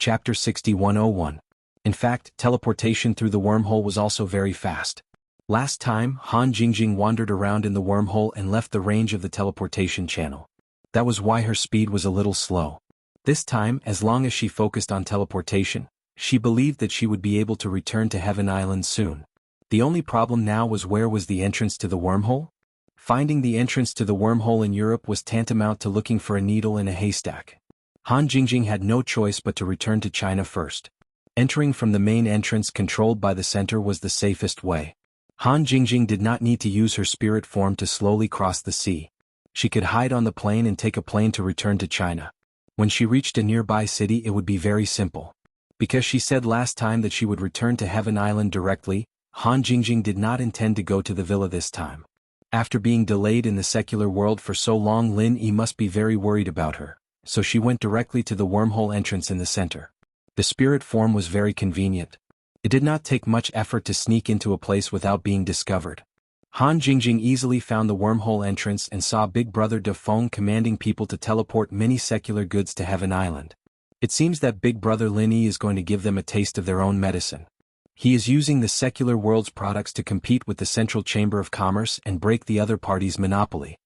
Chapter 6101. In fact, teleportation through the wormhole was also very fast. Last time, Han Jingjing wandered around in the wormhole and left the range of the teleportation channel. That was why her speed was a little slow. This time, as long as she focused on teleportation, she believed that she would be able to return to Heaven Island soon. The only problem now was where was the entrance to the wormhole? Finding the entrance to the wormhole in Europe was tantamount to looking for a needle in a haystack. Han Jingjing had no choice but to return to China first. Entering from the main entrance controlled by the center was the safest way. Han Jingjing did not need to use her spirit form to slowly cross the sea. She could hide on the plane and take a plane to return to China. When she reached a nearby city, it would be very simple. Because she said last time that she would return to Heaven Island directly, Han Jingjing did not intend to go to the villa this time. After being delayed in the secular world for so long, Lin Yi must be very worried about her, so she went directly to the wormhole entrance in the center. The spirit form was very convenient. It did not take much effort to sneak into a place without being discovered. Han Jingjing easily found the wormhole entrance and saw Big Brother De Feng commanding people to teleport many secular goods to Heaven Island. It seems that Big Brother Lin Yi is going to give them a taste of their own medicine. He is using the secular world's products to compete with the Central Chamber of Commerce and break the other party's monopoly.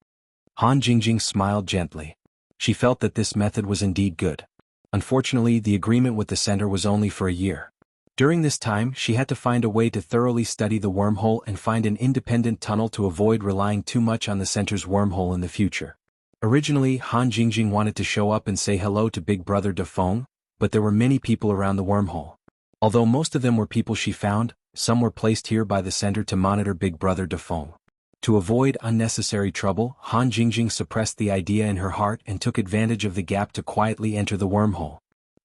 Han Jingjing smiled gently. She felt that this method was indeed good. Unfortunately, the agreement with the center was only for a year. During this time, she had to find a way to thoroughly study the wormhole and find an independent tunnel to avoid relying too much on the center's wormhole in the future. Originally, Han Jingjing wanted to show up and say hello to Big Brother De Feng, but there were many people around the wormhole. Although most of them were people she found, some were placed here by the center to monitor Big Brother De Feng. To avoid unnecessary trouble, Han Jingjing suppressed the idea in her heart and took advantage of the gap to quietly enter the wormhole.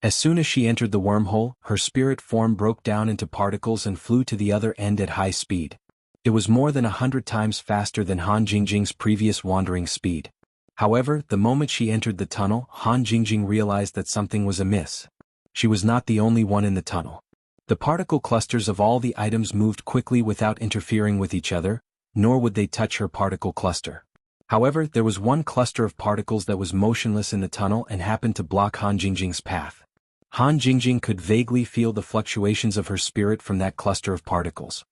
As soon as she entered the wormhole, her spirit form broke down into particles and flew to the other end at high speed. It was more than 100 times faster than Han Jingjing's previous wandering speed. However, the moment she entered the tunnel, Han Jingjing realized that something was amiss. She was not the only one in the tunnel. The particle clusters of all the items moved quickly without interfering with each other, nor would they touch her particle cluster. However, there was one cluster of particles that was motionless in the tunnel and happened to block Han Jingjing's path. Han Jingjing could vaguely feel the fluctuations of her spirit from that cluster of particles.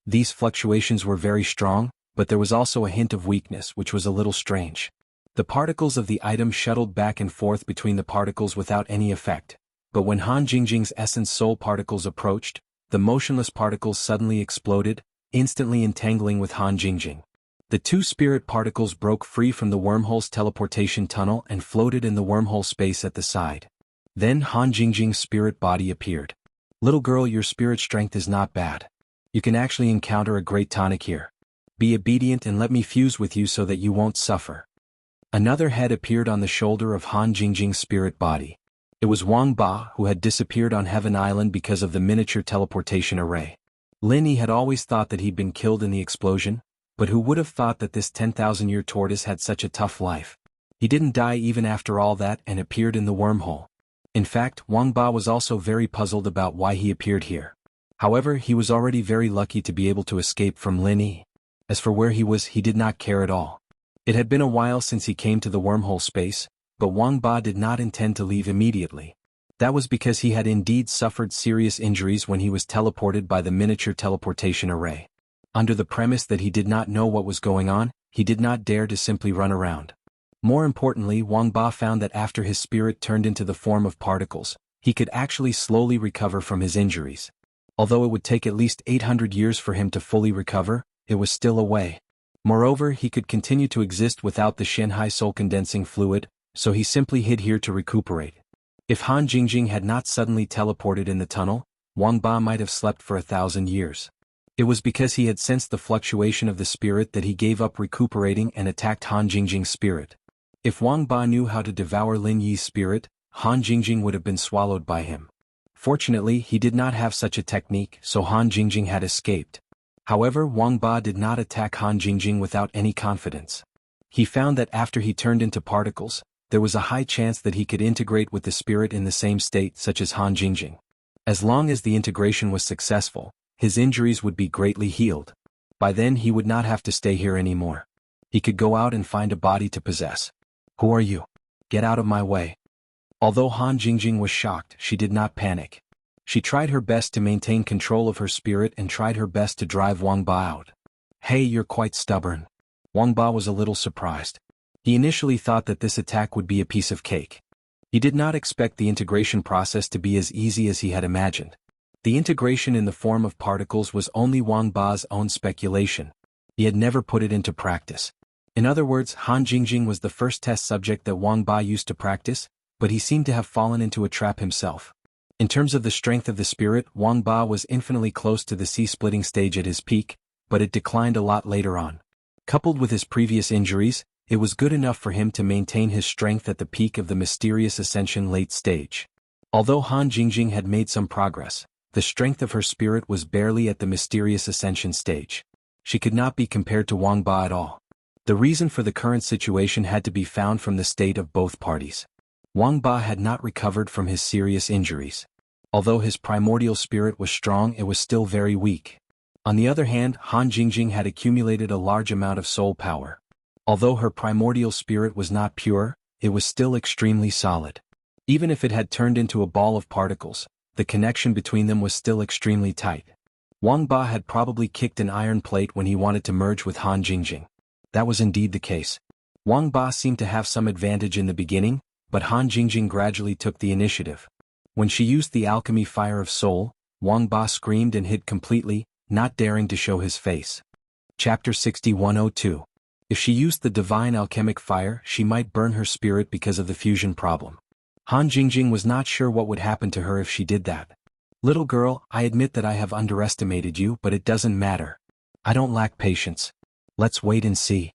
These fluctuations were very strong, but there was also a hint of weakness which was a little strange. The particles of the item shuttled back and forth between the particles without any effect, but when Han Jingjing's essence soul particles approached, the motionless particles suddenly exploded, instantly entangling with Han Jingjing. The two spirit particles broke free from the wormhole's teleportation tunnel and floated in the wormhole space at the side. Then Han Jingjing's spirit body appeared. "Little girl, your spirit strength is not bad. You can actually encounter a great tonic here. Be obedient and let me fuse with you so that you won't suffer." Another head appeared on the shoulder of Han Jingjing's spirit body. It was Wang Ba, who had disappeared on Heaven Island because of the miniature teleportation array. Lin Yi had always thought that he'd been killed in the explosion, but who would have thought that this 10,000-year tortoise had such a tough life? He didn't die even after all that and appeared in the wormhole. In fact, Wang Ba was also very puzzled about why he appeared here. However, he was already very lucky to be able to escape from Lin Yi. As for where he was, he did not care at all. It had been a while since he came to the wormhole space, but Wang Ba did not intend to leave immediately. That was because he had indeed suffered serious injuries when he was teleported by the miniature teleportation array. Under the premise that he did not know what was going on, he did not dare to simply run around. More importantly, Wang Ba found that after his spirit turned into the form of particles, he could actually slowly recover from his injuries. Although it would take at least 800 years for him to fully recover, it was still a way. Moreover, he could continue to exist without the Shenhai soul condensing fluid, so he simply hid here to recuperate. If Han Jingjing had not suddenly teleported in the tunnel, Wang Ba might have slept for 1,000 years. It was because he had sensed the fluctuation of the spirit that he gave up recuperating and attacked Han Jingjing's spirit. If Wang Ba knew how to devour Lin Yi's spirit, Han Jingjing would have been swallowed by him. Fortunately, he did not have such a technique, so Han Jingjing had escaped. However, Wang Ba did not attack Han Jingjing without any confidence. He found that after he turned into particles, there was a high chance that he could integrate with the spirit in the same state such as Han Jingjing. As long as the integration was successful, his injuries would be greatly healed. By then he would not have to stay here anymore. He could go out and find a body to possess. "Who are you? Get out of my way." Although Han Jingjing was shocked, she did not panic. She tried her best to maintain control of her spirit and tried her best to drive Wang Ba out. Hey, you're quite stubborn. Wang Ba was a little surprised. He initially thought that this attack would be a piece of cake. He did not expect the integration process to be as easy as he had imagined. The integration in the form of particles was only Wang Ba's own speculation. He had never put it into practice. In other words, Han Jingjing was the first test subject that Wang Ba used to practice, but he seemed to have fallen into a trap himself. In terms of the strength of the spirit, Wang Ba was infinitely close to the sea-splitting stage at his peak, but it declined a lot later on. Coupled with his previous injuries, it was good enough for him to maintain his strength at the peak of the mysterious ascension late stage. Although Han Jingjing had made some progress, the strength of her spirit was barely at the mysterious ascension stage. She could not be compared to Wang Ba at all. The reason for the current situation had to be found from the state of both parties. Wang Ba had not recovered from his serious injuries. Although his primordial spirit was strong, it was still very weak. On the other hand, Han Jingjing had accumulated a large amount of soul power. Although her primordial spirit was not pure, it was still extremely solid. Even if it had turned into a ball of particles, the connection between them was still extremely tight. Wang Ba had probably kicked an iron plate when he wanted to merge with Han Jingjing. That was indeed the case. Wang Ba seemed to have some advantage in the beginning, but Han Jingjing gradually took the initiative. When she used the alchemy fire of soul, Wang Ba screamed and hid completely, not daring to show his face. Chapter 6102. If she used the divine alchemic fire, she might burn her spirit because of the fusion problem. Han Jingjing was not sure what would happen to her if she did that. Little girl, I admit that I have underestimated you, but it doesn't matter. I don't lack patience. Let's wait and see.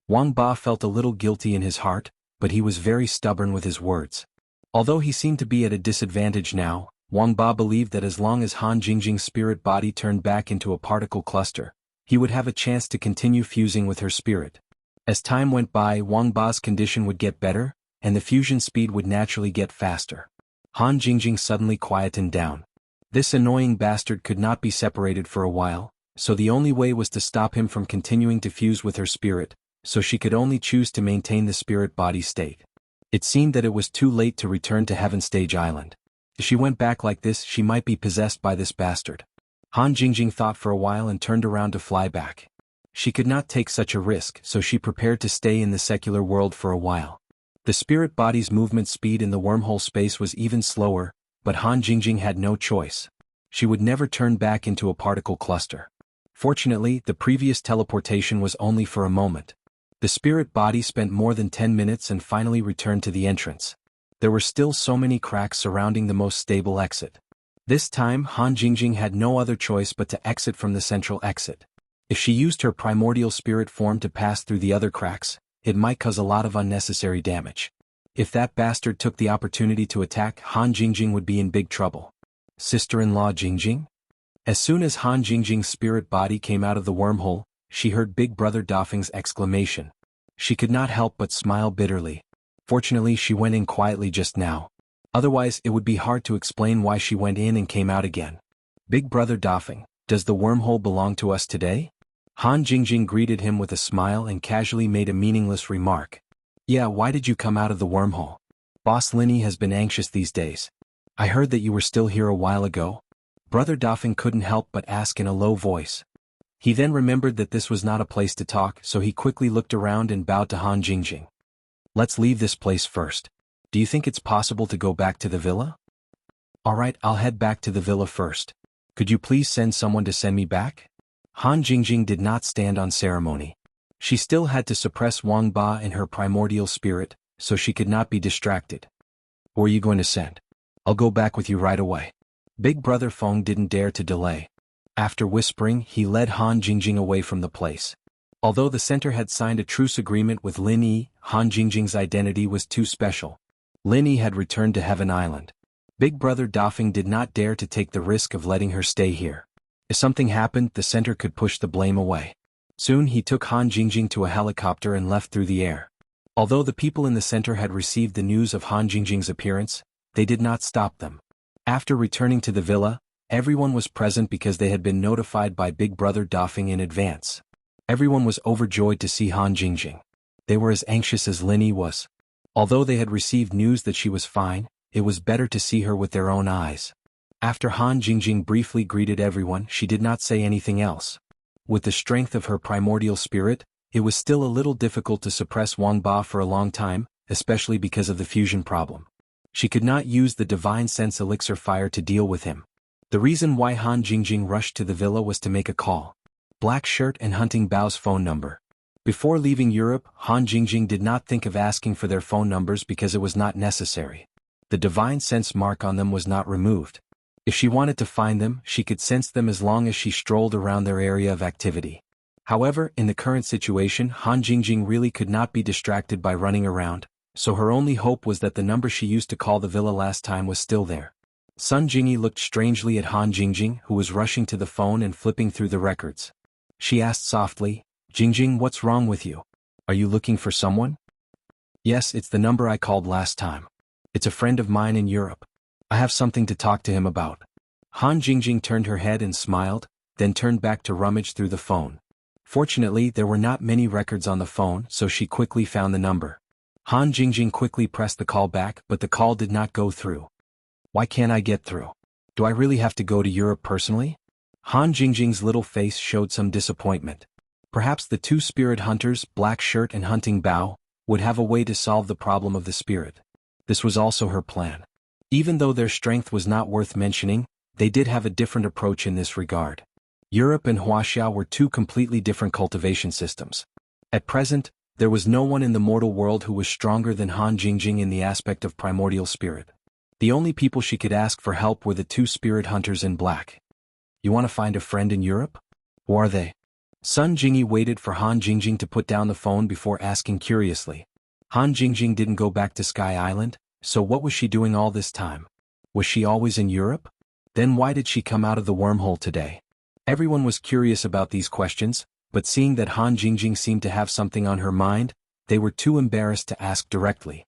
Wang Ba felt a little guilty in his heart, but he was very stubborn with his words. Although he seemed to be at a disadvantage now, Wang Ba believed that as long as Han Jingjing's spirit body turned back into a particle cluster, he would have a chance to continue fusing with her spirit. As time went by, Wang Ba's condition would get better, and the fusion speed would naturally get faster. Han Jingjing suddenly quietened down. This annoying bastard could not be separated for a while, so the only way was to stop him from continuing to fuse with her spirit, so she could only choose to maintain the spirit body state. It seemed that it was too late to return to Heaven Stage Island. If she went back like this, she might be possessed by this bastard. Han Jingjing thought for a while and turned around to fly back. She could not take such a risk, so she prepared to stay in the secular world for a while. The spirit body's movement speed in the wormhole space was even slower, but Han Jingjing had no choice. She would never turn back into a particle cluster. Fortunately, the previous teleportation was only for a moment. The spirit body spent more than 10 minutes and finally returned to the entrance. There were still so many cracks surrounding the most stable exit. This time, Han Jingjing had no other choice but to exit from the central exit. If she used her primordial spirit form to pass through the other cracks, it might cause a lot of unnecessary damage. If that bastard took the opportunity to attack, Han Jingjing would be in big trouble. Sister-in-law Jingjing? As soon as Han Jingjing's spirit body came out of the wormhole, she heard Big Brother Dafeng's exclamation. She could not help but smile bitterly. Fortunately, she went in quietly just now. Otherwise, it would be hard to explain why she went in and came out again. Big Brother Dafeng, does the wormhole belong to us today? Han Jingjing greeted him with a smile and casually made a meaningless remark. Yeah, why did you come out of the wormhole? Boss Linny has been anxious these days. I heard that you were still here a while ago. Brother Dafeng couldn't help but ask in a low voice. He then remembered that this was not a place to talk, so he quickly looked around and bowed to Han Jingjing. Let's leave this place first. Do you think it's possible to go back to the villa? Alright, I'll head back to the villa first. Could you please send someone to send me back? Han Jingjing did not stand on ceremony. She still had to suppress Wang Ba in her primordial spirit, so she could not be distracted. Who are you going to send? I'll go back with you right away. Big Brother Feng didn't dare to delay. After whispering, he led Han Jingjing away from the place. Although the center had signed a truce agreement with Lin Yi, Han Jingjing's identity was too special. Lin Yi had returned to Heaven Island. Big Brother Dafeng did not dare to take the risk of letting her stay here. If something happened, the center could push the blame away. Soon he took Han Jingjing to a helicopter and left through the air. Although the people in the center had received the news of Han Jingjing's appearance, they did not stop them. After returning to the villa, everyone was present because they had been notified by Big Brother Dafeng in advance. Everyone was overjoyed to see Han Jingjing. They were as anxious as Lin Yi was. Although they had received news that she was fine, it was better to see her with their own eyes. After Han Jingjing briefly greeted everyone, she did not say anything else. With the strength of her primordial spirit, it was still a little difficult to suppress Wang Ba for a long time, especially because of the fusion problem. She could not use the divine sense elixir fire to deal with him. The reason why Han Jingjing rushed to the villa was to make a call. Black Shirt and Hunting Bao's phone number. Before leaving Europe, Han Jingjing did not think of asking for their phone numbers because it was not necessary. The divine sense mark on them was not removed. If she wanted to find them, she could sense them as long as she strolled around their area of activity. However, in the current situation, Han Jingjing really could not be distracted by running around, so her only hope was that the number she used to call the villa last time was still there. Sun Jingyi looked strangely at Han Jingjing, who was rushing to the phone and flipping through the records. She asked softly, "Jingjing, what's wrong with you? Are you looking for someone?" "Yes, it's the number I called last time. It's a friend of mine in Europe. I have something to talk to him about." Han Jingjing turned her head and smiled, then turned back to rummage through the phone. Fortunately, there were not many records on the phone, so she quickly found the number. Han Jingjing quickly pressed the call back, but the call did not go through. "Why can't I get through? Do I really have to go to Europe personally?" Han Jingjing's little face showed some disappointment. Perhaps the two spirit hunters, Black Shirt and Hunting Bao, would have a way to solve the problem of the spirit. This was also her plan. Even though their strength was not worth mentioning, they did have a different approach in this regard. Europe and Wuxia were two completely different cultivation systems. At present, there was no one in the mortal world who was stronger than Han Jingjing in the aspect of primordial spirit. The only people she could ask for help were the two spirit hunters in black. "You want to find a friend in Europe? Who are they?" Sun Jingyi waited for Han Jingjing to put down the phone before asking curiously. Han Jingjing didn't go back to Sky Island, so what was she doing all this time? Was she always in Europe? Then why did she come out of the wormhole today? Everyone was curious about these questions, but seeing that Han Jingjing seemed to have something on her mind, they were too embarrassed to ask directly.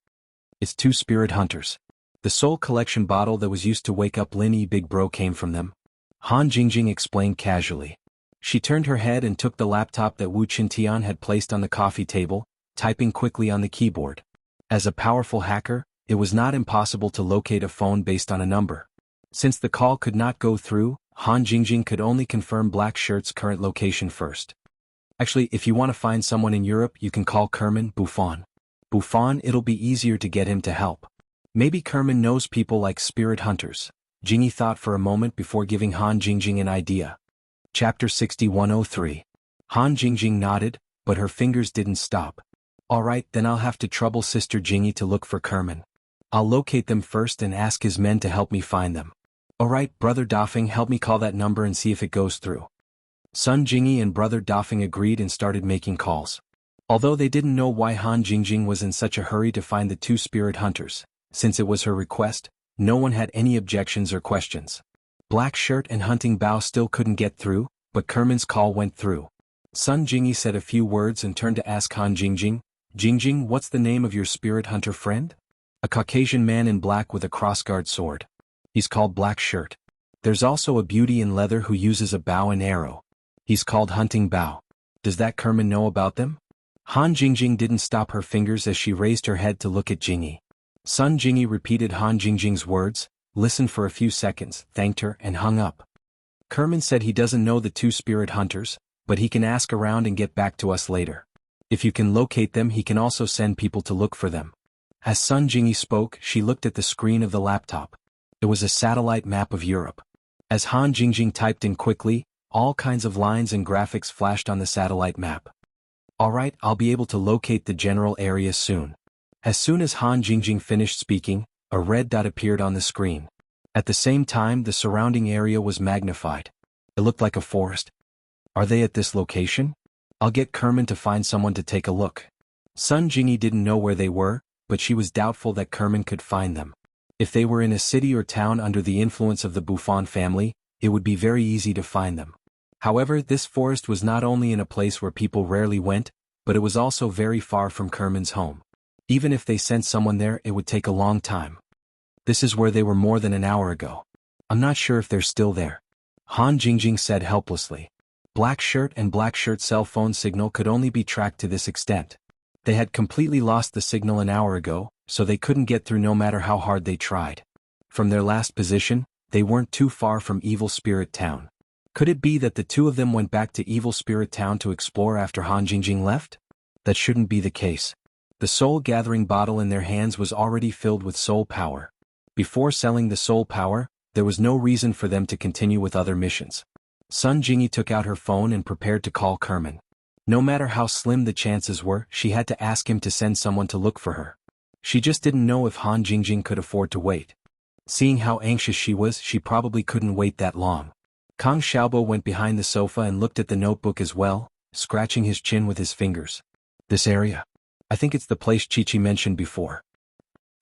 "It's two spirit hunters. The soul collection bottle that was used to wake up Lin Yi Big Bro came from them," Han Jingjing explained casually. She turned her head and took the laptop that Wu Qintian had placed on the coffee table, typing quickly on the keyboard. As a powerful hacker, it was not impossible to locate a phone based on a number. Since the call could not go through, Han Jingjing could only confirm Black Shirt's current location first. "Actually, if you want to find someone in Europe, you can call Kerman Buffon. Buffon, it'll be easier to get him to help. Maybe Kerman knows people like spirit hunters." Jingyi thought for a moment before giving Han Jingjing an idea. Chapter 6103. Han Jingjing nodded, but her fingers didn't stop. "All right, then I'll have to trouble Sister Jingyi to look for Kerman. I'll locate them first and ask his men to help me find them." "All right, Brother Dafeng, help me call that number and see if it goes through." Sun Jingyi and Brother Dafeng agreed and started making calls. Although they didn't know why Han Jingjing was in such a hurry to find the two spirit hunters, since it was her request, no one had any objections or questions. Black Shirt and Hunting Bao still couldn't get through, but Kerman's call went through. Sun Jingyi said a few words and turned to ask Han Jingjing, "Jingjing, what's the name of your spirit hunter friend?" "A Caucasian man in black with a crossguard sword. He's called Black Shirt. There's also a beauty in leather who uses a bow and arrow. He's called Hunting Bao. Does that Kerman know about them?" Han Jingjing didn't stop her fingers as she raised her head to look at Jingyi. Sun Jingyi repeated Han Jingjing's words, listened for a few seconds, thanked her, and hung up. "Kerman said he doesn't know the two spirit hunters, but he can ask around and get back to us later. If you can locate them, he can also send people to look for them." As Sun Jingyi spoke, she looked at the screen of the laptop. It was a satellite map of Europe. As Han Jingjing typed in quickly, all kinds of lines and graphics flashed on the satellite map. "All right, I'll be able to locate the general area soon." As soon as Han Jingjing finished speaking, a red dot appeared on the screen. At the same time, the surrounding area was magnified. It looked like a forest. "Are they at this location? I'll get Kerman to find someone to take a look." Sun Jingyi didn't know where they were, but she was doubtful that Kerman could find them. If they were in a city or town under the influence of the Buffon family, it would be very easy to find them. However, this forest was not only in a place where people rarely went, but it was also very far from Kerman's home. Even if they sent someone there, it would take a long time. "This is where they were more than an hour ago. I'm not sure if they're still there," Han Jingjing said helplessly. Black Shirt and Black Shirt's cell phone signal could only be tracked to this extent. They had completely lost the signal an hour ago, so they couldn't get through no matter how hard they tried. From their last position, they weren't too far from Evil Spirit Town. Could it be that the two of them went back to Evil Spirit Town to explore after Han Jingjing left? That shouldn't be the case. The soul-gathering bottle in their hands was already filled with soul power. Before selling the soul power, there was no reason for them to continue with other missions. Sun Jingyi took out her phone and prepared to call Kerman. No matter how slim the chances were, she had to ask him to send someone to look for her. She just didn't know if Han Jingjing could afford to wait. Seeing how anxious she was, she probably couldn't wait that long. Kang Xiaobo went behind the sofa and looked at the notebook as well, scratching his chin with his fingers. This area? I think it's the place Qiqi mentioned before.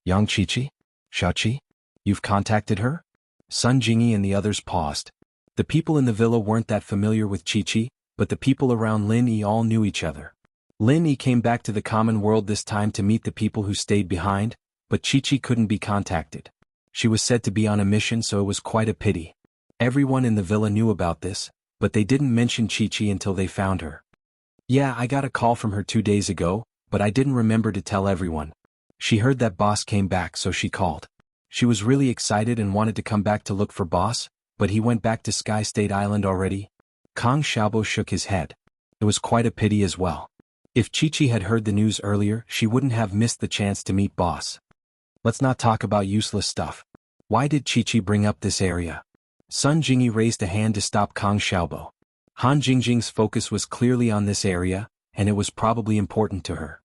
Yang Qiqi? Xiaoqi? You've contacted her? Sun Jingyi and the others paused. The people in the villa weren't that familiar with Qiqi, but the people around Lin Yi all knew each other. Lin Yi came back to the common world this time to meet the people who stayed behind, but Qiqi couldn't be contacted. She was said to be on a mission, so it was quite a pity. Everyone in the villa knew about this, but they didn't mention Qiqi until they found her. Yeah, I got a call from her 2 days ago, but I didn't remember to tell everyone. She heard that boss came back, so she called. She was really excited and wanted to come back to look for boss, but he went back to Sky State Island already. Kang Xiaobo shook his head. It was quite a pity as well. If Qiqi had heard the news earlier, she wouldn't have missed the chance to meet boss. Let's not talk about useless stuff. Why did Qiqi bring up this area? Sun Jingyi raised a hand to stop Kang Xiaobo. Han Jingjing's focus was clearly on this area, and it was probably important to her.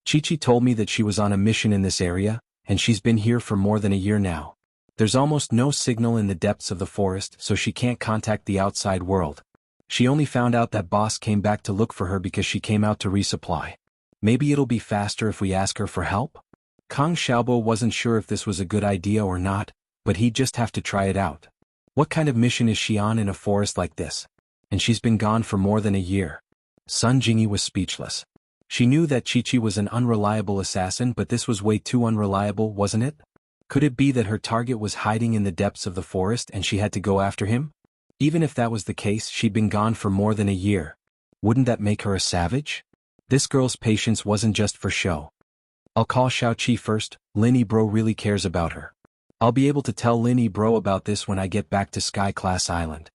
Qiqi told me that she was on a mission in this area, and she's been here for more than a year now. There's almost no signal in the depths of the forest, so she can't contact the outside world. She only found out that boss came back to look for her because she came out to resupply. Maybe it'll be faster if we ask her for help? Kang Xiaobo wasn't sure if this was a good idea or not, but he'd just have to try it out. What kind of mission is she on in a forest like this? And she's been gone for more than a year. Sun Jingyi was speechless. She knew that Qiqi was an unreliable assassin, but this was way too unreliable, wasn't it? Could it be that her target was hiding in the depths of the forest and she had to go after him? Even if that was the case, she'd been gone for more than a year. Wouldn't that make her a savage? This girl's patience wasn't just for show. I'll call Xiaoqi first. Lin Yi Bro really cares about her. I'll be able to tell Lin Yi Bro about this when I get back to Sky Class Island.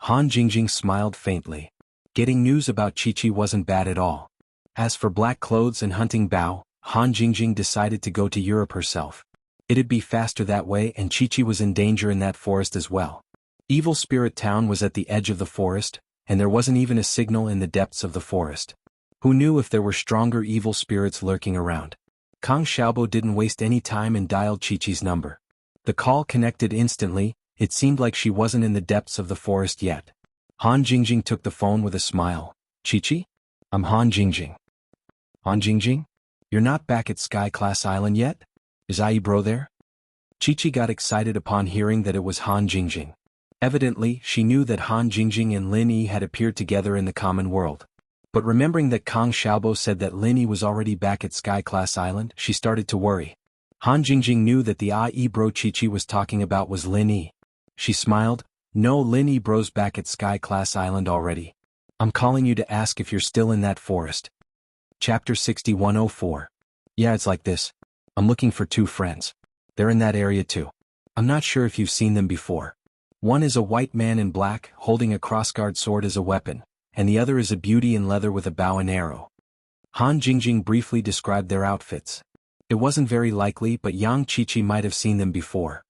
Han Jingjing smiled faintly. Getting news about Qiqi wasn't bad at all. As for black clothes and hunting Bao, Han Jingjing decided to go to Europe herself. It'd be faster that way, and Qiqi was in danger in that forest as well. Evil Spirit Town was at the edge of the forest, and there wasn't even a signal in the depths of the forest. Who knew if there were stronger evil spirits lurking around? Kang Xiaobo didn't waste any time and dialed Qiqi's number. The call connected instantly. It seemed like she wasn't in the depths of the forest yet. Han Jingjing took the phone with a smile. Qiqi? I'm Han Jingjing. Han Jingjing? You're not back at Sky Class Island yet? Is Ai Bro there? Qiqi got excited upon hearing that it was Han Jingjing. Evidently, she knew that Han Jingjing and Lin Yi had appeared together in the common world. But remembering that Kang Xiaobo said that Lin Yi was already back at Sky Class Island, she started to worry. Han Jingjing knew that the Ai Bro Qiqi was talking about was Lin Yi. She smiled. No, Lin Yi Bro's back at Sky Class Island already. I'm calling you to ask if you're still in that forest. Chapter 6104. Yeah, it's like this. I'm looking for 2 friends. They're in that area too. I'm not sure if you've seen them before. One is a white man in black, holding a crossguard sword as a weapon, and the other is a beauty in leather with a bow and arrow. Han Jingjing briefly described their outfits. It wasn't very likely, but Yang Qiqi might have seen them before.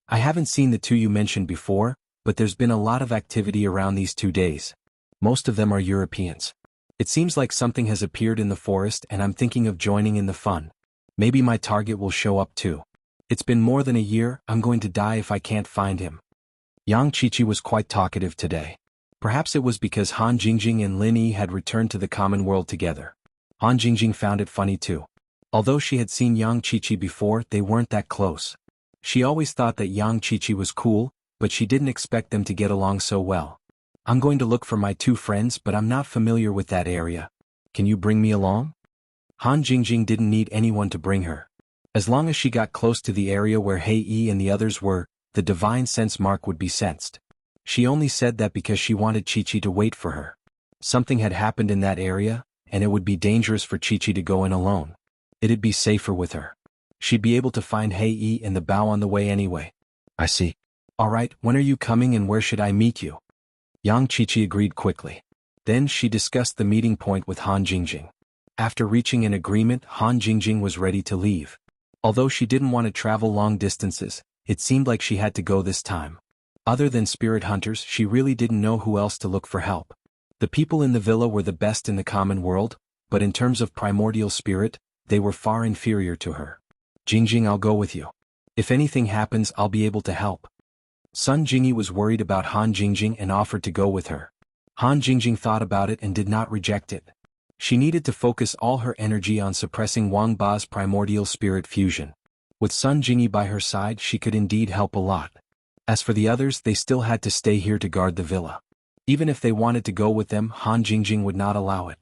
I haven't seen the 2 you mentioned before, but there's been a lot of activity around these 2 days. Most of them are Europeans. It seems like something has appeared in the forest and I'm thinking of joining in the fun. Maybe my target will show up too. It's been more than a year, I'm going to die if I can't find him. Yang Qiqi was quite talkative today. Perhaps it was because Han Jingjing and Lin Yi had returned to the common world together. Han Jingjing found it funny too. Although she had seen Yang Qiqi before, they weren't that close. She always thought that Yang Qiqi was cool, but she didn't expect them to get along so well. I'm going to look for my 2 friends, but I'm not familiar with that area. Can you bring me along? Han Jingjing didn't need anyone to bring her. As long as she got close to the area where Hei Yi and the others were, the divine sense mark would be sensed. She only said that because she wanted Qiqi to wait for her. Something had happened in that area, and it would be dangerous for Qiqi to go in alone. It'd be safer with her. She'd be able to find Hei and the Bao on the way anyway. I see. Alright, when are you coming and where should I meet you? Yang Qiqi agreed quickly. Then she discussed the meeting point with Han Jingjing. After reaching an agreement, Han Jingjing was ready to leave. Although she didn't want to travel long distances, it seemed like she had to go this time. Other than spirit hunters, she really didn't know who else to look for help. The people in the villa were the best in the common world, but in terms of primordial spirit, they were far inferior to her. Jingjing, I'll go with you. If anything happens, I'll be able to help. Sun Jingyi was worried about Han Jingjing and offered to go with her. Han Jingjing thought about it and did not reject it. She needed to focus all her energy on suppressing Wang Ba's primordial spirit fusion. With Sun Jingyi by her side, she could indeed help a lot. As for the others, they still had to stay here to guard the villa. Even if they wanted to go with them, Han Jingjing would not allow it.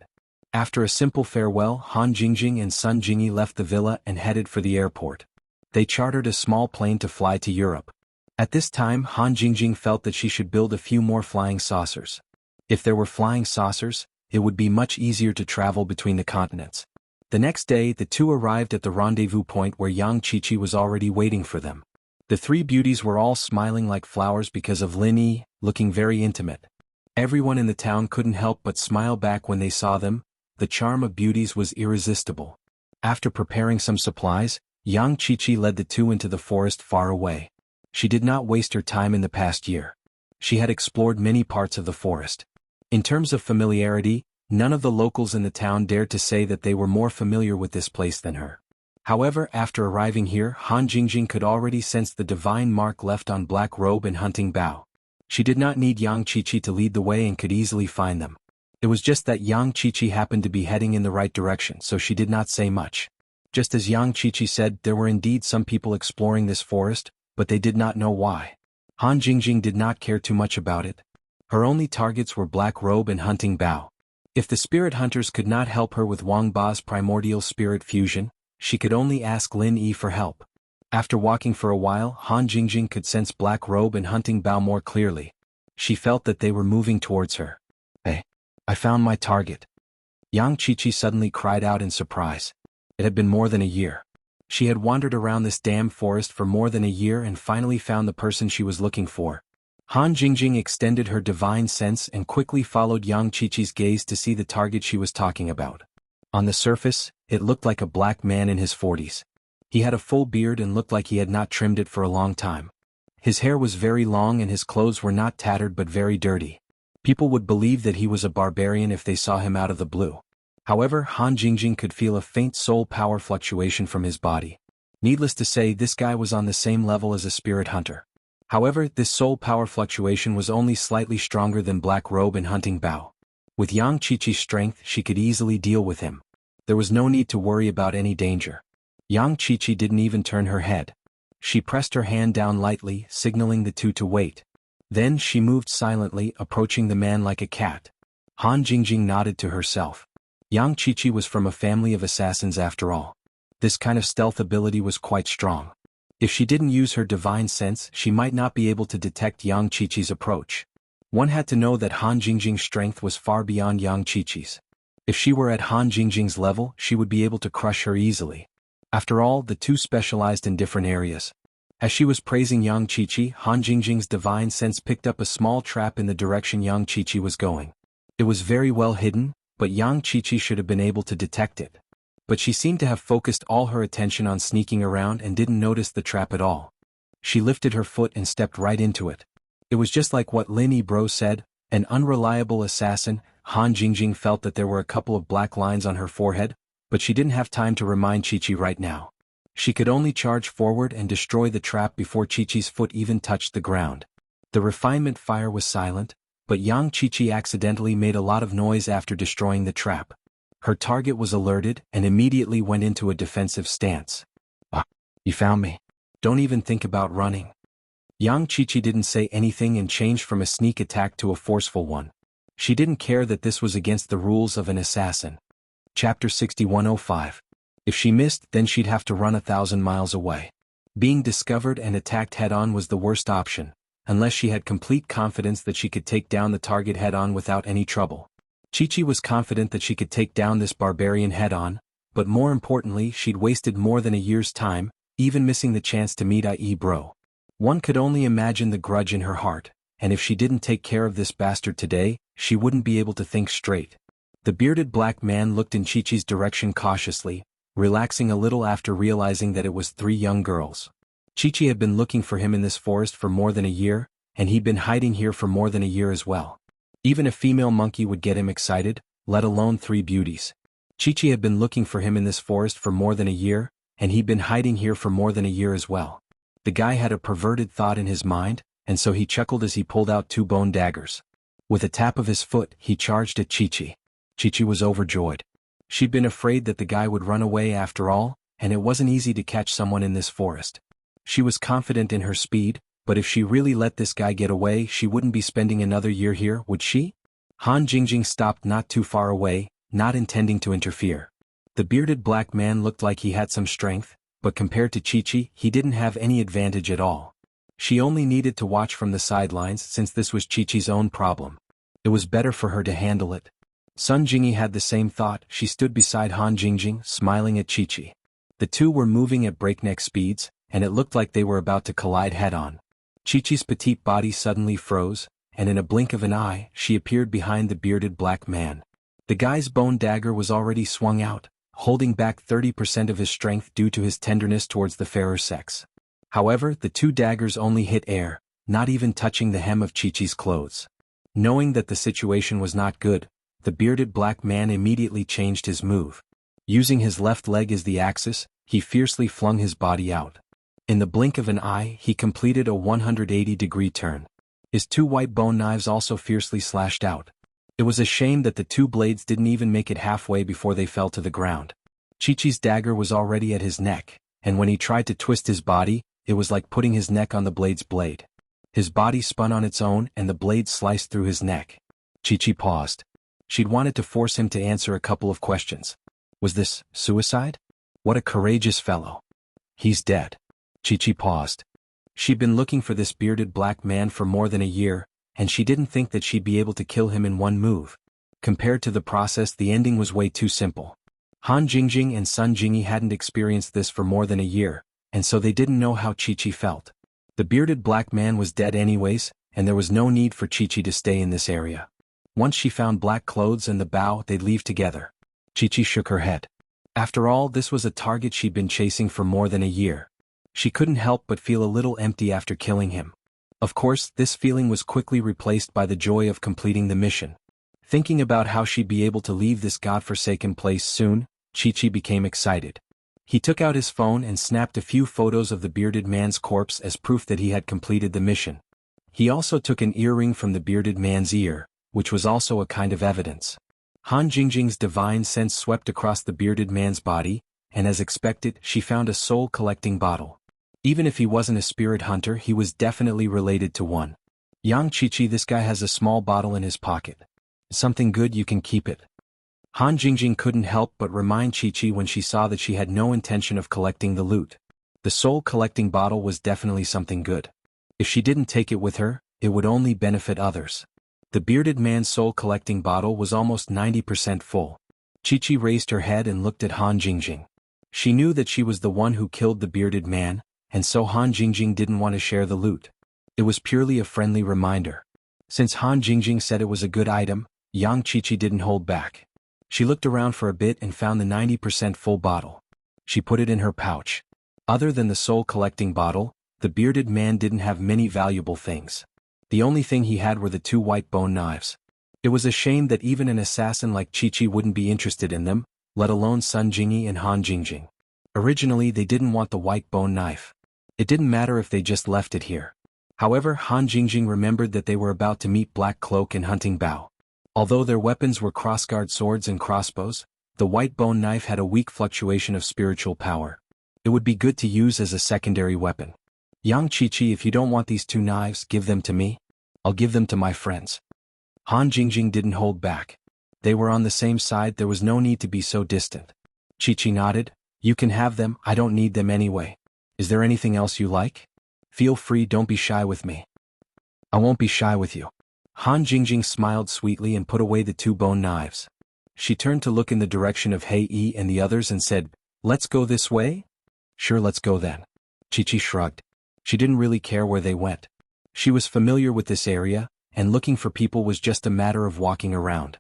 After a simple farewell, Han Jingjing and Sun Jingyi left the villa and headed for the airport. They chartered a small plane to fly to Europe. At this time, Han Jingjing felt that she should build a few more flying saucers. If there were flying saucers, it would be much easier to travel between the continents. The next day, the two arrived at the rendezvous point where Yang Qiqi was already waiting for them. The three beauties were all smiling like flowers because of Lin Yi, looking very intimate. Everyone in the town couldn't help but smile back when they saw them. The charm of beauties was irresistible. After preparing some supplies, Yang Qiqi led the two into the forest far away. She did not waste her time in the past year. She had explored many parts of the forest. In terms of familiarity, none of the locals in the town dared to say that they were more familiar with this place than her. However, after arriving here, Han Jingjing could already sense the divine mark left on Black Robe and Hunting Bao. She did not need Yang Qiqi to lead the way and could easily find them. It was just that Yang Qiqi happened to be heading in the right direction, so she did not say much. Just as Yang Qiqi said, there were indeed some people exploring this forest, but they did not know why. Han Jingjing did not care too much about it. Her only targets were Black Robe and Hunting Bao. If the spirit hunters could not help her with Wang Ba's primordial spirit fusion, she could only ask Lin Yi for help. After walking for a while, Han Jingjing could sense Black Robe and Hunting Bao more clearly. She felt that they were moving towards her. Hey, I found my target. Yang Qiqi suddenly cried out in surprise. It had been more than a year. She had wandered around this damn forest for more than a year and finally found the person she was looking for. Han Jingjing extended her divine sense and quickly followed Yang Qiqi's gaze to see the target she was talking about. On the surface, it looked like a black man in his 40s. He had a full beard and looked like he had not trimmed it for a long time. His hair was very long and his clothes were not tattered but very dirty. People would believe that he was a barbarian if they saw him out of the blue. However, Han Jingjing could feel a faint soul power fluctuation from his body. Needless to say, this guy was on the same level as a spirit hunter. However, this soul power fluctuation was only slightly stronger than Black Robe and Hunting Bao. With Yang Qiqi's strength, she could easily deal with him. There was no need to worry about any danger. Yang Qiqi didn't even turn her head. She pressed her hand down lightly, signaling the two to wait. Then she moved silently, approaching the man like a cat. Han Jingjing nodded to herself. Yang Qiqi was from a family of assassins after all. This kind of stealth ability was quite strong. If she didn't use her divine sense, she might not be able to detect Yang Qiqi's approach. One had to know that Han Jingjing's strength was far beyond Yang Qiqi's. If she were at Han Jingjing's level, she would be able to crush her easily. After all, the two specialized in different areas. As she was praising Yang Qiqi, Han Jingjing's divine sense picked up a small trap in the direction Yang Qiqi was going. It was very well hidden, but Yang Qiqi should have been able to detect it. But she seemed to have focused all her attention on sneaking around and didn't notice the trap at all. She lifted her foot and stepped right into it. It was just like what Lin Yi Bro said, an unreliable assassin. Han Jingjing felt that there were a couple of black lines on her forehead, but she didn't have time to remind Qiqi right now. She could only charge forward and destroy the trap before Qiqi's foot even touched the ground. The refinement fire was silent, but Yang Qiqi accidentally made a lot of noise after destroying the trap. Her target was alerted and immediately went into a defensive stance. Ah, you found me. Don't even think about running. Yang Qiqi didn't say anything and changed from a sneak attack to a forceful one. She didn't care that this was against the rules of an assassin. Chapter 6105. If she missed, then she'd have to run 1,000 miles away. Being discovered and attacked head-on was the worst option, unless she had complete confidence that she could take down the target head-on without any trouble. Qiqi was confident that she could take down this barbarian head-on, but more importantly, she'd wasted more than a year's time, even missing the chance to meet IE bro. One could only imagine the grudge in her heart, and if she didn't take care of this bastard today, she wouldn't be able to think straight. The bearded black man looked in Chi-Chi's direction cautiously, relaxing a little after realizing that it was 3 young girls. Chi-Chi had been looking for him in this forest for more than a year, and he'd been hiding here for more than a year as well. Even a female monkey would get him excited, let alone 3 beauties. Chi-Chi had been looking for him in this forest for more than a year, and he'd been hiding here for more than a year as well. The guy had a perverted thought in his mind, and so he chuckled as he pulled out 2 bone daggers. With a tap of his foot, he charged at Chi-Chi. Chi-Chi was overjoyed. She'd been afraid that the guy would run away after all, and it wasn't easy to catch someone in this forest. She was confident in her speed, but if she really let this guy get away, she wouldn't be spending another year here, would she? Han Jingjing stopped not too far away, not intending to interfere. The bearded black man looked like he had some strength, but compared to Chi-Chi, he didn't have any advantage at all. She only needed to watch from the sidelines since this was Chi-Chi's own problem. It was better for her to handle it. Sun Jingyi had the same thought. She stood beside Han Jingjing, smiling at Chi-Chi. The two were moving at breakneck speeds, and it looked like they were about to collide head-on. Chi-Chi's petite body suddenly froze, and in a blink of an eye, she appeared behind the bearded black man. The guy's bone dagger was already swung out, holding back 30% of his strength due to his tenderness towards the fairer sex. However, the 2 daggers only hit air, not even touching the hem of Chi-Chi's clothes. Knowing that the situation was not good, the bearded black man immediately changed his move. Using his left leg as the axis, he fiercely flung his body out. In the blink of an eye, he completed a 180-degree turn. His 2 white bone knives also fiercely slashed out. It was a shame that the 2 blades didn't even make it halfway before they fell to the ground. Chi-Chi's dagger was already at his neck, and when he tried to twist his body, it was like putting his neck on the blade's blade. His body spun on its own and the blade sliced through his neck. Chi-Chi paused. She'd wanted to force him to answer a couple of questions. Was this suicide? What a courageous fellow. He's dead. Chi-Chi paused. She'd been looking for this bearded black man for more than a year, and she didn't think that she'd be able to kill him in one move. Compared to the process, the ending was way too simple. Han Jingjing and Sun Jingyi hadn't experienced this for more than a year, and so they didn't know how Chi-Chi felt. The bearded black man was dead anyways, and there was no need for Chi-Chi to stay in this area. Once she found black clothes and the bow, they'd leave together. Chi-Chi shook her head. After all, this was a target she'd been chasing for more than a year. She couldn't help but feel a little empty after killing him. Of course, this feeling was quickly replaced by the joy of completing the mission. Thinking about how she'd be able to leave this godforsaken place soon, Chi-Chi became excited. He took out his phone and snapped a few photos of the bearded man's corpse as proof that he had completed the mission. He also took an earring from the bearded man's ear, which was also a kind of evidence. Han Jingjing's divine sense swept across the bearded man's body, and as expected, she found a soul-collecting bottle. Even if he wasn't a spirit hunter, he was definitely related to one. Yang Chi-Chi, this guy has a small bottle in his pocket. Something good, you can keep it. Han Jingjing couldn't help but remind Chi-Chi when she saw that she had no intention of collecting the loot. The soul-collecting bottle was definitely something good. If she didn't take it with her, it would only benefit others. The bearded man's soul-collecting bottle was almost 90% full. Chi-Chi raised her head and looked at Han Jingjing. She knew that she was the one who killed the bearded man, and so Han Jingjing didn't want to share the loot. It was purely a friendly reminder. Since Han Jingjing said it was a good item, Yang Chi-Chi didn't hold back. She looked around for a bit and found the 90% full bottle. She put it in her pouch. Other than the soul-collecting bottle, the bearded man didn't have many valuable things. The only thing he had were the 2 white bone knives. It was a shame that even an assassin like Chi-Chi wouldn't be interested in them, let alone Sun Jingyi and Han Jingjing. Originally, they didn't want the white bone knife. It didn't matter if they just left it here. However, Han Jingjing remembered that they were about to meet Black Cloak and Hunting Bow. Although their weapons were crossguard swords and crossbows, the white bone knife had a weak fluctuation of spiritual power. It would be good to use as a secondary weapon. Yang Chi-Chi, if you don't want these 2 knives, give them to me. I'll give them to my friends. Han Jingjing didn't hold back. They were on the same side, there was no need to be so distant. Chi-Chi nodded. You can have them, I don't need them anyway. Is there anything else you like? Feel free, don't be shy with me. I won't be shy with you. Han Jingjing smiled sweetly and put away the 2 bone knives. She turned to look in the direction of Hei Yi and the others and said, Let's go this way? Sure, let's go then. Chi-Chi shrugged. She didn't really care where they went. She was familiar with this area, and looking for people was just a matter of walking around.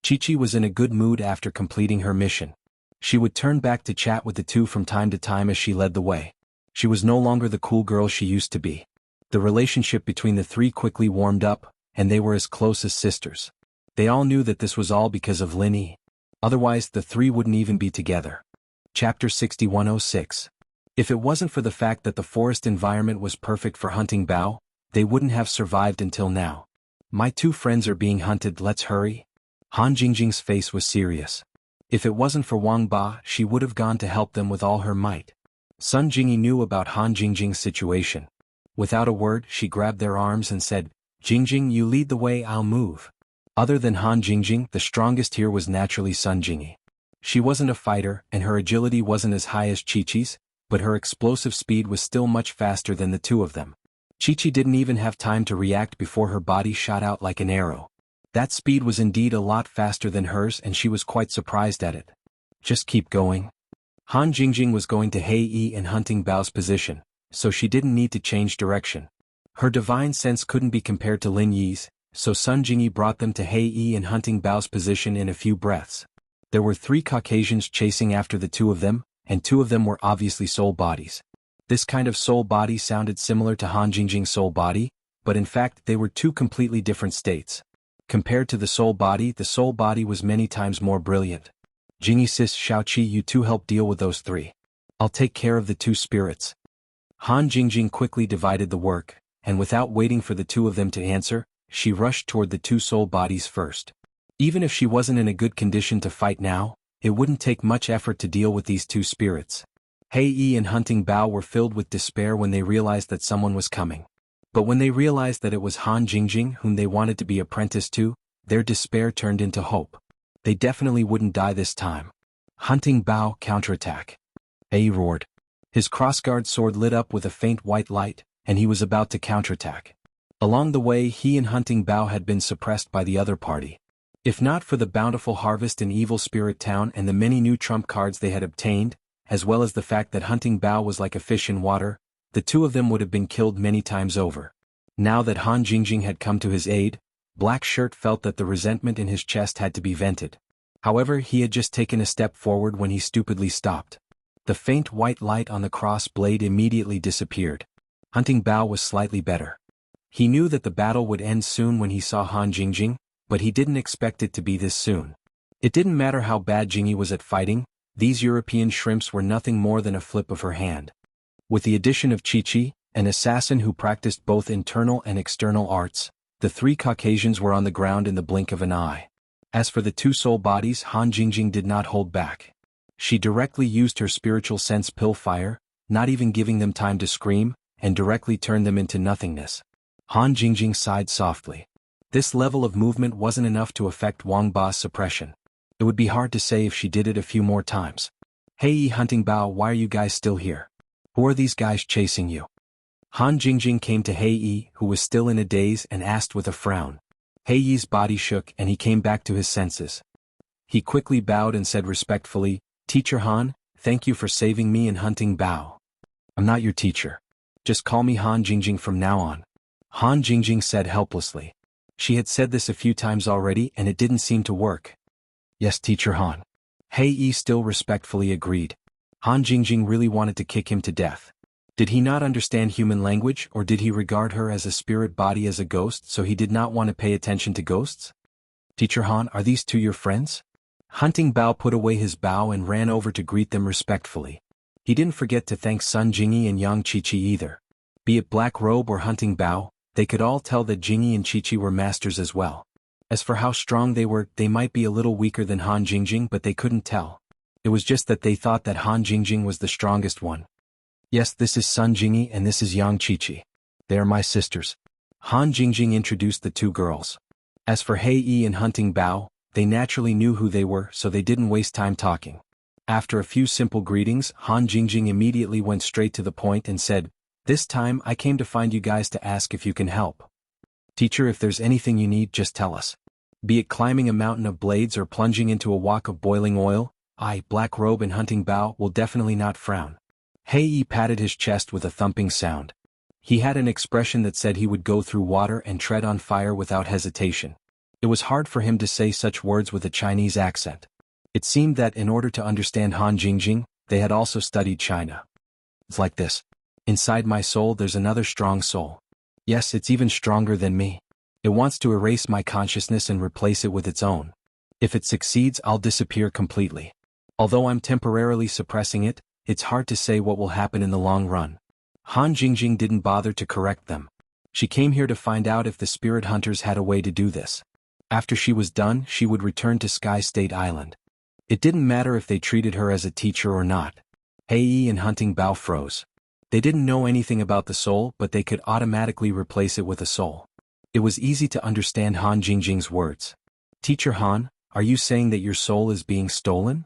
Chi-Chi was in a good mood after completing her mission. She would turn back to chat with the two from time to time as she led the way. She was no longer the cool girl she used to be. The relationship between the three quickly warmed up, and they were as close as sisters. They all knew that this was all because of Lin Yi. Otherwise, the three wouldn't even be together. Chapter 6106. If it wasn't for the fact that the forest environment was perfect for hunting Bao, they wouldn't have survived until now. My two friends are being hunted, let's hurry. Han Jingjing's face was serious. If it wasn't for Wang Ba, she would have gone to help them with all her might. Sun Jingyi knew about Han Jingjing's situation. Without a word, she grabbed their arms and said, Jingjing, you lead the way, I'll move. Other than Han Jingjing, the strongest here was naturally Sun Jingyi. She wasn't a fighter, and her agility wasn't as high as Chi-Chi's, but her explosive speed was still much faster than the two of them. Chi-Chi didn't even have time to react before her body shot out like an arrow. That speed was indeed a lot faster than hers, and she was quite surprised at it. Just keep going. Han Jingjing was going to Hei Yi and hunting Bao's position, so she didn't need to change direction. Her divine sense couldn't be compared to Lin Yi's, so Sun Jingyi brought them to Hei Yi and hunting Bao's position in a few breaths. There were 3 Caucasians chasing after the two of them, and 2 of them were obviously soul bodies. This kind of soul body sounded similar to Han Jingjing's soul body, but in fact they were 2 completely different states. Compared to the soul body was many times more brilliant. Jingyi sis, Xiaoqi, you two help deal with those 3. I'll take care of the 2 spirits. Han Jingjing quickly divided the work, and without waiting for the 2 of them to answer, she rushed toward the 2 soul bodies first. Even if she wasn't in a good condition to fight now, it wouldn't take much effort to deal with these 2 spirits. Hei Yi and hunting Bao were filled with despair when they realized that someone was coming. But when they realized that it was Han Jingjing whom they wanted to be apprenticed to, their despair turned into hope. They definitely wouldn't die this time. Hunting Bao, counterattack. He roared. His crossguard sword lit up with a faint white light, and he was about to counterattack. Along the way, he and hunting Bao had been suppressed by the other party. If not for the bountiful harvest in Evil Spirit Town and the many new trump cards they had obtained, as well as the fact that hunting Bao was like a fish in water, the 2 of them would have been killed many times over. Now that Han Jingjing had come to his aid, Black Shirt felt that the resentment in his chest had to be vented. However, he had just taken a step forward when he stupidly stopped. The faint white light on the cross blade immediately disappeared. Hunting Bao was slightly better. He knew that the battle would end soon when he saw Han Jingjing, but he didn't expect it to be this soon. It didn't matter how bad Jingyi was at fighting, these European shrimps were nothing more than a flip of her hand. With the addition of Chi-Chi, an assassin who practiced both internal and external arts, the 3 Caucasians were on the ground in the blink of an eye. As for the 2 soul bodies, Han Jingjing did not hold back. She directly used her spiritual sense pill fire, not even giving them time to scream, and directly turned them into nothingness. Han Jingjing sighed softly. This level of movement wasn't enough to affect Wang Ba's suppression. It would be hard to say if she did it a few more times. Hey Yi, hunting Bao, why are you guys still here? Who are these guys chasing you? Han Jingjing came to Hei Yi, who was still in a daze, and asked with a frown. Hei Yi's body shook and he came back to his senses. He quickly bowed and said respectfully, Teacher Han, thank you for saving me and hunting Bao. I'm not your teacher. Just call me Han Jingjing from now on. Han Jingjing said helplessly. She had said this a few times already and it didn't seem to work. Yes, Teacher Han. Hei Yi still respectfully agreed. Han Jingjing really wanted to kick him to death. Did he not understand human language, or did he regard her as a spirit body as a ghost, so he did not want to pay attention to ghosts? Teacher Han, are these 2 your friends? Hunting Bao put away his bow and ran over to greet them respectfully. He didn't forget to thank Sun Jingyi and Yang Chi-Chi either. Be it Black Robe or hunting Bao, they could all tell that Jingyi and Chi-Chi were masters as well. As for how strong they were, they might be a little weaker than Han Jingjing, but they couldn't tell. It was just that they thought that Han Jingjing was the strongest one. Yes, this is Sun Jingyi and this is Yang Chi-Chi. They are my sisters. Han Jingjing introduced the 2 girls. As for Hei Yi and hunting Bao, they naturally knew who they were, so they didn't waste time talking. After a few simple greetings, Han Jingjing immediately went straight to the point and said, This time I came to find you guys to ask if you can help. Teacher, if there's anything you need, just tell us. Be it climbing a mountain of blades or plunging into a wok of boiling oil, I, Black Robe and hunting Bao, will definitely not frown. Hei patted his chest with a thumping sound. He had an expression that said he would go through water and tread on fire without hesitation. It was hard for him to say such words with a Chinese accent. It seemed that in order to understand Han Jingjing, they had also studied China. It's like this. Inside my soul there's another strong soul. Yes, it's even stronger than me. It wants to erase my consciousness and replace it with its own. If it succeeds, I'll disappear completely. Although I'm temporarily suppressing it, it's hard to say what will happen in the long run. Han Jingjing didn't bother to correct them. She came here to find out if the spirit hunters had a way to do this. After she was done, she would return to Sky State Island. It didn't matter if they treated her as a teacher or not. Hei and Hunting Bao froze. They didn't know anything about the soul, but they could automatically replace it with a soul. It was easy to understand Han Jingjing's words. Teacher Han, are you saying that your soul is being stolen?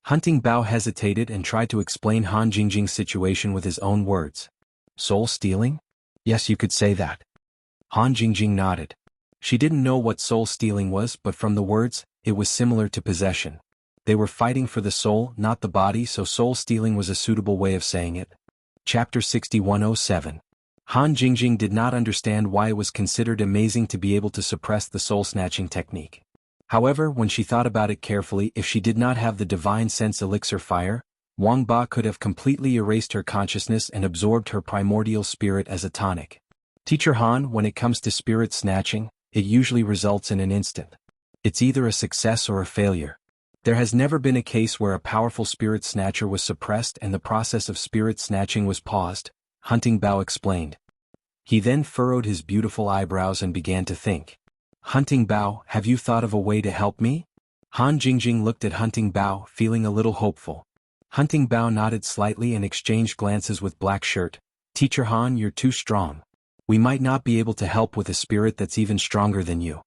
Hunting Bao hesitated and tried to explain Han Jingjing's situation with his own words. Soul stealing? Yes, you could say that. Han Jingjing nodded. She didn't know what soul stealing was, but from the words, it was similar to possession. They were fighting for the soul, not the body, so soul stealing was a suitable way of saying it. Chapter 6107. Han Jingjing did not understand why it was considered amazing to be able to suppress the soul-snatching technique. However, when she thought about it carefully, if she did not have the divine sense elixir fire, Wang Ba could have completely erased her consciousness and absorbed her primordial spirit as a tonic. Teacher Han, when it comes to spirit snatching, it usually results in an instant. It's either a success or a failure. There has never been a case where a powerful spirit snatcher was suppressed and the process of spirit snatching was paused, Hunting Bao explained. He then furrowed his beautiful eyebrows and began to think. Hunting Bao, have you thought of a way to help me? Han Jingjing looked at Hunting Bao, feeling a little hopeful. Hunting Bao nodded slightly and exchanged glances with Black Shirt. Teacher Han, you're too strong. We might not be able to help with a spirit that's even stronger than you.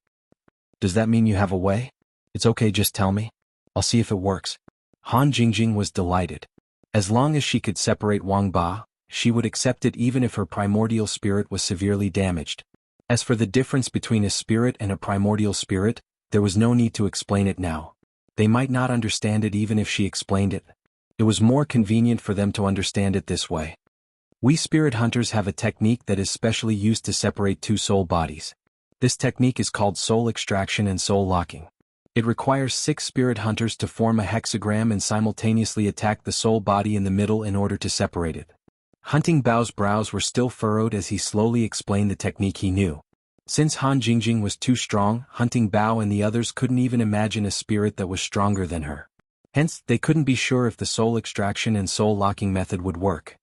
Does that mean you have a way? It's okay, just tell me. I'll see if it works. Han Jingjing was delighted. As long as she could separate Wang Ba, she would accept it even if her primordial spirit was severely damaged. As for the difference between a spirit and a primordial spirit, there was no need to explain it now. They might not understand it even if she explained it. It was more convenient for them to understand it this way. We spirit hunters have a technique that is specially used to separate two soul bodies. This technique is called soul extraction and soul locking. It requires 6 spirit hunters to form a hexagram and simultaneously attack the soul body in the middle in order to separate it. Hunting Bao's brows were still furrowed as he slowly explained the technique he knew. Since Han Jingjing was too strong, Hunting Bao and the others couldn't even imagine a spirit that was stronger than her. Hence, they couldn't be sure if the soul extraction and soul locking method would work.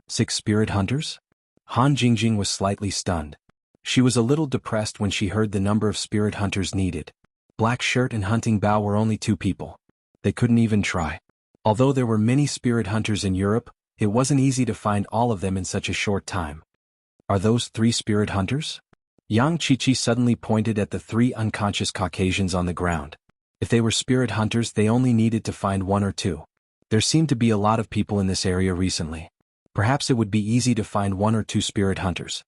6 spirit hunters? Han Jingjing was slightly stunned. She was a little depressed when she heard the number of spirit hunters needed. Black Shirt and Hunting Bao were only 2 people. They couldn't even try. Although there were many spirit hunters in Europe, it wasn't easy to find all of them in such a short time. Are those 3 spirit hunters? Yang Chichi suddenly pointed at the 3 unconscious Caucasians on the ground. If they were spirit hunters, they only needed to find 1 or 2. There seemed to be a lot of people in this area recently. Perhaps it would be easy to find 1 or 2 spirit hunters.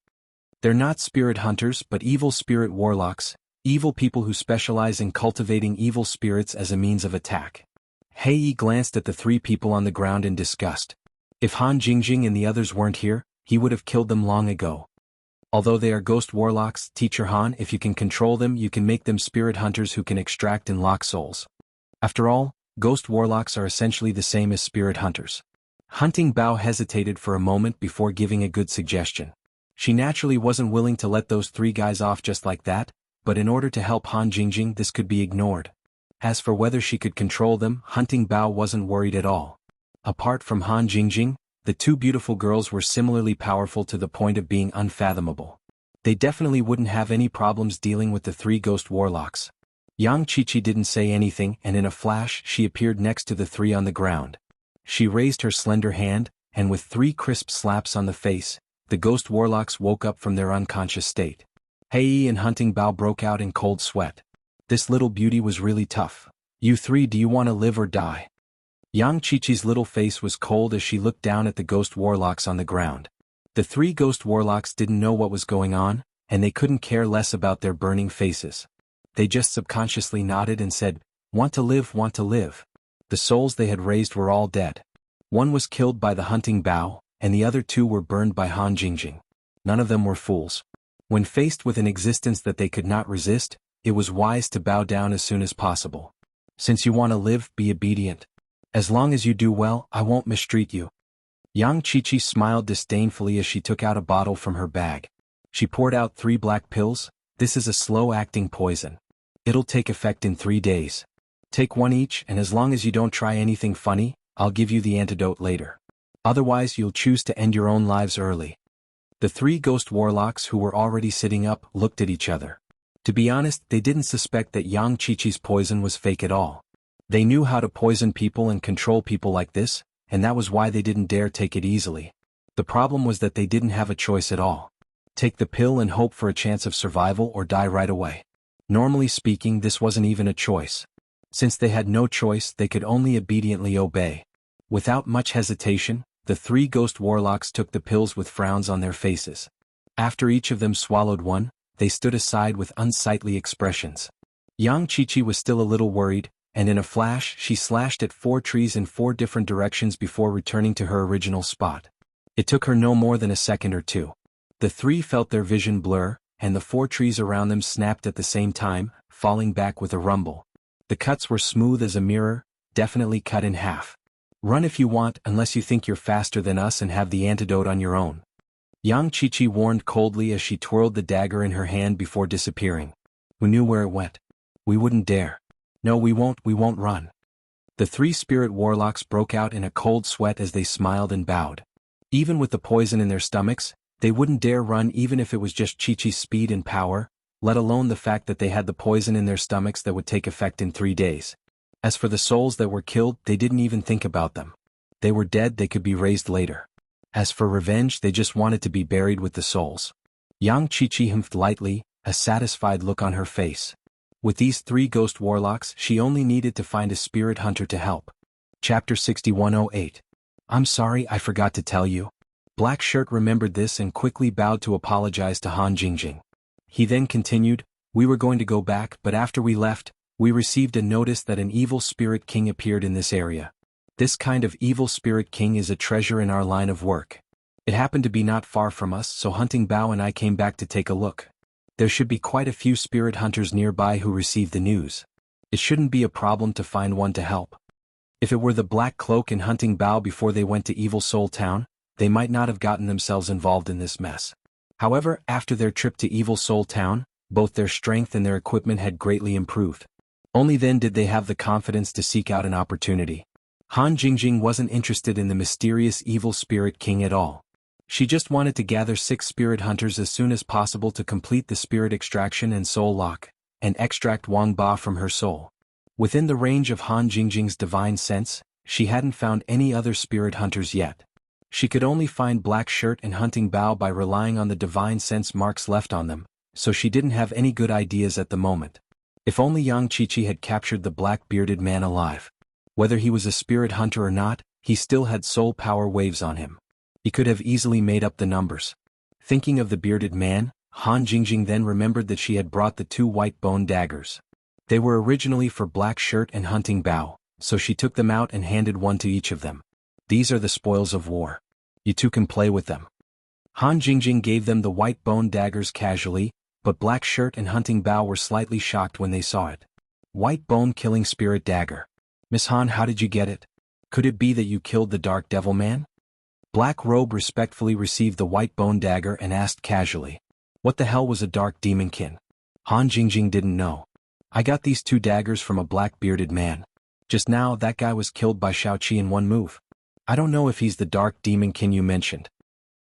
They're not spirit hunters but evil spirit warlocks, evil people who specialize in cultivating evil spirits as a means of attack. Hei glanced at the 3 people on the ground in disgust. If Han Jingjing and the others weren't here, he would have killed them long ago. Although they are ghost warlocks, Teacher Han, if you can control them, you can make them spirit hunters who can extract and lock souls. After all, ghost warlocks are essentially the same as spirit hunters. Hunting Bao hesitated for a moment before giving a good suggestion. She naturally wasn't willing to let those 3 guys off just like that, but in order to help Han Jingjing, this could be ignored. As for whether she could control them, Hunting Bao wasn't worried at all. Apart from Han Jingjing, the 2 beautiful girls were similarly powerful to the point of being unfathomable. They definitely wouldn't have any problems dealing with the 3 ghost warlocks. Yang Chichi didn't say anything, and in a flash she appeared next to the 3 on the ground. She raised her slender hand, and with 3 crisp slaps on the face, the ghost warlocks woke up from their unconscious state. Hei and Hunting Bao broke out in cold sweat. This little beauty was really tough. You 3, do you want to live or die? Yang Chichi's little face was cold as she looked down at the ghost warlocks on the ground. The 3 ghost warlocks didn't know what was going on, and they couldn't care less about their burning faces. They just subconsciously nodded and said, "Want to live, want to live." The souls they had raised were all dead. One was killed by the hunting Bao, and the other two were burned by Han Jingjing. None of them were fools. When faced with an existence that they could not resist, it was wise to bow down as soon as possible. Since you want to live, be obedient. As long as you do well, I won't mistreat you. Yang Qiqi smiled disdainfully as she took out a bottle from her bag. She poured out 3 black pills. This is a slow-acting poison. It'll take effect in 3 days. Take 1 each, and as long as you don't try anything funny, I'll give you the antidote later. Otherwise you'll choose to end your own lives early. The 3 ghost warlocks who were already sitting up looked at each other. To be honest, they didn't suspect that Yang Qiqi's poison was fake at all. They knew how to poison people and control people like this, and that was why they didn't dare take it easily. The problem was that they didn't have a choice at all. Take the pill and hope for a chance of survival or die right away. Normally speaking, this wasn't even a choice. Since they had no choice, they could only obediently obey. Without much hesitation, the 3 ghost warlocks took the pills with frowns on their faces. After each of them swallowed one, they stood aside with unsightly expressions. Yang Qiqi was still a little worried, and in a flash she slashed at 4 trees in 4 different directions before returning to her original spot. It took her no more than a second or two. The 3 felt their vision blur, and the 4 trees around them snapped at the same time, falling back with a rumble. The cuts were smooth as a mirror, definitely cut in half. Run if you want, unless you think you're faster than us and have the antidote on your own. Yang Qiqi warned coldly as she twirled the dagger in her hand before disappearing. Who knew where it went? We wouldn't dare. No, we won't run. The 3 spirit warlocks broke out in a cold sweat as they smiled and bowed. Even with the poison in their stomachs, they wouldn't dare run even if it was just Qiqi's speed and power, let alone the fact that they had the poison in their stomachs that would take effect in 3 days. As for the souls that were killed, they didn't even think about them. They were dead, they could be raised later. As for revenge, they just wanted to be buried with the souls. Yang Qiqi humphed lightly, a satisfied look on her face. With these 3 ghost warlocks, she only needed to find a spirit hunter to help. Chapter 6108. I'm sorry, I forgot to tell you. Black Shirt remembered this and quickly bowed to apologize to Han Jingjing. He then continued, we were going to go back, but after we left, we received a notice that an evil spirit king appeared in this area. This kind of evil spirit king is a treasure in our line of work. It happened to be not far from us, so Hunting Bao and I came back to take a look. There should be quite a few spirit hunters nearby who received the news. It shouldn't be a problem to find one to help. If it were the Black Cloak and Hunting Bao before they went to Evil Soul Town, they might not have gotten themselves involved in this mess. However, after their trip to Evil Soul Town, both their strength and their equipment had greatly improved. Only then did they have the confidence to seek out an opportunity. Han Jingjing wasn't interested in the mysterious evil spirit king at all. She just wanted to gather 6 spirit hunters as soon as possible to complete the spirit extraction and soul lock, and extract Wang Ba from her soul. Within the range of Han Jingjing's divine sense, she hadn't found any other spirit hunters yet. She could only find Black Shirt and Hunting Bao by relying on the divine sense marks left on them, so she didn't have any good ideas at the moment. If only Yang Qiqi had captured the black-bearded man alive. Whether he was a spirit hunter or not, he still had soul power waves on him. He could have easily made up the numbers. Thinking of the bearded man, Han Jingjing then remembered that she had brought the 2 white bone daggers. They were originally for Black Shirt and Hunting Bao, so she took them out and handed one to each of them. These are the spoils of war. You 2 can play with them. Han Jingjing gave them the white bone daggers casually, but Black Shirt and Hunting Bao were slightly shocked when they saw it. White bone killing spirit dagger. Miss Han, how did you get it? Could it be that you killed the Dark Devil Man? Black Robe respectfully received the white bone dagger and asked casually. What the hell was a dark demonkin? Han Jingjing didn't know. I got these 2 daggers from a black-bearded man. Just now that guy was killed by Shaoqi in 1 move. I don't know if he's the dark demonkin you mentioned.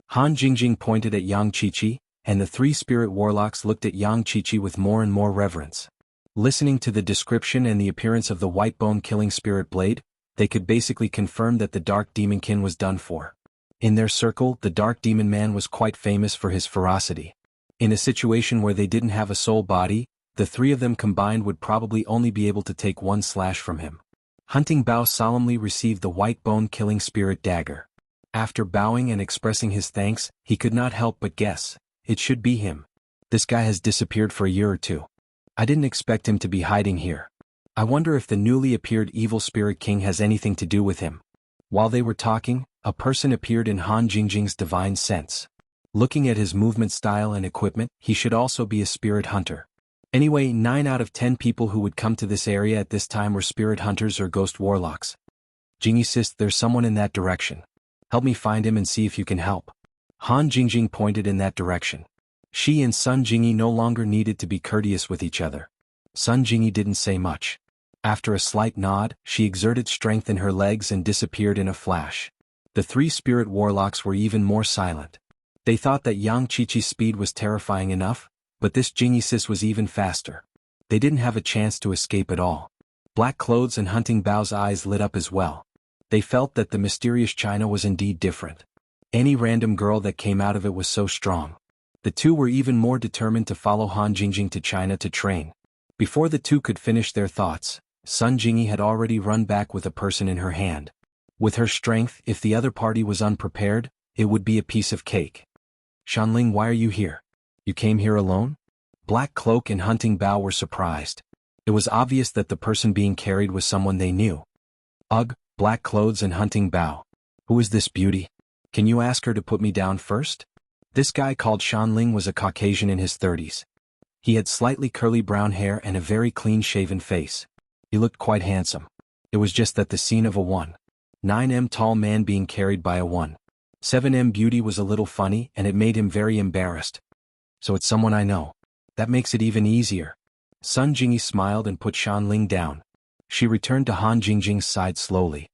Han Jingjing pointed at Yang Qiqi, and the 3 spirit warlocks looked at Yang Qiqi with more and more reverence. Listening to the description and the appearance of the white bone killing spirit blade, they could basically confirm that the dark demonkin was done for. In their circle, the Dark Demon Man was quite famous for his ferocity. In a situation where they didn't have a soul body, the 3 of them combined would probably only be able to take 1 slash from him. Hunting Bao solemnly received the white bone killing spirit dagger. After bowing and expressing his thanks, he could not help but guess, it should be him. This guy has disappeared for a year or 2. I didn't expect him to be hiding here. I wonder if the newly appeared evil spirit king has anything to do with him. While they were talking, a person appeared in Han Jingjing's divine sense. Looking at his movement style and equipment, he should also be a spirit hunter. Anyway, 9 out of 10 people who would come to this area at this time were spirit hunters or ghost warlocks. Jingy sis, there's someone in that direction. Help me find him and see if you can help. Han Jingjing pointed in that direction. She and Sun Jingy no longer needed to be courteous with each other. Sun Jingy didn't say much. After a slight nod, she exerted strength in her legs and disappeared in a flash. The 3 spirit warlocks were even more silent. They thought that Yang Qiqi's speed was terrifying enough, but this Jingy sis was even faster. They didn't have a chance to escape at all. Black Clothes and Hunting Bao's eyes lit up as well. They felt that the mysterious China was indeed different. Any random girl that came out of it was so strong. The 2 were even more determined to follow Han Jingjing to China to train. Before the 2 could finish their thoughts, Sun Jingy had already run back with a person in her hand. With her strength, if the other party was unprepared, it would be a piece of cake. Shanling, why are you here? You came here alone? Black Cloak and Hunting Bao were surprised. It was obvious that the person being carried was someone they knew. Ugh, Black Clothes and Hunting Bao. Who is this beauty? Can you ask her to put me down first? This guy called Shanling was a Caucasian in his 30s. He had slightly curly brown hair and a very clean-shaven face. He looked quite handsome. It was just that the scene of a 1.9m tall man being carried by a 1.7m beauty was a little funny and it made him very embarrassed. So it's someone I know. That makes it even easier. Sun Jingy smiled and put Shanling down. She returned to Han Jingjing's side slowly.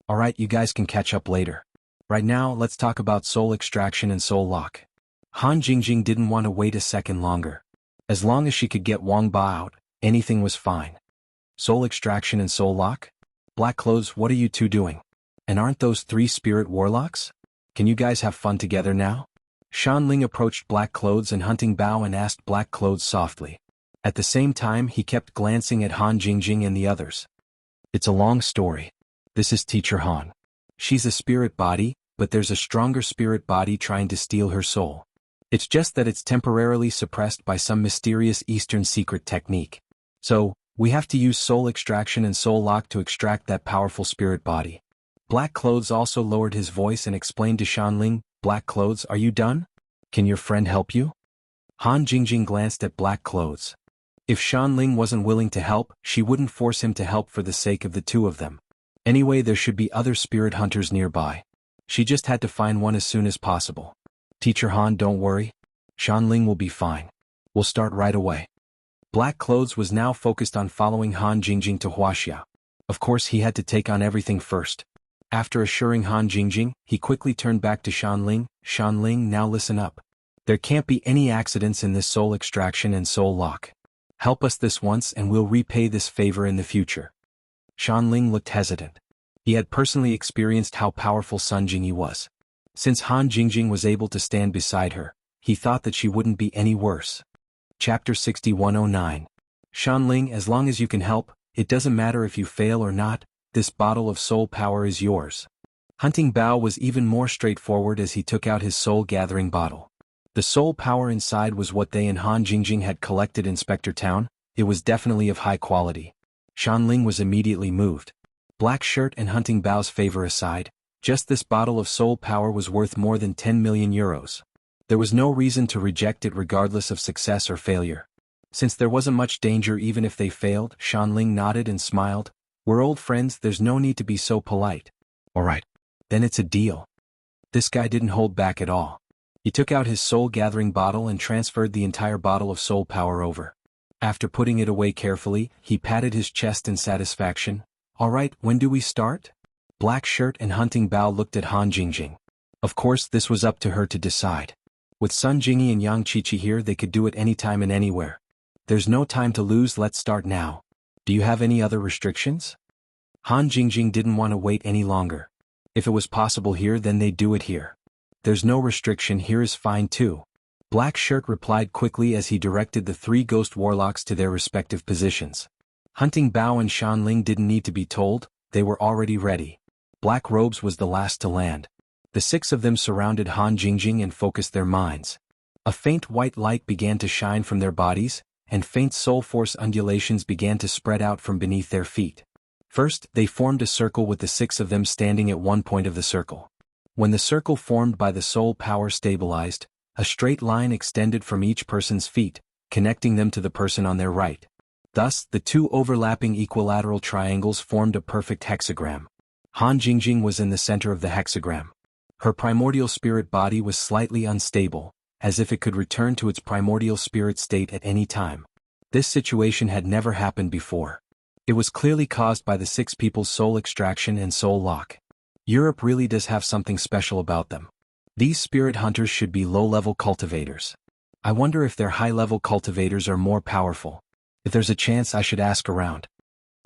Alright, you guys can catch up later. Right now, let's talk about soul extraction and soul lock. Han Jingjing didn't want to wait a second longer. As long as she could get Wang Ba out, anything was fine. Soul extraction and soul lock? Black Clothes, what are you 2 doing? And aren't those 3 spirit warlocks? Can you guys have fun together now? Shanling approached Black Clothes and Hunting Bao and asked Black Clothes softly. At the same time, he kept glancing at Han Jingjing and the others. It's a long story. This is Teacher Han. She's a spirit body, but there's a stronger spirit body trying to steal her soul. It's just that it's temporarily suppressed by some mysterious Eastern secret technique. So, we have to use soul extraction and soul lock to extract that powerful spirit body. Black Clothes also lowered his voice and explained to Shanling, Black Clothes, are you done? Can your friend help you? Han Jingjing glanced at Black Clothes. If Shanling wasn't willing to help, she wouldn't force him to help for the sake of the 2 of them. Anyway, there should be other spirit hunters nearby. She just had to find one as soon as possible. Teacher Han, don't worry. Shanling will be fine. We'll start right away. Black Clothes was now focused on following Han Jingjing to Wuxia. Of course, he had to take on everything first. After assuring Han Jingjing, he quickly turned back to Shanling. Shanling, now listen up. There can't be any accidents in this soul extraction and soul lock. Help us this once and we'll repay this favor in the future. Shanling looked hesitant. He had personally experienced how powerful Sun Jingy was. Since Han Jingjing was able to stand beside her, he thought that she wouldn't be any worse. Chapter 6109. Shanling, as long as you can help, it doesn't matter if you fail or not, this bottle of soul power is yours. Hunting Bao was even more straightforward as he took out his soul-gathering bottle. The soul power inside was what they and Han Jingjing had collected in Spectre Town. It was definitely of high quality. Shanling was immediately moved. Black Shirt and Hunting Bao's favor aside, just this bottle of soul power was worth more than 10 million euros. There was no reason to reject it regardless of success or failure. Since there wasn't much danger even if they failed, Shanling nodded and smiled. We're old friends, there's no need to be so polite. Alright. Then it's a deal. This guy didn't hold back at all. He took out his soul-gathering bottle and transferred the entire bottle of soul power over. After putting it away carefully, he patted his chest in satisfaction. Alright, when do we start? Black Shirt and Hunting Bao looked at Han Jingjing. Of course, this was up to her to decide. With Sun Jingy and Yang Qiqi here, they could do it anytime and anywhere. There's no time to lose, let's start now. Do you have any other restrictions? Han Jingjing didn't want to wait any longer. If it was possible here, then they'd do it here. There's no restriction, here is fine too. Black Shirt replied quickly as he directed the 3 ghost warlocks to their respective positions. Hunting Bao and Shanling didn't need to be told, they were already ready. Black Robes was the last to land. The 6 of them surrounded Han Jingjing and focused their minds. A faint white light began to shine from their bodies, and faint soul force undulations began to spread out from beneath their feet. First, they formed a circle with the 6 of them standing at one point of the circle. When the circle formed by the soul power stabilized, a straight line extended from each person's feet, connecting them to the person on their right. Thus, the 2 overlapping equilateral triangles formed a perfect hexagram. Han Jingjing was in the center of the hexagram. Her primordial spirit body was slightly unstable, as if it could return to its primordial spirit state at any time. This situation had never happened before. It was clearly caused by the 6 people's soul extraction and soul lock. Europe really does have something special about them. These spirit hunters should be low-level cultivators. I wonder if their high-level cultivators are more powerful. If there's a chance, I should ask around.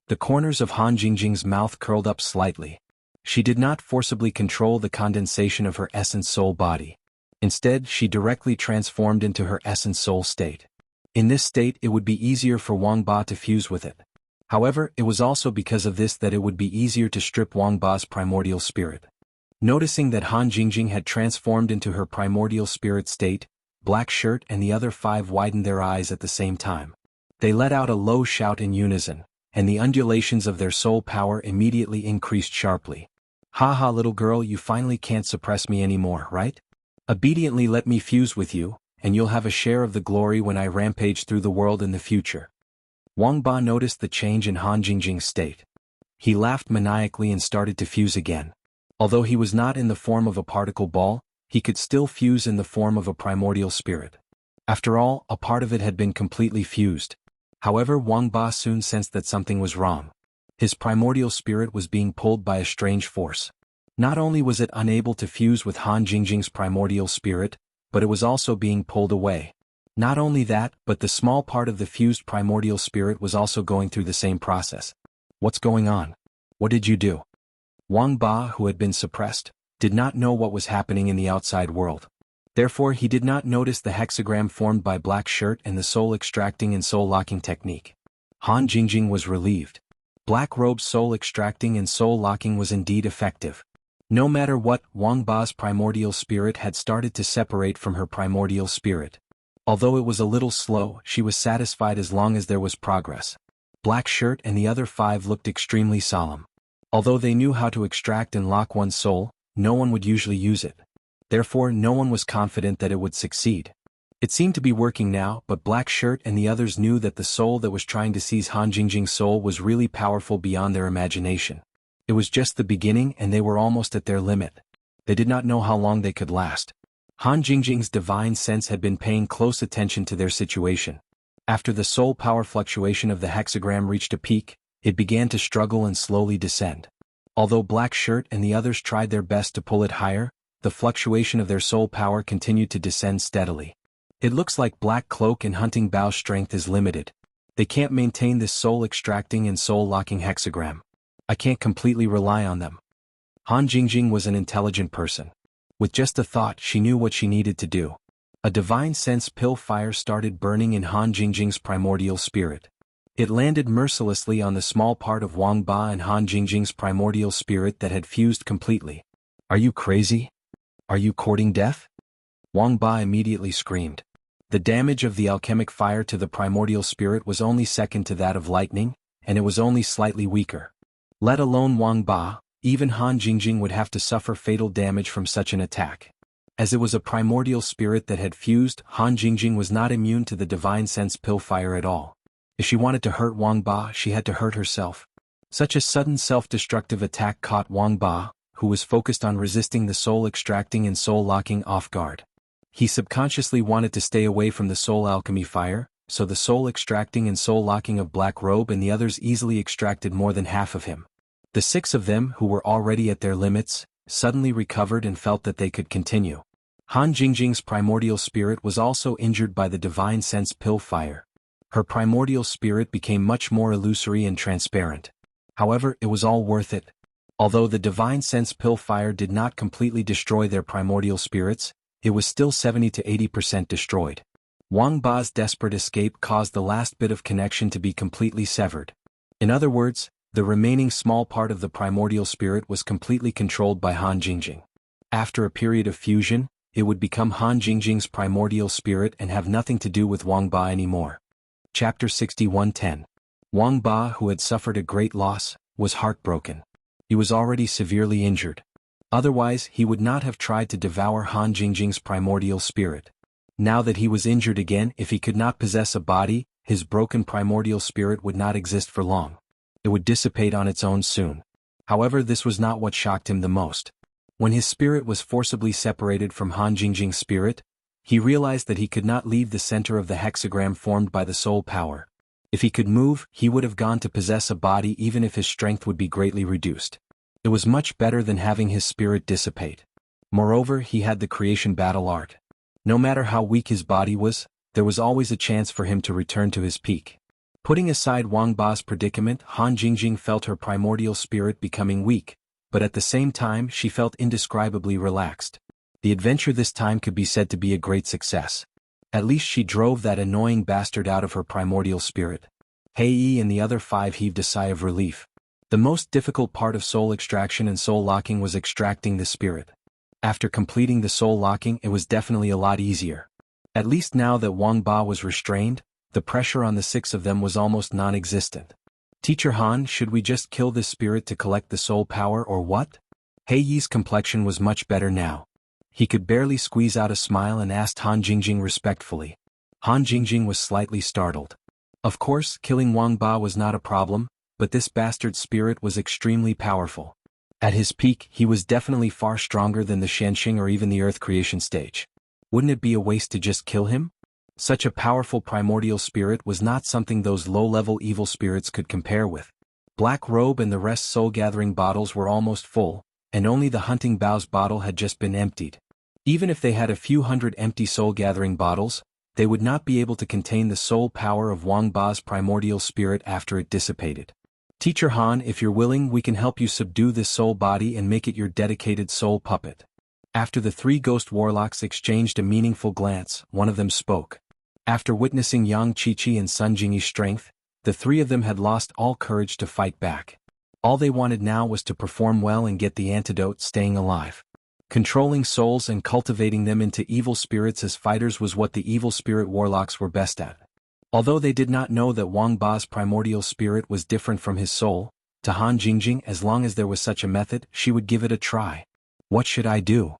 The corners of Han Jingjing's mouth curled up slightly. She did not forcibly control the condensation of her essence soul body. Instead, she directly transformed into her essence soul state. In this state, it would be easier for Wang Ba to fuse with it. However, it was also because of this that it would be easier to strip Wang Ba's primordial spirit. Noticing that Han Jingjing had transformed into her primordial spirit state, Black Shirt and the other 5 widened their eyes at the same time. They let out a low shout in unison, and the undulations of their soul power immediately increased sharply. "Ha ha, little girl, you finally can't suppress me anymore, right? Obediently let me fuse with you, and you'll have a share of the glory when I rampage through the world in the future." Wang Ba noticed the change in Han Jingjing's state. He laughed maniacally and started to fuse again. Although he was not in the form of a particle ball, he could still fuse in the form of a primordial spirit. After all, a part of it had been completely fused. However, Wang Ba soon sensed that something was wrong. His primordial spirit was being pulled by a strange force. Not only was it unable to fuse with Han Jingjing's primordial spirit, but it was also being pulled away. Not only that, but the small part of the fused primordial spirit was also going through the same process. "What's going on? What did you do?" Wang Ba, who had been suppressed, did not know what was happening in the outside world. Therefore, he did not notice the hexagram formed by Black Shirt and the soul extracting and soul locking technique. Han Jingjing was relieved. Black Robe's soul extracting and soul locking was indeed effective. No matter what, Wang Ba's primordial spirit had started to separate from her primordial spirit. Although it was a little slow, she was satisfied as long as there was progress. Black Shirt and the other 5 looked extremely solemn. Although they knew how to extract and lock one's soul, no one would usually use it. Therefore, no one was confident that it would succeed. It seemed to be working now, but Black Shirt and the others knew that the soul that was trying to seize Han Jingjing's soul was really powerful beyond their imagination. It was just the beginning and they were almost at their limit. They did not know how long they could last. Han Jingjing's divine sense had been paying close attention to their situation. After the soul power fluctuation of the hexagram reached a peak, it began to struggle and slowly descend. Although Black Shirt and the others tried their best to pull it higher, the fluctuation of their soul power continued to descend steadily. It looks like Black Cloak and Hunting Bow's strength is limited. They can't maintain this soul extracting and soul locking hexagram. I can't completely rely on them. Han Jingjing was an intelligent person. With just a thought, she knew what she needed to do. A divine sense pill fire started burning in Han Jingjing's primordial spirit. It landed mercilessly on the small part of Wang Ba and Han Jingjing's primordial spirit that had fused completely. "Are you crazy? Are you courting death?" Wang Ba immediately screamed. The damage of the alchemic fire to the primordial spirit was only second to that of lightning, and it was only slightly weaker. Let alone Wang Ba, even Han Jingjing would have to suffer fatal damage from such an attack. As it was a primordial spirit that had fused, Han Jingjing was not immune to the divine sense pill fire at all. If she wanted to hurt Wang Ba, she had to hurt herself. Such a sudden self-destructive attack caught Wang Ba, who was focused on resisting the soul extracting and soul locking, off guard. He subconsciously wanted to stay away from the soul alchemy fire, so the soul extracting and soul locking of Black Robe and the others easily extracted more than half of him. The 6 of them, who were already at their limits, suddenly recovered and felt that they could continue. Han Jingjing's primordial spirit was also injured by the divine sense pill fire. Her primordial spirit became much more illusory and transparent. However, it was all worth it. Although the divine sense pill fire did not completely destroy their primordial spirits, it was still 70 to 80% destroyed. Wang Ba's desperate escape caused the last bit of connection to be completely severed. In other words, the remaining small part of the primordial spirit was completely controlled by Han Jingjing. After a period of fusion, it would become Han Jingjing's primordial spirit and have nothing to do with Wang Ba anymore. Chapter 61:10. Wang Ba, who had suffered a great loss, was heartbroken. He was already severely injured. Otherwise, he would not have tried to devour Han Jingjing's primordial spirit. Now that he was injured again, if he could not possess a body, his broken primordial spirit would not exist for long. It would dissipate on its own soon. However, this was not what shocked him the most. When his spirit was forcibly separated from Han Jingjing's spirit, he realized that he could not leave the center of the hexagram formed by the soul power. If he could move, he would have gone to possess a body even if his strength would be greatly reduced. It was much better than having his spirit dissipate. Moreover, he had the creation battle art. No matter how weak his body was, there was always a chance for him to return to his peak. Putting aside Wang Ba's predicament, Han Jingjing felt her primordial spirit becoming weak, but at the same time she felt indescribably relaxed. The adventure this time could be said to be a great success. At least she drove that annoying bastard out of her primordial spirit. Hei and the other 5 heaved a sigh of relief. The most difficult part of soul extraction and soul locking was extracting the spirit. After completing the soul locking, it was definitely a lot easier. At least now that Wang Ba was restrained, the pressure on the 6 of them was almost non-existent. Teacher Han, should we just kill this spirit to collect the soul power or what? Hei's complexion was much better now. He could barely squeeze out a smile and asked Han Jingjing respectfully. Han Jingjing was slightly startled. Of course, killing Wang Ba was not a problem, but this bastard spirit was extremely powerful. At his peak, he was definitely far stronger than the Shanxing or even the Earth creation stage. Wouldn't it be a waste to just kill him? Such a powerful primordial spirit was not something those low-level evil spirits could compare with. Black Robe and the rest soul-gathering bottles were almost full, and only the hunting boughs bottle had just been emptied. Even if they had a few hundred empty soul-gathering bottles, they would not be able to contain the soul power of Wang Ba's primordial spirit after it dissipated. Teacher Han, if you're willing, we can help you subdue this soul body and make it your dedicated soul puppet. After the 3 ghost warlocks exchanged a meaningful glance, one of them spoke. After witnessing Yang Qiqi and Sun Jingyi's strength, the 3 of them had lost all courage to fight back. All they wanted now was to perform well and get the antidote, staying alive. Controlling souls and cultivating them into evil spirits as fighters was what the evil spirit warlocks were best at. Although they did not know that Wang Ba's primordial spirit was different from his soul, to Han Jingjing, as long as there was such a method, she would give it a try. What should I do?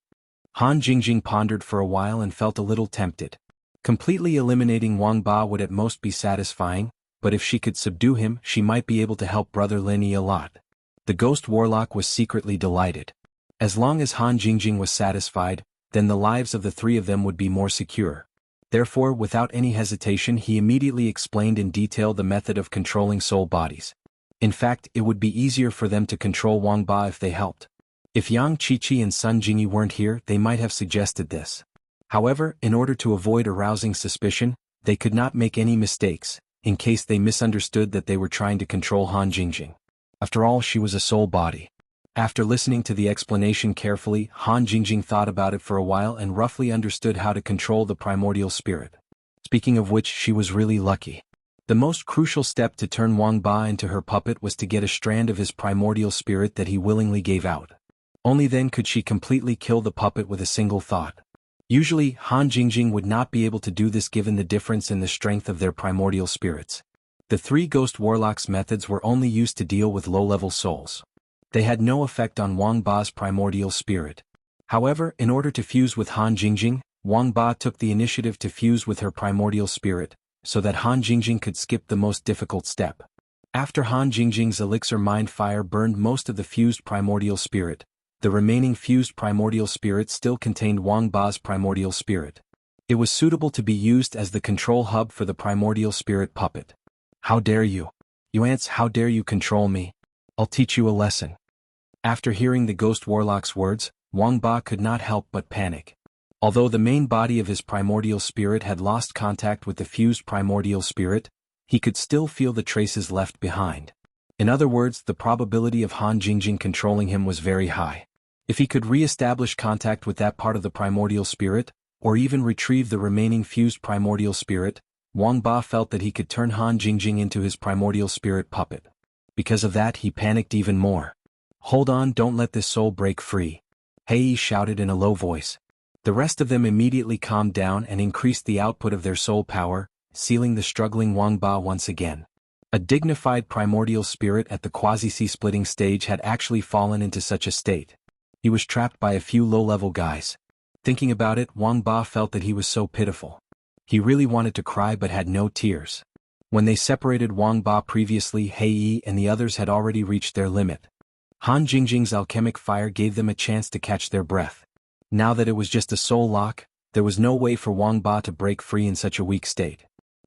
Han Jingjing pondered for a while and felt a little tempted. Completely eliminating Wang Ba would at most be satisfying, but if she could subdue him, she might be able to help Brother Lin Yi a lot. The ghost warlock was secretly delighted. As long as Han Jingjing was satisfied, then the lives of the 3 of them would be more secure. Therefore, without any hesitation, he immediately explained in detail the method of controlling soul bodies. In fact, it would be easier for them to control Wang Ba if they helped. If Yang Qiqi and Sun Jingyi weren't here, they might have suggested this. However, in order to avoid arousing suspicion, they could not make any mistakes, in case they misunderstood that they were trying to control Han Jingjing. After all, she was a soul body. After listening to the explanation carefully, Han Jingjing thought about it for a while and roughly understood how to control the primordial spirit. Speaking of which, she was really lucky. The most crucial step to turn Wang Ba into her puppet was to get a strand of his primordial spirit that he willingly gave out. Only then could she completely kill the puppet with a single thought. Usually, Han Jingjing would not be able to do this given the difference in the strength of their primordial spirits. The 3 ghost warlocks' methods were only used to deal with low-level souls. They had no effect on Wang Ba's primordial spirit. However, in order to fuse with Han Jingjing, Wang Ba took the initiative to fuse with her primordial spirit, so that Han Jingjing could skip the most difficult step. After Han Jingjing's elixir mind fire burned most of the fused primordial spirit, the remaining fused primordial spirit still contained Wang Ba's primordial spirit. It was suitable to be used as the control hub for the primordial spirit puppet. How dare you? You ants, how dare you control me? I'll teach you a lesson. After hearing the ghost warlock's words, Wang Ba could not help but panic. Although the main body of his primordial spirit had lost contact with the fused primordial spirit, he could still feel the traces left behind. In other words, the probability of Han Jingjing controlling him was very high. If he could re-establish contact with that part of the primordial spirit, or even retrieve the remaining fused primordial spirit, Wang Ba felt that he could turn Han Jingjing into his primordial spirit puppet. Because of that, he panicked even more. Hold on, don't let this soul break free. Hei shouted in a low voice. The rest of them immediately calmed down and increased the output of their soul power, sealing the struggling Wang Ba once again. A dignified primordial spirit at the quasi-sea-splitting stage had actually fallen into such a state. He was trapped by a few low-level guys. Thinking about it, Wang Ba felt that he was so pitiful. He really wanted to cry but had no tears. When they separated Wang Ba previously, He Yi and the others had already reached their limit. Han Jingjing's alchemic fire gave them a chance to catch their breath. Now that it was just a soul lock, there was no way for Wang Ba to break free in such a weak state.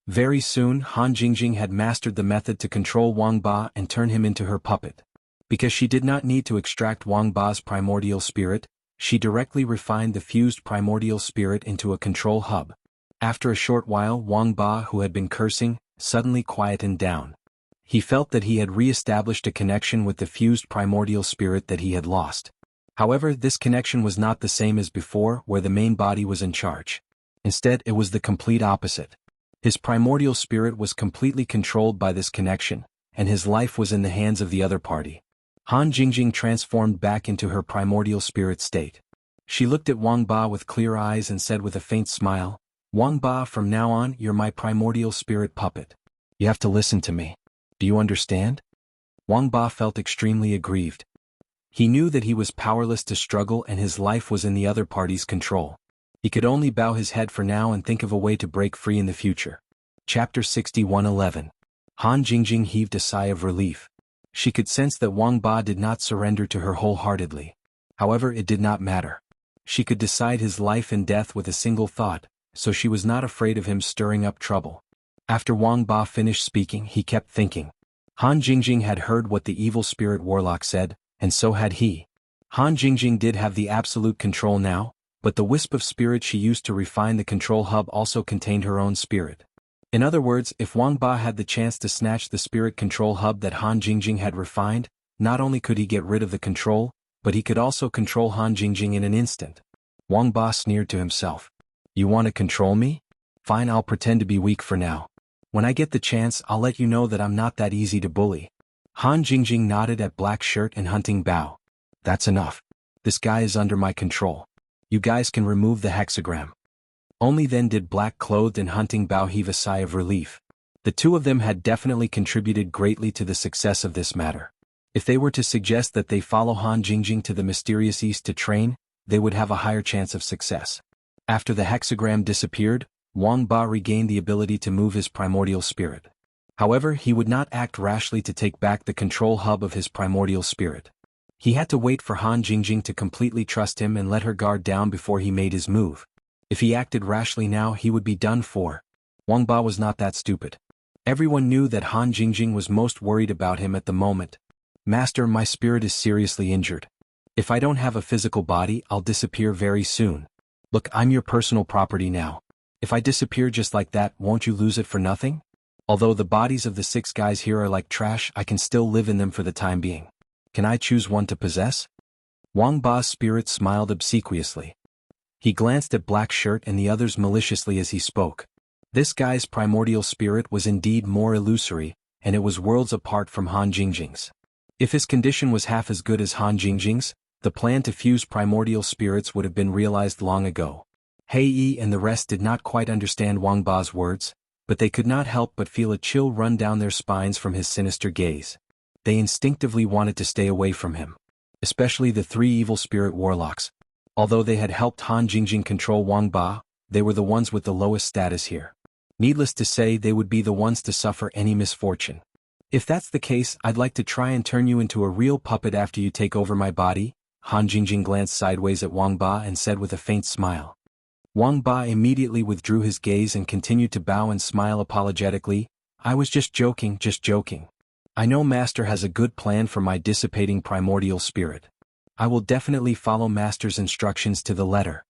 Very soon, Han Jingjing had mastered the method to control Wang Ba and turn him into her puppet. Because she did not need to extract Wang Ba's primordial spirit, she directly refined the fused primordial spirit into a control hub. After a short while, Wang Ba, who had been cursing, suddenly quietened down. He felt that he had re-established a connection with the fused primordial spirit that he had lost. However, this connection was not the same as before, where the main body was in charge. Instead, it was the complete opposite. His primordial spirit was completely controlled by this connection, and his life was in the hands of the other party. Han Jingjing transformed back into her primordial spirit state. She looked at Wang Ba with clear eyes and said with a faint smile, "Wang Ba, from now on, you're my primordial spirit puppet. You have to listen to me. Do you understand?" Wang Ba felt extremely aggrieved. He knew that he was powerless to struggle and his life was in the other party's control. He could only bow his head for now and think of a way to break free in the future. Chapter 61:11. Han Jingjing heaved a sigh of relief. She could sense that Wang Ba did not surrender to her wholeheartedly. However, it did not matter. She could decide his life and death with a single thought, so she was not afraid of him stirring up trouble. After Wang Ba finished speaking, he kept thinking. Han Jingjing had heard what the evil spirit warlock said, and so had he. Han Jingjing did have the absolute control now, but the wisp of spirit she used to refine the control hub also contained her own spirit. In other words, if Wang Ba had the chance to snatch the spirit control hub that Han Jingjing had refined, not only could he get rid of the control, but he could also control Han Jingjing in an instant. Wang Ba sneered to himself. "You want to control me? Fine, I'll pretend to be weak for now. When I get the chance, I'll let you know that I'm not that easy to bully." Han Jingjing nodded at Black Shirt and Hunting Bao. "That's enough. This guy is under my control. You guys can remove the hexagram." Only then did Black Clothed and Hunting Bao heave a sigh of relief. The two of them had definitely contributed greatly to the success of this matter. If they were to suggest that they follow Han Jingjing to the mysterious east to train, they would have a higher chance of success. After the hexagram disappeared, Wang Ba regained the ability to move his primordial spirit. However, he would not act rashly to take back the control hub of his primordial spirit. He had to wait for Han Jingjing to completely trust him and let her guard down before he made his move. If he acted rashly now, he would be done for. Wang Ba was not that stupid. Everyone knew that Han Jingjing was most worried about him at the moment. "Master, my spirit is seriously injured. If I don't have a physical body, I'll disappear very soon. Look, I'm your personal property now. If I disappear just like that, won't you lose it for nothing? Although the bodies of the 6 guys here are like trash, I can still live in them for the time being. Can I choose one to possess?" Wang Ba's spirit smiled obsequiously. He glanced at Black Shirt and the others maliciously as he spoke. This guy's primordial spirit was indeed more illusory, and it was worlds apart from Han Jingjing's. If his condition was half as good as Han Jingjing's, the plan to fuse primordial spirits would have been realized long ago. He Yi and the rest did not quite understand Wang Ba's words, but they could not help but feel a chill run down their spines from his sinister gaze. They instinctively wanted to stay away from him. Especially the 3 evil spirit warlocks. Although they had helped Han Jingjing control Wang Ba, they were the ones with the lowest status here. Needless to say, they would be the ones to suffer any misfortune. "If that's the case, I'd like to try and turn you into a real puppet after you take over my body." Han Jingjing glanced sideways at Wang Ba and said with a faint smile. Wang Ba immediately withdrew his gaze and continued to bow and smile apologetically. "I was just joking, just joking. I know Master has a good plan for my dissipating primordial spirit. I will definitely follow Master's instructions to the letter."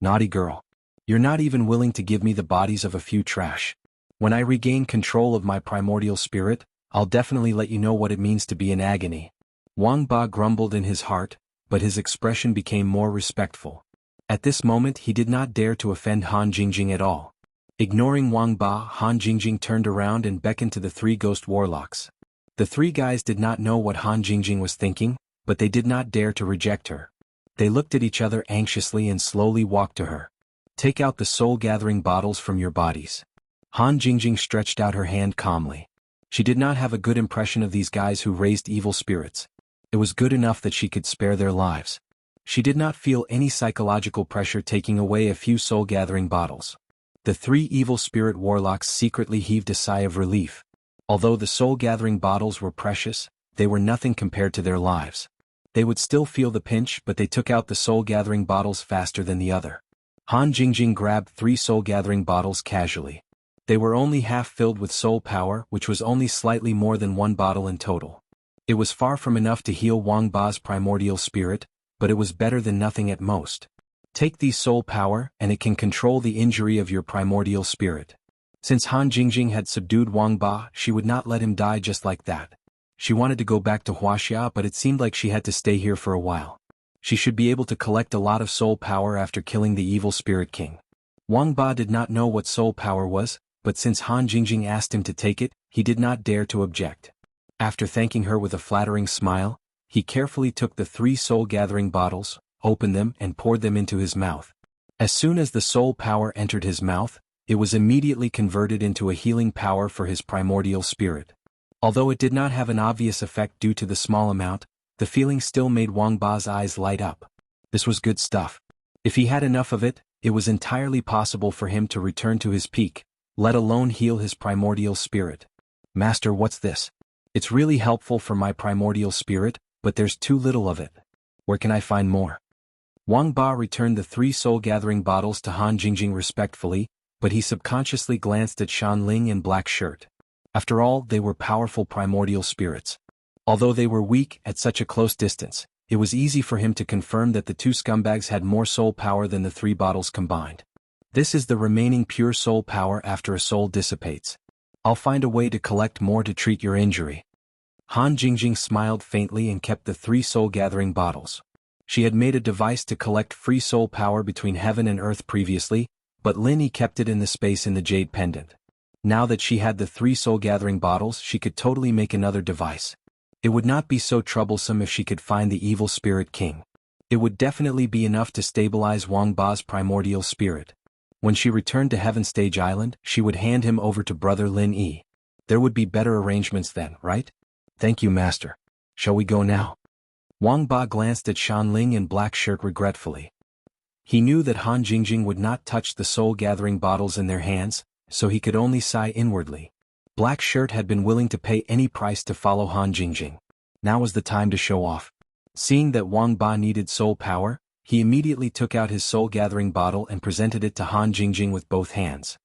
"Naughty girl. You're not even willing to give me the bodies of a few trash. When I regain control of my primordial spirit, I'll definitely let you know what it means to be in agony." Wang Ba grumbled in his heart, but his expression became more respectful. At this moment he did not dare to offend Han Jingjing at all. Ignoring Wang Ba, Han Jingjing turned around and beckoned to the 3 ghost warlocks. The 3 guys did not know what Han Jingjing was thinking, but they did not dare to reject her. They looked at each other anxiously and slowly walked to her. "Take out the soul-gathering bottles from your bodies." Han Jingjing stretched out her hand calmly. She did not have a good impression of these guys who raised evil spirits. It was good enough that she could spare their lives. She did not feel any psychological pressure taking away a few soul-gathering bottles. The three evil spirit warlocks secretly heaved a sigh of relief. Although the soul-gathering bottles were precious, they were nothing compared to their lives. They would still feel the pinch, but they took out the soul-gathering bottles faster than the other. Han Jingjing grabbed 3 soul-gathering bottles casually. They were only half filled with soul power, which was only slightly more than 1 bottle in total. It was far from enough to heal Wang Ba's primordial spirit, but it was better than nothing at most. Take these soul power, and it can control the injury of your primordial spirit. Since Han Jingjing had subdued Wang Ba, she would not let him die just like that. She wanted to go back to Wuxia, but it seemed like she had to stay here for a while. She should be able to collect a lot of soul power after killing the evil spirit king. Wang Ba did not know what soul power was, but since Han Jingjing asked him to take it, he did not dare to object. After thanking her with a flattering smile, he carefully took the 3 soul-gathering bottles, opened them and poured them into his mouth. As soon as the soul power entered his mouth, it was immediately converted into a healing power for his primordial spirit. Although it did not have an obvious effect due to the small amount, the feeling still made Wang Ba's eyes light up. This was good stuff. If he had enough of it, it was entirely possible for him to return to his peak, let alone heal his primordial spirit. Master, what's this? It's really helpful for my primordial spirit, but there's too little of it. Where can I find more? Wang Ba returned the 3 soul-gathering bottles to Han Jingjing respectfully, but he subconsciously glanced at Shan Ling and Black Shirt. After all, they were powerful primordial spirits. Although they were weak at such a close distance, it was easy for him to confirm that the 2 scumbags had more soul power than the 3 bottles combined. This is the remaining pure soul power after a soul dissipates. I'll find a way to collect more to treat your injury. Han Jingjing smiled faintly and kept the 3 soul-gathering bottles. She had made a device to collect free soul power between heaven and earth previously, but Lin Yi kept it in the space in the jade pendant. Now that she had the 3 soul-gathering bottles, she could totally make another device. It would not be so troublesome if she could find the evil spirit king. It would definitely be enough to stabilize Wang Ba's primordial spirit. When she returned to Heaven Stage Island, she would hand him over to brother Lin Yi. There would be better arrangements then, right? Thank you, master. Shall we go now? Wang Ba glanced at Shan Ling and Black Shirt regretfully. He knew that Han Jingjing would not touch the soul-gathering bottles in their hands, so he could only sigh inwardly. Black Shirt had been willing to pay any price to follow Han Jingjing. Now was the time to show off. Seeing that Wang Ba needed soul power, he immediately took out his soul-gathering bottle and presented it to Han Jingjing with both hands.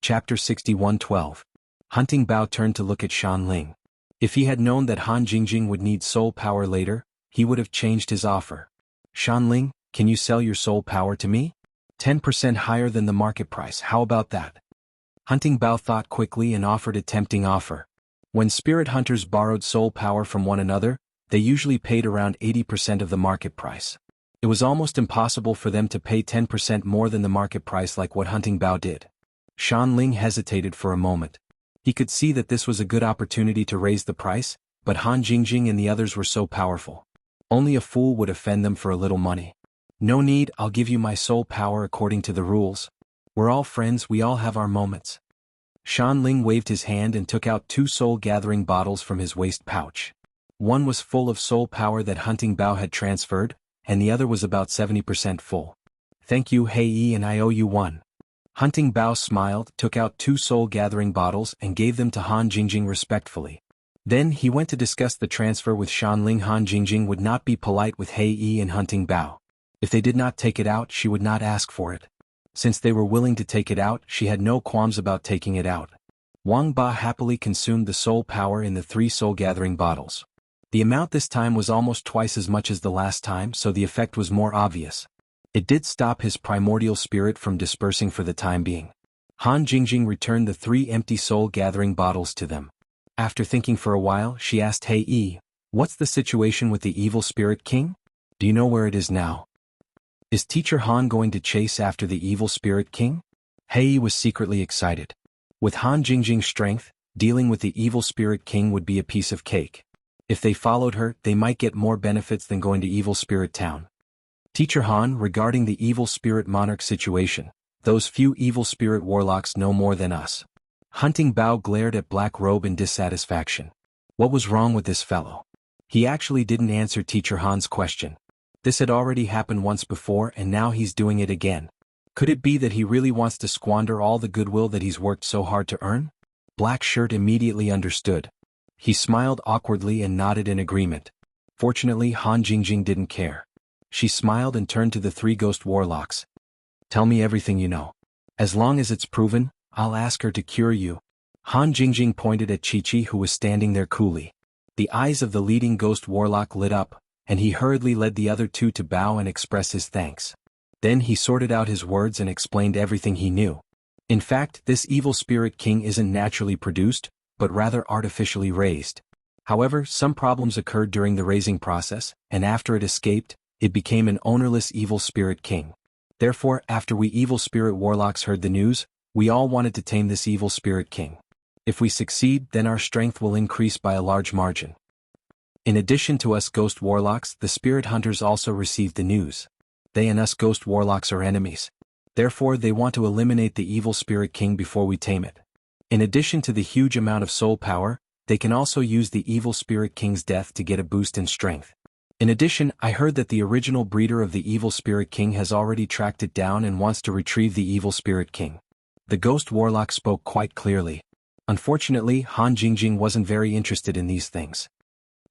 Chapter 61:12. Hunting Bao turned to look at Shan Ling. If he had known that Han Jingjing would need soul power later, he would have changed his offer. Shan Ling, can you sell your soul power to me? 10% higher than the market price, how about that? Hunting Bao thought quickly and offered a tempting offer. When spirit hunters borrowed soul power from one another, they usually paid around 80% of the market price. It was almost impossible for them to pay 10% more than the market price like what Hunting Bao did. Shan Ling hesitated for a moment. He could see that this was a good opportunity to raise the price, but Han Jingjing and the others were so powerful. Only a fool would offend them for a little money. No need, I'll give you my soul power according to the rules. We're all friends, we all have our moments. Shan Ling waved his hand and took out 2 soul-gathering bottles from his waist pouch. One was full of soul power that Hunting Bao had transferred, and the other was about 70% full. Thank you, Hei Yi, and I owe you one. Hunting Bao smiled, took out 2 soul-gathering bottles and gave them to Han Jingjing respectfully. Then he went to discuss the transfer with Shan Ling. Han Jingjing would not be polite with Hei Yi and Hunting Bao. If they did not take it out, she would not ask for it. Since they were willing to take it out, she had no qualms about taking it out. Wang Ba happily consumed the soul power in the 3 soul-gathering bottles. The amount this time was almost twice as much as the last time, so the effect was more obvious. It did stop his primordial spirit from dispersing for the time being. Han Jingjing returned the 3 empty soul-gathering bottles to them. After thinking for a while, she asked Hei Yi, "What's the situation with the evil spirit king? Do you know where it is now? Is Teacher Han going to chase after the evil spirit king?" Hei Yi was secretly excited. With Han Jingjing's strength, dealing with the evil spirit king would be a piece of cake. If they followed her, they might get more benefits than going to Evil Spirit Town. Teacher Han, regarding the evil spirit monarch situation, those few evil spirit warlocks know more than us. Hunting Bao glared at Black Robe in dissatisfaction. What was wrong with this fellow? He actually didn't answer Teacher Han's question. This had already happened once before and now he's doing it again. Could it be that he really wants to squander all the goodwill that he's worked so hard to earn? Black Shirt immediately understood. He smiled awkwardly and nodded in agreement. Fortunately, Han Jingjing didn't care. She smiled and turned to the three ghost warlocks. Tell me everything you know. As long as it's proven, I'll ask her to cure you. Han Jingjing pointed at Chi-Chi who was standing there coolly. The eyes of the leading ghost warlock lit up, and he hurriedly led the other two to bow and express his thanks. Then he sorted out his words and explained everything he knew. In fact, this evil spirit king isn't naturally produced, but rather artificially raised. However, some problems occurred during the raising process, and after it escaped, it became an ownerless evil spirit king. Therefore, after we evil spirit warlocks heard the news, we all wanted to tame this evil spirit king. If we succeed, then our strength will increase by a large margin. In addition to us ghost warlocks, the spirit hunters also received the news. They and us ghost warlocks are enemies. Therefore, they want to eliminate the evil spirit king before we tame it. In addition to the huge amount of soul power, they can also use the evil spirit king's death to get a boost in strength. In addition, I heard that the original breeder of the evil spirit king has already tracked it down and wants to retrieve the evil spirit king. The ghost warlock spoke quite clearly. Unfortunately, Han Jingjing wasn't very interested in these things.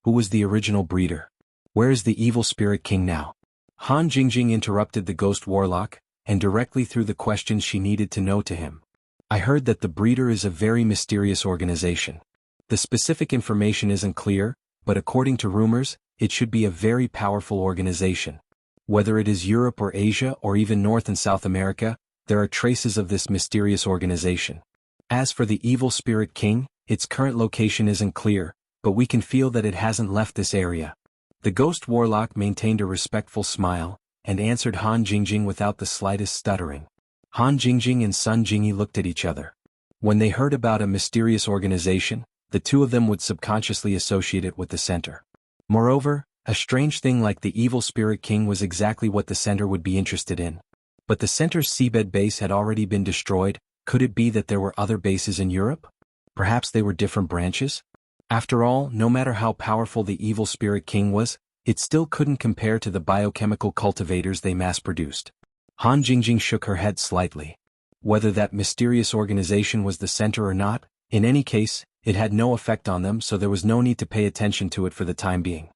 Who was the original breeder? Where is the evil spirit king now? Han Jingjing interrupted the ghost warlock, and directly threw the questions she needed to know to him. I heard that the breeder is a very mysterious organization. The specific information isn't clear, but according to rumors, it should be a very powerful organization. Whether it is Europe or Asia or even North and South America, there are traces of this mysterious organization. As for the evil spirit king, its current location isn't clear, but we can feel that it hasn't left this area. The ghost warlock maintained a respectful smile, and answered Han Jingjing without the slightest stuttering. Han Jingjing and Sun Jingyi looked at each other. When they heard about a mysterious organization, the two of them would subconsciously associate it with the center. Moreover, a strange thing like the evil spirit king was exactly what the center would be interested in. But the center's seabed base had already been destroyed. Could it be that there were other bases in Europe? Perhaps they were different branches? After all, no matter how powerful the evil spirit king was, it still couldn't compare to the biochemical cultivators they mass-produced. Han Jingjing shook her head slightly. Whether that mysterious organization was the center or not, in any case, it had no effect on them, so there was no need to pay attention to it for the time being.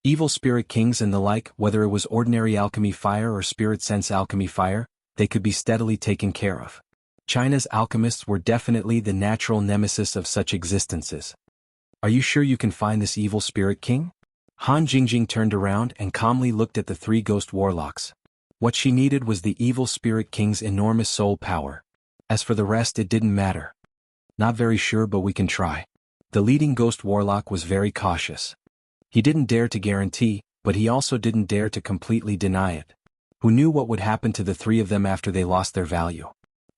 Evil spirit kings and the like, whether it was ordinary alchemy fire or spirit sense alchemy fire, they could be steadily taken care of. China's alchemists were definitely the natural nemesis of such existences. Are you sure you can find this evil spirit king? Han Jingjing turned around and calmly looked at the three ghost warlocks. What she needed was the evil spirit king's enormous soul power. As for the rest, it didn't matter. Not very sure, but we can try. The leading ghost warlock was very cautious. He didn't dare to guarantee, but he also didn't dare to completely deny it. Who knew what would happen to the three of them after they lost their value?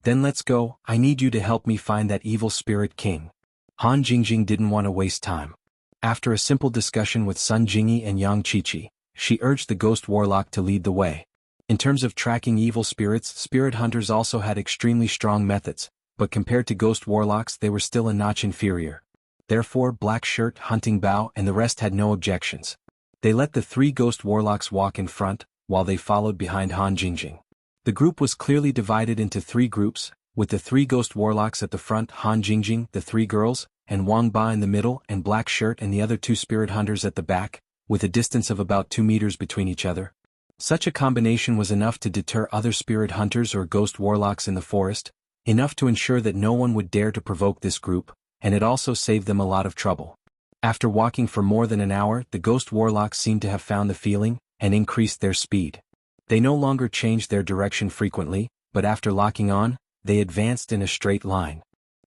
Then let's go. I need you to help me find that evil spirit king. Han Jingjing didn't want to waste time. After a simple discussion with Sun Jingyi and Yang Chi-Chi, she urged the ghost warlock to lead the way. In terms of tracking evil spirits, spirit hunters also had extremely strong methods, but compared to ghost warlocks they were still a notch inferior. Therefore Black Shirt, Hunting Bao and the rest had no objections. They let the three ghost warlocks walk in front, while they followed behind Han Jingjing. The group was clearly divided into three groups, with the three ghost warlocks at the front, Han Jingjing, the three girls, and Wang Ba in the middle, and Black Shirt and the other two spirit hunters at the back, with a distance of about 2 meters between each other. Such a combination was enough to deter other spirit hunters or ghost warlocks in the forest, enough to ensure that no one would dare to provoke this group, and it also saved them a lot of trouble. After walking for more than an hour, the ghost warlocks seemed to have found the feeling, and increased their speed. They no longer changed their direction frequently, but after locking on, they advanced in a straight line.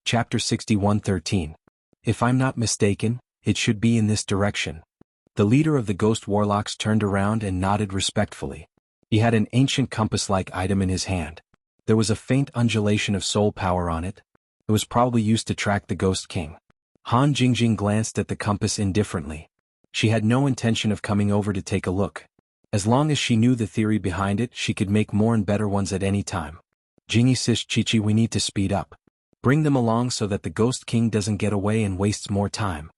Chapter 61:13. If I'm not mistaken, it should be in this direction. The leader of the ghost warlocks turned around and nodded respectfully. He had an ancient compass-like item in his hand. There was a faint undulation of soul power on it. It was probably used to track the ghost king. Han Jingjing glanced at the compass indifferently. She had no intention of coming over to take a look. As long as she knew the theory behind it, she could make more and better ones at any time. Jingyi sis, Chi-Chi, we need to speed up. Bring them along so that the Ghost King doesn't get away and wastes more time.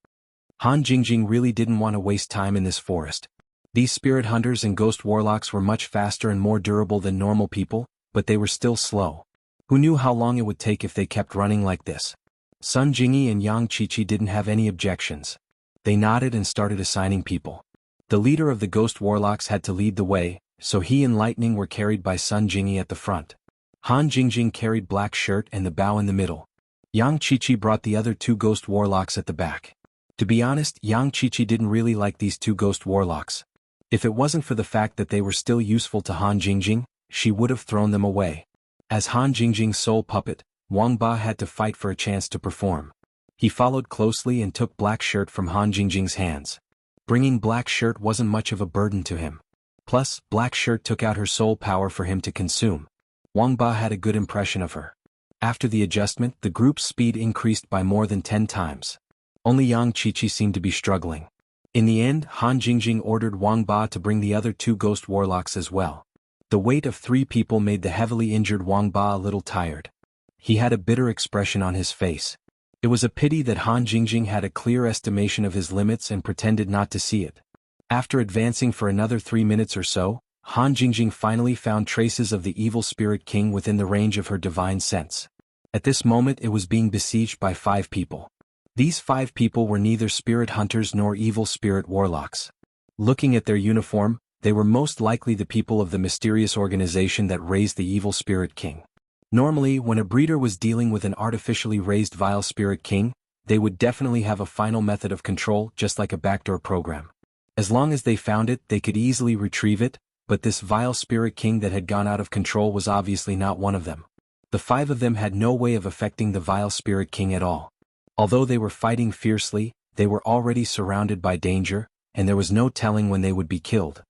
Han Jingjing really didn't want to waste time in this forest. These spirit hunters and ghost warlocks were much faster and more durable than normal people, but they were still slow. Who knew how long it would take if they kept running like this? Sun Jingyi and Yang Qiqi didn't have any objections. They nodded and started assigning people. The leader of the ghost warlocks had to lead the way, so he and Lightning were carried by Sun Jingyi at the front. Han Jingjing carried Black Shirt and the Bow in the middle. Yang Qiqi brought the other two ghost warlocks at the back. To be honest, Yang Qiqi didn't really like these two ghost warlocks. If it wasn't for the fact that they were still useful to Han Jingjing, she would have thrown them away. As Han Jingjing's soul puppet, Wang Ba had to fight for a chance to perform. He followed closely and took Black Shirt from Han Jingjing's hands. Bringing Black Shirt wasn't much of a burden to him. Plus, Black Shirt took out her soul power for him to consume. Wang Ba had a good impression of her. After the adjustment, the group's speed increased by more than 10 times. Only Yang Qiqi seemed to be struggling. In the end, Han Jingjing ordered Wang Ba to bring the other two ghost warlocks as well. The weight of 3 people made the heavily injured Wang Ba a little tired. He had a bitter expression on his face. It was a pity that Han Jingjing had a clear estimation of his limits and pretended not to see it. After advancing for another 3 minutes or so, Han Jingjing finally found traces of the evil spirit king within the range of her divine sense. At this moment it was being besieged by 5 people. These 5 people were neither spirit hunters nor evil spirit warlocks. Looking at their uniform, they were most likely the people of the mysterious organization that raised the evil spirit king. Normally, when a breeder was dealing with an artificially raised vile spirit king, they would definitely have a final method of control, just like a backdoor program. As long as they found it, they could easily retrieve it, but this vile spirit king that had gone out of control was obviously not one of them. The 5 of them had no way of affecting the vile spirit king at all. Although they were fighting fiercely, they were already surrounded by danger, and there was no telling when they would be killed.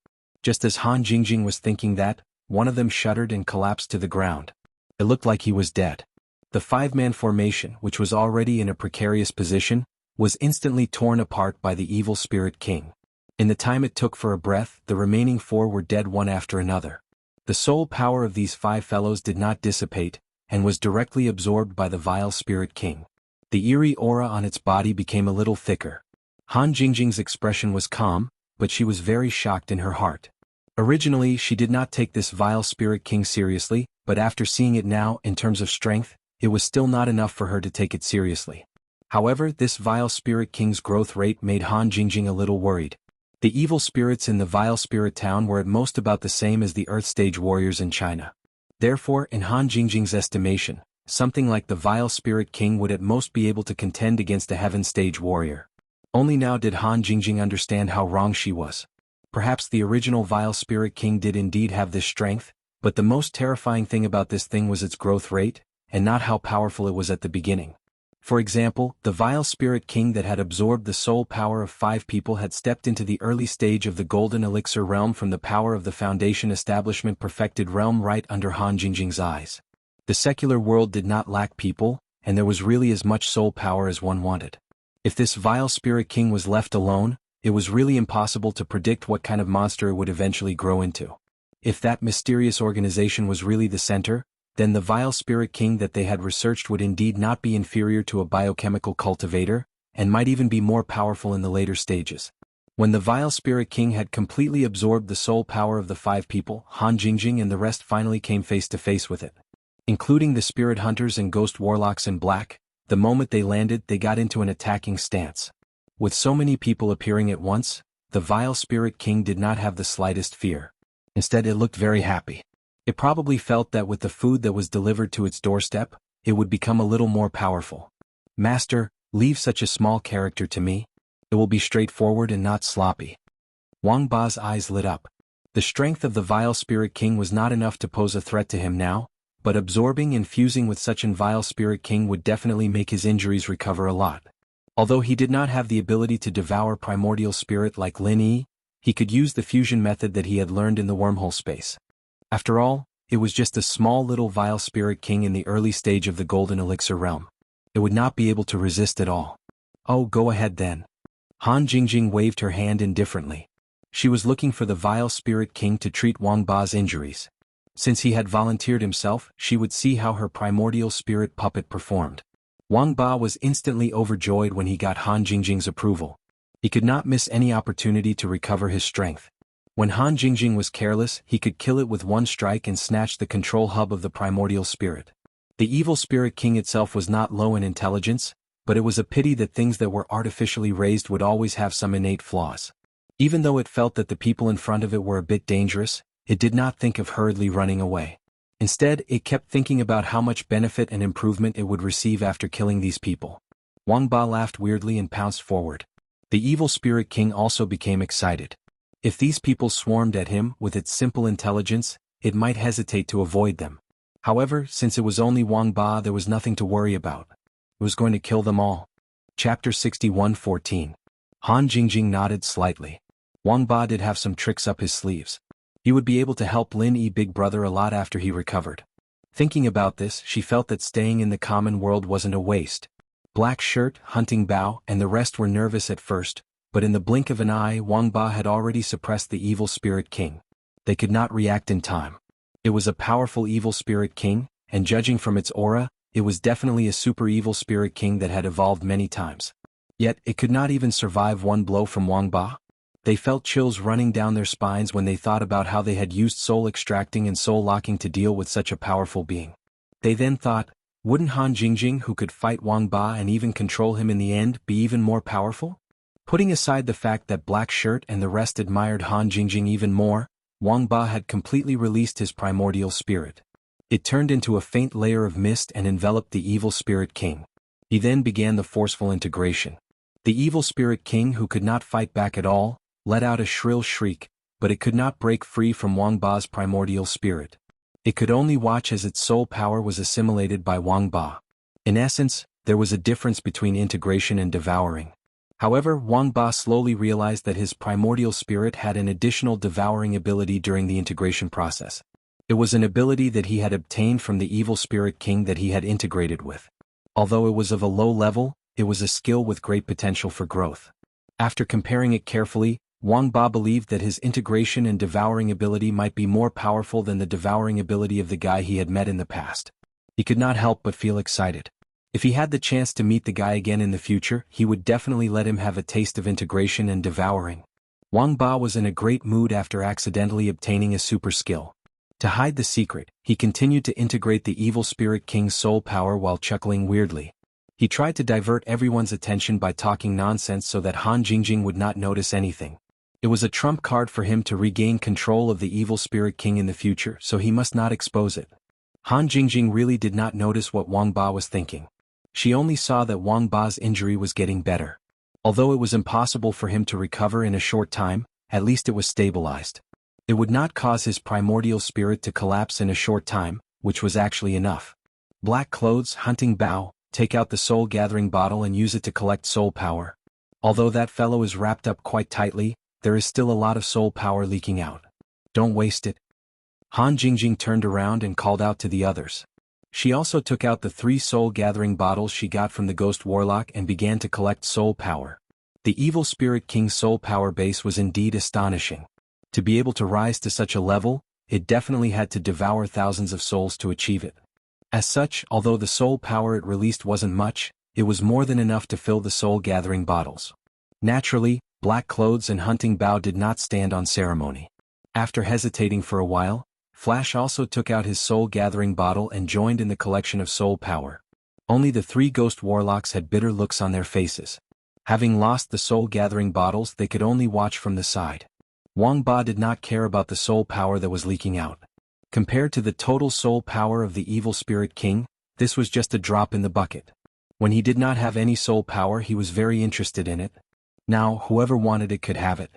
Just as Han Jingjing was thinking that, one of them shuddered and collapsed to the ground. It looked like he was dead. The 5-man formation, which was already in a precarious position, was instantly torn apart by the evil spirit king. In the time it took for a breath, the remaining 4 were dead one after another. The soul power of these 5 fellows did not dissipate, and was directly absorbed by the vile spirit king. The eerie aura on its body became a little thicker. Han Jingjing's expression was calm, but she was very shocked in her heart. Originally, she did not take this vile spirit king seriously, but after seeing it now, in terms of strength, it was still not enough for her to take it seriously. However, this vile spirit king's growth rate made Han Jingjing a little worried. The evil spirits in the vile spirit town were at most about the same as the Earth Stage warriors in China. Therefore, in Han Jingjing's estimation, something like the vile spirit king would at most be able to contend against a Heaven Stage warrior. Only now did Han Jingjing understand how wrong she was. Perhaps the original vile spirit king did indeed have this strength, but the most terrifying thing about this thing was its growth rate, and not how powerful it was at the beginning. For example, the vile spirit king that had absorbed the soul power of 5 people had stepped into the early stage of the golden elixir realm from the power of the foundation establishment perfected realm right under Han Jingjing's eyes. The secular world did not lack people, and there was really as much soul power as one wanted. If this vile spirit king was left alone, it was really impossible to predict what kind of monster it would eventually grow into. If that mysterious organization was really the center, then the vile spirit king that they had researched would indeed not be inferior to a biochemical cultivator, and might even be more powerful in the later stages. When the vile spirit king had completely absorbed the soul power of the 5 people, Han Jingjing and the rest finally came face to face with it. Including the spirit hunters and ghost warlocks in black, the moment they landed they got into an attacking stance. With so many people appearing at once, the vile spirit king did not have the slightest fear. Instead, it looked very happy. It probably felt that with the food that was delivered to its doorstep, it would become a little more powerful. Master, leave such a small character to me. It will be straightforward and not sloppy. Wang Ba's eyes lit up. The strength of the vile spirit king was not enough to pose a threat to him now, but absorbing and fusing with such an vile spirit king would definitely make his injuries recover a lot. Although he did not have the ability to devour primordial spirit like Lin Yi, he could use the fusion method that he had learned in the wormhole space. After all, it was just a small little vile spirit king in the early stage of the golden elixir realm. It would not be able to resist at all. Oh, go ahead then. Han Jingjing waved her hand indifferently. She was looking for the vile spirit king to treat Wang Ba's injuries. Since he had volunteered himself, she would see how her primordial spirit puppet performed. Wang Ba was instantly overjoyed when he got Han Jingjing's approval. He could not miss any opportunity to recover his strength. When Han Jingjing was careless, he could kill it with one strike and snatch the control hub of the primordial spirit. The evil spirit king itself was not low in intelligence, but it was a pity that things that were artificially raised would always have some innate flaws. Even though it felt that the people in front of it were a bit dangerous, it did not think of hurriedly running away. Instead, it kept thinking about how much benefit and improvement it would receive after killing these people. Wang Ba laughed weirdly and pounced forward. The evil spirit king also became excited. If these people swarmed at him with its simple intelligence, it might hesitate to avoid them. However, since it was only Wang Ba, there was nothing to worry about. It was going to kill them all. Chapter 61:14. Han Jingjing nodded slightly. Wang Ba did have some tricks up his sleeves. He would be able to help Lin Yi big brother a lot after he recovered. Thinking about this, she felt that staying in the common world wasn't a waste. Black Shirt, Hunting Bao, and the rest were nervous at first, but in the blink of an eye Wang Ba had already suppressed the evil spirit king. They could not react in time. It was a powerful evil spirit king, and judging from its aura, it was definitely a super evil spirit king that had evolved many times. Yet, it could not even survive one blow from Wang Ba. They felt chills running down their spines when they thought about how they had used soul extracting and soul locking to deal with such a powerful being. They then thought, wouldn't Han Jingjing, who could fight Wang Ba and even control him in the end, be even more powerful? Putting aside the fact that Black Shirt and the rest admired Han Jingjing even more, Wang Ba had completely released his primordial spirit. It turned into a faint layer of mist and enveloped the evil spirit king. He then began the forceful integration. The evil spirit king, who could not fight back at all, let out a shrill shriek, but it could not break free from Wang Ba's primordial spirit. It could only watch as its soul power was assimilated by Wang Ba. In essence, there was a difference between integration and devouring. However, Wang Ba slowly realized that his primordial spirit had an additional devouring ability during the integration process. It was an ability that he had obtained from the evil spirit king that he had integrated with. Although it was of a low level, it was a skill with great potential for growth. After comparing it carefully, Wang Ba believed that his integration and devouring ability might be more powerful than the devouring ability of the guy he had met in the past. He could not help but feel excited. If he had the chance to meet the guy again in the future, he would definitely let him have a taste of integration and devouring. Wang Ba was in a great mood after accidentally obtaining a super skill. To hide the secret, he continued to integrate the evil spirit king's soul power while chuckling weirdly. He tried to divert everyone's attention by talking nonsense so that Han Jingjing would not notice anything. It was a trump card for him to regain control of the evil spirit king in the future, so he must not expose it. Han Jingjing really did not notice what Wang Ba was thinking. She only saw that Wang Ba's injury was getting better. Although it was impossible for him to recover in a short time, at least it was stabilized. It would not cause his primordial spirit to collapse in a short time, which was actually enough. Black Clothes, Hunting Bao, take out the soul gathering bottle and use it to collect soul power. Although that fellow is wrapped up quite tightly, there is still a lot of soul power leaking out. Don't waste it. Han Jingjing turned around and called out to the others. She also took out the 3 soul-gathering bottles she got from the Ghost Warlock and began to collect soul power. The evil spirit king's soul power base was indeed astonishing. To be able to rise to such a level, it definitely had to devour thousands of souls to achieve it. As such, although the soul power it released wasn't much, it was more than enough to fill the soul-gathering bottles. Naturally, Black Clothes and Hunting Bao did not stand on ceremony. After hesitating for a while, Flash also took out his soul-gathering bottle and joined in the collection of soul power. Only the 3 Ghost Warlocks had bitter looks on their faces. Having lost the soul-gathering bottles, they could only watch from the side. Wang Ba did not care about the soul power that was leaking out. Compared to the total soul power of the evil spirit king, this was just a drop in the bucket. When he did not have any soul power, he was very interested in it. Now, whoever wanted it could have it.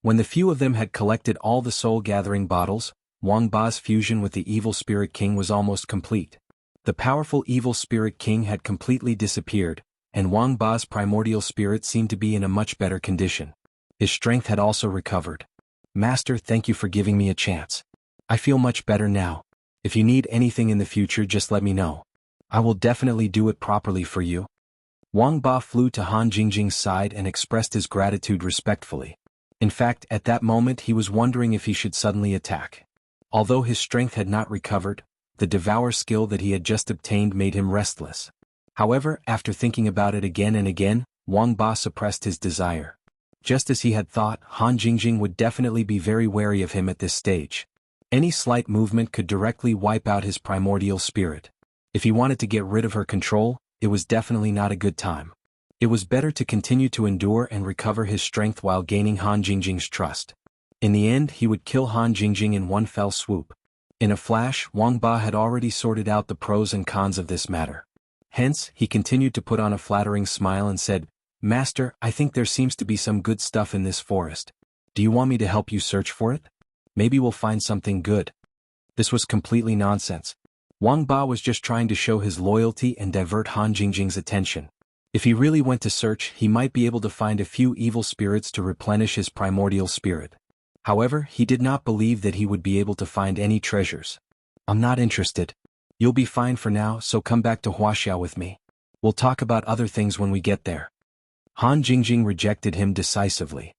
When the few of them had collected all the soul-gathering bottles, Wang Ba's fusion with the evil spirit king was almost complete. The powerful evil spirit king had completely disappeared, and Wang Ba's primordial spirit seemed to be in a much better condition. His strength had also recovered. Master, thank you for giving me a chance. I feel much better now. If you need anything in the future, just let me know. I will definitely do it properly for you. Wang Ba flew to Han Jingjing's side and expressed his gratitude respectfully. In fact, at that moment he was wondering if he should suddenly attack. Although his strength had not recovered, the devour skill that he had just obtained made him restless. However, after thinking about it again and again, Wang Ba suppressed his desire. Just as he had thought, Han Jingjing would definitely be very wary of him at this stage. Any slight movement could directly wipe out his primordial spirit. If he wanted to get rid of her control, it was definitely not a good time. It was better to continue to endure and recover his strength while gaining Han Jingjing's trust. In the end, he would kill Han Jingjing in one fell swoop. In a flash, Wang Ba had already sorted out the pros and cons of this matter. Hence, he continued to put on a flattering smile and said, "Master, I think there seems to be some good stuff in this forest. Do you want me to help you search for it? Maybe we'll find something good." This was completely nonsense. Wang Ba was just trying to show his loyalty and divert Han Jingjing's attention. If he really went to search, he might be able to find a few evil spirits to replenish his primordial spirit. However, he did not believe that he would be able to find any treasures. "I'm not interested. You'll be fine for now, so come back to Wuxia with me. We'll talk about other things when we get there." Han Jingjing rejected him decisively.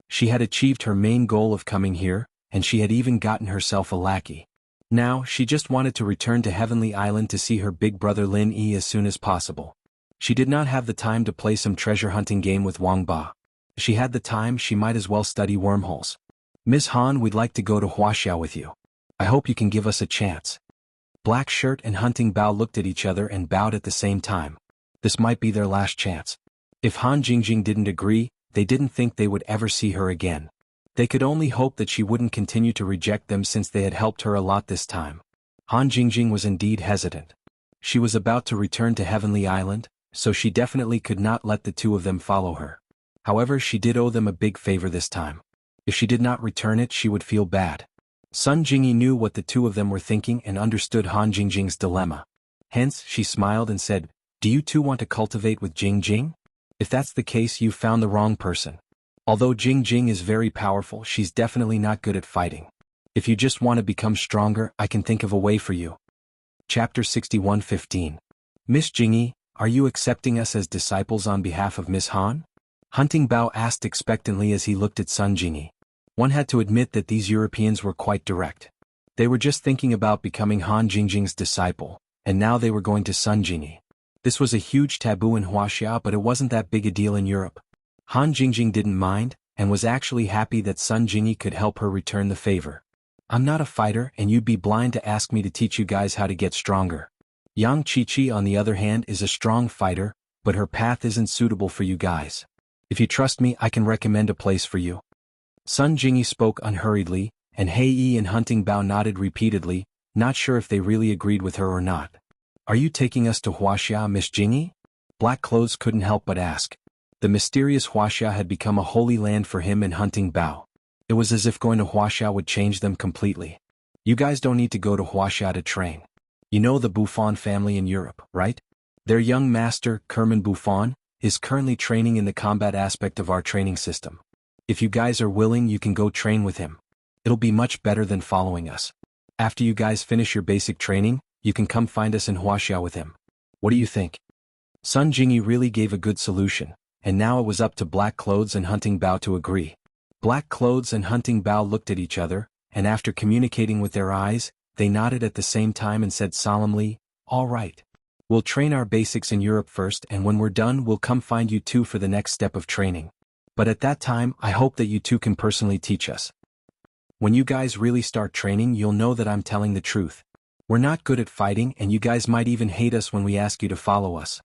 She had achieved her main goal of coming here, and she had even gotten herself a lackey. Now, she just wanted to return to Heavenly Island to see her big brother Lin Yi as soon as possible. She did not have the time to play some treasure hunting game with Wang Ba. If she had the time, she might as well study wormholes. "Ms. Han, we'd like to go to Wuxia with you. I hope you can give us a chance." Black Shirt and Hunting Bao looked at each other and bowed at the same time. This might be their last chance. If Han Jingjing didn't agree, they didn't think they would ever see her again. They could only hope that she wouldn't continue to reject them since they had helped her a lot this time. Han Jingjing was indeed hesitant. She was about to return to Heavenly Island, so she definitely could not let the two of them follow her. However, she did owe them a big favor this time. If she did not return it, she would feel bad. Sun Jingyi knew what the two of them were thinking and understood Han Jingjing's dilemma. Hence, she smiled and said, "Do you two want to cultivate with Jingjing? If that's the case, you've found the wrong person. Although Jingjing is very powerful, she's definitely not good at fighting. If you just want to become stronger, I can think of a way for you." Chapter 61:15. "Miss Jingyi, are you accepting us as disciples on behalf of Miss Han?" Hunting Bao asked expectantly as he looked at Sun Jingyi. One had to admit that these Europeans were quite direct. They were just thinking about becoming Han Jingjing's disciple, and now they were going to Sun Jingyi. This was a huge taboo in Wuxia, but it wasn't that big a deal in Europe. Han Jingjing didn't mind, and was actually happy that Sun Jingyi could help her return the favor. "I'm not a fighter, and you'd be blind to ask me to teach you guys how to get stronger. Yang Qiqi, on the other hand, is a strong fighter, but her path isn't suitable for you guys. If you trust me, I can recommend a place for you." Sun Jingyi spoke unhurriedly, and Hei Yi and Hunting Bao nodded repeatedly, not sure if they really agreed with her or not. "Are you taking us to Wuxia, Miss Jingyi?" Black Clothes couldn't help but ask. The mysterious Wuxia had become a holy land for him and Hunting Bao. It was as if going to Wuxia would change them completely. "You guys don't need to go to Wuxia to train. You know the Buffon family in Europe, right? Their young master, Kerman Buffon, is currently training in the combat aspect of our training system. If you guys are willing, you can go train with him. It'll be much better than following us. After you guys finish your basic training, you can come find us in Wuxia with him. What do you think?" Sun Jingyi really gave a good solution, and now it was up to Black Clothes and Hunting Bao to agree. Black Clothes and Hunting Bao looked at each other, and after communicating with their eyes, they nodded at the same time and said solemnly, "All right. We'll train our basics in Europe first, and when we're done, we'll come find you two for the next step of training. But at that time, I hope that you two can personally teach us. When you guys really start training, you'll know that I'm telling the truth. We're not good at fighting, and you guys might even hate us when we ask you to follow us."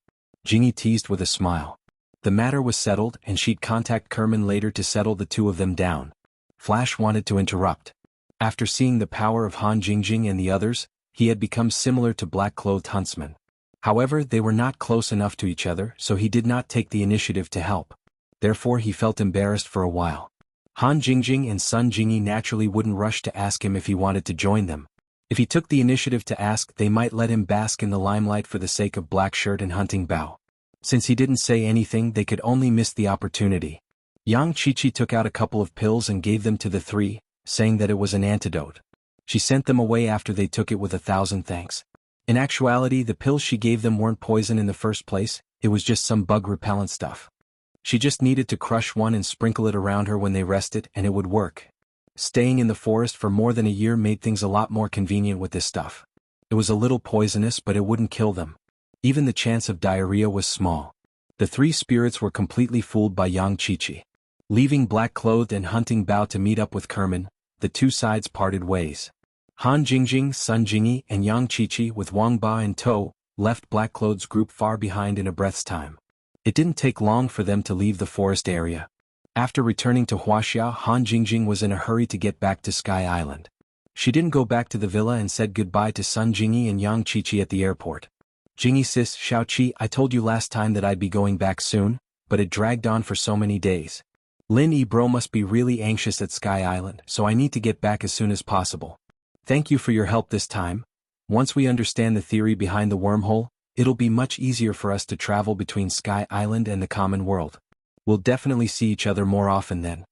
Jingyi teased with a smile. The matter was settled, and she'd contact Kerman later to settle the two of them down. Flash wanted to interrupt. After seeing the power of Han Jingjing and the others, he had become similar to black-clothed huntsmen. However, they were not close enough to each other, so he did not take the initiative to help. Therefore, he felt embarrassed for a while. Han Jingjing and Sun Jingyi naturally wouldn't rush to ask him if he wanted to join them. If he took the initiative to ask, they might let him bask in the limelight for the sake of Black Shirt and Hunting Bao. Since he didn't say anything, they could only miss the opportunity. Yang Qiqi took out a couple of pills and gave them to the three, saying that it was an antidote. She sent them away after they took it with 1,000 thanks. In actuality, the pills she gave them weren't poison in the first place, it was just some bug-repellent stuff. She just needed to crush one and sprinkle it around her when they rested, and it would work. Staying in the forest for more than a year made things a lot more convenient with this stuff. It was a little poisonous, but it wouldn't kill them. Even the chance of diarrhea was small. The three spirits were completely fooled by Yang Qiqi. Leaving black-clothed and hunting Bao to meet up with Kerman, the two sides parted ways. Han Jingjing, Sun Jingyi, and Yang Qiqi with Wang Ba in tow, left black-clothed's group far behind in a breath's time. It didn't take long for them to leave the forest area. After returning to Wuxia, Han Jingjing was in a hurry to get back to Sky Island. She didn't go back to the villa and said goodbye to Sun Jingyi and Yang Qiqi at the airport. Jingyi sis, Xiaoqi, I told you last time that I'd be going back soon, but it dragged on for so many days. Lin Yi bro must be really anxious at Sky Island, so I need to get back as soon as possible. Thank you for your help this time. Once we understand the theory behind the wormhole, it'll be much easier for us to travel between Sky Island and the common world. We'll definitely see each other more often then.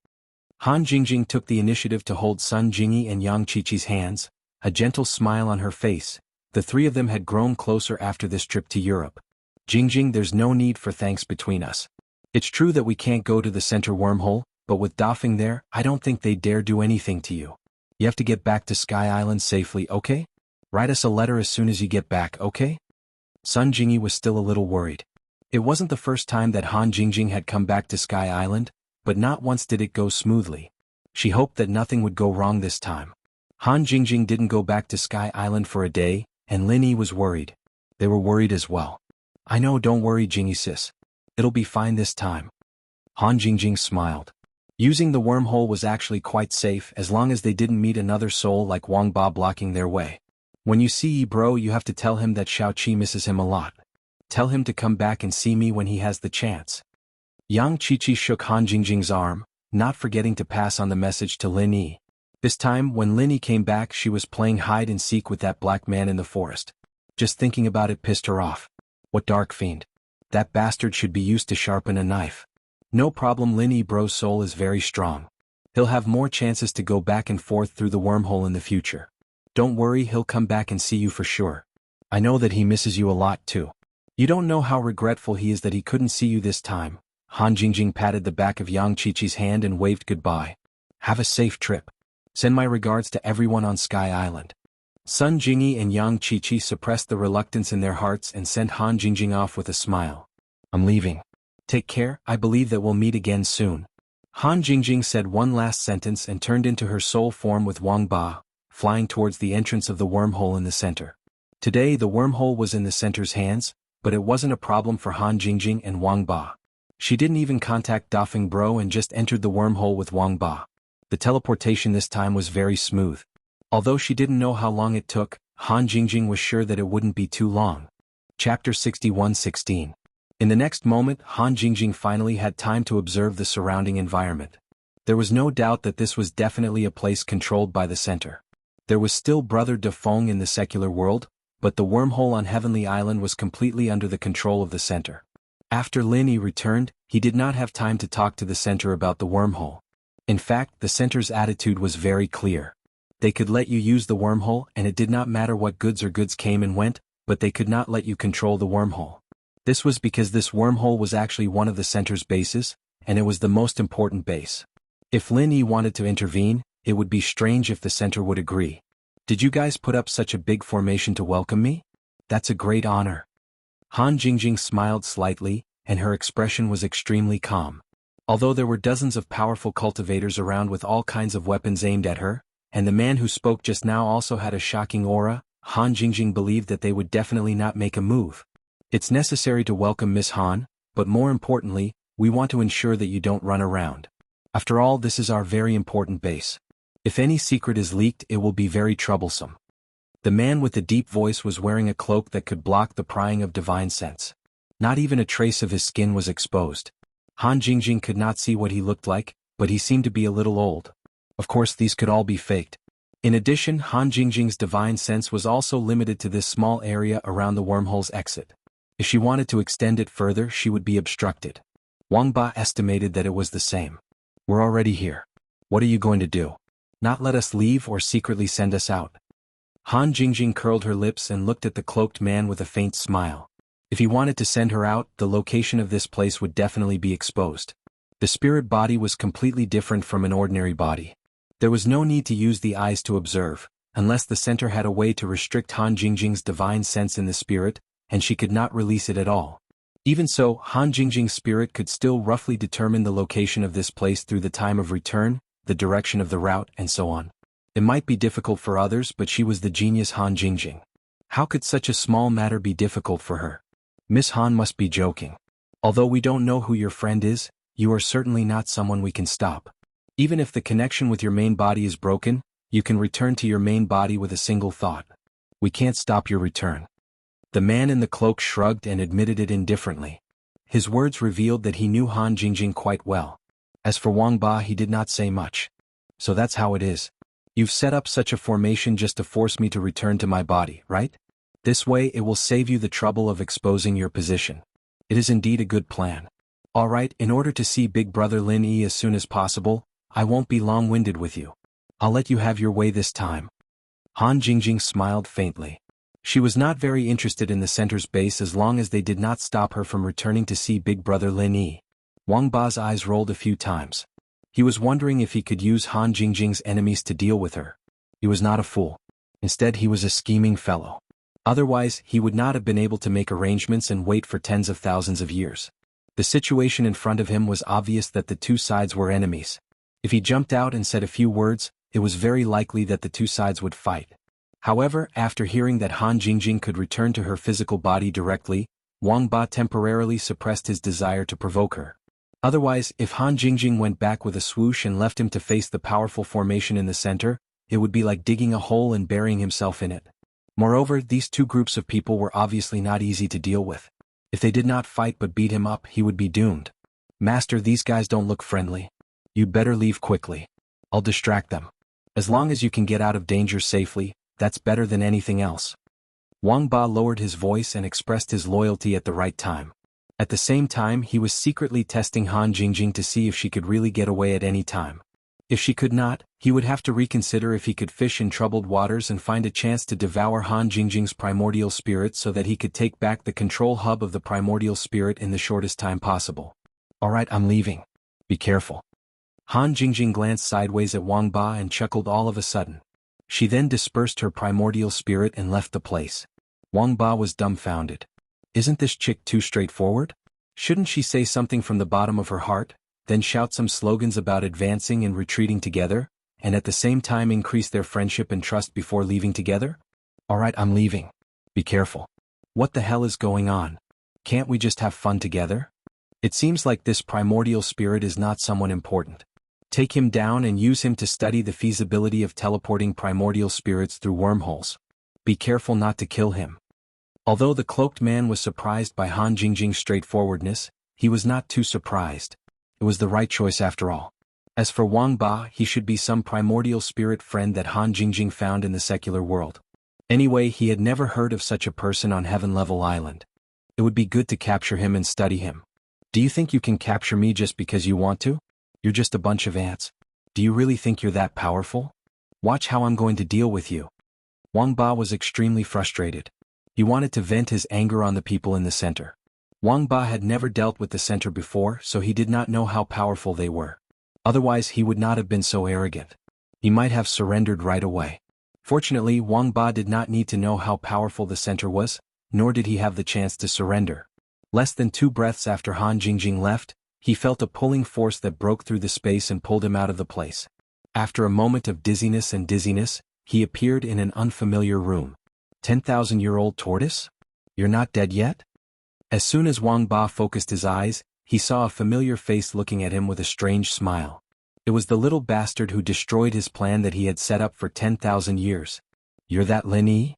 Han Jingjing took the initiative to hold Sun Jingyi and Yang Qiqi's hands, a gentle smile on her face. The three of them had grown closer after this trip to Europe. Jingjing, there's no need for thanks between us. It's true that we can't go to the center wormhole, but with Dafeng there, I don't think they dare do anything to you. You have to get back to Sky Island safely, okay? Write us a letter as soon as you get back, okay? Sun Jingyi was still a little worried. It wasn't the first time that Han Jingjing had come back to Sky Island, but not once did it go smoothly. She hoped that nothing would go wrong this time. Han Jingjing didn't go back to Sky Island for a day, and Lin Yi was worried. They were worried as well. I know, don't worry Jingyi sis. It'll be fine this time. Han Jingjing smiled. Using the wormhole was actually quite safe as long as they didn't meet another soul like Wang Ba blocking their way. When you see Yi bro, you have to tell him that Xiaoqi misses him a lot. Tell him to come back and see me when he has the chance. Yang Qiqi shook Han Jingjing's arm, not forgetting to pass on the message to Lin Yi. This time, when Lin Yi came back, she was playing hide-and-seek with that black man in the forest. Just thinking about it pissed her off. What dark fiend. That bastard should be used to sharpen a knife. No problem, Lin Yi bro's soul is very strong. He'll have more chances to go back and forth through the wormhole in the future. Don't worry, he'll come back and see you for sure. I know that he misses you a lot too. You don't know how regretful he is that he couldn't see you this time. Han Jingjing patted the back of Yang Qiqi's hand and waved goodbye. Have a safe trip. Send my regards to everyone on Sky Island. Sun Jingyi and Yang Qiqi suppressed the reluctance in their hearts and sent Han Jingjing off with a smile. I'm leaving. Take care, I believe that we'll meet again soon. Han Jingjing said one last sentence and turned into her soul form with Wang Ba, flying towards the entrance of the wormhole in the center. Today the wormhole was in the center's hands, but it wasn't a problem for Han Jingjing and Wang Ba. She didn't even contact Dafeng bro and just entered the wormhole with Wang Ba. The teleportation this time was very smooth. Although she didn't know how long it took, Han Jingjing was sure that it wouldn't be too long. Chapter 61:16. In the next moment, Han Jingjing finally had time to observe the surrounding environment. There was no doubt that this was definitely a place controlled by the center. There was still Brother Dafeng in the secular world, but the wormhole on Heavenly Island was completely under the control of the center. After Lin Yi returned, he did not have time to talk to the center about the wormhole. In fact, the center's attitude was very clear. They could let you use the wormhole and it did not matter what goods came and went, but they could not let you control the wormhole. This was because this wormhole was actually one of the center's bases, and it was the most important base. If Lin Yi wanted to intervene, it would be strange if the center would agree. Did you guys put up such a big formation to welcome me? That's a great honor. Han Jingjing smiled slightly, and her expression was extremely calm. Although there were dozens of powerful cultivators around with all kinds of weapons aimed at her, and the man who spoke just now also had a shocking aura, Han Jingjing believed that they would definitely not make a move. It's necessary to welcome Miss Han, but more importantly, we want to ensure that you don't run around. After all, this is our very important base. If any secret is leaked, it will be very troublesome. The man with the deep voice was wearing a cloak that could block the prying of divine sense. Not even a trace of his skin was exposed. Han Jingjing could not see what he looked like, but he seemed to be a little old. Of course, these could all be faked. In addition, Han Jingjing's divine sense was also limited to this small area around the wormhole's exit. If she wanted to extend it further, she would be obstructed. Wang Ba estimated that it was the same. We're already here. What are you going to do? Not let us leave or secretly send us out? Han Jingjing curled her lips and looked at the cloaked man with a faint smile. If he wanted to send her out, the location of this place would definitely be exposed. The spirit body was completely different from an ordinary body. There was no need to use the eyes to observe, unless the center had a way to restrict Han Jingjing's divine sense in the spirit, and she could not release it at all. Even so, Han Jingjing's spirit could still roughly determine the location of this place through the time of return, the direction of the route, and so on. It might be difficult for others, but she was the genius Han Jingjing. How could such a small matter be difficult for her? Miss Han must be joking. Although we don't know who your friend is, you are certainly not someone we can stop. Even if the connection with your main body is broken, you can return to your main body with a single thought. We can't stop your return. The man in the cloak shrugged and admitted it indifferently. His words revealed that he knew Han Jingjing quite well. As for Wang Ba, he did not say much. So that's how it is. You've set up such a formation just to force me to return to my body, right? This way it will save you the trouble of exposing your position. It is indeed a good plan. Alright, in order to see Big Brother Lin Yi as soon as possible, I won't be long-winded with you. I'll let you have your way this time. Han Jingjing smiled faintly. She was not very interested in the center's base as long as they did not stop her from returning to see Big Brother Lin Yi. Wang Ba's eyes rolled a few times. He was wondering if he could use Han Jingjing's enemies to deal with her. He was not a fool. Instead, he was a scheming fellow. Otherwise, he would not have been able to make arrangements and wait for tens of thousands of years. The situation in front of him was obvious that the two sides were enemies. If he jumped out and said a few words, it was very likely that the two sides would fight. However, after hearing that Han Jingjing could return to her physical body directly, Wang Ba temporarily suppressed his desire to provoke her. Otherwise, if Han Jingjing went back with a swoosh and left him to face the powerful formation in the center, it would be like digging a hole and burying himself in it. Moreover, these two groups of people were obviously not easy to deal with. If they did not fight but beat him up, he would be doomed. Master, these guys don't look friendly. You'd better leave quickly. I'll distract them. As long as you can get out of danger safely, that's better than anything else. Wang Ba lowered his voice and expressed his loyalty at the right time. At the same time, he was secretly testing Han Jingjing to see if she could really get away at any time. If she could not, he would have to reconsider if he could fish in troubled waters and find a chance to devour Han Jingjing's primordial spirit so that he could take back the control hub of the primordial spirit in the shortest time possible. Alright, I'm leaving. Be careful. Han Jingjing glanced sideways at Wang Ba and chuckled all of a sudden. She then dispersed her primordial spirit and left the place. Wang Ba was dumbfounded. Isn't this chick too straightforward? Shouldn't she say something from the bottom of her heart, then shout some slogans about advancing and retreating together, and at the same time increase their friendship and trust before leaving together? Alright, I'm leaving. Be careful. What the hell is going on? Can't we just have fun together? It seems like this primordial spirit is not someone important. Take him down and use him to study the feasibility of teleporting primordial spirits through wormholes. Be careful not to kill him. Although the cloaked man was surprised by Han Jingjing's straightforwardness, he was not too surprised. It was the right choice after all. As for Wang Ba, he should be some primordial spirit friend that Han Jingjing found in the secular world. Anyway, he had never heard of such a person on Heaven Level Island. It would be good to capture him and study him. Do you think you can capture me just because you want to? You're just a bunch of ants. Do you really think you're that powerful? Watch how I'm going to deal with you. Wang Ba was extremely frustrated. He wanted to vent his anger on the people in the center. Wang Ba had never dealt with the center before, so he did not know how powerful they were. Otherwise, he would not have been so arrogant. He might have surrendered right away. Fortunately, Wang Ba did not need to know how powerful the center was, nor did he have the chance to surrender. Less than 2 breaths after Han Jingjing left, he felt a pulling force that broke through the space and pulled him out of the place. After a moment of dizziness, he appeared in an unfamiliar room. 10,000-year-old tortoise? You're not dead yet? As soon as Wang Ba focused his eyes, he saw a familiar face looking at him with a strange smile. It was the little bastard who destroyed his plan that he had set up for 10,000 years. You're that Lin Yi?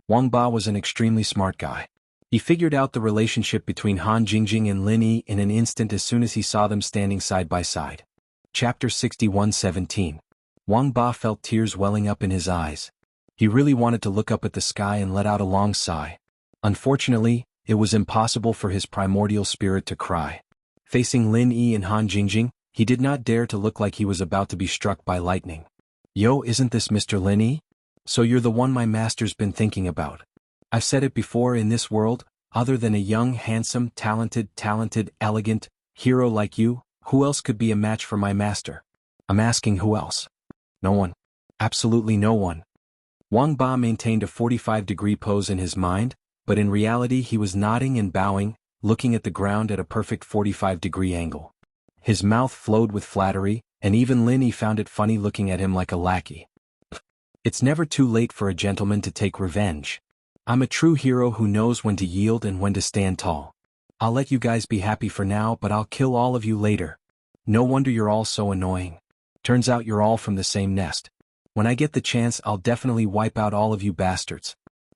Wang Ba was an extremely smart guy. He figured out the relationship between Han Jingjing and Lin Yi in an instant as soon as he saw them standing side by side. Chapter 61:17. Wang Ba felt tears welling up in his eyes. He really wanted to look up at the sky and let out a long sigh. Unfortunately, it was impossible for his primordial spirit to cry. Facing Lin Yi and Han Jingjing, he did not dare to look like he was about to be struck by lightning. Yo, isn't this Mr. Lin Yi? So you're the one my master's been thinking about. I've said it before, in this world, other than a young, handsome, talented, elegant hero like you, who else could be a match for my master? I'm asking who else? No one. Absolutely no one. Wang Ba maintained a 45-degree pose in his mind, but in reality he was nodding and bowing, looking at the ground at a perfect 45-degree angle. His mouth flowed with flattery, and even Lin Yi found it funny looking at him like a lackey. It's never too late for a gentleman to take revenge. I'm a true hero who knows when to yield and when to stand tall. I'll let you guys be happy for now, but I'll kill all of you later. No wonder you're all so annoying. Turns out you're all from the same nest. When I get the chance, I'll definitely wipe out all of you bastards.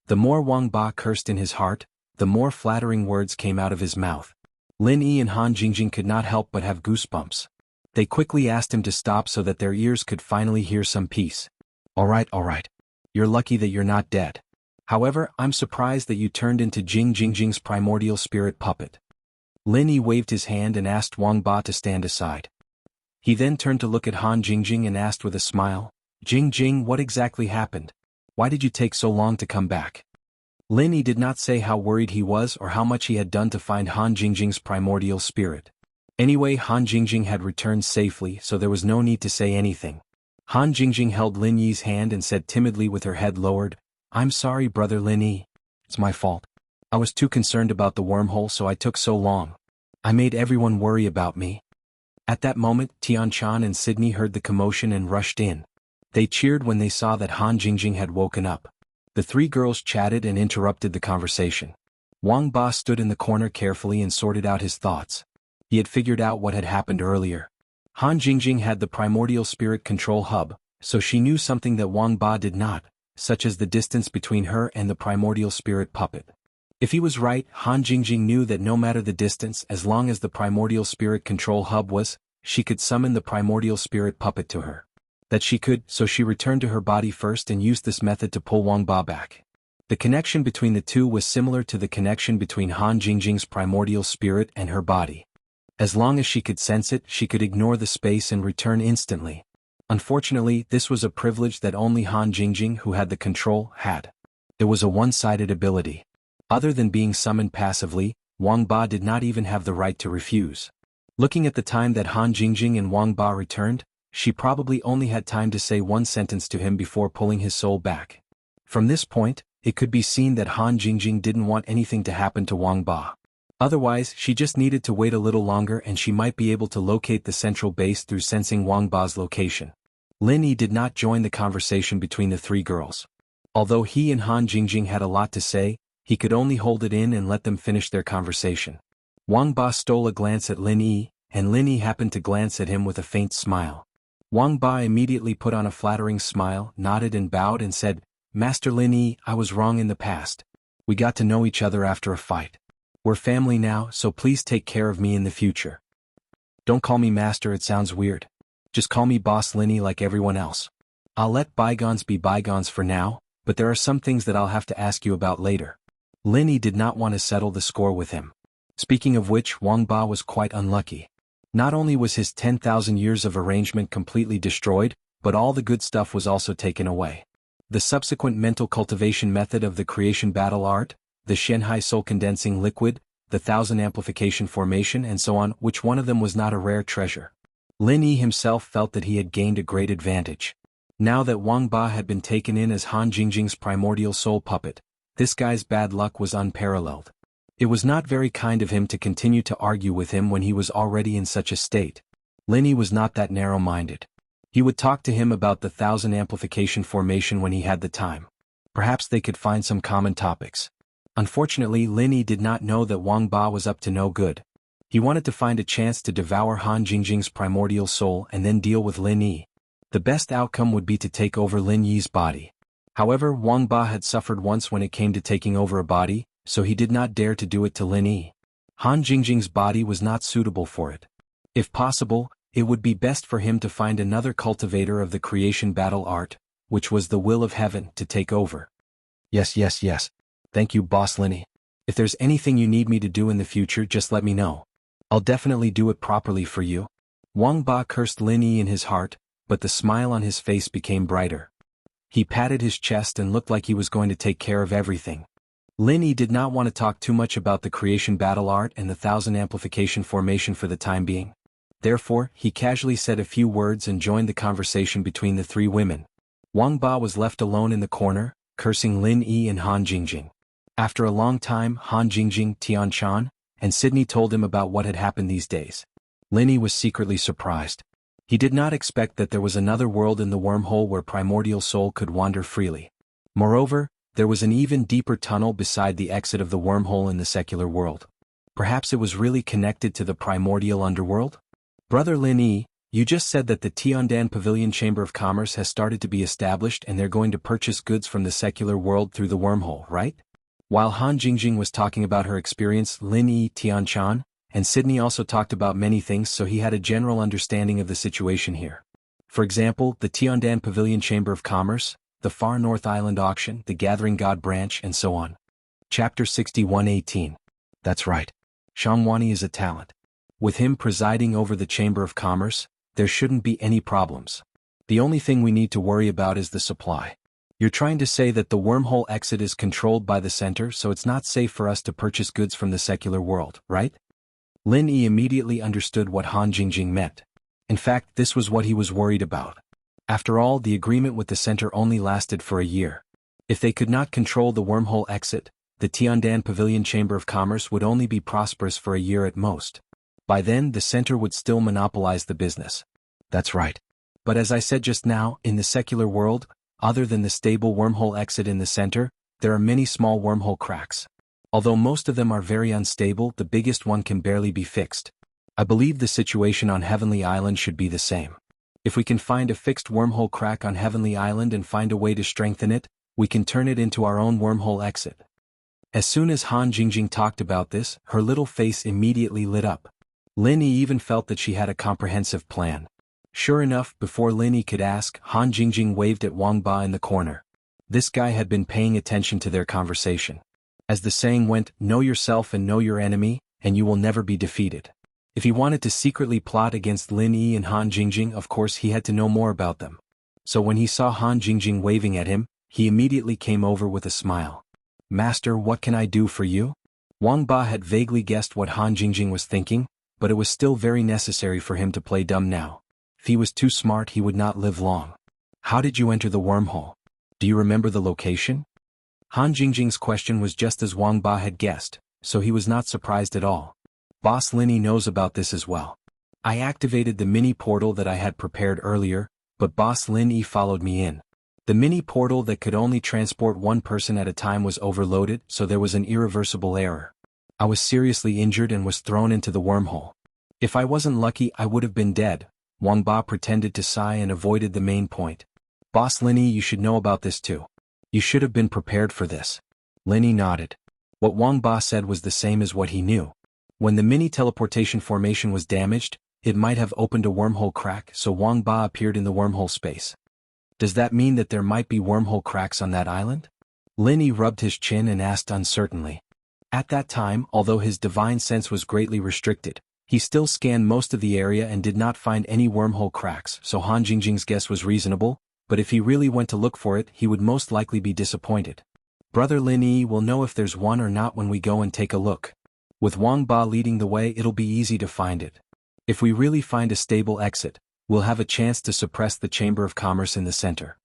The more Wang Ba cursed in his heart, the more flattering words came out of his mouth. Lin Yi and Han Jingjing could not help but have goosebumps. They quickly asked him to stop so that their ears could finally hear some peace. All right. You're lucky that you're not dead. However, I'm surprised that you turned into Jingjing's primordial spirit puppet. Lin Yi waved his hand and asked Wang Ba to stand aside. He then turned to look at Han Jingjing and asked with a smile, Jingjing, what exactly happened? Why did you take so long to come back? Lin Yi did not say how worried he was or how much he had done to find Han Jingjing's primordial spirit. Anyway, Han Jingjing had returned safely, so there was no need to say anything. Han Jingjing held Lin Yi's hand and said timidly with her head lowered, I'm sorry, brother Lin Yi. It's my fault. I was too concerned about the wormhole, so I took so long. I made everyone worry about me. At that moment, Tian Chan and Sydney heard the commotion and rushed in. They cheered when they saw that Han Jingjing had woken up. The three girls chatted and interrupted the conversation. Wang Ba stood in the corner carefully and sorted out his thoughts. He had figured out what had happened earlier. Han Jingjing had the primordial spirit control hub, so she knew something that Wang Ba did not, such as the distance between her and the primordial spirit puppet. If he was right, Han Jingjing knew that no matter the distance, as long as the primordial spirit control hub was, she could summon the primordial spirit puppet to her. That she could, so she returned to her body first and used this method to pull Wang Ba back. The connection between the two was similar to the connection between Han Jingjing's primordial spirit and her body. As long as she could sense it, she could ignore the space and return instantly. Unfortunately, this was a privilege that only Han Jingjing, who had the control, had. It was a one-sided ability. Other than being summoned passively, Wang Ba did not even have the right to refuse. Looking at the time that Han Jingjing and Wang Ba returned, she probably only had time to say one sentence to him before pulling his soul back. From this point, it could be seen that Han Jingjing didn't want anything to happen to Wang Ba. Otherwise, she just needed to wait a little longer and she might be able to locate the central base through sensing Wang Ba's location. Lin Yi did not join the conversation between the three girls. Although he and Han Jingjing had a lot to say, he could only hold it in and let them finish their conversation. Wang Ba stole a glance at Lin Yi, and Lin Yi happened to glance at him with a faint smile. Wang Ba immediately put on a flattering smile, nodded and bowed and said, Master Lin Yi, I was wrong in the past. We got to know each other after a fight. We're family now, so please take care of me in the future. Don't call me master, it sounds weird. Just call me Boss Lin Yi like everyone else. I'll let bygones be bygones for now, but there are some things that I'll have to ask you about later. Lin Yi did not want to settle the score with him. Speaking of which, Wang Ba was quite unlucky. Not only was his 10,000 years of arrangement completely destroyed, but all the good stuff was also taken away. The subsequent mental cultivation method of the creation battle art, the Shenhai soul condensing liquid, the 1000 amplification formation and so on, which one of them was not a rare treasure. Lin Yi himself felt that he had gained a great advantage. Now that Wang Ba had been taken in as Han Jingjing's primordial soul puppet, this guy's bad luck was unparalleled. It was not very kind of him to continue to argue with him when he was already in such a state. Lin Yi was not that narrow-minded. He would talk to him about the 1000 amplification formation when he had the time. Perhaps they could find some common topics. Unfortunately, Lin Yi did not know that Wang Ba was up to no good. He wanted to find a chance to devour Han Jingjing's primordial soul and then deal with Lin Yi. The best outcome would be to take over Lin Yi's body. However, Wang Ba had suffered once when it came to taking over a body, so he did not dare to do it to Lin Yi. Han Jingjing's body was not suitable for it. If possible, it would be best for him to find another cultivator of the creation battle art, which was the will of heaven, to take over. Yes. Thank you, Boss Lin Yi. If there's anything you need me to do in the future, just let me know. I'll definitely do it properly for you. Wang Ba cursed Lin Yi in his heart, but the smile on his face became brighter. He patted his chest and looked like he was going to take care of everything. Lin Yi did not want to talk too much about the creation battle art and the 1000 amplification formation for the time being. Therefore, he casually said a few words and joined the conversation between the three women. Wang Ba was left alone in the corner, cursing Lin Yi and Han Jingjing. After a long time, Han Jingjing, Tian Chan, and Sydney told him about what had happened these days. Linny was secretly surprised. He did not expect that there was another world in the wormhole where primordial soul could wander freely. Moreover, there was an even deeper tunnel beside the exit of the wormhole in the secular world. Perhaps it was really connected to the primordial underworld? Brother Lin Yi, you just said that the Tiandan Pavilion Chamber of Commerce has started to be established and they're going to purchase goods from the secular world through the wormhole, right? While Han Jingjing was talking about her experience, Lin Yi, Tian Chan, and Sydney also talked about many things, so he had a general understanding of the situation here. For example, the Tiandan Pavilion Chamber of Commerce, the Far North Island Auction, the Gathering God Branch, and so on. Chapter 61:18. That's right. Shangwani is a talent. With him presiding over the Chamber of Commerce, there shouldn't be any problems. The only thing we need to worry about is the supply. You're trying to say that the wormhole exit is controlled by the center, so it's not safe for us to purchase goods from the secular world, right? Lin Yi immediately understood what Han Jingjing meant. In fact, this was what he was worried about. After all, the agreement with the center only lasted for a year. If they could not control the wormhole exit, the Tiandan Pavilion Chamber of Commerce would only be prosperous for a year at most. By then, the center would still monopolize the business. That's right. But as I said just now, in the secular world, other than the stable wormhole exit in the center, there are many small wormhole cracks. Although most of them are very unstable, the biggest one can barely be fixed. I believe the situation on Heavenly Island should be the same. If we can find a fixed wormhole crack on Heavenly Island and find a way to strengthen it, we can turn it into our own wormhole exit. As soon as Han Jingjing talked about this, her little face immediately lit up. Lin Yi even felt that she had a comprehensive plan. Sure enough, before Lin Yi could ask, Han Jingjing waved at Wang Ba in the corner. This guy had been paying attention to their conversation. As the saying went, know yourself and know your enemy, and you will never be defeated. If he wanted to secretly plot against Lin Yi and Han Jingjing, of course he had to know more about them. So when he saw Han Jingjing waving at him, he immediately came over with a smile. Master, what can I do for you? Wang Ba had vaguely guessed what Han Jingjing was thinking, but it was still very necessary for him to play dumb now. If he was too smart, he would not live long. How did you enter the wormhole? Do you remember the location? Han Jingjing's question was just as Wang Ba had guessed, so he was not surprised at all. Boss Lin Yi knows about this as well. I activated the mini portal that I had prepared earlier, but Boss Lin Yi followed me in. The mini portal that could only transport one person at a time was overloaded, so there was an irreversible error. I was seriously injured and was thrown into the wormhole. If I wasn't lucky, I would have been dead. Wang Ba pretended to sigh and avoided the main point. Boss Lin Yi, you should know about this too. You should have been prepared for this. Lin Yi nodded. What Wang Ba said was the same as what he knew. When the mini teleportation formation was damaged, it might have opened a wormhole crack, so Wang Ba appeared in the wormhole space. Does that mean that there might be wormhole cracks on that island? Lin Yi rubbed his chin and asked uncertainly. At that time, although his divine sense was greatly restricted, he still scanned most of the area and did not find any wormhole cracks, so Han Jingjing's guess was reasonable, but if he really went to look for it, he would most likely be disappointed. Brother Lin Yi will know if there's one or not when we go and take a look. With Wang Ba leading the way, it'll be easy to find it. If we really find a stable exit, we'll have a chance to suppress the Chamber of Commerce in the center.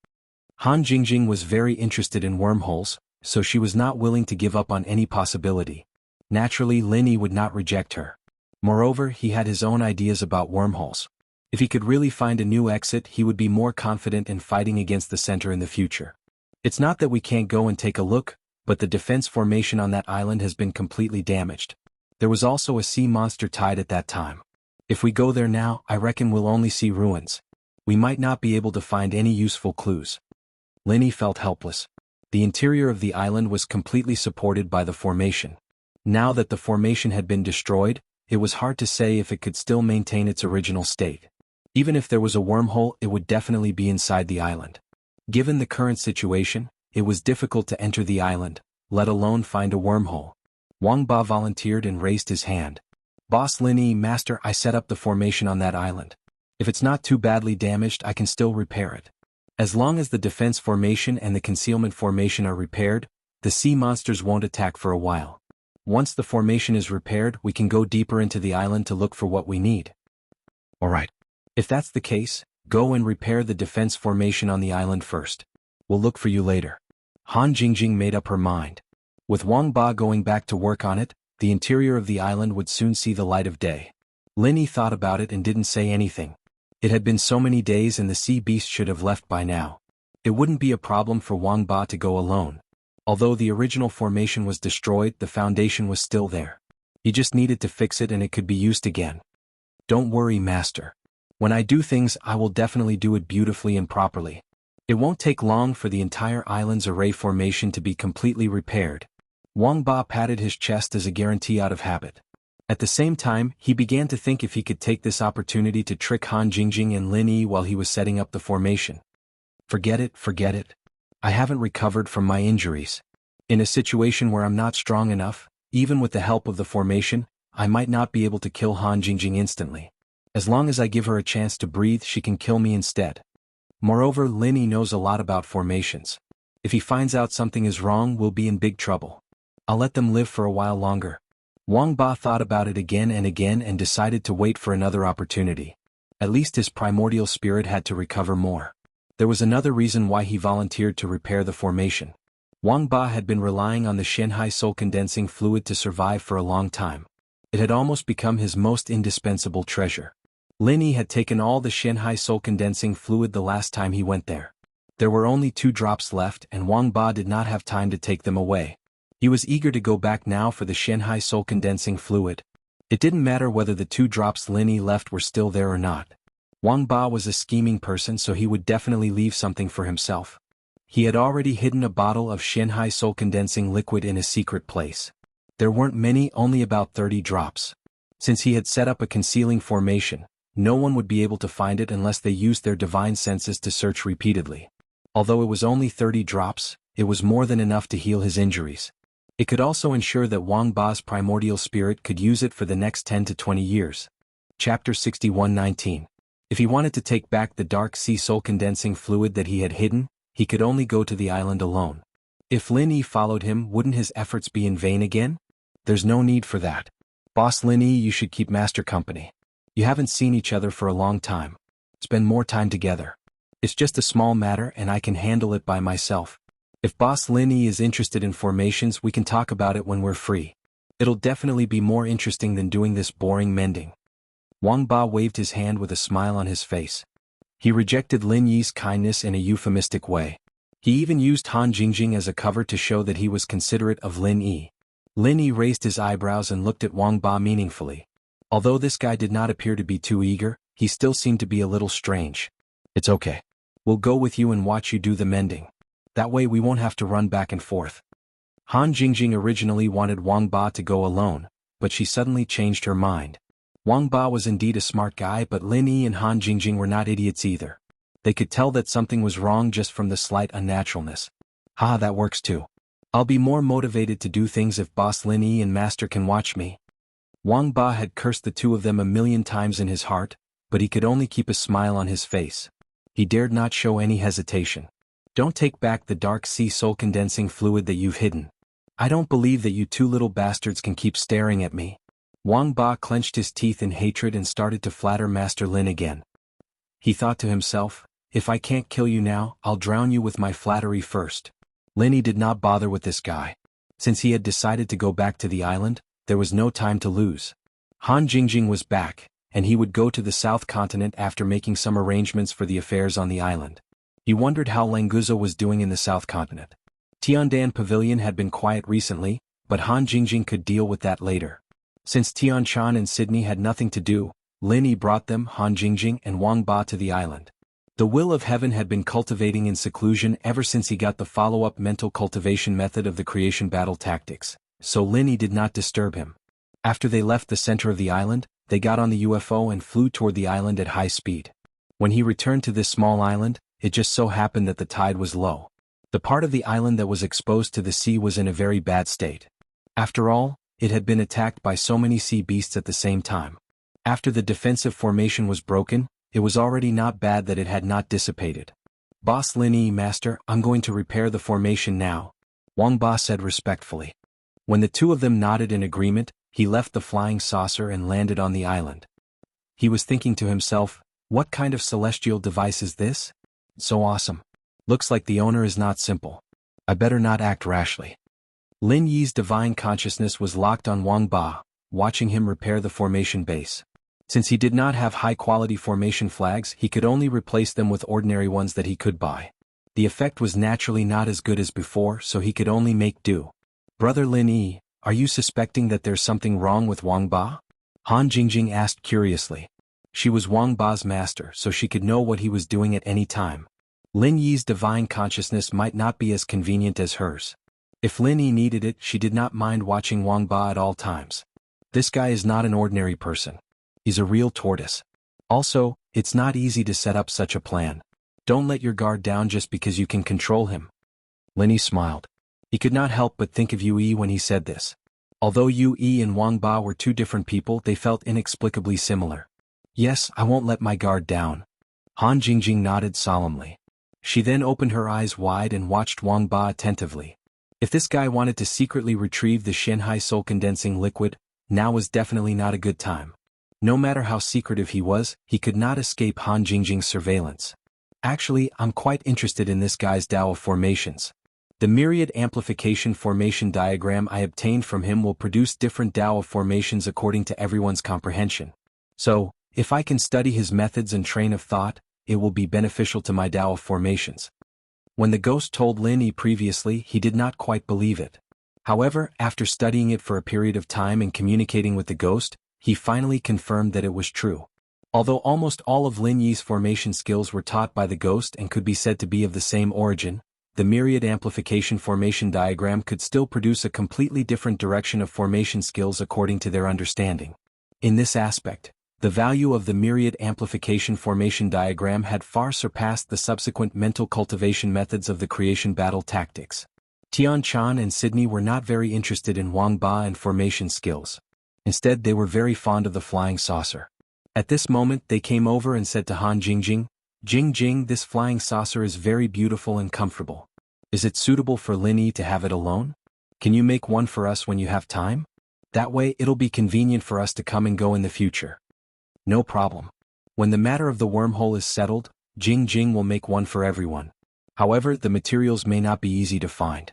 Han Jingjing was very interested in wormholes, so she was not willing to give up on any possibility. Naturally, Lin Yi would not reject her. Moreover, he had his own ideas about wormholes. If he could really find a new exit, he would be more confident in fighting against the center in the future. It's not that we can't go and take a look, but the defense formation on that island has been completely damaged. There was also a sea monster tied at that time. If we go there now, I reckon we'll only see ruins. We might not be able to find any useful clues. Lin Yi felt helpless. The interior of the island was completely supported by the formation. Now that the formation had been destroyed, it was hard to say if it could still maintain its original state. Even if there was a wormhole, it would definitely be inside the island. Given the current situation, it was difficult to enter the island, let alone find a wormhole. Wang Ba volunteered and raised his hand. Boss Lin Yi, Master, I set up the formation on that island. If it's not too badly damaged, I can still repair it. As long as the defense formation and the concealment formation are repaired, the sea monsters won't attack for a while. Once the formation is repaired, we can go deeper into the island to look for what we need. Alright. If that's the case, go and repair the defense formation on the island first. We'll look for you later. Han Jingjing made up her mind. With Wang Ba going back to work on it, the interior of the island would soon see the light of day. Lin Yi thought about it and didn't say anything. It had been so many days and the sea beast should have left by now. It wouldn't be a problem for Wang Ba to go alone. Although the original formation was destroyed, the foundation was still there. He just needed to fix it and it could be used again. Don't worry, Master. When I do things, I will definitely do it beautifully and properly. It won't take long for the entire island's array formation to be completely repaired. Wang Ba patted his chest as a guarantee out of habit. At the same time, he began to think if he could take this opportunity to trick Han Jingjing and Lin Yi while he was setting up the formation. Forget it. I haven't recovered from my injuries. In a situation where I'm not strong enough, even with the help of the formation, I might not be able to kill Han Jingjing instantly. As long as I give her a chance to breathe, she can kill me instead. Moreover, Lin Yi knows a lot about formations. If he finds out something is wrong, we'll be in big trouble. I'll let them live for a while longer. Wang Ba thought about it again and decided to wait for another opportunity. At least his primordial spirit had to recover more. There was another reason why he volunteered to repair the formation. Wang Ba had been relying on the Shenhai soul condensing fluid to survive for a long time. It had almost become his most indispensable treasure. Lin Yi had taken all the Shenhai soul condensing fluid the last time he went there. There were only 2 drops left and Wang Ba did not have time to take them away. He was eager to go back now for the Shenhai soul condensing fluid. It didn't matter whether the 2 drops Lin Yi left were still there or not. Wang Ba was a scheming person, so he would definitely leave something for himself. He had already hidden a bottle of Shenhai soul condensing liquid in a secret place. There weren't many, only about 30 drops. Since he had set up a concealing formation, no one would be able to find it unless they used their divine senses to search repeatedly. Although it was only 30 drops, it was more than enough to heal his injuries. It could also ensure that Wang Ba's primordial spirit could use it for the next 10 to 20 years. Chapter 61:19. If he wanted to take back the dark sea soul condensing fluid that he had hidden, he could only go to the island alone. If Lin Yi followed him, wouldn't his efforts be in vain again? There's no need for that. Boss Lin Yi, you should keep master company. You haven't seen each other for a long time. Spend more time together. It's just a small matter and I can handle it by myself. If Boss Lin Yi is interested in formations, we can talk about it when we're free. It'll definitely be more interesting than doing this boring mending. Wang Ba waved his hand with a smile on his face. He rejected Lin Yi's kindness in a euphemistic way. He even used Han Jingjing as a cover to show that he was considerate of Lin Yi. Lin Yi raised his eyebrows and looked at Wang Ba meaningfully. Although this guy did not appear to be too eager, he still seemed to be a little strange. It's okay. We'll go with you and watch you do the mending. That way we won't have to run back and forth. Han Jingjing originally wanted Wang Ba to go alone, but she suddenly changed her mind. Wang Ba was indeed a smart guy, but Lin Yi and Han Jingjing were not idiots either. They could tell that something was wrong just from the slight unnaturalness. That works too. I'll be more motivated to do things if Boss Lin Yi and Master can watch me. Wang Ba had cursed the 2 of them a million times in his heart, but he could only keep a smile on his face. He dared not show any hesitation. Don't take back the dark sea soul condensing fluid that you've hidden. I don't believe that you 2 little bastards can keep staring at me. Wang Ba clenched his teeth in hatred and started to flatter Master Lin again. He thought to himself, if I can't kill you now, I'll drown you with my flattery first. Lin Yi did not bother with this guy. Since he had decided to go back to the island, there was no time to lose. Han Jingjing was back, and he would go to the South Continent after making some arrangements for the affairs on the island. He wondered how Languzo was doing in the South Continent. Tiandan Pavilion had been quiet recently, but Han Jingjing could deal with that later. Since Tianchan and Sydney had nothing to do, Lin Yi brought them, Han Jingjing and Wang Ba, to the island. The will of heaven had been cultivating in seclusion ever since he got the follow-up mental cultivation method of the creation battle tactics, so Lin Yi did not disturb him. After they left the center of the island, they got on the UFO and flew toward the island at high speed. When he returned to this small island, it just so happened that the tide was low. The part of the island that was exposed to the sea was in a very bad state. After all, it had been attacked by so many sea beasts at the same time. After the defensive formation was broken, it was already not bad that it had not dissipated. Boss Lin Yi, Master, I'm going to repair the formation now, Wang Ba said respectfully. When the 2 of them nodded in agreement, he left the flying saucer and landed on the island. He was thinking to himself, what kind of celestial device is this? So awesome. Looks like the owner is not simple. I better not act rashly. Lin Yi's divine consciousness was locked on Wang Ba, watching hin repair the formation base. Since he did not have high-quality formation flags, he could only replace them with ordinary ones that he could buy. The effect was naturally not as good as before, so he could only make do. Brother Lin Yi, are you suspecting that there's something wrong with Wang Ba? Han Jingjing asked curiously. She was Wang Ba's master, so she could know what he was doing at any time. Lin Yi's divine consciousness might not be as convenient as hers. If Lin Yi needed it, she did not mind watching Wang Ba at all times. This guy is not an ordinary person. He's a real tortoise. Also, it's not easy to set up such a plan. Don't let your guard down just because you can control him. Lin Yi smiled. He could not help but think of Yu when he said this. Although Yu and Wang Ba were two different people, they felt inexplicably similar. Yes, I won't let my guard down. Han Jingjing nodded solemnly. She then opened her eyes wide and watched Wang Ba attentively. If this guy wanted to secretly retrieve the Shenhai soul condensing liquid, now was definitely not a good time. No matter how secretive he was, he could not escape Han Jingjing's surveillance. Actually, I'm quite interested in this guy's Tao of formations. The myriad amplification formation diagram I obtained from him will produce different Tao of formations according to everyone's comprehension. So, if I can study his methods and train of thought, it will be beneficial to my Tao of formations. When the ghost told Lin Yi previously, he did not quite believe it. However, after studying it for a period of time and communicating with the ghost, he finally confirmed that it was true. Although almost all of Lin Yi's formation skills were taught by the ghost and could be said to be of the same origin, the myriad amplification formation diagram could still produce a completely different direction of formation skills according to their understanding. In this aspect, the value of the myriad amplification formation diagram had far surpassed the subsequent mental cultivation methods of the creation battle tactics. Tian Chan and Sydney were not very interested in Wang Ba and formation skills. Instead, they were very fond of the flying saucer. At this moment, they came over and said to Han Jingjing, Jingjing, this flying saucer is very beautiful and comfortable. Is it suitable for Lin Yi to have it alone? Can you make one for us when you have time? That way, it'll be convenient for us to come and go in the future. No problem. When the matter of the wormhole is settled, Jingjing will make one for everyone. However, the materials may not be easy to find.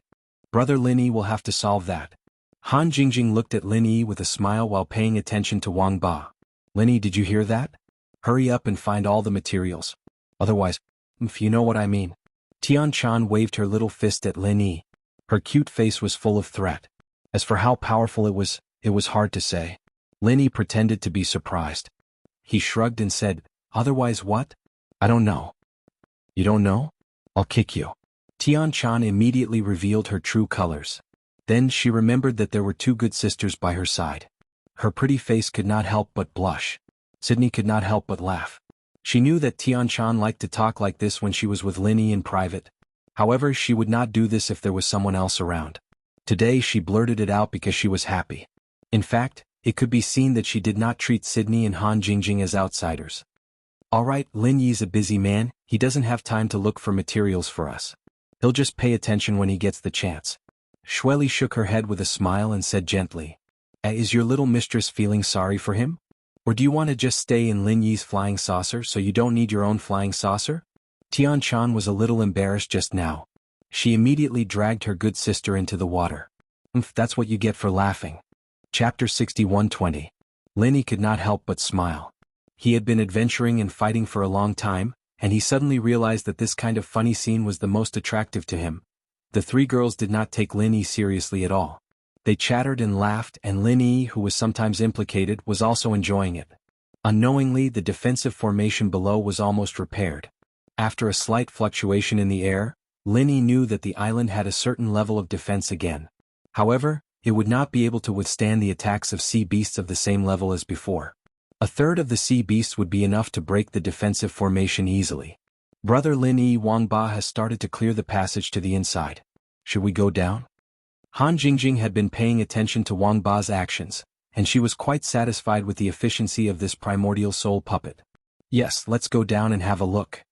Brother Lin Yi will have to solve that. Han Jingjing looked at Lin Yi with a smile while paying attention to Wang Ba. Lin Yi, did you hear that? Hurry up and find all the materials. Otherwise, if you know what I mean. Tian Chan waved her little fist at Lin Yi. Her cute face was full of threat. As for how powerful it was hard to say. Lin Yi pretended to be surprised. He shrugged and said, Otherwise what? I don't know. You don't know? I'll kick you. Tian Chan immediately revealed her true colors. Then she remembered that there were two good sisters by her side. Her pretty face could not help but blush. Sydney could not help but laugh. She knew that Tian Chan liked to talk like this when she was with Lin Yi in private. However, she would not do this if there was someone else around. Today she blurted it out because she was happy. In fact, it could be seen that she did not treat Sydney and Han Jingjing as outsiders. Alright, Lin Yi's a busy man, he doesn't have time to look for materials for us. He'll just pay attention when he gets the chance. Shueli shook her head with a smile and said gently, Is your little mistress feeling sorry for him? Or do you want to just stay in Lin Yi's flying saucer so you don't need your own flying saucer? Tian Chan was a little embarrassed just now. She immediately dragged her good sister into the water. That's what you get for laughing. Chapter 61:20. Lin Yi could not help but smile. He had been adventuring and fighting for a long time, and he suddenly realized that this kind of funny scene was the most attractive to him. The three girls did not take Lin Yi seriously at all. They chattered and laughed, and Lin Yi, who was sometimes implicated, was also enjoying it. Unknowingly, the defensive formation below was almost repaired. After a slight fluctuation in the air, Lin Yi knew that the island had a certain level of defense again. However, it would not be able to withstand the attacks of sea beasts of the same level as before. A third of the sea beasts would be enough to break the defensive formation easily. Brother Lin Yi, Wang Ba has started to clear the passage to the inside. Should we go down? Han Jingjing had been paying attention to Wang Ba's actions, and she was quite satisfied with the efficiency of this primordial soul puppet. Yes, let's go down and have a look.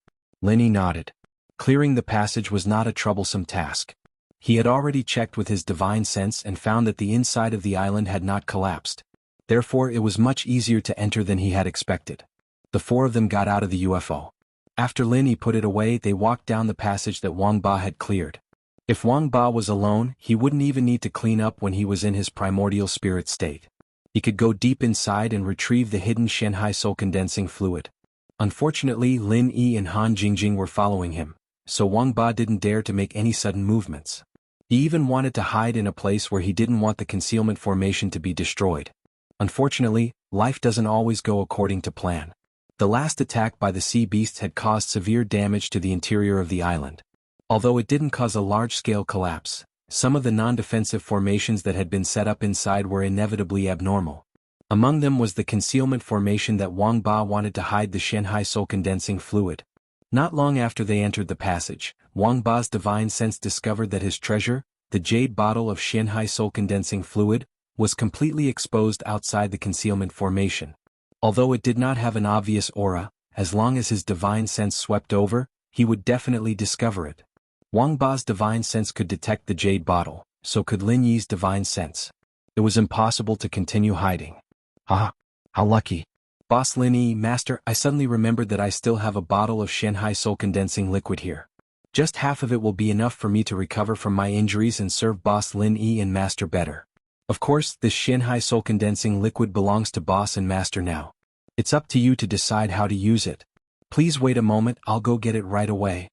Lin Yi nodded. Clearing the passage was not a troublesome task. He had already checked with his divine sense and found that the inside of the island had not collapsed. Therefore, it was much easier to enter than he had expected. The four of them got out of the UFO. After Lin Yi put it away, they walked down the passage that Wang Ba had cleared. If Wang Ba was alone, he wouldn't even need to clean up when he was in his primordial spirit state. He could go deep inside and retrieve the hidden Shenhai soul condensing fluid. Unfortunately, Lin Yi and Han Jingjing were following him, so Wang Ba didn't dare to make any sudden movements. He even wanted to hide in a place where he didn't want the concealment formation to be destroyed. Unfortunately, life doesn't always go according to plan. The last attack by the sea beasts had caused severe damage to the interior of the island. Although it didn't cause a large-scale collapse, some of the non-defensive formations that had been set up inside were inevitably abnormal. Among them was the concealment formation that Wang Ba wanted to hide the Shenhai soul condensing fluid. Not long after they entered the passage, Wang Ba's divine sense discovered that his treasure, the jade bottle of Shenhai soul condensing fluid, was completely exposed outside the concealment formation. Although it did not have an obvious aura, as long as his divine sense swept over, he would definitely discover it. Wang Ba's divine sense could detect the jade bottle, so could Lin Yi's divine sense. It was impossible to continue hiding. Ah, how lucky. Boss Lin Yi, Master, I suddenly remembered that I still have a bottle of Shenhai soul condensing liquid here. Just half of it will be enough for me to recover from my injuries and serve Boss Lin Yi and Master better. Of course, this Shenhai soul condensing liquid belongs to Boss and Master now. It's up to you to decide how to use it. Please wait a moment, I'll go get it right away.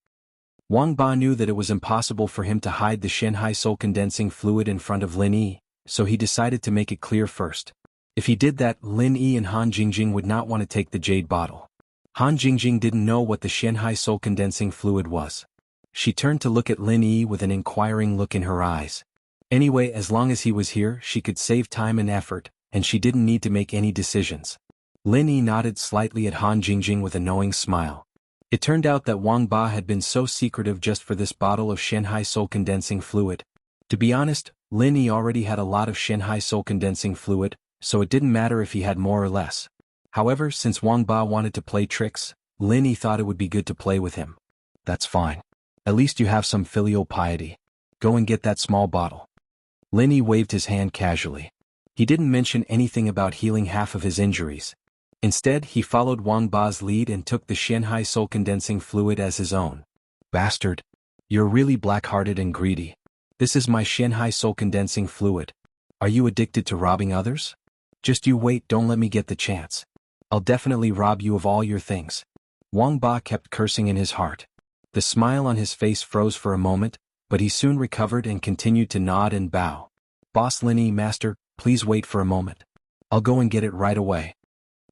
Wang Ba knew that it was impossible for him to hide the Shenhai soul condensing fluid in front of Lin Yi, so he decided to make it clear first. If he did that, Lin Yi and Han Jingjing would not want to take the jade bottle. Han Jingjing didn't know what the Shenhai soul condensing fluid was. She turned to look at Lin Yi with an inquiring look in her eyes. Anyway, as long as he was here, she could save time and effort, and she didn't need to make any decisions. Lin Yi nodded slightly at Han Jingjing with a knowing smile. It turned out that Wang Ba had been so secretive just for this bottle of Shenhai soul condensing fluid. To be honest, Lin Yi already had a lot of Shenhai soul condensing fluid, so it didn't matter if he had more or less. However, since Wang Ba wanted to play tricks, Lin Yi thought it would be good to play with him. That's fine. At least you have some filial piety. Go and get that small bottle. Lin Yi waved his hand casually. He didn't mention anything about healing half of his injuries. Instead, he followed Wang Ba's lead and took the Shenhai soul condensing fluid as his own. Bastard. You're really black-hearted and greedy. This is my Shenhai soul condensing fluid. Are you addicted to robbing others? Just you wait, don't let me get the chance. I'll definitely rob you of all your things. Wang Ba kept cursing in his heart. The smile on his face froze for a moment, but he soon recovered and continued to nod and bow. Boss Lin Yi, Master, please wait for a moment. I'll go and get it right away.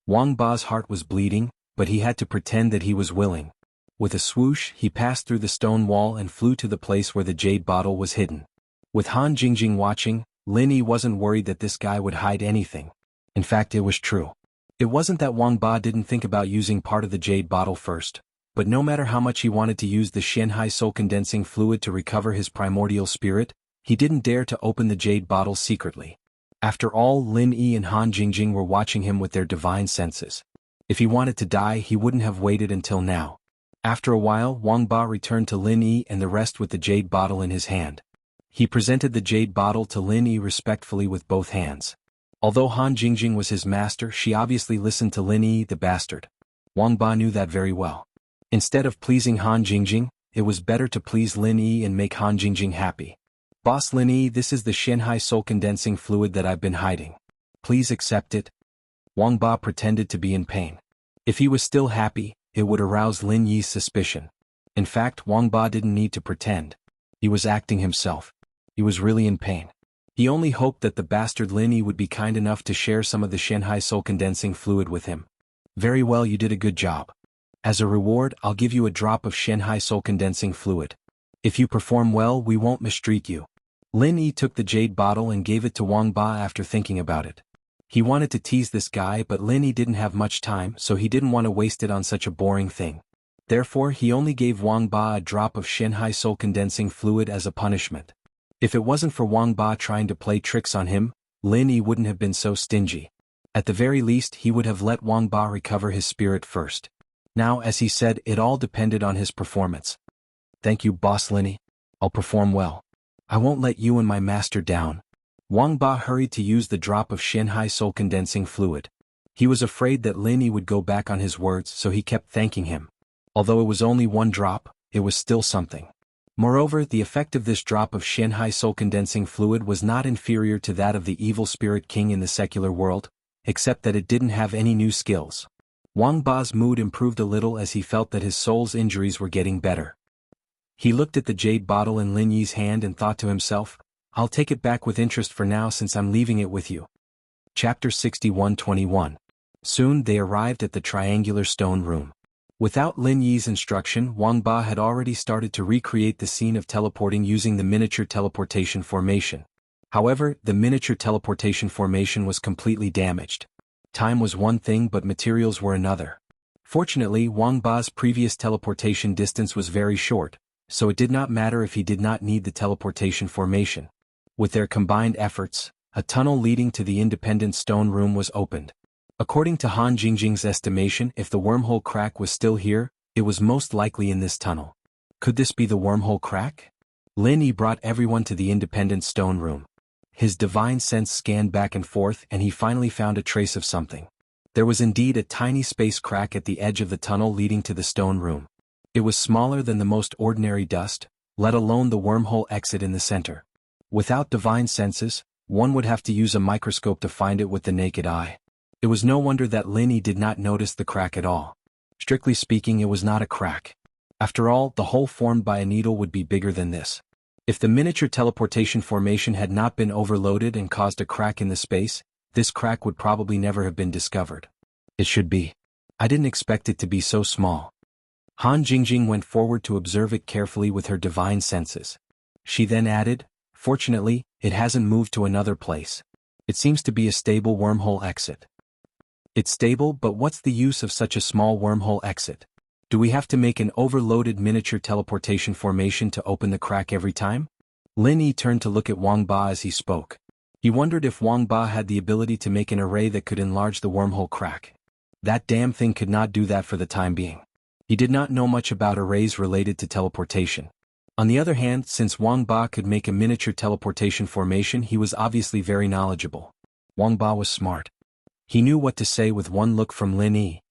Wang Ba's heart was bleeding, but he had to pretend that he was willing. With a swoosh, he passed through the stone wall and flew to the place where the jade bottle was hidden. With Han Jingjing watching, Lin Yi wasn't worried that this guy would hide anything. In fact, it was true. It wasn't that Wang Ba didn't think about using part of the jade bottle first, but no matter how much he wanted to use the Shenhai soul condensing fluid to recover his primordial spirit, he didn't dare to open the jade bottle secretly. After all, Lin Yi and Han Jingjing were watching him with their divine senses. If he wanted to die, he wouldn't have waited until now. After a while, Wang Ba returned to Lin Yi and the rest with the jade bottle in his hand. He presented the jade bottle to Lin Yi respectfully with both hands. Although Han Jingjing was his master, she obviously listened to Lin Yi the bastard. Wang Ba knew that very well. Instead of pleasing Han Jingjing, it was better to please Lin Yi and make Han Jingjing happy. Boss Lin Yi, this is the Shenhai soul condensing fluid that I've been hiding. Please accept it. Wang Ba pretended to be in pain. If he was still happy, it would arouse Lin Yi's suspicion. In fact, Wang Ba didn't need to pretend. He was acting himself. He was really in pain. He only hoped that the bastard Lin Yi would be kind enough to share some of the Shenhai soul condensing fluid with him. Very well, you did a good job. As a reward, I'll give you a drop of Shenhai soul condensing fluid. If you perform well, we won't mistreat you. Lin Yi took the jade bottle and gave it to Wang Ba after thinking about it. He wanted to tease this guy, but Lin Yi didn't have much time, so he didn't want to waste it on such a boring thing. Therefore, he only gave Wang Ba a drop of Shenhai soul condensing fluid as a punishment. If it wasn't for Wang Ba trying to play tricks on him, Lin Yi wouldn't have been so stingy. At the very least, he would have let Wang Ba recover his spirit first. Now, as he said, it all depended on his performance. Thank you, Boss Lin Yi. I'll perform well. I won't let you and my master down. Wang Ba hurried to use the drop of Shenhai soul condensing fluid. He was afraid that Lin Yi would go back on his words, so he kept thanking him. Although it was only one drop, it was still something. Moreover, the effect of this drop of Shenhai soul-condensing fluid was not inferior to that of the evil spirit king in the secular world, except that it didn't have any new skills. Wang Ba's mood improved a little as he felt that his soul's injuries were getting better. He looked at the jade bottle in Lin Yi's hand and thought to himself, I'll take it back with interest for now since I'm leaving it with you. Chapter 61-21. Soon they arrived at the triangular stone room. Without Lin Yi's instruction, Wang Ba had already started to recreate the scene of teleporting using the miniature teleportation formation. However, the miniature teleportation formation was completely damaged. Time was one thing but materials were another. Fortunately, Wang Ba's previous teleportation distance was very short, so it did not matter if he did not need the teleportation formation. With their combined efforts, a tunnel leading to the independent stone room was opened. According to Han Jingjing's estimation, if the wormhole crack was still here, it was most likely in this tunnel. Could this be the wormhole crack? Lin Yi brought everyone to the independent stone room. His divine sense scanned back and forth and he finally found a trace of something. There was indeed a tiny space crack at the edge of the tunnel leading to the stone room. It was smaller than the most ordinary dust, let alone the wormhole exit in the center. Without divine senses, one would have to use a microscope to find it with the naked eye. It was no wonder that Lin Yi did not notice the crack at all. Strictly speaking, it was not a crack. After all, the hole formed by a needle would be bigger than this. If the miniature teleportation formation had not been overloaded and caused a crack in the space, this crack would probably never have been discovered. It should be. I didn't expect it to be so small. Han Jingjing went forward to observe it carefully with her divine senses. She then added, fortunately, it hasn't moved to another place. It seems to be a stable wormhole exit. It's stable, but what's the use of such a small wormhole exit? Do we have to make an overloaded miniature teleportation formation to open the crack every time? Lin Yi turned to look at Wang Ba as he spoke. He wondered if Wang Ba had the ability to make an array that could enlarge the wormhole crack. That damn thing could not do that for the time being. He did not know much about arrays related to teleportation. On the other hand, since Wang Ba could make a miniature teleportation formation, he was obviously very knowledgeable. Wang Ba was smart. He knew what to say with one look from Lin Yi.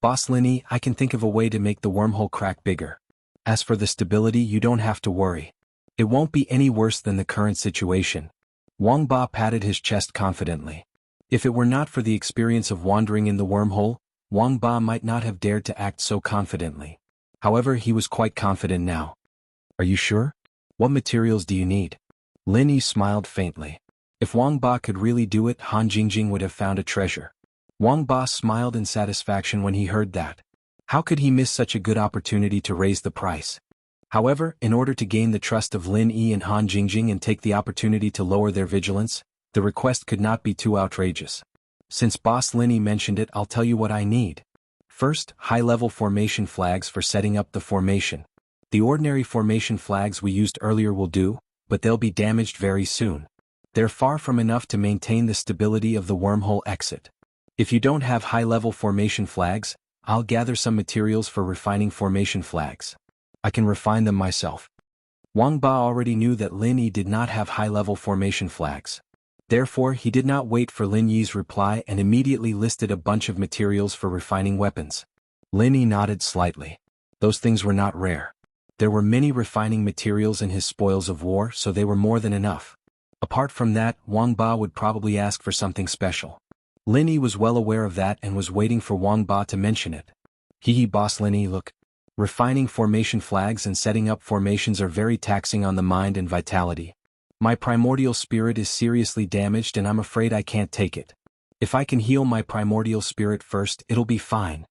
Boss Lin Yi, I can think of a way to make the wormhole crack bigger. As for the stability, you don't have to worry. It won't be any worse than the current situation. Wang Ba patted his chest confidently. If it were not for the experience of wandering in the wormhole, Wang Ba might not have dared to act so confidently. However, he was quite confident now. Are you sure? What materials do you need? Lin Yi smiled faintly. If Wang Ba could really do it, Han Jingjing would have found a treasure. Wang Ba smiled in satisfaction when he heard that. How could he miss such a good opportunity to raise the price? However, in order to gain the trust of Lin Yi and Han Jingjing and take the opportunity to lower their vigilance, the request could not be too outrageous. Since Boss Lin Yi mentioned it, I'll tell you what I need. First, high-level formation flags for setting up the formation. The ordinary formation flags we used earlier will do, but they'll be damaged very soon. They're far from enough to maintain the stability of the wormhole exit. If you don't have high-level formation flags, I'll gather some materials for refining formation flags. I can refine them myself. Wang Ba already knew that Lin Yi did not have high-level formation flags. Therefore, he did not wait for Lin Yi's reply and immediately listed a bunch of materials for refining weapons. Lin Yi nodded slightly. Those things were not rare. There were many refining materials in his spoils of war, so they were more than enough. Apart from that, Wang Ba would probably ask for something special. Lin Yi was well aware of that and was waiting for Wang Ba to mention it. Boss Lin Yi, look. Refining formation flags and setting up formations are very taxing on the mind and vitality. My primordial spirit is seriously damaged and I'm afraid I can't take it. If I can heal my primordial spirit first, it'll be fine.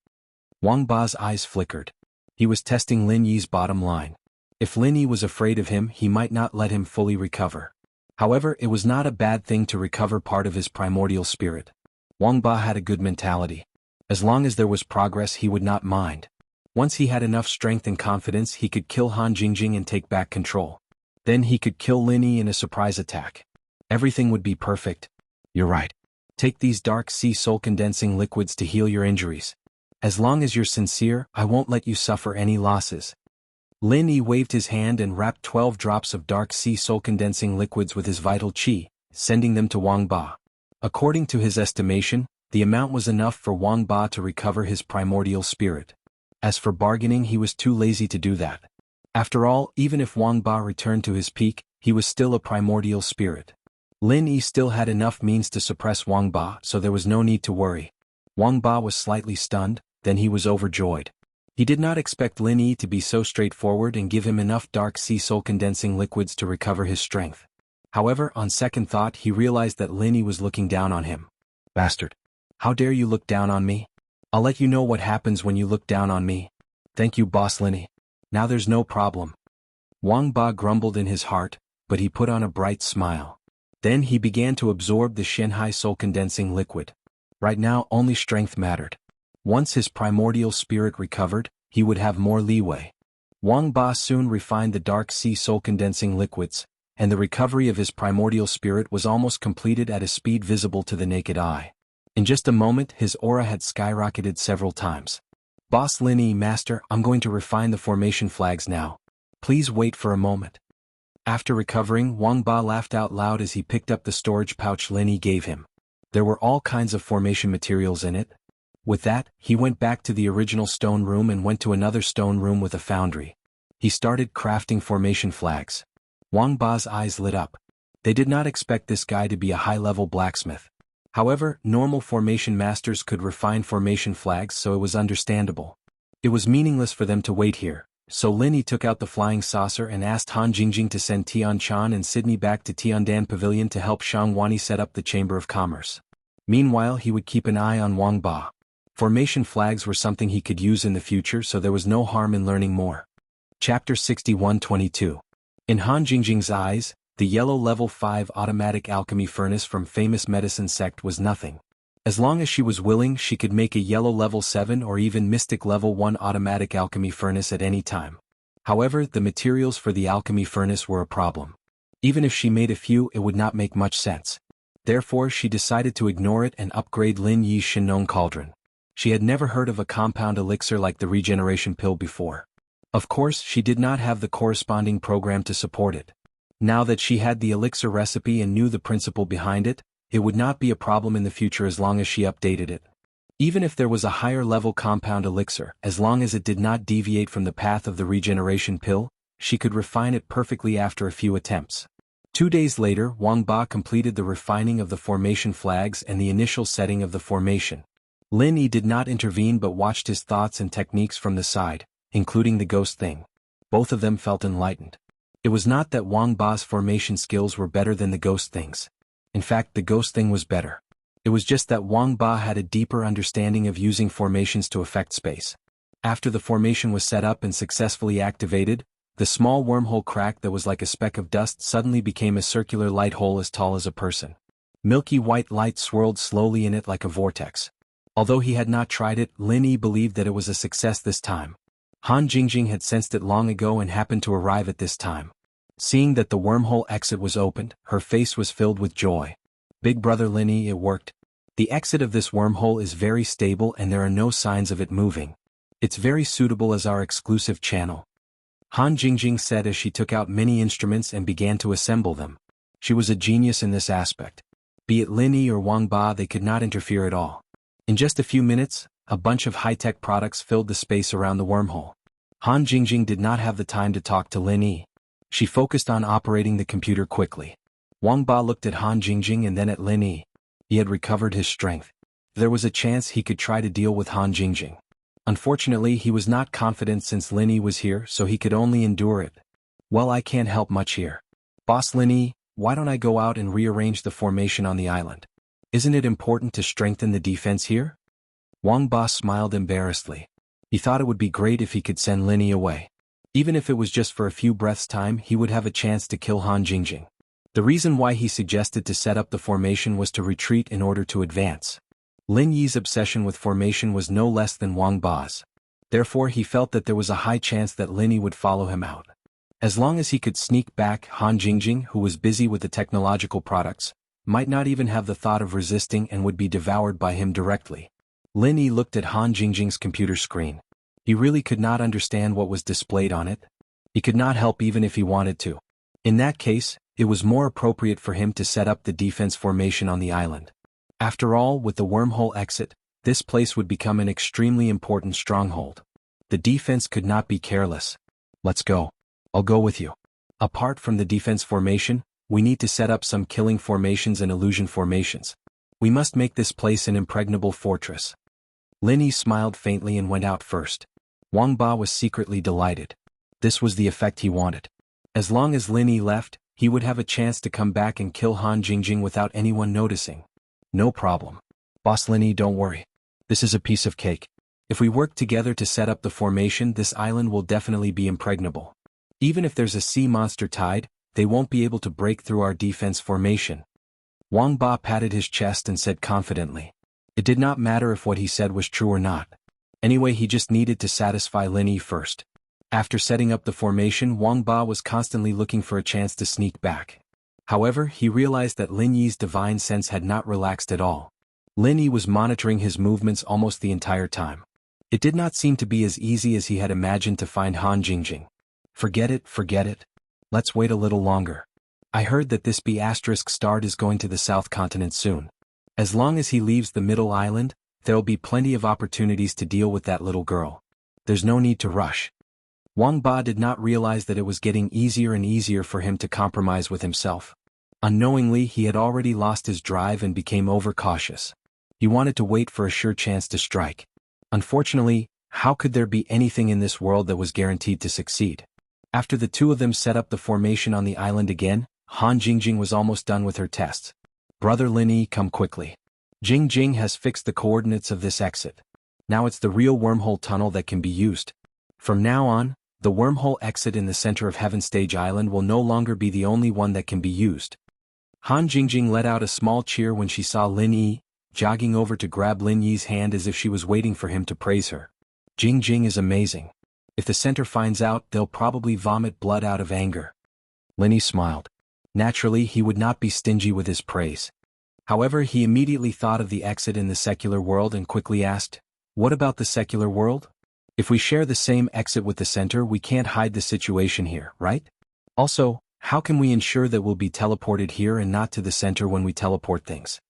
Wang Ba's eyes flickered. He was testing Lin Yi's bottom line. If Lin Yi was afraid of him, he might not let him fully recover. However, it was not a bad thing to recover part of his primordial spirit. Wang Ba had a good mentality. As long as there was progress, he would not mind. Once he had enough strength and confidence, he could kill Han Jingjing and take back control. Then he could kill Lin Yi in a surprise attack. Everything would be perfect. You're right. Take these dark sea soul-condensing liquids to heal your injuries. As long as you're sincere, I won't let you suffer any losses. Lin Yi waved his hand and wrapped 12 drops of dark sea soul-condensing liquids with his vital qi, sending them to Wang Ba. According to his estimation, the amount was enough for Wang Ba to recover his primordial spirit. As for bargaining, he was too lazy to do that. After all, even if Wang Ba returned to his peak, he was still a primordial spirit. Lin Yi still had enough means to suppress Wang Ba, so there was no need to worry. Wang Ba was slightly stunned, then he was overjoyed. He did not expect Lin Yi to be so straightforward and give him enough dark sea soul condensing liquids to recover his strength. However, on second thought he realized that Lin Yi was looking down on him. Bastard. How dare you look down on me? I'll let you know what happens when you look down on me. Thank you, boss Lin Yi. Now there's no problem. Wang Ba grumbled in his heart, but he put on a bright smile. Then he began to absorb the Shenhai soul condensing liquid. Right now only strength mattered. Once his primordial spirit recovered, he would have more leeway. Wang Ba soon refined the dark sea soul condensing liquids, and the recovery of his primordial spirit was almost completed at a speed visible to the naked eye. In just a moment his aura had skyrocketed several times. Boss Lin Yi, Master, I'm going to refine the formation flags now. Please wait for a moment. After recovering, Wang Ba laughed out loud as he picked up the storage pouch Lin Yi gave him. There were all kinds of formation materials in it. With that, he went back to the original stone room and went to another stone room with a foundry. He started crafting formation flags. Wang Ba's eyes lit up. They did not expect this guy to be a high-level blacksmith. However, normal formation masters could refine formation flags, so it was understandable. It was meaningless for them to wait here, so Lin Yi took out the flying saucer and asked Han Jingjing to send Tian Chan and Sydney back to Tiandan Pavilion to help Shang Wani set up the Chamber of Commerce. Meanwhile, he would keep an eye on Wang Ba. Formation flags were something he could use in the future, so there was no harm in learning more. Chapter 61-22. In Han Jingjing's eyes, the yellow level 5 automatic alchemy furnace from famous medicine sect was nothing. As long as she was willing, she could make a yellow level 7 or even mystic level 1 automatic alchemy furnace at any time. However, the materials for the alchemy furnace were a problem. Even if she made a few, it would not make much sense. Therefore, she decided to ignore it and upgrade Lin Yi's Shinong Cauldron. She had never heard of a compound elixir like the regeneration pill before. Of course, she did not have the corresponding program to support it. Now that she had the elixir recipe and knew the principle behind it, it would not be a problem in the future as long as she updated it. Even if there was a higher level compound elixir, as long as it did not deviate from the path of the regeneration pill, she could refine it perfectly after a few attempts. 2 days later, Wang Ba completed the refining of the formation flags and the initial setting of the formation. Lin Yi did not intervene but watched his thoughts and techniques from the side, including the ghost thing. Both of them felt enlightened. It was not that Wang Ba's formation skills were better than the ghost thing's. In fact, the ghost thing was better. It was just that Wang Ba had a deeper understanding of using formations to affect space. After the formation was set up and successfully activated, the small wormhole crack that was like a speck of dust suddenly became a circular light hole as tall as a person. Milky white light swirled slowly in it like a vortex. Although he had not tried it, Lin Yi believed that it was a success this time. Han Jingjing had sensed it long ago and happened to arrive at this time. Seeing that the wormhole exit was opened, her face was filled with joy. Big brother Lin Yi, it worked. The exit of this wormhole is very stable and there are no signs of it moving. It's very suitable as our exclusive channel. Han Jingjing said as she took out many instruments and began to assemble them. She was a genius in this aspect. Be it Lin Yi or Wang Ba, they could not interfere at all. In just a few minutes, a bunch of high-tech products filled the space around the wormhole. Han Jingjing did not have the time to talk to Lin Yi. She focused on operating the computer quickly. Wang Ba looked at Han Jingjing and then at Lin Yi. He had recovered his strength. There was a chance he could try to deal with Han Jingjing. Unfortunately, he was not confident since Lin Yi was here, so he could only endure it. Well, I can't help much here. Boss Lin Yi, why don't I go out and rearrange the formation on the island? Isn't it important to strengthen the defense here? Wang Ba smiled embarrassedly. He thought it would be great if he could send Lin Yi away. Even if it was just for a few breaths' time, he would have a chance to kill Han Jingjing. The reason why he suggested to set up the formation was to retreat in order to advance. Lin Yi's obsession with formation was no less than Wang Ba's. Therefore he felt that there was a high chance that Lin Yi would follow him out. As long as he could sneak back, Han Jingjing, who was busy with the technological products, might not even have the thought of resisting and would be devoured by him directly. Lin Yi looked at Han Jingjing's computer screen. He really could not understand what was displayed on it. He could not help even if he wanted to. In that case, it was more appropriate for him to set up the defense formation on the island. After all, with the wormhole exit, this place would become an extremely important stronghold. The defense could not be careless. Let's go. I'll go with you. Apart from the defense formation, we need to set up some killing formations and illusion formations. We must make this place an impregnable fortress. Lin Yi smiled faintly and went out first. Wang Ba was secretly delighted. This was the effect he wanted. As long as Lin Yi left, he would have a chance to come back and kill Han Jingjing without anyone noticing. No problem. Boss Lin Yi, don't worry. This is a piece of cake. If we work together to set up the formation, this island will definitely be impregnable. Even if there's a sea monster tide, they won't be able to break through our defense formation. Wang Ba patted his chest and said confidently. It did not matter if what he said was true or not. Anyway, he just needed to satisfy Lin Yi first. After setting up the formation, Wang Ba was constantly looking for a chance to sneak back. However, he realized that Lin Yi's divine sense had not relaxed at all. Lin Yi was monitoring his movements almost the entire time. It did not seem to be as easy as he had imagined to find Han Jingjing. Forget it. Let's wait a little longer. I heard that this B***** is going to the South Continent soon. As long as he leaves the middle island, there'll be plenty of opportunities to deal with that little girl. There's no need to rush. Wang Ba did not realize that it was getting easier and easier for him to compromise with himself. Unknowingly, he had already lost his drive and became overcautious. He wanted to wait for a sure chance to strike. Unfortunately, how could there be anything in this world that was guaranteed to succeed? After the two of them set up the formation on the island again, Han Jingjing was almost done with her tests. Brother Lin Yi, come quickly. Jingjing has fixed the coordinates of this exit. Now it's the real wormhole tunnel that can be used. From now on, the wormhole exit in the center of Heaven Stage Island will no longer be the only one that can be used. Han Jingjing let out a small cheer when she saw Lin Yi, jogging over to grab Lin Yi's hand as if she was waiting for him to praise her. Jingjing is amazing. If the center finds out, they'll probably vomit blood out of anger. Lin Yi smiled. Naturally, he would not be stingy with his praise. However, he immediately thought of the exit in the secular world and quickly asked, "What about the secular world? If we share the same exit with the center, we can't hide the situation here, right? Also, how can we ensure that we'll be teleported here and not to the center when we teleport things?"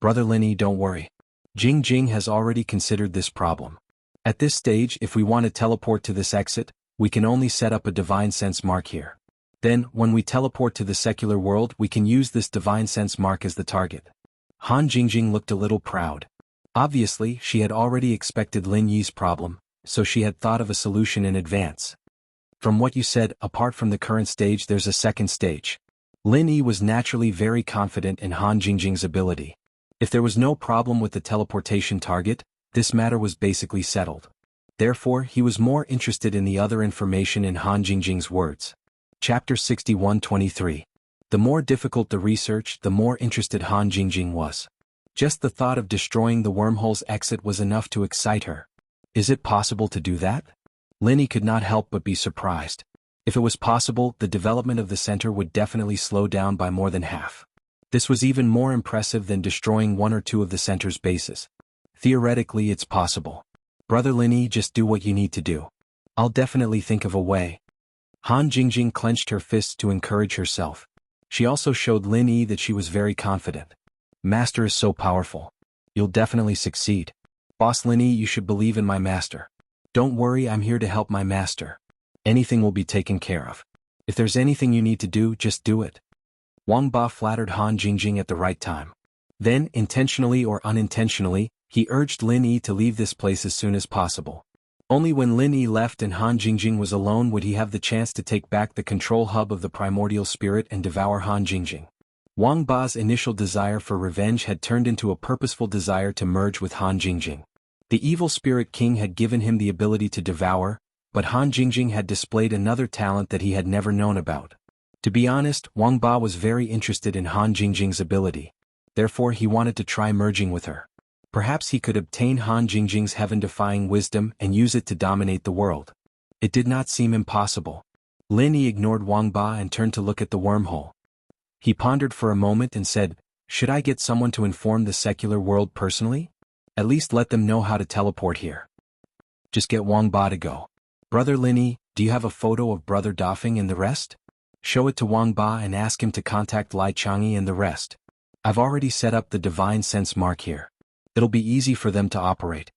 Brother Lin Yi, don't worry. Jingjing has already considered this problem. At this stage, if we want to teleport to this exit, we can only set up a divine sense mark here. Then, when we teleport to the secular world, we can use this divine sense mark as the target. Han Jingjing looked a little proud. Obviously, she had already expected Lin Yi's problem, so she had thought of a solution in advance. From what you said, apart from the current stage, there's a second stage. Lin Yi was naturally very confident in Han Jingjing's ability. If there was no problem with the teleportation target, this matter was basically settled. Therefore, he was more interested in the other information in Han Jingjing's words. Chapter 61-23. The more difficult the research, the more interested Han Jingjing was. Just the thought of destroying the wormhole's exit was enough to excite her. Is it possible to do that? Lin Yi could not help but be surprised. If it was possible, the development of the center would definitely slow down by more than half. This was even more impressive than destroying one or two of the center's bases. Theoretically, it's possible. Brother Lin Yi, just do what you need to do. I'll definitely think of a way. Han Jingjing clenched her fists to encourage herself. She also showed Lin Yi that she was very confident. Master is so powerful. You'll definitely succeed. Boss Lin Yi, you should believe in my master. Don't worry, I'm here to help my master. Anything will be taken care of. If there's anything you need to do, just do it. Wang Ba flattered Han Jingjing at the right time. Then, intentionally or unintentionally, he urged Lin Yi to leave this place as soon as possible. Only when Lin Yi left and Han Jingjing was alone would he have the chance to take back the control hub of the primordial spirit and devour Han Jingjing. Wang Ba's initial desire for revenge had turned into a purposeful desire to merge with Han Jingjing. The evil spirit king had given him the ability to devour, but Han Jingjing had displayed another talent that he had never known about. To be honest, Wang Ba was very interested in Han Jingjing's ability. Therefore, he wanted to try merging with her. Perhaps he could obtain Han Jingjing's heaven-defying wisdom and use it to dominate the world. It did not seem impossible. Lin Yi ignored Wang Ba and turned to look at the wormhole. He pondered for a moment and said, "Should I get someone to inform the secular world personally? At least let them know how to teleport here. Just get Wang Ba to go. Brother Lin Yi, do you have a photo of Brother Dafeng and the rest? Show it to Wang Ba and ask him to contact Lai Chang'e and the rest. I've already set up the divine sense mark here. It'll be easy for them to operate."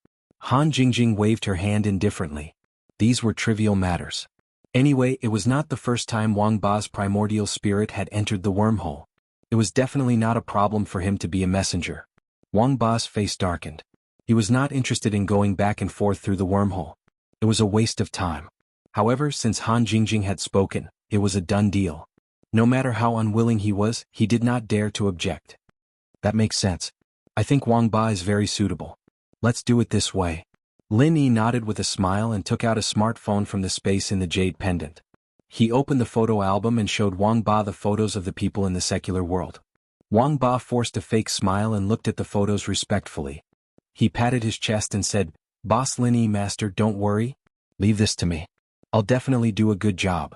Han Jingjing waved her hand indifferently. These were trivial matters. Anyway, it was not the first time Wang Ba's primordial spirit had entered the wormhole. It was definitely not a problem for him to be a messenger. Wang Ba's face darkened. He was not interested in going back and forth through the wormhole. It was a waste of time. However, since Han Jingjing had spoken, it was a done deal. No matter how unwilling he was, he did not dare to object. That makes sense. I think Wang Ba is very suitable. Let's do it this way. Lin Yi nodded with a smile and took out a smartphone from the space in the jade pendant. He opened the photo album and showed Wang Ba the photos of the people in the secular world. Wang Ba forced a fake smile and looked at the photos respectfully. He patted his chest and said, "Boss Lin Yi, master, don't worry. Leave this to me. I'll definitely do a good job.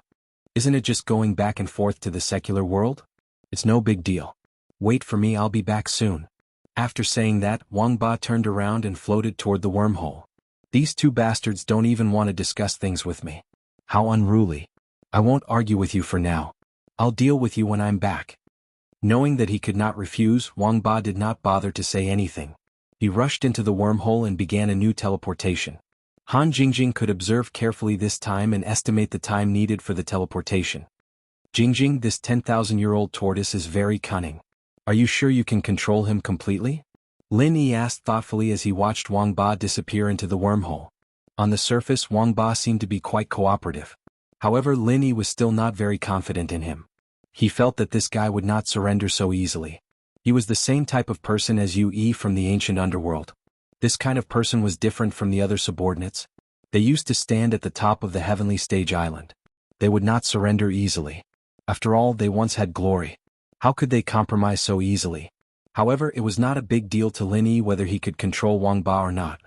Isn't it just going back and forth to the secular world? It's no big deal. Wait for me, I'll be back soon." After saying that, Wang Ba turned around and floated toward the wormhole. These two bastards don't even want to discuss things with me. How unruly. I won't argue with you for now. I'll deal with you when I'm back. Knowing that he could not refuse, Wang Ba did not bother to say anything. He rushed into the wormhole and began a new teleportation. Han Jingjing could observe carefully this time and estimate the time needed for the teleportation. "Jingjing, this 10,000-year-old tortoise is very cunning. Are you sure you can control him completely?" Lin Yi asked thoughtfully as he watched Wang Ba disappear into the wormhole. On the surface, Wang Ba seemed to be quite cooperative. However, Lin Yi was still not very confident in him. He felt that this guy would not surrender so easily. He was the same type of person as Yu Yi from the ancient underworld. This kind of person was different from the other subordinates. They used to stand at the top of the heavenly stage island. They would not surrender easily. After all, they once had glory. How could they compromise so easily? However, it was not a big deal to Lin Yi whether he could control Wang Ba or not.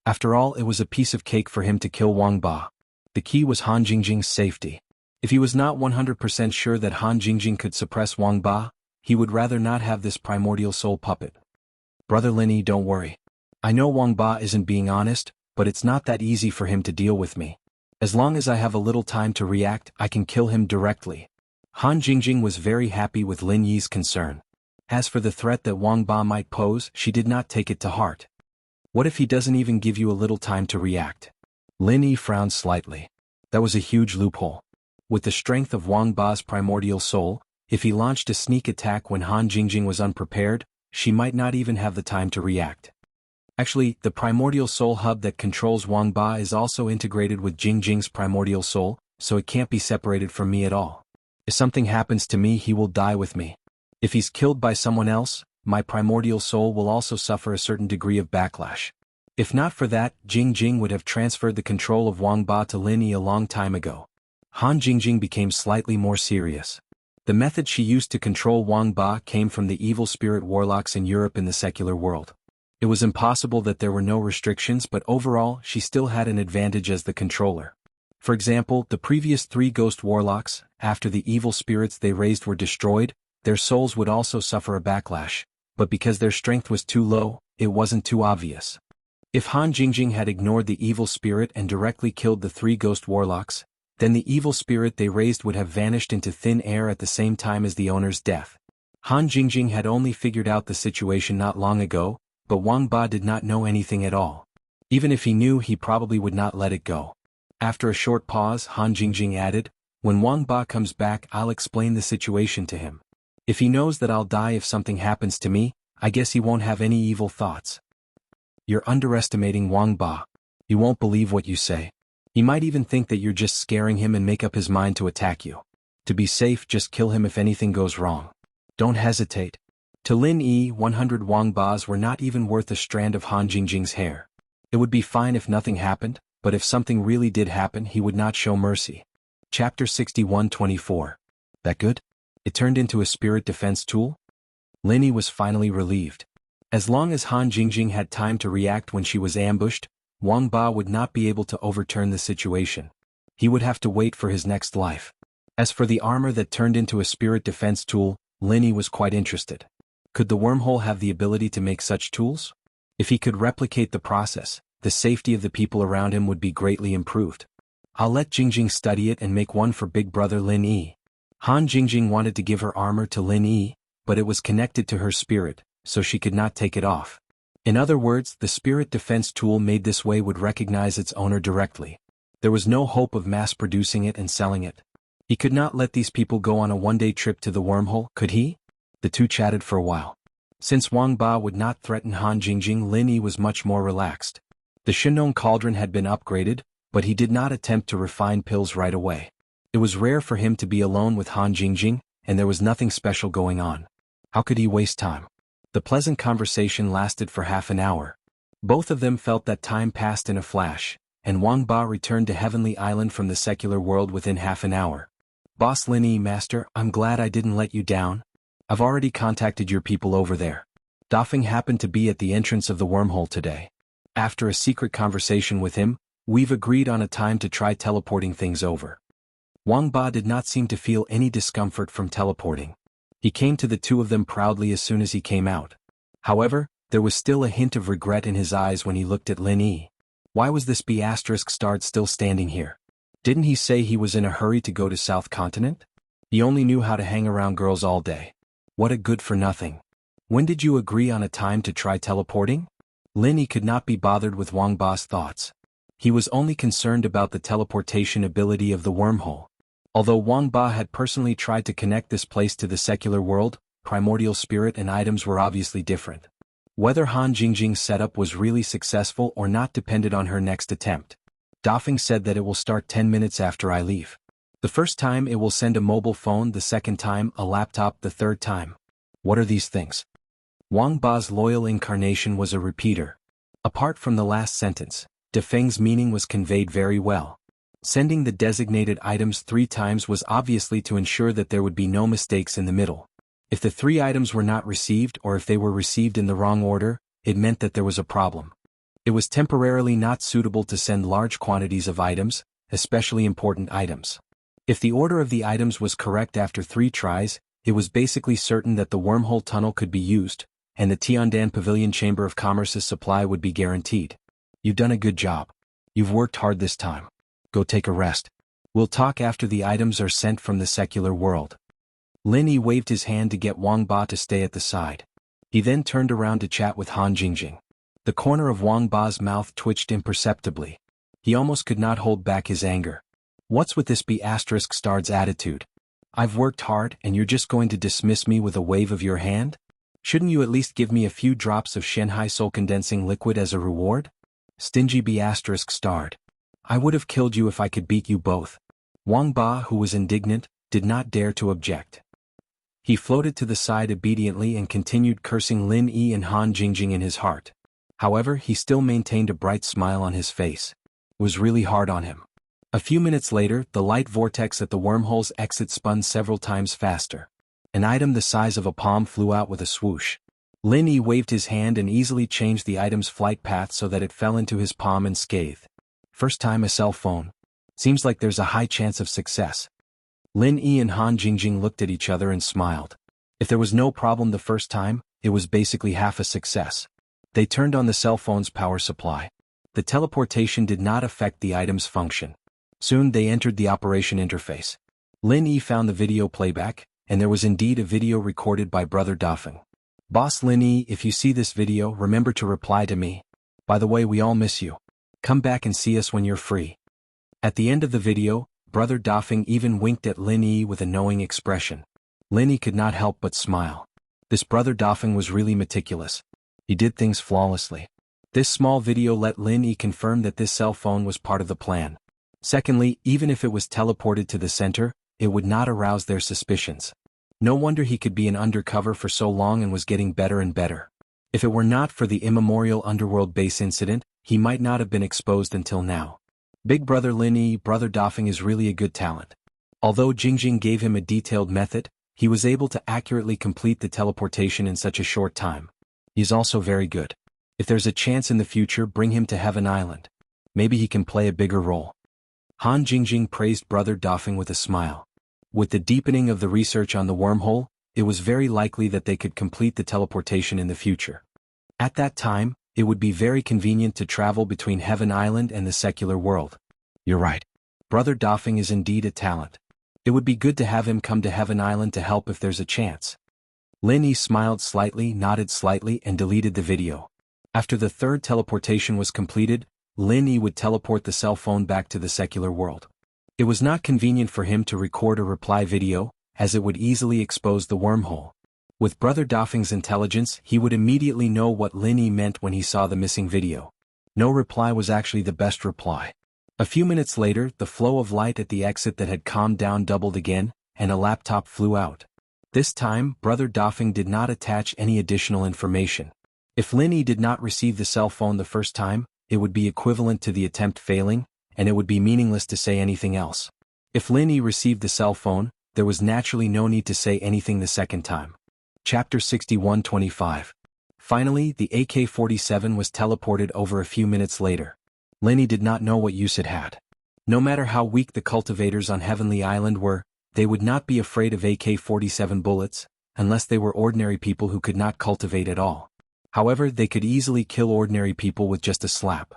After all, it was a piece of cake for him to kill Wang Ba. The key was Han Jingjing's safety. If he was not 100% sure that Han Jingjing could suppress Wang Ba, he would rather not have this primordial soul puppet. "Brother Lin Yi, don't worry. I know Wang Ba isn't being honest, but it's not that easy for him to deal with me. As long as I have a little time to react, I can kill him directly." Han Jingjing was very happy with Lin Yi's concern. As for the threat that Wang Ba might pose, she did not take it to heart. What if he doesn't even give you a little time to react? Lin Yi frowned slightly. That was a huge loophole. With the strength of Wang Ba's primordial soul, if he launched a sneak attack when Han Jingjing was unprepared, she might not even have the time to react. Actually, the primordial soul hub that controls Wang Ba is also integrated with Jingjing's primordial soul, so it can't be separated from me at all. If something happens to me, he will die with me. If he's killed by someone else, my primordial soul will also suffer a certain degree of backlash. If not for that, Jingjing would have transferred the control of Wang Ba to Lin Yi a long time ago. Han Jingjing became slightly more serious. The method she used to control Wang Ba came from the evil spirit warlocks in Europe in the secular world. It was impossible that there were no restrictions, but overall, she still had an advantage as the controller. For example, the previous 3 ghost warlocks, after the evil spirits they raised were destroyed, their souls would also suffer a backlash, but because their strength was too low, it wasn't too obvious. If Han Jingjing had ignored the evil spirit and directly killed the 3 ghost warlocks, then the evil spirit they raised would have vanished into thin air at the same time as the owner's death. Han Jingjing had only figured out the situation not long ago, but Wang Ba did not know anything at all. Even if he knew, he probably would not let it go. After a short pause, Han Jingjing added, "When Wang Ba comes back, I'll explain the situation to him. If he knows that I'll die if something happens to me, I guess he won't have any evil thoughts." "You're underestimating Wang Ba. He won't believe what you say. He might even think that you're just scaring him and make up his mind to attack you. To be safe, just kill him if anything goes wrong. Don't hesitate." To Lin Yi, 100 Wang Bas were not even worth a strand of Han Jingjing's hair. It would be fine if nothing happened, but if something really did happen, he would not show mercy. Chapter 61:24. That good? It turned into a spirit defense tool? Lin Yi was finally relieved. As long as Han Jingjing had time to react when she was ambushed, Wang Ba would not be able to overturn the situation. He would have to wait for his next life. As for the armor that turned into a spirit defense tool, Lin Yi was quite interested. Could the wormhole have the ability to make such tools? If he could replicate the process, the safety of the people around him would be greatly improved. I'll let Jingjing study it and make one for big brother Lin Yi. Han Jingjing wanted to give her armor to Lin Yi, but it was connected to her spirit, so she could not take it off. In other words, the spirit defense tool made this way would recognize its owner directly. There was no hope of mass-producing it and selling it. He could not let these people go on a one-day trip to the wormhole, could he? The two chatted for a while. Since Wang Ba would not threaten Han Jingjing, Lin Yi was much more relaxed. The Shinong cauldron had been upgraded, but he did not attempt to refine pills right away. It was rare for him to be alone with Han Jingjing, and there was nothing special going on. How could he waste time? The pleasant conversation lasted for half an hour. Both of them felt that time passed in a flash, and Wang Ba returned to Heavenly Island from the secular world within half an hour. Boss Lin Yi, Master, I'm glad I didn't let you down. I've already contacted your people over there. Dafeng happened to be at the entrance of the wormhole today. After a secret conversation with him, we've agreed on a time to try teleporting things over. Wang Ba did not seem to feel any discomfort from teleporting. He came to the two of them proudly as soon as he came out. However, there was still a hint of regret in his eyes when he looked at Lin Yi. Why was this B***** still standing here? Didn't he say he was in a hurry to go to South Continent? He only knew how to hang around girls all day. What a good-for-nothing. When did you agree on a time to try teleporting? Lin Yi could not be bothered with Wang Ba's thoughts. He was only concerned about the teleportation ability of the wormhole. Although Wang Ba had personally tried to connect this place to the secular world, primordial spirit and items were obviously different. Whether Han Jingjing's setup was really successful or not depended on her next attempt. Dafeng said that it will start 10 minutes after I leave. The first time it will send a mobile phone, the second time a laptop, the third time. What are these things? Wang Ba's loyal incarnation was a repeater. Apart from the last sentence, Dafeng's meaning was conveyed very well. Sending the designated items 3 times was obviously to ensure that there would be no mistakes in the middle. If the 3 items were not received or if they were received in the wrong order, it meant that there was a problem. It was temporarily not suitable to send large quantities of items, especially important items. If the order of the items was correct after 3 tries, it was basically certain that the wormhole tunnel could be used, and the Tiandan Pavilion Chamber of Commerce's supply would be guaranteed. You've done a good job. You've worked hard this time. Go take a rest. We'll talk after the items are sent from the secular world. Lin Yi waved his hand to get Wang Ba to stay at the side. He then turned around to chat with Han Jingjing. The corner of Wang Ba's mouth twitched imperceptibly. He almost could not hold back his anger. What's with this B*****'s attitude? I've worked hard and you're just going to dismiss me with a wave of your hand? Shouldn't you at least give me a few drops of Shenhai soul condensing liquid as a reward? Stingy B*****. I would have killed you if I could beat you both. Wang Ba, who was indignant, did not dare to object. He floated to the side obediently and continued cursing Lin Yi and Han Jingjing in his heart. However, he still maintained a bright smile on his face. It was really hard on him. A few minutes later, the light vortex at the wormhole's exit spun several times faster. An item the size of a palm flew out with a swoosh. Lin Yi waved his hand and easily changed the item's flight path so that it fell into his palm unscathed. First time a cell phone. Seems like there's a high chance of success. Lin Yi and Han Jingjing looked at each other and smiled. If there was no problem the first time, it was basically half a success. They turned on the cell phone's power supply. The teleportation did not affect the item's function. Soon they entered the operation interface. Lin Yi found the video playback, and there was indeed a video recorded by Brother Dafeng. Boss Lin Yi, if you see this video, remember to reply to me. By the way, we all miss you. Come back and see us when you're free. At the end of the video, Brother Dafeng even winked at Lin Yi with a knowing expression. Lin Yi could not help but smile. This Brother Dafeng was really meticulous. He did things flawlessly. This small video let Lin Yi confirm that this cell phone was part of the plan. Secondly, even if it was teleported to the center, it would not arouse their suspicions. No wonder he could be an undercover for so long and was getting better and better. If it were not for the immemorial underworld base incident, he might not have been exposed until now. Big Brother Lin Yi, Brother Dafeng is really a good talent. Although Jingjing gave him a detailed method, he was able to accurately complete the teleportation in such a short time. He's also very good. If there's a chance in the future, bring him to Heaven Island. Maybe he can play a bigger role. Han Jingjing praised Brother Dafeng with a smile. With the deepening of the research on the wormhole, it was very likely that they could complete the teleportation in the future. At that time, it would be very convenient to travel between Heaven Island and the secular world. You're right. Brother Dafeng is indeed a talent. It would be good to have him come to Heaven Island to help if there's a chance. Lin Yi smiled slightly, nodded slightly, and deleted the video. After the third teleportation was completed, Lin Yi would teleport the cell phone back to the secular world. It was not convenient for him to record a reply video, as it would easily expose the wormhole. With Brother Dafeng's intelligence, he would immediately know what Lin Yi meant when he saw the missing video. No reply was actually the best reply. A few minutes later, the flow of light at the exit that had calmed down doubled again, and a laptop flew out. This time, Brother Dafeng did not attach any additional information. If Lin Yi did not receive the cell phone the first time, it would be equivalent to the attempt failing, and it would be meaningless to say anything else. If Lin Yi received the cell phone, there was naturally no need to say anything the second time. Chapter 61-25. Finally, the AK-47 was teleported over a few minutes later. Lin Yi did not know what use it had. No matter how weak the cultivators on Heavenly Island were, they would not be afraid of AK-47 bullets, unless they were ordinary people who could not cultivate at all. However, they could easily kill ordinary people with just a slap.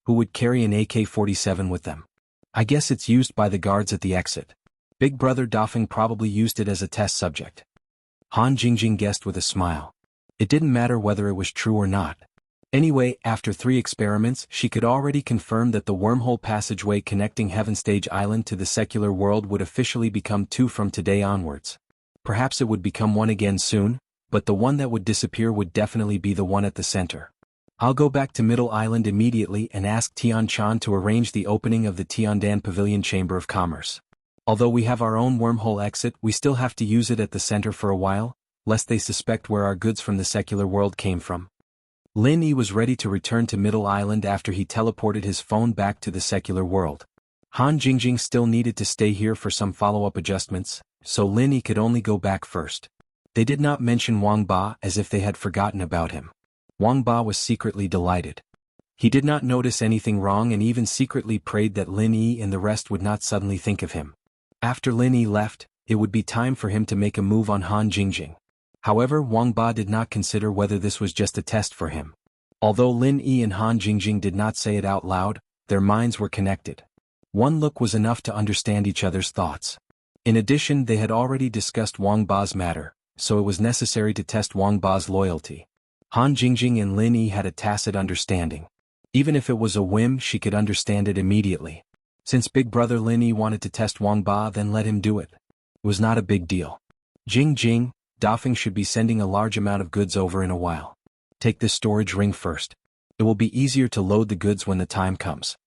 Who would carry an AK-47 with them? I guess it's used by the guards at the exit. Big Brother Dafeng probably used it as a test subject. Han Jingjing guessed with a smile. It didn't matter whether it was true or not. Anyway, after 3 experiments, she could already confirm that the wormhole passageway connecting Heaven Stage Island to the secular world would officially become 2 from today onwards. Perhaps it would become 1 again soon, but the one that would disappear would definitely be the one at the center. I'll go back to Middle Island immediately and ask Tian Chan to arrange the opening of the Tiandan Pavilion Chamber of Commerce. Although we have our own wormhole exit, we still have to use it at the center for a while, lest they suspect where our goods from the secular world came from. Lin Yi was ready to return to Middle Island after he teleported his phone back to the secular world. Han Jingjing still needed to stay here for some follow-up adjustments, so Lin Yi could only go back first. They did not mention Wang Ba as if they had forgotten about him. Wang Ba was secretly delighted. He did not notice anything wrong and even secretly prayed that Lin Yi and the rest would not suddenly think of him. After Lin Yi left, it would be time for him to make a move on Han Jingjing. However, Wang Ba did not consider whether this was just a test for him. Although Lin Yi and Han Jingjing did not say it out loud, their minds were connected. One look was enough to understand each other's thoughts. In addition, they had already discussed Wang Ba's matter, so it was necessary to test Wang Ba's loyalty. Han Jingjing and Lin Yi had a tacit understanding. Even if it was a whim, she could understand it immediately. Since Big Brother Lin Yi wanted to test Wang Ba, then let him do it. It was not a big deal. Jing, Dafeng should be sending a large amount of goods over in a while. Take this storage ring first. It will be easier to load the goods when the time comes.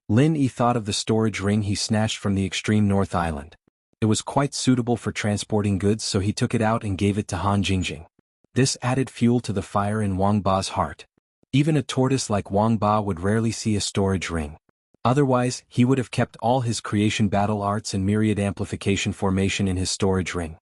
Lin Yi thought of the storage ring he snatched from the extreme North Island. It was quite suitable for transporting goods, so he took it out and gave it to Han Jingjing. This added fuel to the fire in Wang Ba's heart. Even a tortoise like Wang Ba would rarely see a storage ring. Otherwise, he would have kept all his creation battle arts and myriad amplification formation in his storage ring.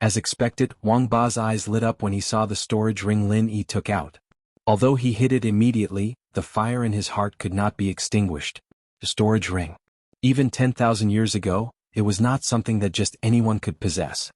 As expected, Wang Ba's eyes lit up when he saw the storage ring Lin Yi took out. Although he hid it immediately, the fire in his heart could not be extinguished. The storage ring. Even 10,000 years ago, it was not something that just anyone could possess.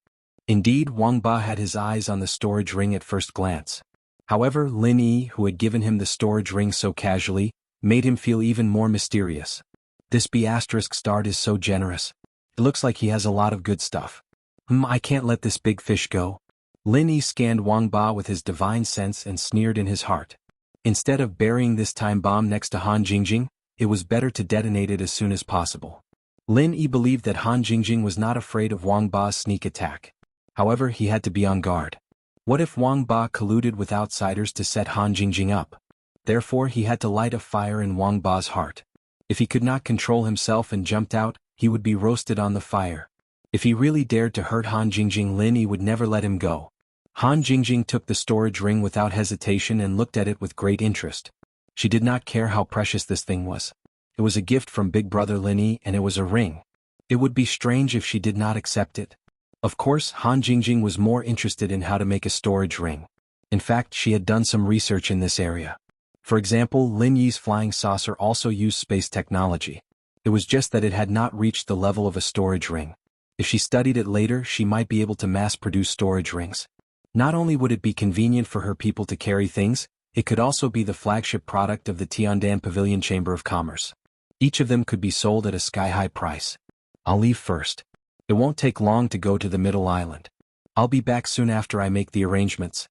Indeed, Wang Ba had his eyes on the storage ring at first glance. However, Lin Yi, who had given him the storage ring so casually, made him feel even more mysterious. This B***** is so generous. It looks like he has a lot of good stuff. I can't let this big fish go. Lin Yi scanned Wang Ba with his divine sense and sneered in his heart. Instead of burying this time bomb next to Han Jingjing, it was better to detonate it as soon as possible. Lin Yi believed that Han Jingjing was not afraid of Wang Ba's sneak attack. However, he had to be on guard. What if Wang Ba colluded with outsiders to set Han Jingjing up? Therefore, he had to light a fire in Wang Ba's heart. If he could not control himself and jumped out, he would be roasted on the fire. If he really dared to hurt Han Jingjing, Lin Yi would never let him go. Han Jingjing took the storage ring without hesitation and looked at it with great interest. She did not care how precious this thing was. It was a gift from Big Brother Lin Yi, and it was a ring. It would be strange if she did not accept it. Of course, Han Jingjing was more interested in how to make a storage ring. In fact, she had done some research in this area. For example, Lin Yi's flying saucer also used space technology. It was just that it had not reached the level of a storage ring. If she studied it later, she might be able to mass-produce storage rings. Not only would it be convenient for her people to carry things, it could also be the flagship product of the Tiandan Pavilion Chamber of Commerce. Each of them could be sold at a sky-high price. I'll leave first. It won't take long to go to the Middle Island. I'll be back soon after I make the arrangements.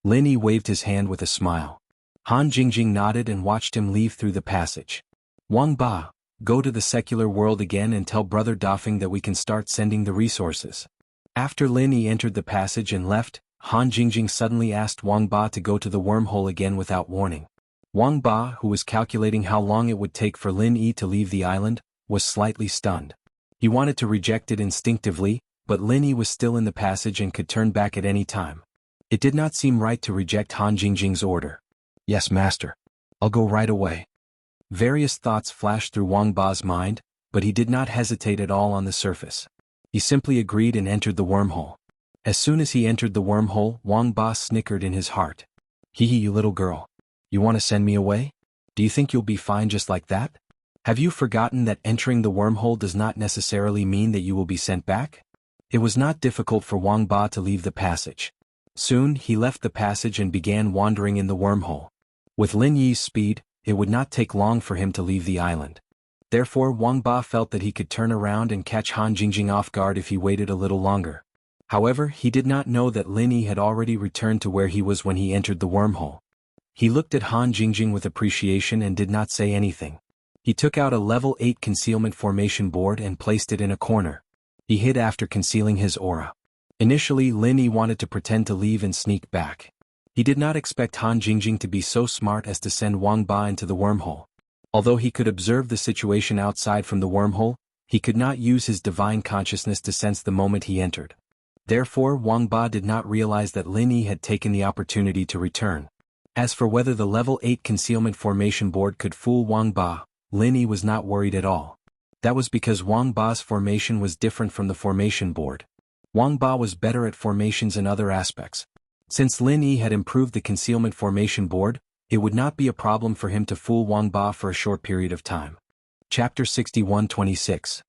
Lin Yi waved his hand with a smile. Han Jingjing nodded and watched him leave through the passage. Wang Ba, go to the secular world again and tell Brother Dafeng that we can start sending the resources. After Lin Yi entered the passage and left, Han Jingjing suddenly asked Wang Ba to go to the wormhole again without warning. Wang Ba, who was calculating how long it would take for Lin Yi to leave the island, was slightly stunned. He wanted to reject it instinctively, but Lin Yi was still in the passage and could turn back at any time. It did not seem right to reject Han Jingjing's order. Yes, master. I'll go right away. Various thoughts flashed through Wang Ba's mind, but he did not hesitate at all on the surface. He simply agreed and entered the wormhole. As soon as he entered the wormhole, Wang Ba snickered in his heart. Hee hee, you little girl. You want to send me away? Do you think you'll be fine just like that? Have you forgotten that entering the wormhole does not necessarily mean that you will be sent back? It was not difficult for Wang Ba to leave the passage. Soon, he left the passage and began wandering in the wormhole. With Lin Yi's speed, it would not take long for him to leave the island. Therefore, Wang Ba felt that he could turn around and catch Han Jingjing off guard if he waited a little longer. However, he did not know that Lin Yi had already returned to where he was when he entered the wormhole. He looked at Han Jingjing with appreciation and did not say anything. He took out a level 8 concealment formation board and placed it in a corner. He hid after concealing his aura. Initially, Lin Yi wanted to pretend to leave and sneak back. He did not expect Han Jingjing to be so smart as to send Wang Ba into the wormhole. Although he could observe the situation outside from the wormhole, he could not use his divine consciousness to sense the moment he entered. Therefore, Wang Ba did not realize that Lin Yi had taken the opportunity to return. As for whether the level 8 concealment formation board could fool Wang Ba, Lin Yi was not worried at all. That was because Wang Ba's formation was different from the formation board. Wang Ba was better at formations and other aspects. Since Lin Yi had improved the concealment formation board, it would not be a problem for him to fool Wang Ba for a short period of time. Chapter 61-26.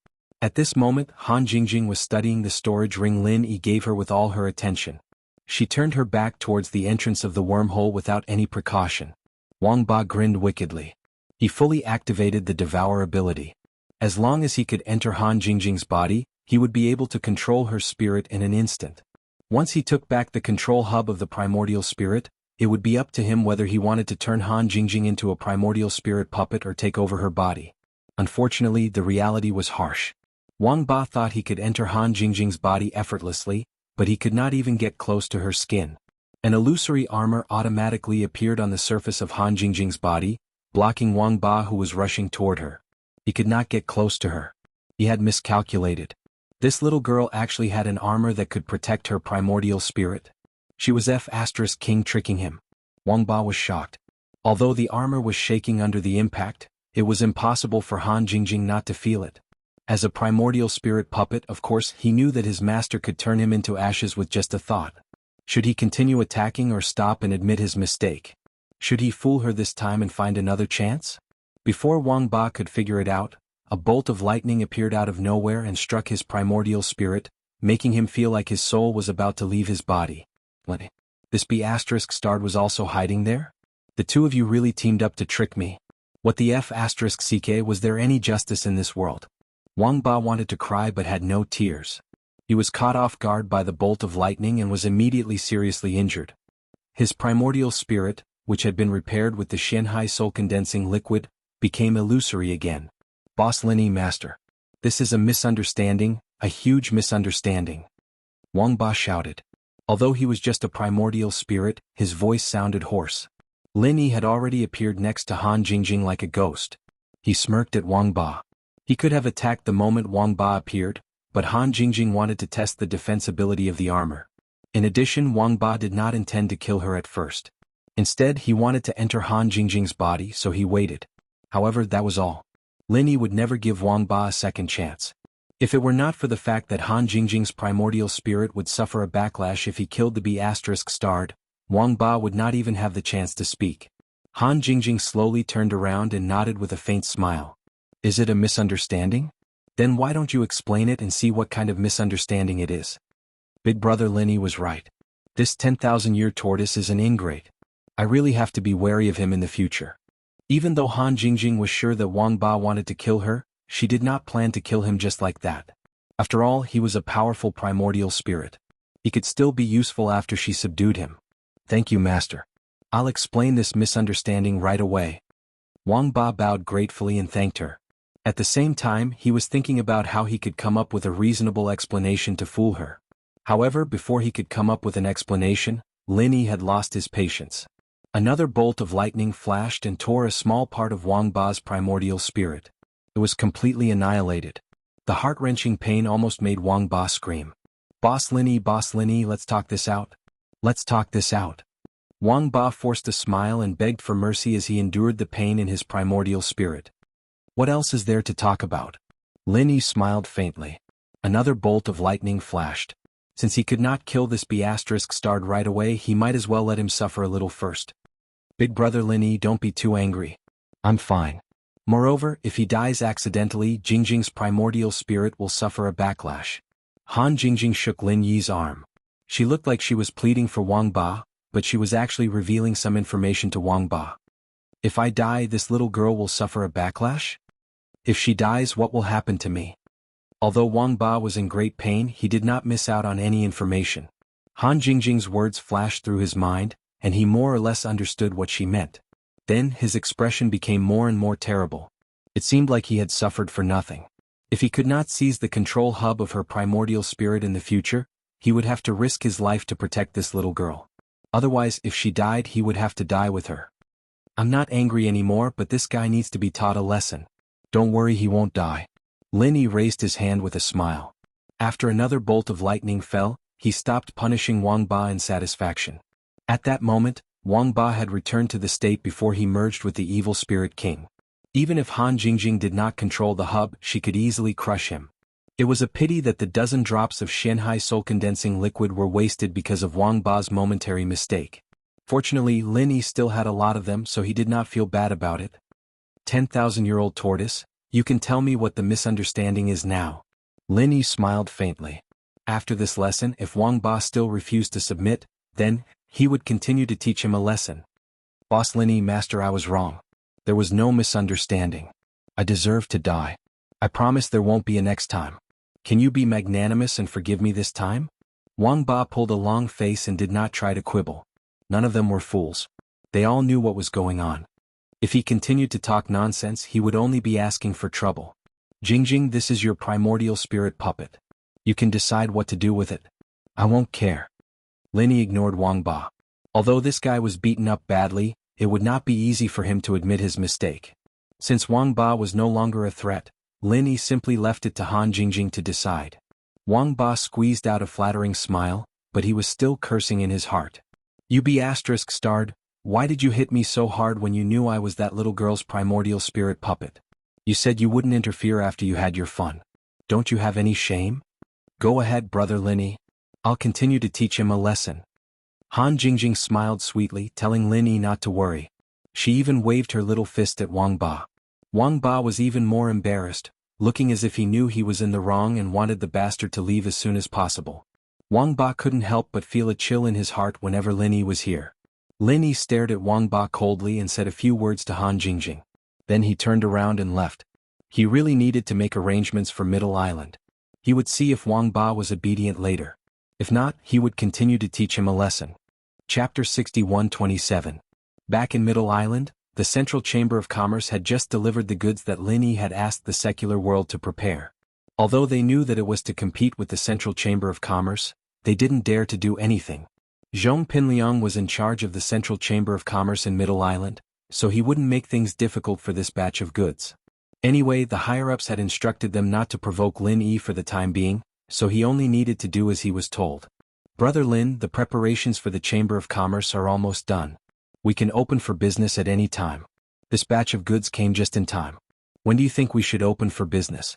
At this moment, Han Jingjing was studying the storage ring Lin Yi gave her with all her attention. She turned her back towards the entrance of the wormhole without any precaution. Wang Ba grinned wickedly. He fully activated the Devour ability. As long as he could enter Han Jingjing's body, he would be able to control her spirit in an instant. Once he took back the control hub of the primordial spirit, it would be up to him whether he wanted to turn Han Jingjing into a primordial spirit puppet or take over her body. Unfortunately, the reality was harsh. Wang Ba thought he could enter Han Jingjing's body effortlessly, but he could not even get close to her skin. An illusory armor automatically appeared on the surface of Han Jingjing's body, blocking Wang Ba, who was rushing toward her. He could not get close to her. He had miscalculated. This little girl actually had an armor that could protect her primordial spirit. She was F*King tricking him. Wang Ba was shocked. Although the armor was shaking under the impact, it was impossible for Han Jingjing not to feel it. As a primordial spirit puppet, of course, he knew that his master could turn him into ashes with just a thought. Should he continue attacking or stop and admit his mistake? Should he fool her this time and find another chance? Before Wang Ba could figure it out, a bolt of lightning appeared out of nowhere and struck his primordial spirit, making him feel like his soul was about to leave his body. What? This B***Stard was also hiding there? The two of you really teamed up to trick me. What the F***ck, was there any justice in this world? Wang Ba wanted to cry but had no tears. He was caught off guard by the bolt of lightning and was immediately seriously injured. His primordial spirit, which had been repaired with the Xianhai soul-condensing liquid, became illusory again. Boss Lin Yi, master. This is a misunderstanding, a huge misunderstanding. Wang Ba shouted. Although he was just a primordial spirit, his voice sounded hoarse. Lin Yi had already appeared next to Han Jingjing like a ghost. He smirked at Wang Ba. He could have attacked the moment Wang Ba appeared, but Han Jingjing wanted to test the defensibility of the armor. In addition, Wang Ba did not intend to kill her at first. Instead, he wanted to enter Han Jingjing's body, so he waited. However, that was all. Lin Yi would never give Wang Ba a second chance. If it were not for the fact that Han Jingjing's primordial spirit would suffer a backlash if he killed the B***Stard, Wang Ba would not even have the chance to speak. Han Jingjing slowly turned around and nodded with a faint smile. Is it a misunderstanding? Then why don't you explain it and see what kind of misunderstanding it is? Big brother Lin Yi was right. This 10,000-year tortoise is an ingrate. I really have to be wary of him in the future. Even though Han Jingjing was sure that Wang Ba wanted to kill her, she did not plan to kill him just like that. After all, he was a powerful primordial spirit. He could still be useful after she subdued him. Thank you, master. I'll explain this misunderstanding right away. Wang Ba bowed gratefully and thanked her. At the same time, he was thinking about how he could come up with a reasonable explanation to fool her. However, before he could come up with an explanation, Lin Yi had lost his patience. Another bolt of lightning flashed and tore a small part of Wang Ba's primordial spirit. It was completely annihilated. The heart-wrenching pain almost made Wang Ba scream. Boss Lin Yi, let's talk this out. Let's talk this out. Wang Ba forced a smile and begged for mercy as he endured the pain in his primordial spirit. What else is there to talk about? Lin Yi smiled faintly. Another bolt of lightning flashed. Since he could not kill this B***starred right away, he might as well let him suffer a little first. Big brother Lin Yi, don't be too angry. I'm fine. Moreover, if he dies accidentally, Jingjing's primordial spirit will suffer a backlash. Han Jingjing shook Lin Yi's arm. She looked like she was pleading for Wang Ba, but she was actually revealing some information to Wang Ba. If I die, this little girl will suffer a backlash? If she dies, what will happen to me? Although Wang Ba was in great pain, he did not miss out on any information. Han Jingjing's words flashed through his mind, and he more or less understood what she meant. Then his expression became more and more terrible. It seemed like he had suffered for nothing. If he could not seize the control hub of her primordial spirit in the future, he would have to risk his life to protect this little girl. Otherwise, if she died, he would have to die with her. I'm not angry anymore, but this guy needs to be taught a lesson. Don't worry, he won't die. Lin Yi raised his hand with a smile. After another bolt of lightning fell, he stopped punishing Wang Ba in satisfaction. At that moment, Wang Ba had returned to the state before he merged with the evil spirit king. Even if Han Jingjing did not control the hub, she could easily crush him. It was a pity that the dozen drops of Shenhai soul-condensing liquid were wasted because of Wang Ba's momentary mistake. Fortunately, Lin Yi still had a lot of them, so he did not feel bad about it. 10,000-year-old tortoise, you can tell me what the misunderstanding is now. Lin Yi smiled faintly. After this lesson, if Wang Ba still refused to submit, then he would continue to teach him a lesson. Boss Lin Yi, master, I was wrong. There was no misunderstanding. I deserve to die. I promise there won't be a next time. Can you be magnanimous and forgive me this time? Wang Ba pulled a long face and did not try to quibble. None of them were fools. They all knew what was going on. If he continued to talk nonsense, he would only be asking for trouble. Jingjing, this is your primordial spirit puppet. You can decide what to do with it. I won't care. Lin Yi ignored Wang Ba. Although this guy was beaten up badly, it would not be easy for him to admit his mistake. Since Wang Ba was no longer a threat, Lin Yi simply left it to Han Jingjing to decide. Wang Ba squeezed out a flattering smile, but he was still cursing in his heart. You B***starred, why did you hit me so hard when you knew I was that little girl's primordial spirit puppet? You said you wouldn't interfere after you had your fun. Don't you have any shame? Go ahead, brother Lin Yi. I'll continue to teach him a lesson. Han Jingjing smiled sweetly, telling Lin Yi not to worry. She even waved her little fist at Wang Ba. Wang Ba was even more embarrassed, looking as if he knew he was in the wrong and wanted the bastard to leave as soon as possible. Wang Ba couldn't help but feel a chill in his heart whenever Lin Yi was here. Lin Yi stared at Wang Ba coldly and said a few words to Han Jingjing. Then he turned around and left. He really needed to make arrangements for Middle Island. He would see if Wang Ba was obedient later. If not, he would continue to teach him a lesson. Chapter 61-27. Back in Middle Island, the Central Chamber of Commerce had just delivered the goods that Lin Yi had asked the secular world to prepare. Although they knew that it was to compete with the Central Chamber of Commerce, they didn't dare to do anything. Zhong Pinliang was in charge of the Central Chamber of Commerce in Middle Island, so he wouldn't make things difficult for this batch of goods. Anyway, the higher-ups had instructed them not to provoke Lin Yi for the time being, so he only needed to do as he was told. Brother Lin, the preparations for the Chamber of Commerce are almost done. We can open for business at any time. This batch of goods came just in time. When do you think we should open for business?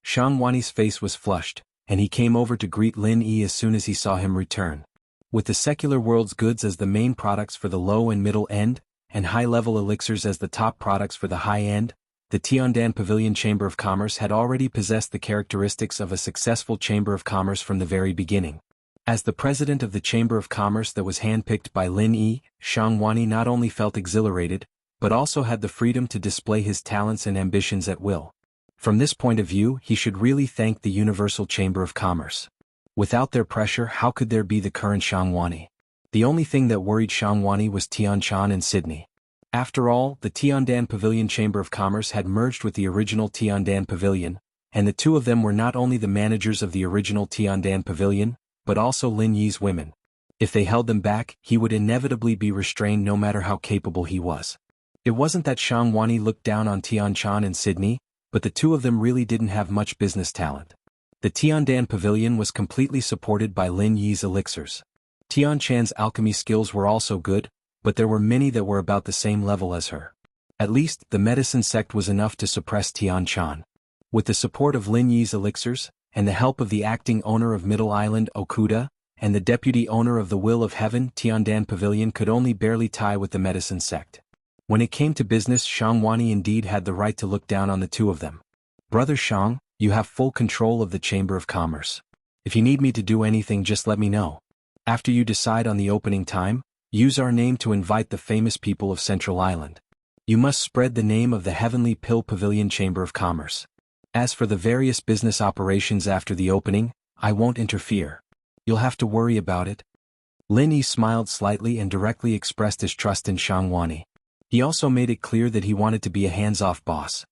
Shang Wani's face was flushed, and he came over to greet Lin Yi as soon as he saw him return. With the secular world's goods as the main products for the low and middle end, and high-level elixirs as the top products for the high end, the Tiandan Pavilion Chamber of Commerce had already possessed the characteristics of a successful Chamber of Commerce from the very beginning. As the president of the Chamber of Commerce that was handpicked by Lin Yi, Shang Wani not only felt exhilarated, but also had the freedom to display his talents and ambitions at will. From this point of view, he should really thank the Universal Chamber of Commerce. Without their pressure, how could there be the current Shang Wani? The only thing that worried Xiangwani was Tianshan and Sydney. After all, the Tiandan Pavilion Chamber of Commerce had merged with the original Tiandan Pavilion, and the two of them were not only the managers of the original Tiandan Pavilion, but also Lin Yi's women. If they held them back, he would inevitably be restrained no matter how capable he was. It wasn't that Xiangwani looked down on Tianshan and Sydney, but the two of them really didn't have much business talent. The Tiandan Pavilion was completely supported by Lin Yi's elixirs. Tianshan's alchemy skills were also good, but there were many that were about the same level as her. At least, the medicine sect was enough to suppress Tianshan. With the support of Lin Yi's elixirs, and the help of the acting owner of Middle Island Okuda, and the deputy owner of the Will of Heaven, Tiandan Pavilion could only barely tie with the medicine sect. When it came to business, Xiangwani indeed had the right to look down on the two of them. Brother Xiang, you have full control of the Chamber of Commerce. If you need me to do anything, just let me know. After you decide on the opening time, use our name to invite the famous people of Central Island. You must spread the name of the Heavenly Pill Pavilion Chamber of Commerce. As for the various business operations after the opening, I won't interfere. You'll have to worry about it. Lin Yi smiled slightly and directly expressed his trust in Xiangwani. He also made it clear that he wanted to be a hands-off boss.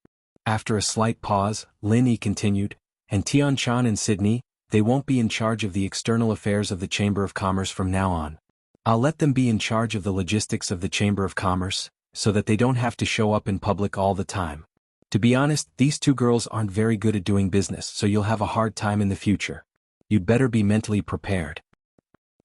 After a slight pause, Lin Yi continued, and Tianshan and Sydney, they won't be in charge of the external affairs of the Chamber of Commerce from now on. I'll let them be in charge of the logistics of the Chamber of Commerce, so that they don't have to show up in public all the time. To be honest, these two girls aren't very good at doing business, so you'll have a hard time in the future. You'd better be mentally prepared.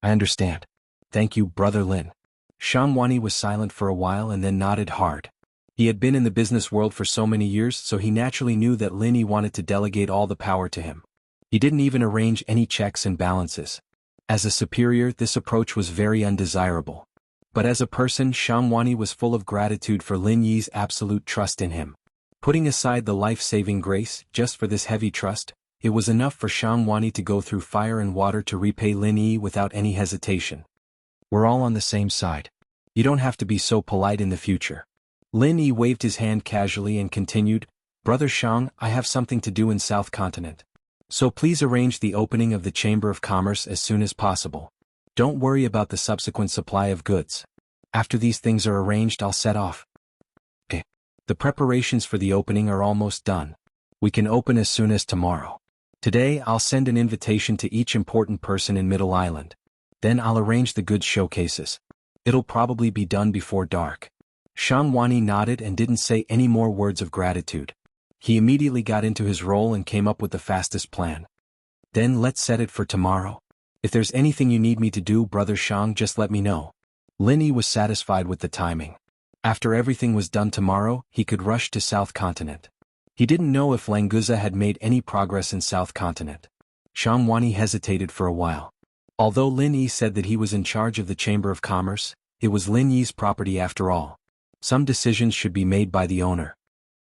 I understand. Thank you, Brother Lin. Xiangwani was silent for a while and then nodded hard. He had been in the business world for so many years, so he naturally knew that Lin Yi wanted to delegate all the power to him. He didn't even arrange any checks and balances. As a superior, this approach was very undesirable. But as a person, Xiangwani was full of gratitude for Lin Yi's absolute trust in him. Putting aside the life-saving grace, just for this heavy trust, it was enough for Xiangwani to go through fire and water to repay Lin Yi without any hesitation. We're all on the same side. You don't have to be so polite in the future. Lin Yi waved his hand casually and continued, Brother Xiang, I have something to do in South Continent. So please arrange the opening of the Chamber of Commerce as soon as possible. Don't worry about the subsequent supply of goods. After these things are arranged, I'll set off. Okay. The preparations for the opening are almost done. We can open as soon as tomorrow. Today, I'll send an invitation to each important person in Middle Island. Then I'll arrange the goods showcases. It'll probably be done before dark. Xiangwani nodded and didn't say any more words of gratitude. He immediately got into his role and came up with the fastest plan. Then let's set it for tomorrow. If there's anything you need me to do, Brother Xiang, just let me know. Lin Yi was satisfied with the timing. After everything was done tomorrow, he could rush to South Continent. He didn't know if Languza had made any progress in South Continent. Xiangwani hesitated for a while. Although Lin Yi said that he was in charge of the Chamber of Commerce, it was Lin Yi's property after all. Some decisions should be made by the owner.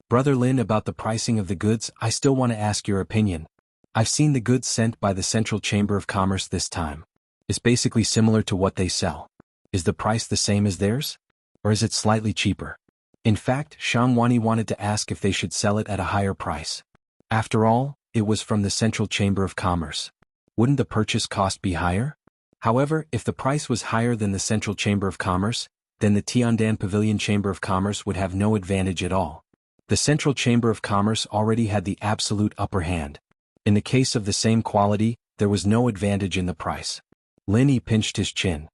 Brother Lin, about the pricing of the goods, I still want to ask your opinion. I've seen the goods sent by the Central Chamber of Commerce this time. It's basically similar to what they sell. Is the price the same as theirs? Or is it slightly cheaper? In fact, Xiangwani wanted to ask if they should sell it at a higher price. After all, it was from the Central Chamber of Commerce. Wouldn't the purchase cost be higher? However, if the price was higher than the Central Chamber of Commerce, then the Tiandan Pavilion Chamber of Commerce would have no advantage at all. The Central Chamber of Commerce already had the absolute upper hand. In the case of the same quality, there was no advantage in the price. Lin Yi pinched his chin.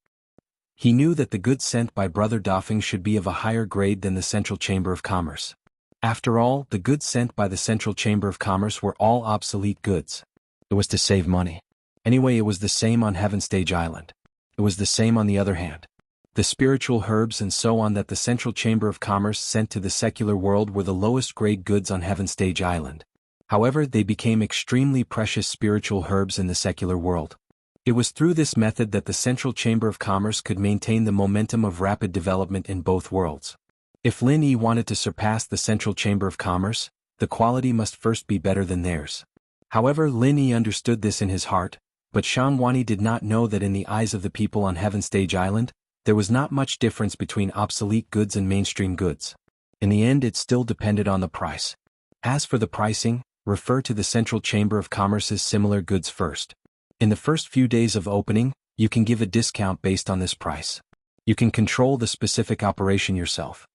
He knew that the goods sent by Brother Dafeng should be of a higher grade than the Central Chamber of Commerce. After all, the goods sent by the Central Chamber of Commerce were all obsolete goods. It was to save money. Anyway, it was the same on Heaven Stage Island. It was the same on the other hand. The spiritual herbs and so on that the Central Chamber of Commerce sent to the secular world were the lowest grade goods on Heaven Stage Island. However, they became extremely precious spiritual herbs in the secular world. It was through this method that the Central Chamber of Commerce could maintain the momentum of rapid development in both worlds. If Lin Yi wanted to surpass the Central Chamber of Commerce, the quality must first be better than theirs. However, Lin Yi understood this in his heart, but Xiangwani did not know that in the eyes of the people on Heaven Stage Island, there was not much difference between obsolete goods and mainstream goods. In the end, it still depended on the price. As for the pricing, refer to the Central Chamber of Commerce's similar goods first. In the first few days of opening, You can give a discount based on this price. You can control the specific operation yourself.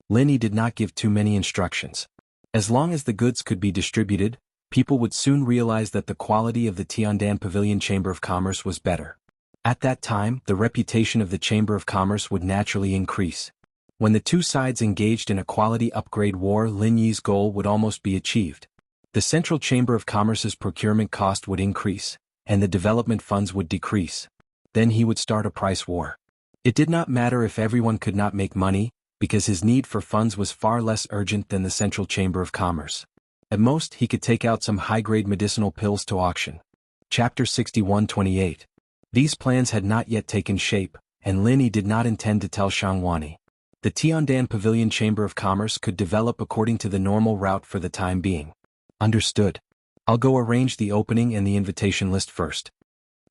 Lin Yi did not give too many instructions. As long as the goods could be distributed, people would soon realize that the quality of the Tiandan Pavilion Chamber of Commerce was better. At that time, the reputation of the Chamber of Commerce would naturally increase. When the two sides engaged in a quality upgrade war, Lin Yi's goal would almost be achieved. The Central Chamber of Commerce's procurement cost would increase, and the development funds would decrease. Then he would start a price war. It did not matter if everyone could not make money, because his need for funds was far less urgent than the Central Chamber of Commerce. At most, he could take out some high-grade medicinal pills to auction. Chapter 61-28. These plans had not yet taken shape, and Lin Yi did not intend to tell Xiangwani. The Tiandan Pavilion Chamber of Commerce could develop according to the normal route for the time being. Understood. I'll go arrange the opening and the invitation list first.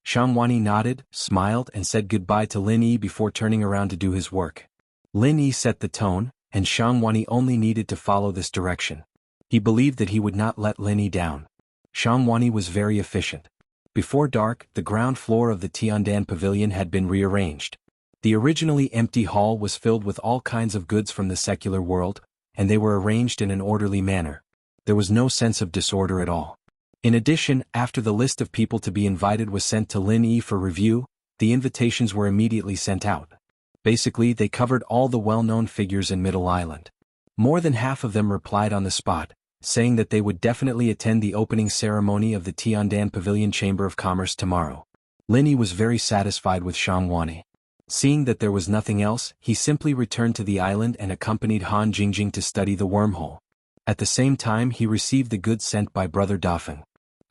Xiangwani nodded, smiled, and said goodbye to Lin Yi before turning around to do his work. Lin Yi set the tone, and Xiangwani only needed to follow this direction. He believed that he would not let Lin Yi down. Xiangwani was very efficient. Before dark, the ground floor of the Tiandan Pavilion had been rearranged. The originally empty hall was filled with all kinds of goods from the secular world, and they were arranged in an orderly manner. There was no sense of disorder at all. In addition, after the list of people to be invited was sent to Lin Yi for review, the invitations were immediately sent out. Basically, they covered all the well-known figures in Middle Island. More than half of them replied on the spot, saying that they would definitely attend the opening ceremony of the Tiandan Pavilion Chamber of Commerce tomorrow. Lin Yi was very satisfied with Xiangwani. Seeing that there was nothing else, he simply returned to the island and accompanied Han Jingjing to study the wormhole. At the same time, he received the goods sent by Brother Dafeng.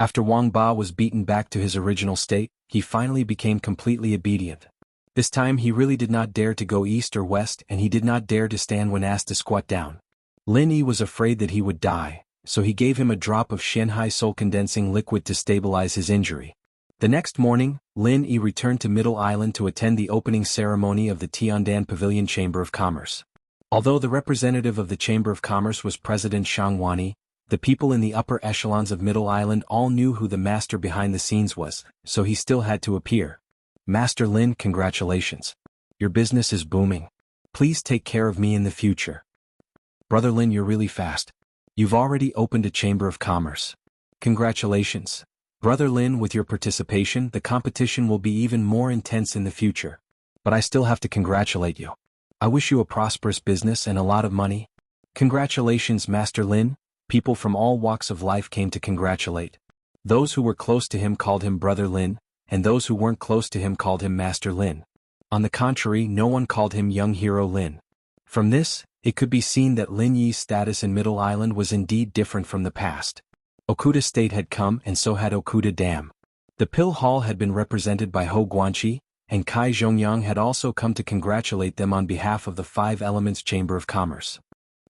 After Wang Ba was beaten back to his original state, he finally became completely obedient. This time he really did not dare to go east or west, and he did not dare to stand when asked to squat down. Lin Yi was afraid that he would die, so he gave him a drop of Shenhai soul-condensing liquid to stabilize his injury. The next morning, Lin Yi returned to Middle Island to attend the opening ceremony of the Tiandan Pavilion Chamber of Commerce. Although the representative of the Chamber of Commerce was President Xiangwani, the people in the upper echelons of Middle Island all knew who the master behind the scenes was, so he still had to appear. Master Lin, congratulations. Your business is booming. Please take care of me in the future. Brother Lin, you're really fast. You've already opened a Chamber of Commerce. Congratulations. Brother Lin, with your participation, the competition will be even more intense in the future. But I still have to congratulate you. I wish you a prosperous business and a lot of money. Congratulations, Master Lin. People from all walks of life came to congratulate. Those who were close to him called him Brother Lin, and those who weren't close to him called him Master Lin. On the contrary, no one called him Young Hero Lin. From this, it could be seen that Lin Yi's status in Middle Island was indeed different from the past. Okuda State had come, and so had Okuda Dam. The Pill Hall had been represented by Ho Guanqi, and Kai Zhongyang had also come to congratulate them on behalf of the Five Elements Chamber of Commerce.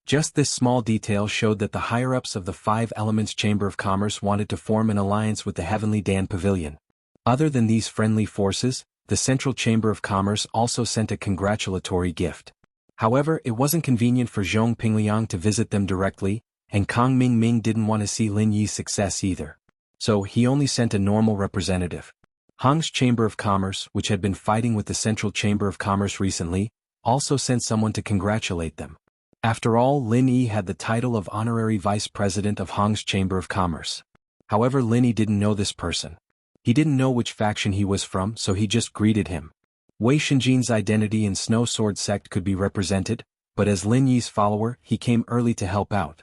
Just this small detail showed that the higher-ups of the Five Elements Chamber of Commerce wanted to form an alliance with the Heavenly Dan Pavilion. Other than these friendly forces, the Central Chamber of Commerce also sent a congratulatory gift. However, it wasn't convenient for Zhong Pingliang to visit them directly, and Kang Mingming didn't want to see Lin Yi's success either. So he only sent a normal representative. Hang's Chamber of Commerce, which had been fighting with the Central Chamber of Commerce recently, also sent someone to congratulate them. After all, Lin Yi had the title of Honorary Vice President of Hang's Chamber of Commerce. However, Lin Yi didn't know this person. He didn't know which faction he was from, so he just greeted him. Wei Shinjin's identity in Snow Sword Sect could be represented, but as Lin Yi's follower, he came early to help out.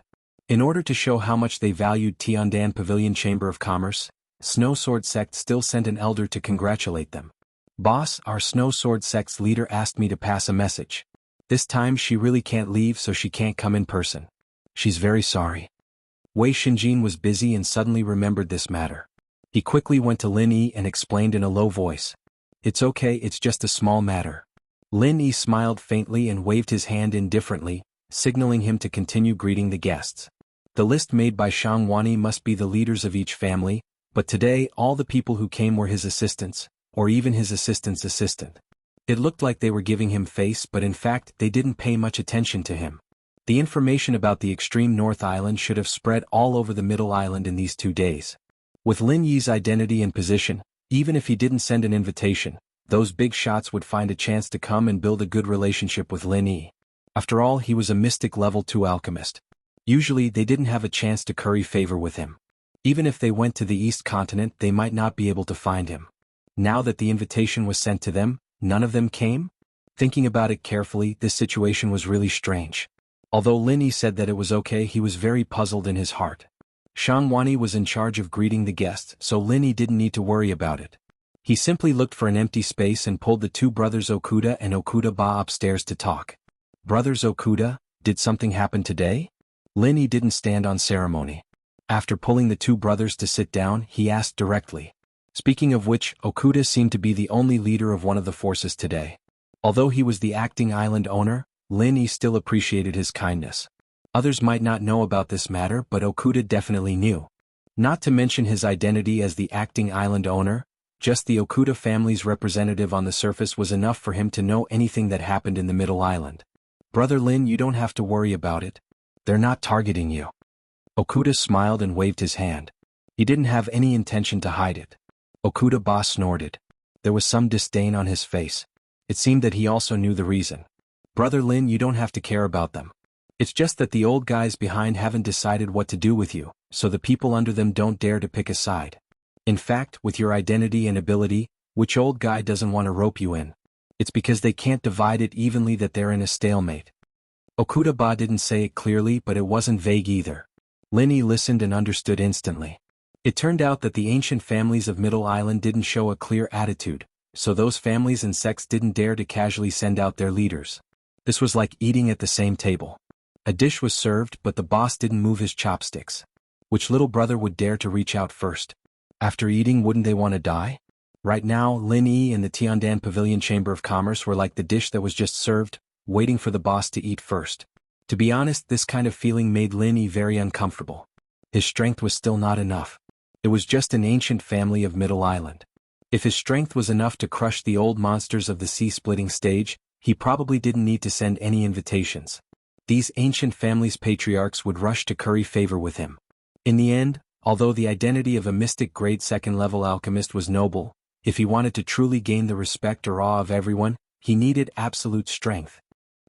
In order to show how much they valued Tiandan Pavilion Chamber of Commerce, Snow Sword Sect still sent an elder to congratulate them. Boss, our Snow Sword Sect's leader asked me to pass a message. This time she really can't leave, so she can't come in person. She's very sorry. Wei Shinjin was busy and suddenly remembered this matter. He quickly went to Lin Yi and explained in a low voice. It's okay, it's just a small matter. Lin Yi smiled faintly and waved his hand indifferently, signaling him to continue greeting the guests. The list made by Xiangwani must be the leaders of each family, but today all the people who came were his assistants, or even his assistant's assistant. It looked like they were giving him face, but in fact they didn't pay much attention to him. The information about the extreme North Island should have spread all over the Middle Island in these 2 days. With Lin Yi's identity and position, even if he didn't send an invitation, Those big shots would find a chance to come and build a good relationship with Lin Yi. After all, he was a mystic level 2 alchemist. Usually they didn't have a chance to curry favor with him. Even if they went to the East Continent, they might not be able to find him. Now that the invitation was sent to them, none of them came? Thinking about it carefully, this situation was really strange. Although Lin Yi said that it was okay, he was very puzzled in his heart. Xiangwani was in charge of greeting the guests, so Lin Yi didn't need to worry about it. He simply looked for an empty space and pulled the two brothers Okuda and Okuda Ba upstairs to talk. Brothers Okuda, did something happen today? Lin Yi didn't stand on ceremony. After pulling the two brothers to sit down, he asked directly. Speaking of which, Okuda seemed to be the only leader of one of the forces today. Although he was the acting island owner, Lin Yi still appreciated his kindness. Others might not know about this matter, but Okuda definitely knew. Not to mention his identity as the acting island owner, just the Okuda family's representative on the surface was enough for him to know anything that happened in the Middle Island. Brother Lin, you don't have to worry about it. They're not targeting you. Okuda smiled and waved his hand. He didn't have any intention to hide it. Okuda Ba snorted. There was some disdain on his face. It seemed that he also knew the reason. Brother Lin, you don't have to care about them. It's just that the old guys behind haven't decided what to do with you, so the people under them don't dare to pick a side. In fact, with your identity and ability, which old guy doesn't want to rope you in? It's because they can't divide it evenly that they're in a stalemate. Okuda Ba didn't say it clearly, but it wasn't vague either. Lin Yi listened and understood instantly. It turned out that the ancient families of Middle Island didn't show a clear attitude, so those families and sects didn't dare to casually send out their leaders. This was like eating at the same table. A dish was served, but the boss didn't move his chopsticks. Which little brother would dare to reach out first? After eating, wouldn't they want to die? Right now, Lin Yi and the Tiandan Pavilion Chamber of Commerce were like the dish that was just served, waiting for the boss to eat first. To be honest, this kind of feeling made Lin Yi very uncomfortable. His strength was still not enough. It was just an ancient family of Middle Island. If his strength was enough to crush the old monsters of the sea-splitting stage, he probably didn't need to send any invitations. These ancient families' patriarchs would rush to curry favor with him. In the end, although the identity of a mystic grade 2nd level alchemist was noble, if he wanted to truly gain the respect or awe of everyone, he needed absolute strength.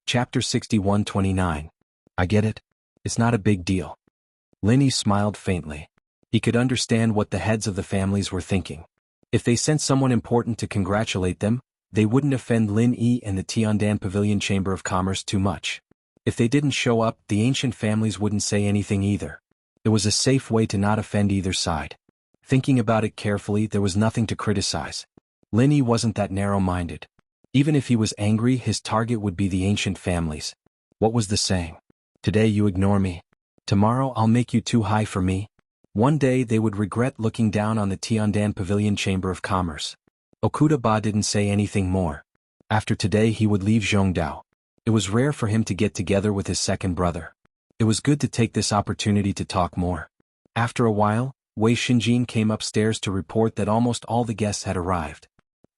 Chapter 61-29. I get it. It's not a big deal. Lin Yi smiled faintly. He could understand what the heads of the families were thinking. If they sent someone important to congratulate them, they wouldn't offend Lin Yi and the Tiandan Pavilion Chamber of Commerce too much. If they didn't show up, the ancient families wouldn't say anything either. It was a safe way to not offend either side. Thinking about it carefully, there was nothing to criticize. Lin Yi wasn't that narrow-minded. Even if he was angry, his target would be the ancient families. What was the saying? Today you ignore me. Tomorrow I'll make you too high for me. One day they would regret looking down on the Tiandan Pavilion Chamber of Commerce. Okuda Ba didn't say anything more. After today he would leave Zhongdao. It was rare for him to get together with his second brother. It was good to take this opportunity to talk more. After a while, Wei Xinjin came upstairs to report that almost all the guests had arrived.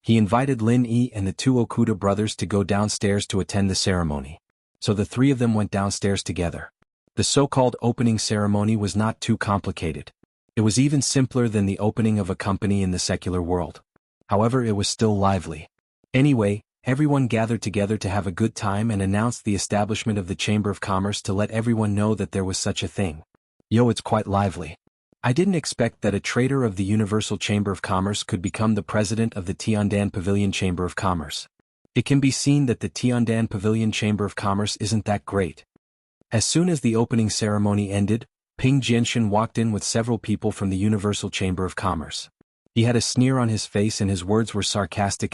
He invited Lin Yi and the two Okuda brothers to go downstairs to attend the ceremony. So the three of them went downstairs together. The so-called opening ceremony was not too complicated. It was even simpler than the opening of a company in the secular world. However, it was still lively. Anyway, everyone gathered together to have a good time and announced the establishment of the Chamber of Commerce to let everyone know that there was such a thing. Yo, it's quite lively. I didn't expect that a trader of the Universal Chamber of Commerce could become the president of the Tiandan Pavilion Chamber of Commerce. It can be seen that the Tiandan Pavilion Chamber of Commerce isn't that great. As soon as the opening ceremony ended, Ping Jianshan walked in with several people from the Universal Chamber of Commerce. He had a sneer on his face and his words were sarcastic.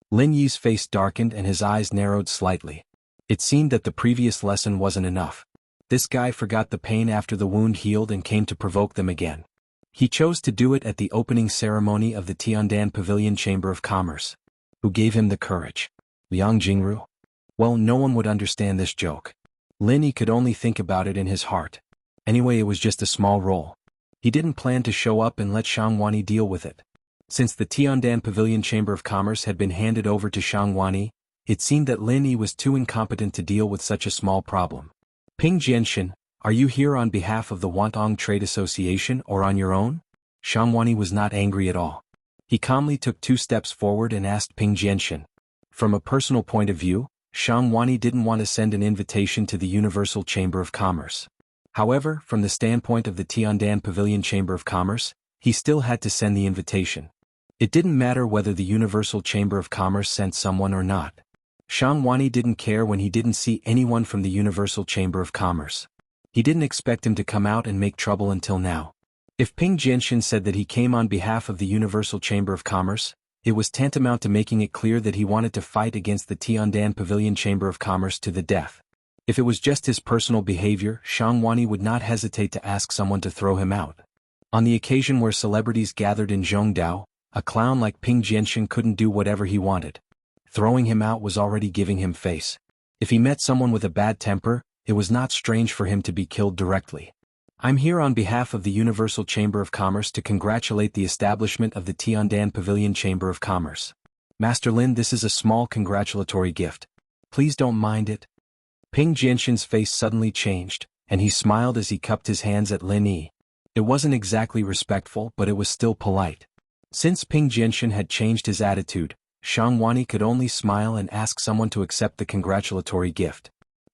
Lin Yi's face darkened and his eyes narrowed slightly. It seemed that the previous lesson wasn't enough. This guy forgot the pain after the wound healed and came to provoke them again. He chose to do it at the opening ceremony of the Tiandan Pavilion Chamber of Commerce. Who gave him the courage? Liang Jingru? Well, no one would understand this joke. Lin Yi could only think about it in his heart. Anyway, it was just a small role. He didn't plan to show up and let Xiangwani deal with it. Since the Tiandan Pavilion Chamber of Commerce had been handed over to Xiangwani, it seemed that Lin Yi was too incompetent to deal with such a small problem. Ping Jianshan, are you here on behalf of the Wantong Trade Association or on your own? Xiangwani was not angry at all. He calmly took 2 steps forward and asked Ping Jianshan. From a personal point of view, Shang Wani didn't want to send an invitation to the Universal Chamber of Commerce. However, from the standpoint of the Tiandan Pavilion Chamber of Commerce, he still had to send the invitation. It didn't matter whether the Universal Chamber of Commerce sent someone or not. Shang Wani didn't care when he didn't see anyone from the Universal Chamber of Commerce. He didn't expect him to come out and make trouble until now. If Ping Jianshan said that he came on behalf of the Universal Chamber of Commerce, it was tantamount to making it clear that he wanted to fight against the Tiandan Pavilion Chamber of Commerce to the death. If it was just his personal behavior, Shang Wani would not hesitate to ask someone to throw him out. On the occasion where celebrities gathered in Zhongdao, a clown like Ping Jianshan couldn't do whatever he wanted. Throwing him out was already giving him face. If he met someone with a bad temper, it was not strange for him to be killed directly. I'm here on behalf of the Universal Chamber of Commerce to congratulate the establishment of the Tiandan Pavilion Chamber of Commerce. Master Lin, this is a small congratulatory gift. Please don't mind it. Ping Jianshan's face suddenly changed, and he smiled as he cupped his hands at Lin Yi. It wasn't exactly respectful, but it was still polite. Since Ping Jianshan had changed his attitude, Shang Wani could only smile and ask someone to accept the congratulatory gift.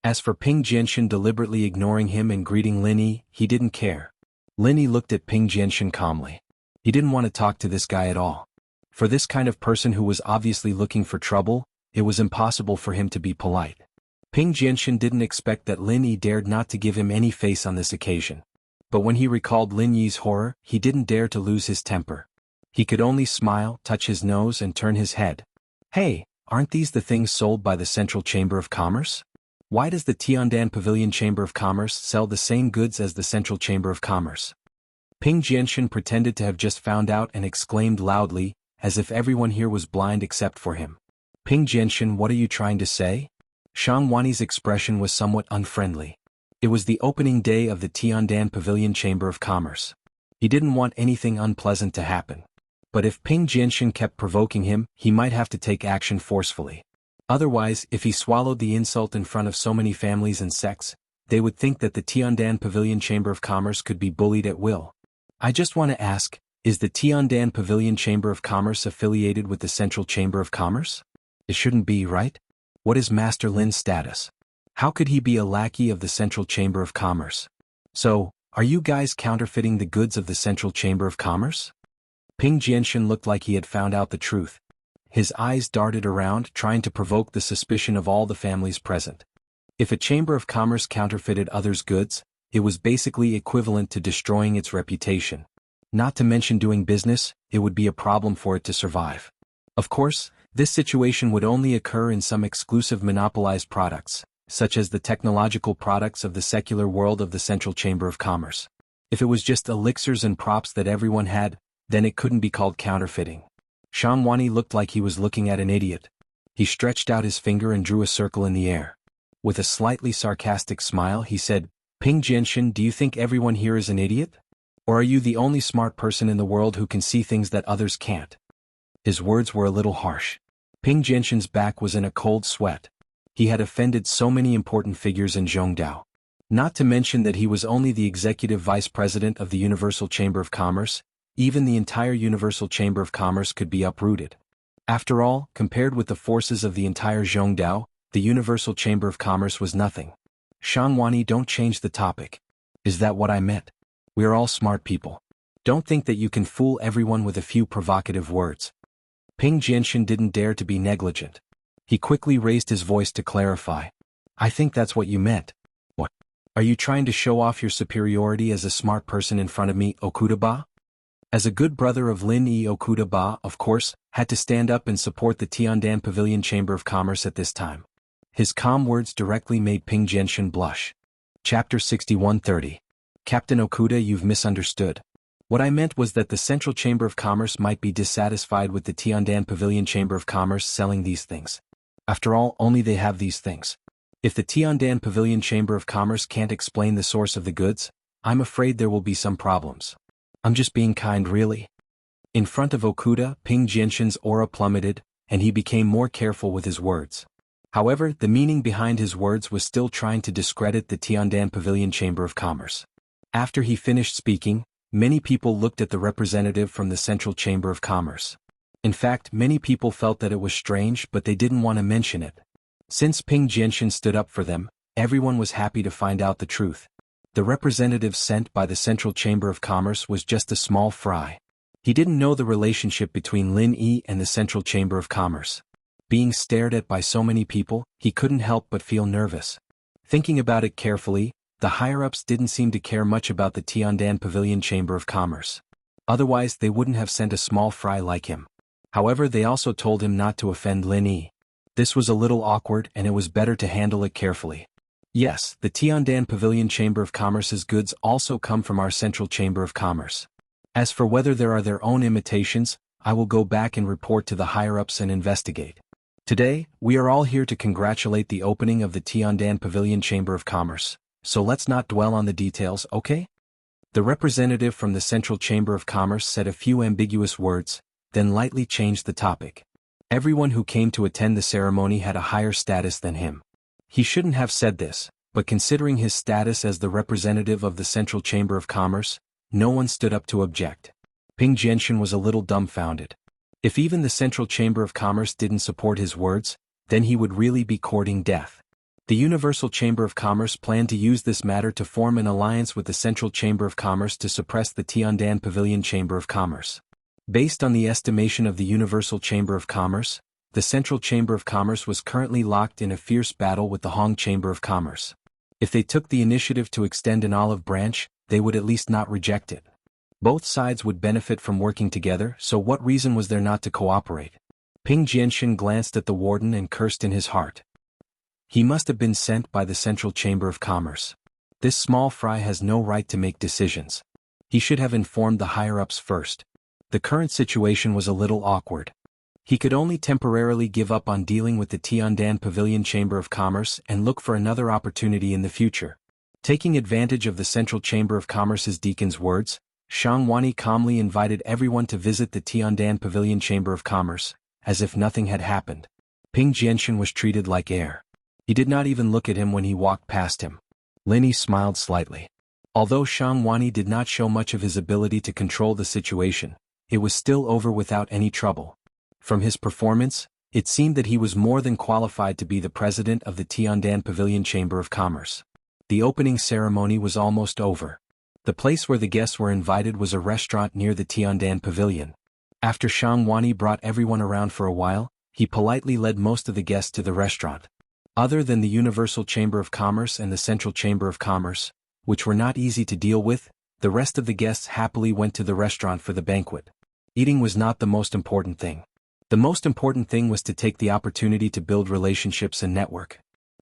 As for Ping Jianshan deliberately ignoring him and greeting Lin Yi, he didn't care. Lin Yi looked at Ping Jianshan calmly. He didn't want to talk to this guy at all. For this kind of person who was obviously looking for trouble, it was impossible for him to be polite. Ping Jianshan didn't expect that Lin Yi dared not to give him any face on this occasion. But when he recalled Lin Yi's horror, he didn't dare to lose his temper. He could only smile, touch his nose and turn his head. Hey, aren't these the things sold by the Central Chamber of Commerce? Why does the Tiandan Pavilion Chamber of Commerce sell the same goods as the Central Chamber of Commerce? Ping Jianshan pretended to have just found out and exclaimed loudly, as if everyone here was blind except for him. Ping Jianshan, what are you trying to say? Shang Wani's expression was somewhat unfriendly. It was the opening day of the Tiandan Pavilion Chamber of Commerce. He didn't want anything unpleasant to happen. But if Ping Jianshan kept provoking him, he might have to take action forcefully. Otherwise, if he swallowed the insult in front of so many families and sects, they would think that the Tiandan Pavilion Chamber of Commerce could be bullied at will. I just want to ask, is the Tiandan Pavilion Chamber of Commerce affiliated with the Central Chamber of Commerce? It shouldn't be, right? What is Master Lin's status? How could he be a lackey of the Central Chamber of Commerce? So, are you guys counterfeiting the goods of the Central Chamber of Commerce? Ping Jianshan looked like he had found out the truth. His eyes darted around, trying to provoke the suspicion of all the families present. If a Chamber of Commerce counterfeited others' goods, it was basically equivalent to destroying its reputation. Not to mention doing business, it would be a problem for it to survive. Of course, this situation would only occur in some exclusive monopolized products, such as the technological products of the secular world of the Central Chamber of Commerce. If it was just elixirs and props that everyone had, then it couldn't be called counterfeiting. Shang Wani looked like he was looking at an idiot. He stretched out his finger and drew a circle in the air. With a slightly sarcastic smile, he said, Ping Jianshan, do you think everyone here is an idiot? Or are you the only smart person in the world who can see things that others can't? His words were a little harsh. Ping Jianshan's back was in a cold sweat. He had offended so many important figures in Zhongdao. Not to mention that he was only the executive vice president of the Universal Chamber of Commerce. Even the entire Universal Chamber of Commerce could be uprooted. After all, compared with the forces of the entire Zhongdao, the Universal Chamber of Commerce was nothing. Shang Wani, don't change the topic. Is that what I meant? We are all smart people. Don't think that you can fool everyone with a few provocative words. Ping Jianshan didn't dare to be negligent. He quickly raised his voice to clarify. I think that's what you meant. What? Are you trying to show off your superiority as a smart person in front of me, Okuda-ba? As a good brother of Lin Yi, Okuda-ba, of course, had to stand up and support the Tiandan Pavilion Chamber of Commerce at this time. His calm words directly made Ping Jianshan blush. Chapter 6130. Captain Okuda, you've misunderstood. What I meant was that the Central Chamber of Commerce might be dissatisfied with the Tiandan Pavilion Chamber of Commerce selling these things. After all, only they have these things. If the Tiandan Pavilion Chamber of Commerce can't explain the source of the goods, I'm afraid there will be some problems. I'm just being kind, really. In front of Okuda, Ping Jianshan's aura plummeted, and he became more careful with his words. However, the meaning behind his words was still trying to discredit the Tiandan Pavilion Chamber of Commerce. After he finished speaking, many people looked at the representative from the Central Chamber of Commerce. In fact, many people felt that it was strange, but they didn't want to mention it. Since Ping Jianshan stood up for them, everyone was happy to find out the truth. The representative sent by the Central Chamber of Commerce was just a small fry. He didn't know the relationship between Lin Yi and the Central Chamber of Commerce. Being stared at by so many people, he couldn't help but feel nervous. Thinking about it carefully, the higher-ups didn't seem to care much about the Tiandan Pavilion Chamber of Commerce. Otherwise they wouldn't have sent a small fry like him. However, they also told him not to offend Lin Yi. This was a little awkward and it was better to handle it carefully. Yes, the Tiandan Pavilion Chamber of Commerce's goods also come from our Central Chamber of Commerce. As for whether there are their own imitations, I will go back and report to the higher-ups and investigate. Today, we are all here to congratulate the opening of the Tiandan Pavilion Chamber of Commerce, so let's not dwell on the details, okay? The representative from the Central Chamber of Commerce said a few ambiguous words, then lightly changed the topic. Everyone who came to attend the ceremony had a higher status than him. He shouldn't have said this, but considering his status as the representative of the Central Chamber of Commerce, no one stood up to object. Ping Jianshan was a little dumbfounded. If even the Central Chamber of Commerce didn't support his words, then he would really be courting death. The Universal Chamber of Commerce planned to use this matter to form an alliance with the Central Chamber of Commerce to suppress the Tiandan Pavilion Chamber of Commerce. Based on the estimation of the Universal Chamber of Commerce, the Central Chamber of Commerce was currently locked in a fierce battle with the Hong Chamber of Commerce. If they took the initiative to extend an olive branch, they would at least not reject it. Both sides would benefit from working together, so what reason was there not to cooperate? Ping Jianshan glanced at the warden and cursed in his heart. He must have been sent by the Central Chamber of Commerce. This small fry has no right to make decisions. He should have informed the higher-ups first. The current situation was a little awkward. He could only temporarily give up on dealing with the Tiandan Pavilion Chamber of Commerce and look for another opportunity in the future. Taking advantage of the Central Chamber of Commerce's deacon's words, Shang Wani calmly invited everyone to visit the Tiandan Pavilion Chamber of Commerce, as if nothing had happened. Ping Jianshan was treated like air. He did not even look at him when he walked past him. Lin Yi smiled slightly. Although Shang Wani did not show much of his ability to control the situation, it was still over without any trouble. From his performance, it seemed that he was more than qualified to be the president of the Tiandan Pavilion Chamber of Commerce. The opening ceremony was almost over. The place where the guests were invited was a restaurant near the Tiandan Pavilion. After Shang Wani brought everyone around for a while, he politely led most of the guests to the restaurant. Other than the Universal Chamber of Commerce and the Central Chamber of Commerce, which were not easy to deal with, the rest of the guests happily went to the restaurant for the banquet. Eating was not the most important thing. The most important thing was to take the opportunity to build relationships and network.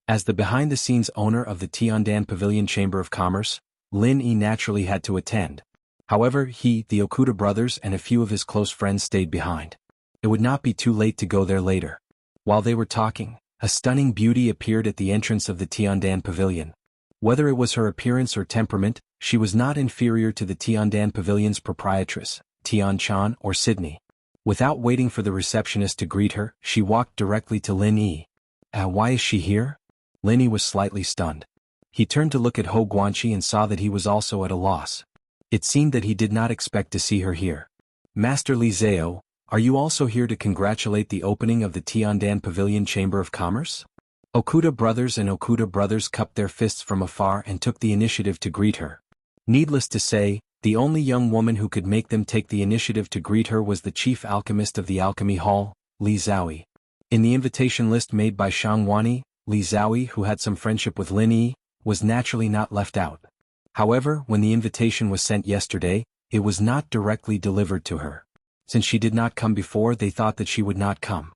As the behind-the-scenes owner of the Tiandan Pavilion Chamber of Commerce, Lin Yi naturally had to attend. However, he, the Okuda brothers and a few of his close friends stayed behind. It would not be too late to go there later. While they were talking, a stunning beauty appeared at the entrance of the Tiandan Pavilion. Whether it was her appearance or temperament, she was not inferior to the Tiandan Pavilion's proprietress, Tian Chan or Sydney. Without waiting for the receptionist to greet her, she walked directly to Lin Yi. Why is she here? Lin Yi was slightly stunned. He turned to look at Hou Guanqi and saw that he was also at a loss. It seemed that he did not expect to see her here. Master Li Zhao, are you also here to congratulate the opening of the Tiandan Pavilion Chamber of Commerce? Okuda brothers cupped their fists from afar and took the initiative to greet her. Needless to say, the only young woman who could make them take the initiative to greet her was the chief alchemist of the Alchemy Hall, Li Zhaoyi. In the invitation list made by Shang Wani, Li Zhaoyi, who had some friendship with Lin Yi, was naturally not left out. However, when the invitation was sent yesterday, it was not directly delivered to her. Since she did not come before, they thought that she would not come.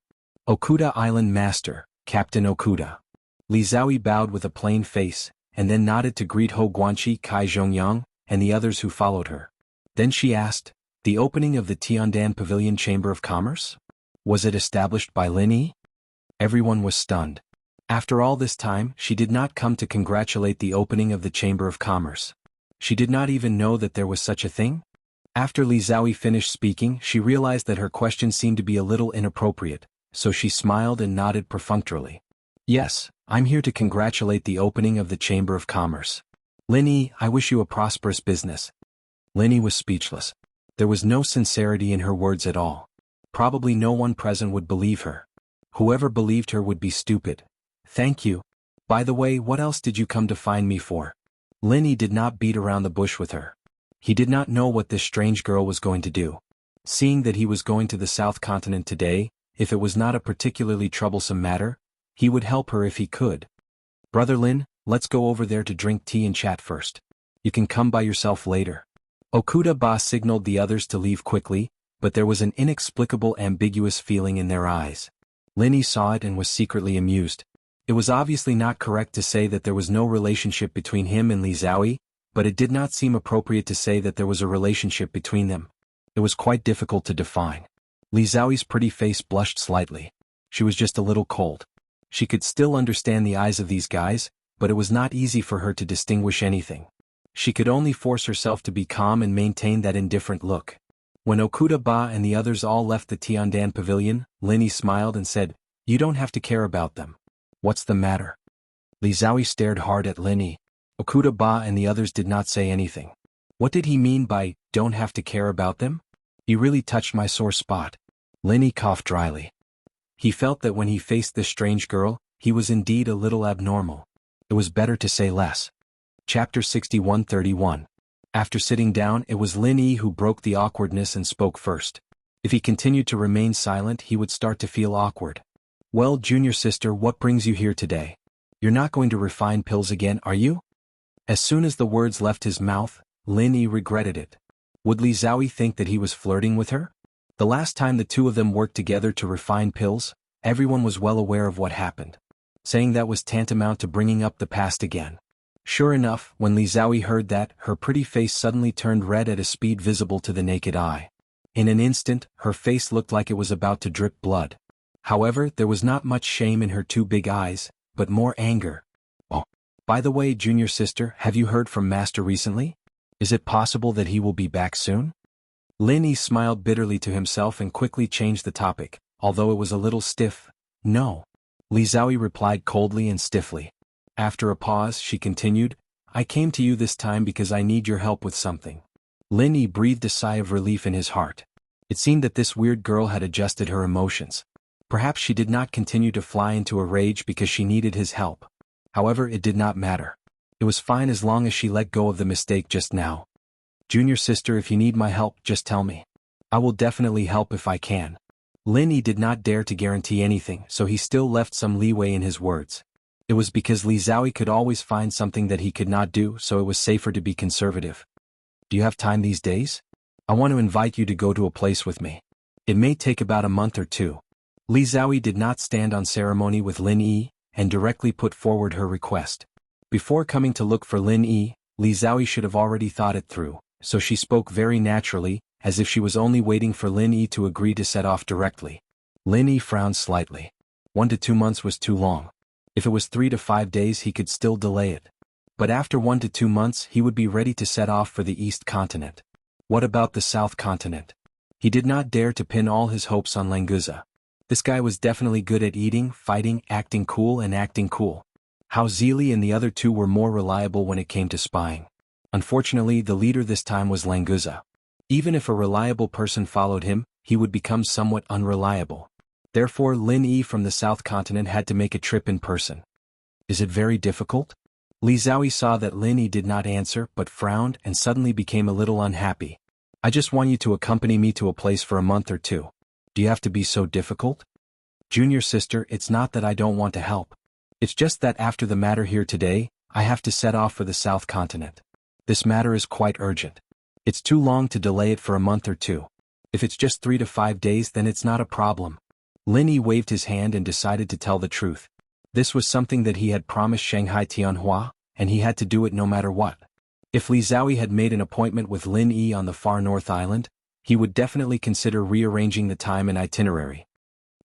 Okuda Island Master, Captain Okuda. Li Zhaoyi bowed with a plain face, and then nodded to greet Hou Guanqi, Kai Zhongyang, and the others who followed her. Then she asked, the opening of the Tiandan Pavilion Chamber of Commerce? Was it established by Lin Yi? Everyone was stunned. After all this time, she did not come to congratulate the opening of the Chamber of Commerce. She did not even know that there was such a thing? After Li Zhaoyi finished speaking, she realized that her question seemed to be a little inappropriate, so she smiled and nodded perfunctorily. Yes, I'm here to congratulate the opening of the Chamber of Commerce. Lin Yi, I wish you a prosperous business. Lin Yi was speechless. There was no sincerity in her words at all. Probably no one present would believe her. Whoever believed her would be stupid. Thank you. By the way, what else did you come to find me for? Lin Yi did not beat around the bush with her. He did not know what this strange girl was going to do. Seeing that he was going to the South Continent today, if it was not a particularly troublesome matter, he would help her if he could. Brother Lin, let's go over there to drink tea and chat first. You can come by yourself later. Okuda Ba signaled the others to leave quickly, but there was an inexplicable ambiguous feeling in their eyes. Lin Yi saw it and was secretly amused. It was obviously not correct to say that there was no relationship between him and Li Xiaoyi, but it did not seem appropriate to say that there was a relationship between them. It was quite difficult to define. Li Xiaoyi's pretty face blushed slightly. She was just a little cold. She could still understand the eyes of these guys, but it was not easy for her to distinguish anything. She could only force herself to be calm and maintain that indifferent look. When Okuda Ba and the others all left the Tiandan pavilion, Lin Yi smiled and said, "You don't have to care about them." "What's the matter?" Li Xiaoyi stared hard at Lin Yi. Okuda Ba and the others did not say anything. What did he mean by, "don't have to care about them"? "You really touched my sore spot." Lin Yi coughed dryly. He felt that when he faced this strange girl, he was indeed a little abnormal. It was better to say less. Chapter 61:31. After sitting down, it was Lin Yi who broke the awkwardness and spoke first. If he continued to remain silent, he would start to feel awkward. "Well, junior sister, what brings you here today? You're not going to refine pills again, are you?" As soon as the words left his mouth, Lin Yi regretted it. Would Li Xiaoyi think that he was flirting with her? The last time the two of them worked together to refine pills, everyone was well aware of what happened. Saying that was tantamount to bringing up the past again. Sure enough, when Li Xiaoyi heard that, her pretty face suddenly turned red at a speed visible to the naked eye. In an instant, her face looked like it was about to drip blood. However, there was not much shame in her two big eyes, but more anger. "Oh, by the way, junior sister, have you heard from Master recently? Is it possible that he will be back soon?" Lin Yi smiled bitterly to himself and quickly changed the topic, although it was a little stiff. "No." Li Xiaoyi replied coldly and stiffly. After a pause, she continued, "I came to you this time because I need your help with something." Lin Yi breathed a sigh of relief in his heart. It seemed that this weird girl had adjusted her emotions. Perhaps she did not continue to fly into a rage because she needed his help. However, it did not matter. It was fine as long as she let go of the mistake just now. "Junior sister, if you need my help, just tell me. I will definitely help if I can." Lin Yi did not dare to guarantee anything, so he still left some leeway in his words. It was because Li Xiaoyi could always find something that he could not do, so it was safer to be conservative. "Do you have time these days? I want to invite you to go to a place with me. It may take about a month or two." Li Xiaoyi did not stand on ceremony with Lin Yi, and directly put forward her request. Before coming to look for Lin Yi, Li Xiaoyi should have already thought it through, so she spoke very naturally, as if she was only waiting for Lin Yi to agree to set off directly. Lin Yi frowned slightly. 1 to 2 months was too long. If it was 3 to 5 days, he could still delay it. But after 1 to 2 months, he would be ready to set off for the East Continent. What about the South Continent? He did not dare to pin all his hopes on Languza. This guy was definitely good at eating, fighting, acting cool and acting cool. Hao Zili and the other two were more reliable when it came to spying. Unfortunately, the leader this time was Languza. Even if a reliable person followed him, he would become somewhat unreliable. Therefore, Lin Yi from the South Continent had to make a trip in person. "Is it very difficult?" Li Xiaoyi saw that Lin Yi did not answer but frowned and suddenly became a little unhappy. "I just want you to accompany me to a place for a month or two. Do you have to be so difficult?" "Junior sister, it's not that I don't want to help. It's just that after the matter here today, I have to set off for the South Continent. This matter is quite urgent. It's too long to delay it for a month or two. If it's just 3 to 5 days, then it's not a problem." Lin Yi waved his hand and decided to tell the truth. This was something that he had promised Shanghai Tianhua, and he had to do it no matter what. If Li Xiaoyi had made an appointment with Lin Yi on the far north island, he would definitely consider rearranging the time and itinerary.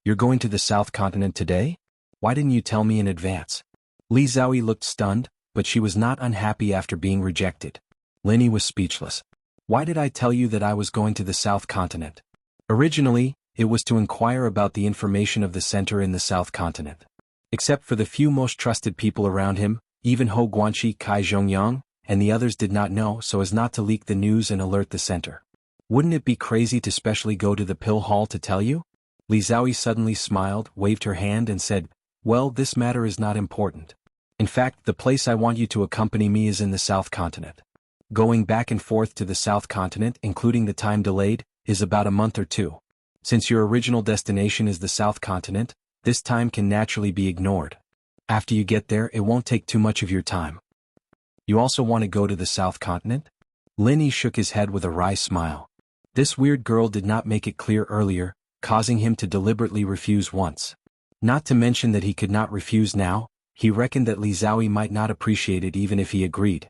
"You're going to the South Continent today? Why didn't you tell me in advance?" Li Xiaoyi looked stunned, but she was not unhappy after being rejected. Lin Yi was speechless. "Why did I tell you that I was going to the South Continent? Originally, it was to inquire about the information of the center in the South Continent. Except for the few most trusted people around him, even Hou Guanxi, Kai Zhongyang, and the others did not know, so as not to leak the news and alert the center. Wouldn't it be crazy to specially go to the pill hall to tell you? Li Xiaoyi suddenly smiled, waved her hand and said, well, this matter is not important. In fact, the place I want you to accompany me is in the South Continent. Going back and forth to the South Continent, including the time delayed, is about a month or two. Since your original destination is the South Continent, this time can naturally be ignored. After you get there, it won't take too much of your time. You also want to go to the South Continent? Lin Yi shook his head with a wry smile. This weird girl did not make it clear earlier, causing him to deliberately refuse once. Not to mention that he could not refuse now, he reckoned that Li Xiaoyi might not appreciate it even if he agreed.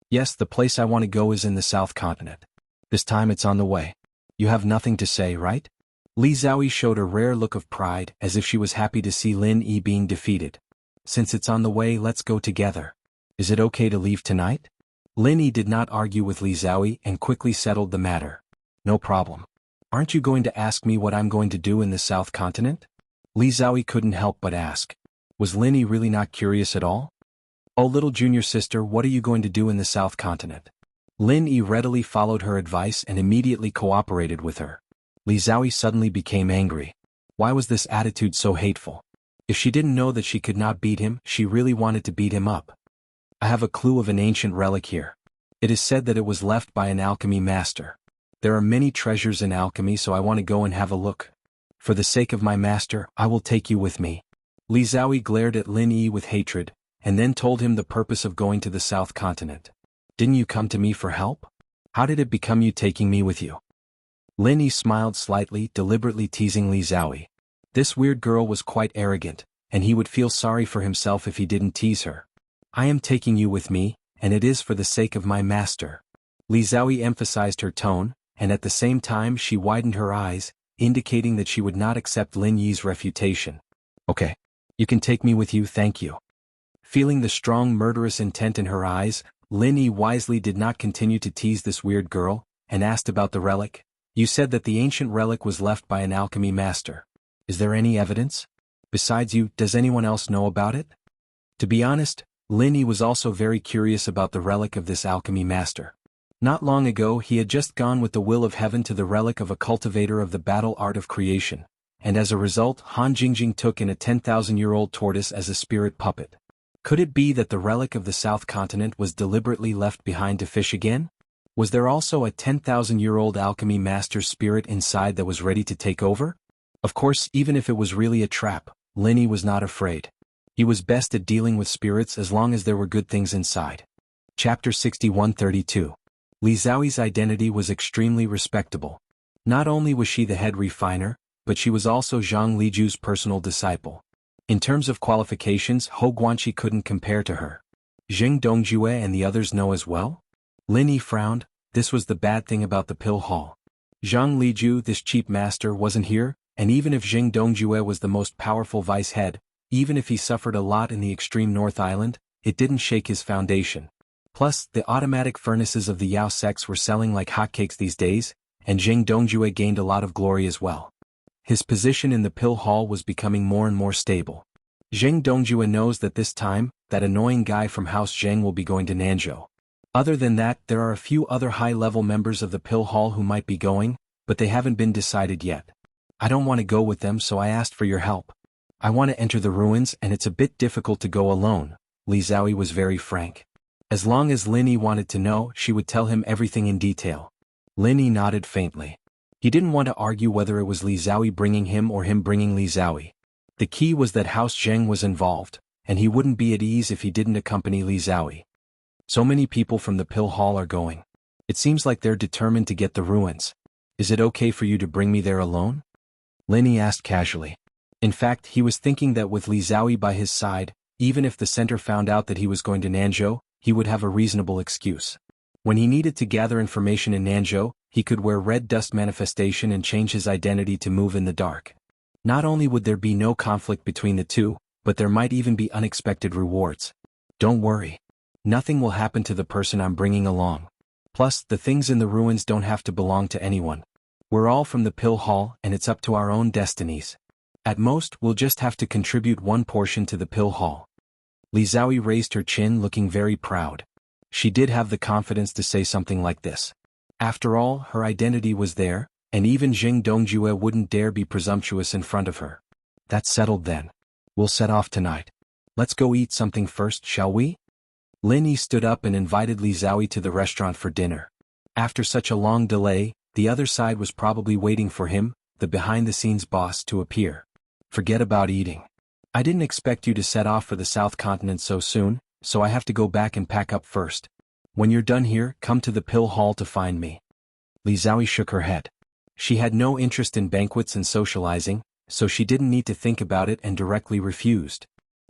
Yes, the place I want to go is in the South Continent. This time it's on the way. You have nothing to say, right? Li Xiaoyi showed a rare look of pride, as if she was happy to see Lin Yi being defeated. Since it's on the way, let's go together. Is it okay to leave tonight? Lin Yi did not argue with Li Xiaoyi and quickly settled the matter. No problem. Aren't you going to ask me what I'm going to do in the South Continent? Li Xiaoyi couldn't help but ask. Was Lin Yi really not curious at all? Oh, little junior sister, what are you going to do in the South Continent? Lin Yi readily followed her advice and immediately cooperated with her. Li Xiaoyi suddenly became angry. Why was this attitude so hateful? If she didn't know that she could not beat him, she really wanted to beat him up. I have a clue of an ancient relic here. It is said that it was left by an alchemy master. There are many treasures in alchemy, so I want to go and have a look. For the sake of my master, I will take you with me. Li Xiaoyi glared at Lin Yi with hatred, and then told him the purpose of going to the South Continent. Didn't you come to me for help? How did it become you taking me with you? Lin Yi smiled slightly, deliberately teasing Li Xiaoyi. This weird girl was quite arrogant, and he would feel sorry for himself if he didn't tease her. I am taking you with me, and it is for the sake of my master. Li Xiaoyi emphasized her tone, and at the same time she widened her eyes, indicating that she would not accept Lin Yi's refutation. Okay. You can take me with you, thank you. Feeling the strong murderous intent in her eyes, Lin Yi wisely did not continue to tease this weird girl, and asked about the relic. You said that the ancient relic was left by an alchemy master. Is there any evidence? Besides you, does anyone else know about it? To be honest, Lin Yi was also very curious about the relic of this alchemy master. Not long ago he had just gone with the will of heaven to the relic of a cultivator of the battle art of creation, and as a result Han Jingjing took in a 10,000-year-old tortoise as a spirit puppet. Could it be that the relic of the South Continent was deliberately left behind to fish again? Was there also a 10,000-year-old alchemy master's spirit inside that was ready to take over? Of course, even if it was really a trap, Lin Yi was not afraid. He was best at dealing with spirits as long as there were good things inside. Chapter 6132. Li Xiaoyi's identity was extremely respectable. Not only was she the head refiner, but she was also Zhang Liju's personal disciple. In terms of qualifications, Hou Guanqi couldn't compare to her. Jing Dongjue and the others know as well? Lin Yi frowned. This was the bad thing about the pill hall. Zhang Liju, this cheap master, wasn't here, and even if Jing Dongjue was the most powerful vice head, even if he suffered a lot in the extreme North Island, it didn't shake his foundation. Plus, the automatic furnaces of the Yao sects were selling like hotcakes these days, and Jing Dongjue gained a lot of glory as well. His position in the pill hall was becoming more and more stable. Jing Dongjue knows that this time, that annoying guy from House Zheng will be going to Nanzhou. Other than that, there are a few other high-level members of the pill hall who might be going, but they haven't been decided yet. I don't want to go with them, so I asked for your help. I want to enter the ruins and it's a bit difficult to go alone. Li Xiaoyi was very frank. As long as Lin Yi wanted to know, she would tell him everything in detail. Lin Yi nodded faintly. He didn't want to argue whether it was Li Xiaoyi bringing him or him bringing Li Xiaoyi. The key was that House Zheng was involved, and he wouldn't be at ease if he didn't accompany Li Xiaoyi. So many people from the pill hall are going. It seems like they're determined to get the ruins. Is it okay for you to bring me there alone? Lin Yi asked casually. In fact, he was thinking that with Li Xiaoyi by his side, even if the center found out that he was going to Nanzhou, he would have a reasonable excuse. When he needed to gather information in Nanzhou, he could wear red dust manifestation and change his identity to move in the dark. Not only would there be no conflict between the two, but there might even be unexpected rewards. Don't worry. Nothing will happen to the person I'm bringing along. Plus, the things in the ruins don't have to belong to anyone. We're all from the pill hall and it's up to our own destinies. At most, we'll just have to contribute one portion to the pill hall. Li Xiaoyi raised her chin looking very proud. She did have the confidence to say something like this. After all, her identity was there, and even Jing Dongjue wouldn't dare be presumptuous in front of her. That's settled then. We'll set off tonight. Let's go eat something first, shall we? Lin Yi stood up and invited Li Zhaoyi to the restaurant for dinner. After such a long delay, the other side was probably waiting for him, the behind-the-scenes boss, to appear. Forget about eating. I didn't expect you to set off for the South Continent so soon, so I have to go back and pack up first. When you're done here, come to the Pill Hall to find me. Li Zhaoyi shook her head. She had no interest in banquets and socializing, so she didn't need to think about it and directly refused.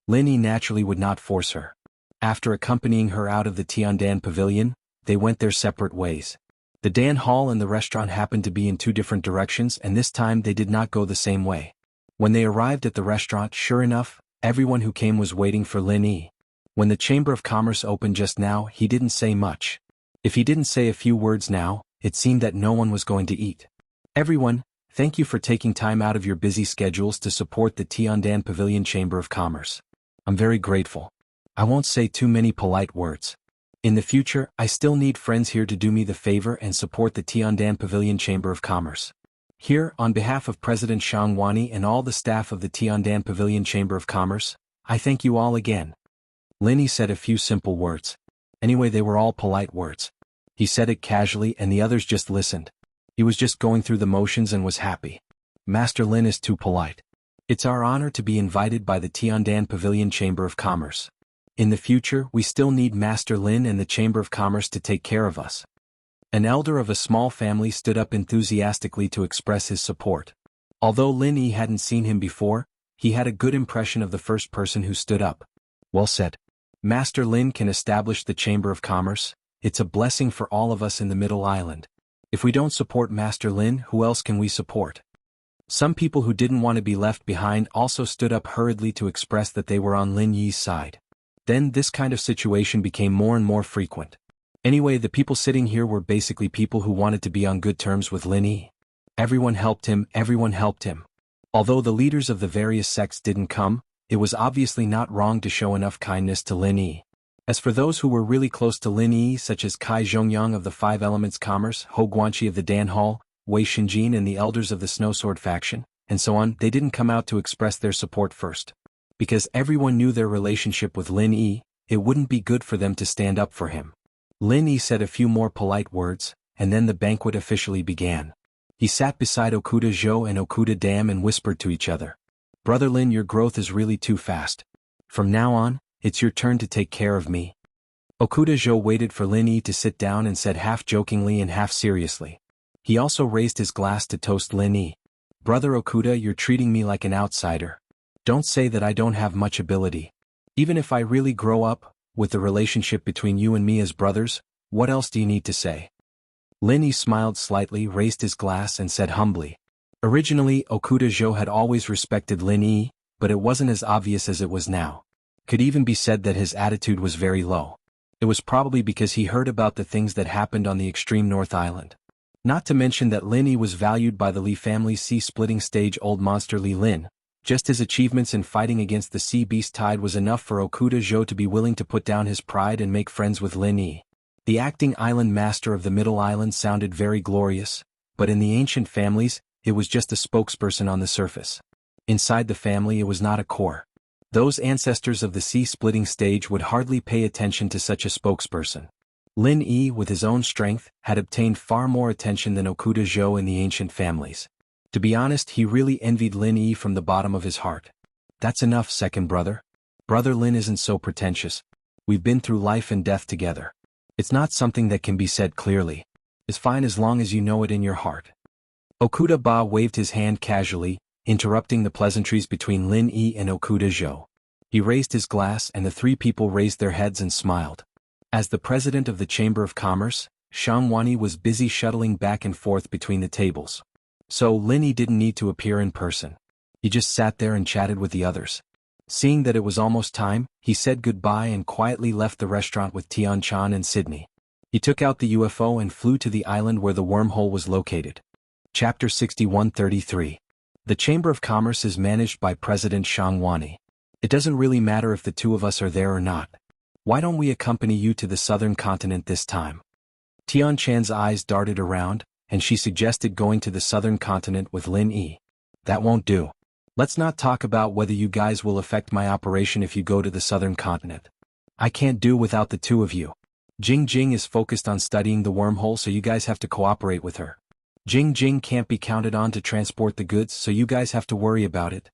Lin Yi naturally would not force her. After accompanying her out of the Tiandan Pavilion, they went their separate ways. The Dan Hall and the restaurant happened to be in two different directions, and this time they did not go the same way. When they arrived at the restaurant, sure enough, everyone who came was waiting for Lin Yi. When the Chamber of Commerce opened just now, he didn't say much. If he didn't say a few words now, it seemed that no one was going to eat. Everyone, thank you for taking time out of your busy schedules to support the Tiandan Pavilion Chamber of Commerce. I'm very grateful. I won't say too many polite words. In the future, I still need friends here to do me the favor and support the Tiandan Pavilion Chamber of Commerce. Here, on behalf of President Shang Wani and all the staff of the Tiandan Pavilion Chamber of Commerce, I thank you all again. Lin Yi said a few simple words. Anyway, they were all polite words. He said it casually and the others just listened. He was just going through the motions and was happy. Master Lin is too polite. It's our honor to be invited by the Tiandan Pavilion Chamber of Commerce. In the future, we still need Master Lin and the Chamber of Commerce to take care of us. An elder of a small family stood up enthusiastically to express his support. Although Lin Yi hadn't seen him before, he had a good impression of the first person who stood up. Well said. Master Lin can establish the Chamber of Commerce. It's a blessing for all of us in the Middle Island. If we don't support Master Lin, who else can we support? Some people who didn't want to be left behind also stood up hurriedly to express that they were on Lin Yi's side. Then this kind of situation became more and more frequent. Anyway, the people sitting here were basically people who wanted to be on good terms with Lin Yi. Everyone helped him, everyone helped him. Although the leaders of the various sects didn't come, it was obviously not wrong to show enough kindness to Lin Yi. As for those who were really close to Lin Yi, such as Kai Zhongyang of the Five Elements Commerce, Ho Guanqi of the Dan Hall, Wei Xinjin and the elders of the Snowsword faction, and so on, they didn't come out to express their support first. Because everyone knew their relationship with Lin Yi, it wouldn't be good for them to stand up for him. Lin Yi said a few more polite words, and then the banquet officially began. He sat beside Okuda Zhou and Okuda Dam and whispered to each other. Brother Lin, your growth is really too fast. From now on, it's your turn to take care of me. Okuda Zhou waited for Lin Yi to sit down and said half jokingly and half seriously. He also raised his glass to toast Lin Yi. Brother Okuda, you're treating me like an outsider. Don't say that I don't have much ability. Even if I really grow up, with the relationship between you and me as brothers, what else do you need to say? Lin Yi smiled slightly, raised his glass and said humbly. Originally, Okuda Zhou had always respected Lin Yi, but it wasn't as obvious as it was now. Could even be said that his attitude was very low. It was probably because he heard about the things that happened on the extreme North Island. Not to mention that Lin Yi was valued by the Li family's sea-splitting stage old monster Li Lin. Just his achievements in fighting against the sea beast tide was enough for Okuda Zhou to be willing to put down his pride and make friends with Lin Yi. The acting island master of the Middle Island sounded very glorious, but in the ancient families, it was just a spokesperson on the surface. Inside the family, it was not a core. Those ancestors of the sea-splitting stage would hardly pay attention to such a spokesperson. Lin Yi, with his own strength, had obtained far more attention than Okuda Zhou in the ancient families. To be honest, he really envied Lin Yi from the bottom of his heart. That's enough, second brother. Brother Lin isn't so pretentious. We've been through life and death together. It's not something that can be said clearly. It's fine as long as you know it in your heart. Okuda Ba waved his hand casually, interrupting the pleasantries between Lin Yi and Okuda Zhou. He raised his glass and the three people raised their heads and smiled. As the president of the Chamber of Commerce, Shang Wani was busy shuttling back and forth between the tables. So Lin Yi didn't need to appear in person. He just sat there and chatted with the others. Seeing that it was almost time, he said goodbye and quietly left the restaurant with Tian Chan and Sydney. He took out the UFO and flew to the island where the wormhole was located. Chapter 6133. The Chamber of Commerce is managed by President Shang Wani. It doesn't really matter if the two of us are there or not. Why don't we accompany you to the southern continent this time? Tian Chan's eyes darted around, and she suggested going to the southern continent with Lin Yi. That won't do. Let's not talk about whether you guys will affect my operation if you go to the southern continent. I can't do without the two of you. Jing is focused on studying the wormhole, so you guys have to cooperate with her. Jing can't be counted on to transport the goods, so you guys have to worry about it.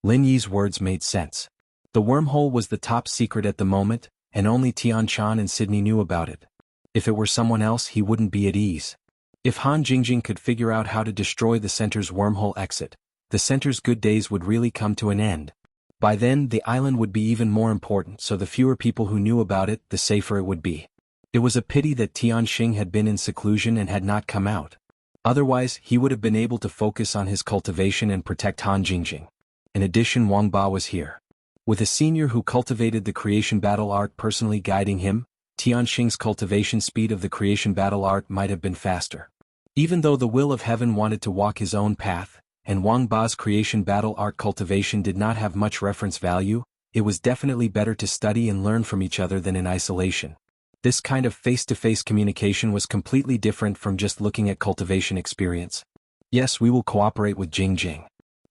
Lin Yi's words made sense. The wormhole was the top secret at the moment, and only Tian Chan and Sydney knew about it. If it were someone else, he wouldn't be at ease. If Han Jingjing could figure out how to destroy the center's wormhole exit, the center's good days would really come to an end. By then, the island would be even more important, so the fewer people who knew about it, the safer it would be. It was a pity that Tianxing had been in seclusion and had not come out. Otherwise, he would have been able to focus on his cultivation and protect Han Jingjing. In addition, Wang Ba was here. With a senior who cultivated the creation battle art personally guiding him, Tianxing's cultivation speed of the creation battle art might have been faster. Even though the will of heaven wanted to walk his own path, and Wang Ba's creation battle art cultivation did not have much reference value, it was definitely better to study and learn from each other than in isolation. This kind of face-to-face communication was completely different from just looking at cultivation experience. Yes, we will cooperate with Jing.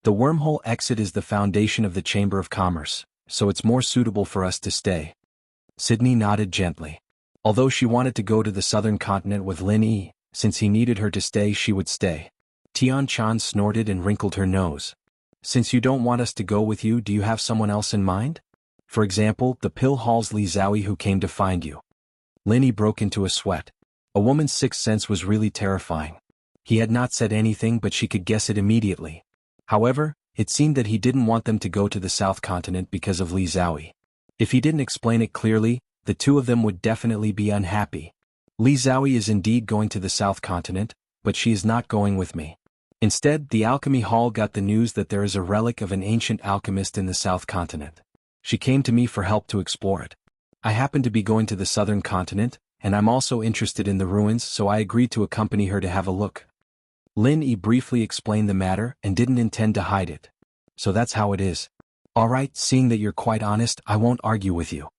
The wormhole exit is the foundation of the Chamber of Commerce, so it's more suitable for us to stay. Sydney nodded gently. Although she wanted to go to the southern continent with Lin Yi, since he needed her to stay, she would stay. Tian Chan snorted and wrinkled her nose. Since you don't want us to go with you, do you have someone else in mind? For example, the pill hall's Li Zhaoyi who came to find you. Lin Yi broke into a sweat. A woman's sixth sense was really terrifying. He had not said anything, but she could guess it immediately. However, it seemed that he didn't want them to go to the south continent because of Li Zhaoyi. If he didn't explain it clearly, the two of them would definitely be unhappy. Li Zhaoyi is indeed going to the south continent, but she is not going with me. Instead, the alchemy hall got the news that there is a relic of an ancient alchemist in the south continent. She came to me for help to explore it. I happen to be going to the southern continent, and I'm also interested in the ruins, so I agreed to accompany her to have a look. Lin Yi briefly explained the matter and didn't intend to hide it. So that's how it is. Alright, seeing that you're quite honest, I won't argue with you.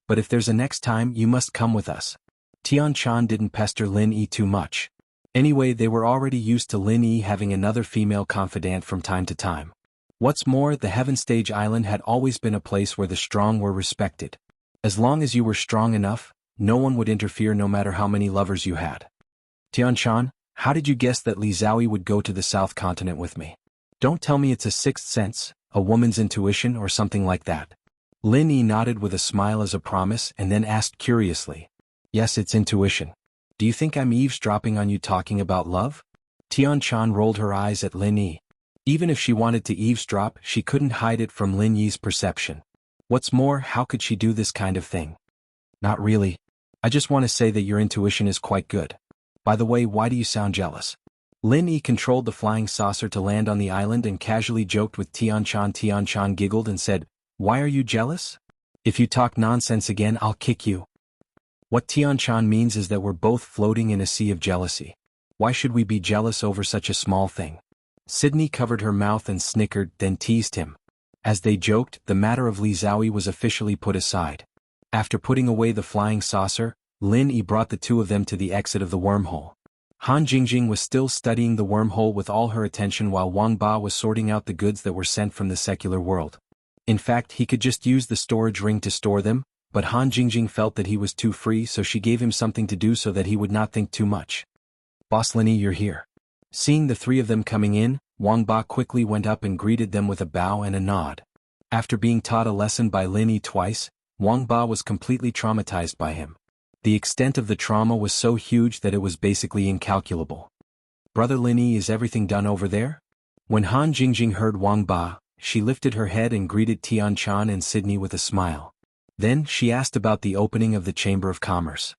But if there's a next time, you must come with us. Tian Chan didn't pester Lin Yi too much. Anyway, they were already used to Lin Yi having another female confidant from time to time. What's more, the Heaven Stage Island had always been a place where the strong were respected. As long as you were strong enough, no one would interfere no matter how many lovers you had. Tian Chan, how did you guess that Li Zhaoyi would go to the south continent with me? Don't tell me it's a sixth sense, a woman's intuition or something like that. Lin Yi nodded with a smile as a promise and then asked curiously. Yes, it's intuition. Do you think I'm eavesdropping on you talking about love? Tian Chan rolled her eyes at Lin Yi. Even if she wanted to eavesdrop, she couldn't hide it from Lin Yi's perception. What's more, how could she do this kind of thing? Not really. I just want to say that your intuition is quite good. By the way, why do you sound jealous? Lin Yi controlled the flying saucer to land on the island and casually joked with Tian Chan. Tian Chan giggled and said, Why are you jealous? If you talk nonsense again, I'll kick you. What Tian Chan means is that we're both floating in a sea of jealousy. Why should we be jealous over such a small thing? Sydney covered her mouth and snickered, then teased him. As they joked, the matter of Li Zhaoyi was officially put aside. After putting away the flying saucer, Lin Yi brought the two of them to the exit of the wormhole. Han Jingjing was still studying the wormhole with all her attention while Wang Ba was sorting out the goods that were sent from the secular world. In fact, he could just use the storage ring to store them, but Han Jingjing felt that he was too free, so she gave him something to do so that he would not think too much. Boss Lin Yi, you're here. Seeing the three of them coming in, Wang Ba quickly went up and greeted them with a bow and a nod. After being taught a lesson by Lin Yi twice, Wang Ba was completely traumatized by him. The extent of the trauma was so huge that it was basically incalculable. Brother Lin Yi, is everything done over there? When Han Jingjing heard Wang Ba, she lifted her head and greeted Tian Chan and Sydney with a smile. Then, she asked about the opening of the Chamber of Commerce.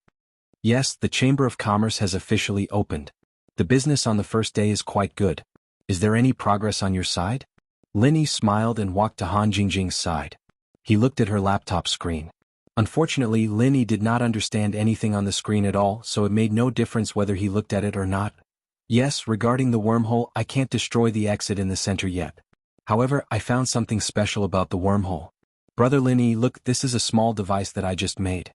Yes, the Chamber of Commerce has officially opened. The business on the first day is quite good. Is there any progress on your side? Lin Yi smiled and walked to Han Jingjing's side. He looked at her laptop screen. Unfortunately, Lin Yi did not understand anything on the screen at all, so it made no difference whether he looked at it or not. Yes, regarding the wormhole, I can't destroy the exit in the center yet. However, I found something special about the wormhole. Brother Lin Yi, look, this is a small device that I just made.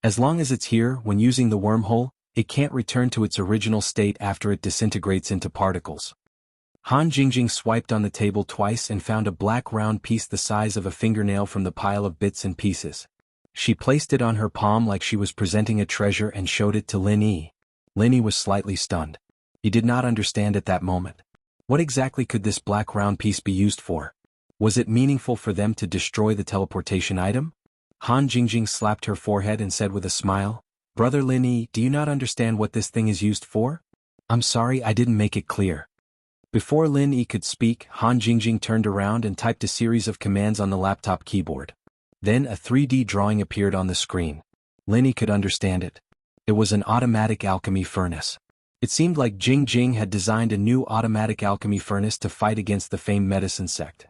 As long as it's here, when using the wormhole, It can't return to its original state after it disintegrates into particles. Han Jingjing swiped on the table twice and found a black round piece the size of a fingernail from the pile of bits and pieces. She placed it on her palm like she was presenting a treasure and showed it to Lin Yi. Lin Yi was slightly stunned. He did not understand at that moment. What exactly could this black round piece be used for? Was it meaningful for them to destroy the teleportation item? Han Jingjing slapped her forehead and said with a smile, "Brother Lin Yi, do you not understand what this thing is used for? I'm sorry I didn't make it clear." Before Lin Yi could speak, Han Jingjing turned around and typed a series of commands on the laptop keyboard. Then a 3D drawing appeared on the screen. Lin Yi could understand it. It was an automatic alchemy furnace. It seemed like Jing had designed a new automatic alchemy furnace to fight against the famed medicine sect.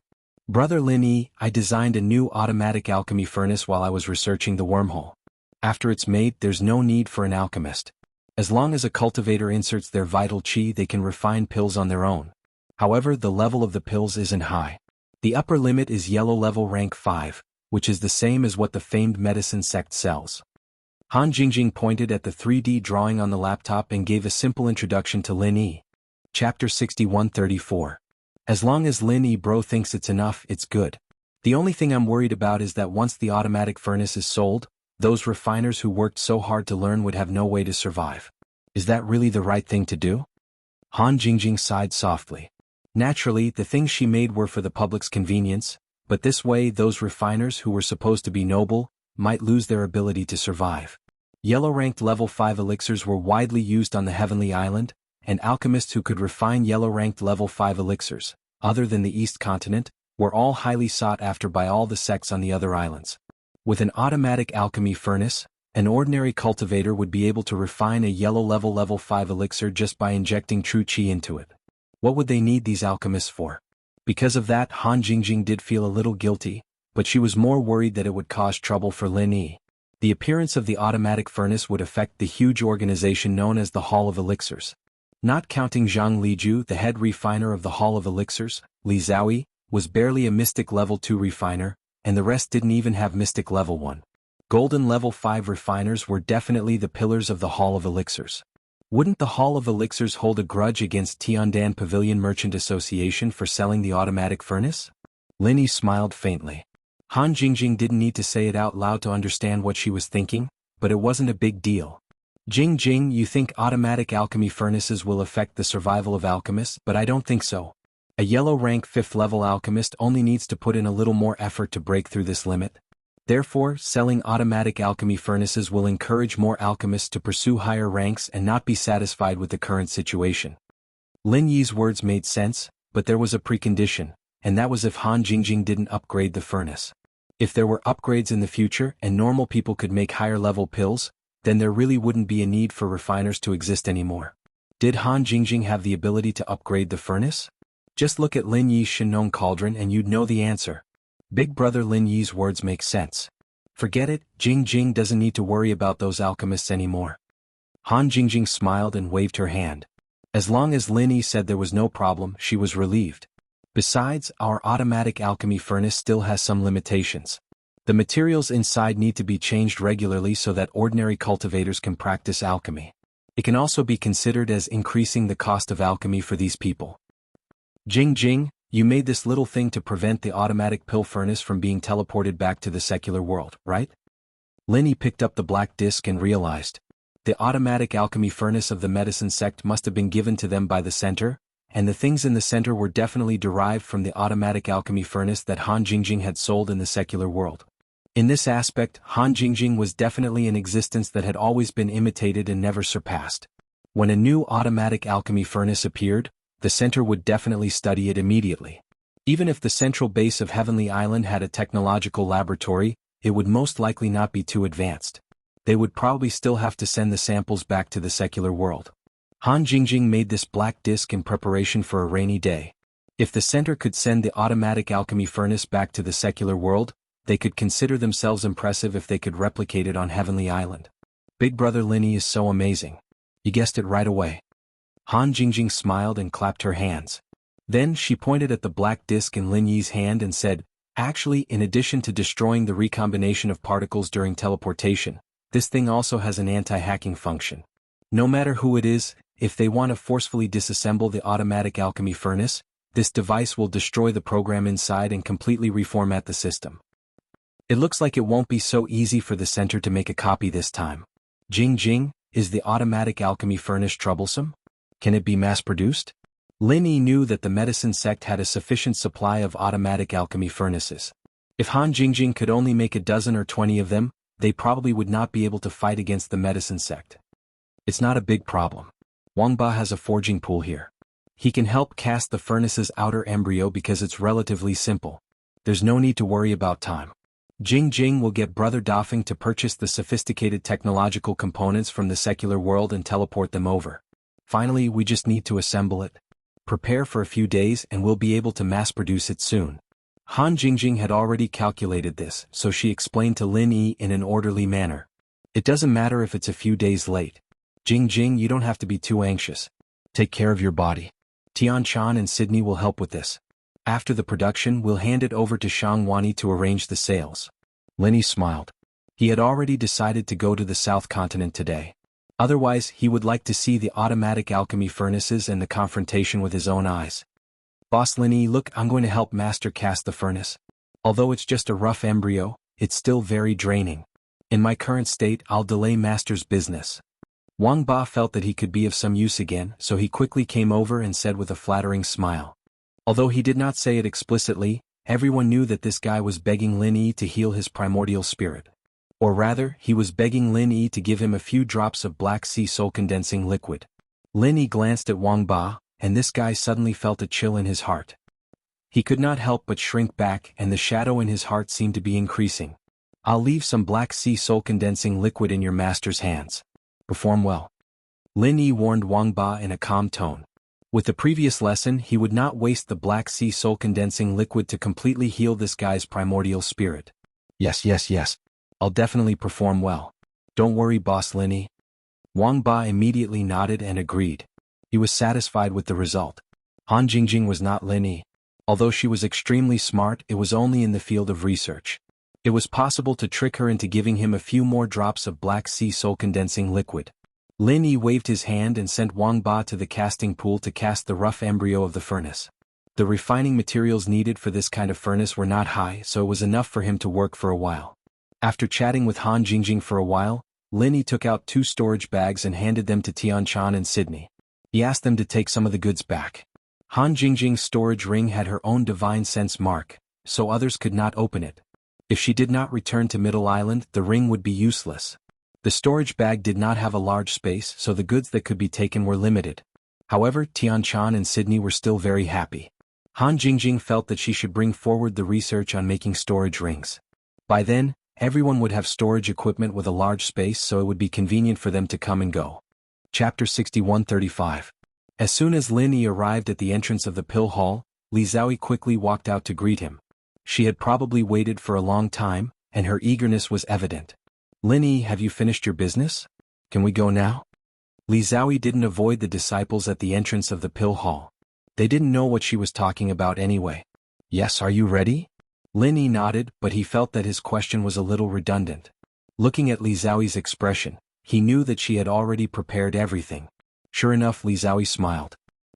"Brother Lin Yi, I designed a new automatic alchemy furnace while I was researching the wormhole. After it's made, there's no need for an alchemist. As long as a cultivator inserts their vital qi, they can refine pills on their own. However, the level of the pills isn't high. The upper limit is yellow level rank 5, which is the same as what the famed medicine sect sells." Han Jingjing pointed at the 3D drawing on the laptop and gave a simple introduction to Lin Yi. Chapter 6134. As long as Lin Yi bro thinks it's enough, it's good. The only thing I'm worried about is that once the automatic furnace is sold, those refiners who worked so hard to learn would have no way to survive. Is that really the right thing to do? Han Jingjing sighed softly. Naturally, the things she made were for the public's convenience, but this way those refiners who were supposed to be noble might lose their ability to survive. Yellow-ranked level 5 elixirs were widely used on the Heavenly Island, and alchemists who could refine yellow-ranked level 5 elixirs, other than the East Continent, were all highly sought after by all the sects on the other islands. With an automatic alchemy furnace, an ordinary cultivator would be able to refine a yellow level 5 elixir just by injecting true qi into it. What would they need these alchemists for? Because of that, Han Jingjing did feel a little guilty, but she was more worried that it would cause trouble for Lin Yi. The appearance of the automatic furnace would affect the huge organization known as the Hall of Elixirs. Not counting Zhang Liju, the head refiner of the Hall of Elixirs, Li Zhaoyi, was barely a mystic level 2 refiner, and the rest didn't even have mystic level 1. Golden level 5 refiners were definitely the pillars of the Hall of Elixirs. Wouldn't the Hall of Elixirs hold a grudge against Tiandan Pavilion Merchant Association for selling the automatic furnace? Lin Yi smiled faintly. Han Jingjing didn't need to say it out loud to understand what she was thinking, but it wasn't a big deal. "Jing, you think automatic alchemy furnaces will affect the survival of alchemists, but I don't think so. A yellow rank 5th level alchemist only needs to put in a little more effort to break through this limit. Therefore, selling automatic alchemy furnaces will encourage more alchemists to pursue higher ranks and not be satisfied with the current situation." Lin Yi's words made sense, but there was a precondition, and that was if Han Jingjing didn't upgrade the furnace. If there were upgrades in the future and normal people could make higher level pills, then there really wouldn't be a need for refiners to exist anymore. Did Han Jingjing have the ability to upgrade the furnace? Just look at Lin Yi's Shenong cauldron and you'd know the answer. Big brother Lin Yi's words make sense. Forget it, Jing doesn't need to worry about those alchemists anymore. Han Jingjing smiled and waved her hand. As long as Lin Yi said there was no problem, she was relieved. Besides, our automatic alchemy furnace still has some limitations. The materials inside need to be changed regularly so that ordinary cultivators can practice alchemy. It can also be considered as increasing the cost of alchemy for these people. Jing, you made this little thing to prevent the automatic pill furnace from being teleported back to the secular world, right? Lin Yi picked up the black disc and realized. The automatic alchemy furnace of the medicine sect must have been given to them by the center, and the things in the center were definitely derived from the automatic alchemy furnace that Han Jingjing had sold in the secular world. In this aspect, Han Jingjing was definitely an existence that had always been imitated and never surpassed. When a new automatic alchemy furnace appeared, the center would definitely study it immediately. Even if the central base of Heavenly Island had a technological laboratory, it would most likely not be too advanced. They would probably still have to send the samples back to the secular world. Han Jingjing made this black disc in preparation for a rainy day. If the center could send the automatic alchemy furnace back to the secular world, they could consider themselves impressive if they could replicate it on Heavenly Island. Big brother Lin Yi is so amazing. You guessed it right away. Han Jingjing smiled and clapped her hands. Then she pointed at the black disc in Lin Yi's hand and said, "Actually, in addition to destroying the recombination of particles during teleportation, this thing also has an anti-hacking function. No matter who it is, if they want to forcefully disassemble the automatic alchemy furnace, this device will destroy the program inside and completely reformat the system. It looks like it won't be so easy for the center to make a copy this time. Jing, is the automatic alchemy furnace troublesome? Can it be mass-produced? Lin Yi knew that the medicine sect had a sufficient supply of automatic alchemy furnaces. If Han Jingjing could only make a dozen or 20 of them, they probably would not be able to fight against the medicine sect. It's not a big problem. Wang Ba has a forging pool here. He can help cast the furnace's outer embryo because it's relatively simple. There's no need to worry about time. Jing will get Brother Dafeng to purchase the sophisticated technological components from the secular world and teleport them over. Finally, we just need to assemble it. Prepare for a few days and we'll be able to mass-produce it soon. Han Jingjing had already calculated this, so she explained to Lin Yi in an orderly manner. It doesn't matter if it's a few days late. Jing, you don't have to be too anxious. Take care of your body. Tian Chan and Sydney will help with this. After the production, we'll hand it over to Shang Wani to arrange the sales. Lin Yi smiled. He had already decided to go to the South Continent today. Otherwise, he would like to see the automatic alchemy furnaces and the confrontation with his own eyes. Boss Lin Yi, look, I'm going to help Master cast the furnace. Although it's just a rough embryo, it's still very draining. In my current state, I'll delay Master's business. Wang Ba felt that he could be of some use again, so he quickly came over and said with a flattering smile. Although he did not say it explicitly, everyone knew that this guy was begging Lin Yi to heal his primordial spirit. Or rather, he was begging Lin Yi to give him a few drops of Black Sea soul-condensing liquid. Lin Yi glanced at Wang Ba, and this guy suddenly felt a chill in his heart. He could not help but shrink back, and the shadow in his heart seemed to be increasing. I'll leave some Black Sea soul-condensing liquid in your master's hands. Perform well. Lin Yi warned Wang Ba in a calm tone. With the previous lesson, he would not waste the Black Sea soul-condensing liquid to completely heal this guy's primordial spirit. Yes. I'll definitely perform well. Don't worry, Boss Lin Yi. Wang Ba immediately nodded and agreed. He was satisfied with the result. Han Jingjing was not Lin Yi. Although she was extremely smart, it was only in the field of research. It was possible to trick her into giving him a few more drops of Black Sea soul-condensing liquid. Lin Yi waved his hand and sent Wang Ba to the casting pool to cast the rough embryo of the furnace. The refining materials needed for this kind of furnace were not high, so it was enough for him to work for a while. After chatting with Han Jingjing for a while, Lin Yi took out 2 storage bags and handed them to Tian Chan and Sydney. He asked them to take some of the goods back. Han Jingjing's storage ring had her own divine sense mark, so others could not open it. If she did not return to Middle Island, the ring would be useless. The storage bag did not have a large space, so the goods that could be taken were limited. However, Tian Chan and Sydney were still very happy. Han Jingjing felt that she should bring forward the research on making storage rings. By then, everyone would have storage equipment with a large space, so it would be convenient for them to come and go. Chapter 6135. As soon as Lin Yi arrived at the entrance of the pill hall, Li Zhaoyi quickly walked out to greet him. She had probably waited for a long time, and her eagerness was evident. Lin Yi, have you finished your business? Can we go now? Li Zhaoyi didn't avoid the disciples at the entrance of the pill hall. They didn't know what she was talking about anyway. Yes, are you ready? Lin Yi nodded, but he felt that his question was a little redundant. Looking at Li Zhaoyi's expression, he knew that she had already prepared everything. Sure enough, Li Zhaoyi smiled.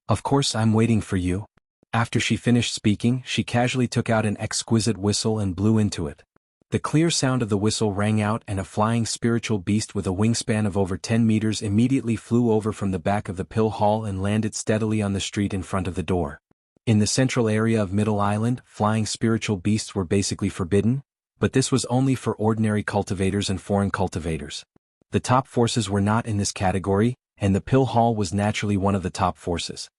Of course, I'm waiting for you. After she finished speaking, she casually took out an exquisite whistle and blew into it. The clear sound of the whistle rang out, and a flying spiritual beast with a wingspan of over 10 meters immediately flew over from the back of the pill hall and landed steadily on the street in front of the door. In the central area of Middle Island, flying spiritual beasts were basically forbidden, but this was only for ordinary cultivators and foreign cultivators. The top forces were not in this category, and the pill hall was naturally one of the top forces.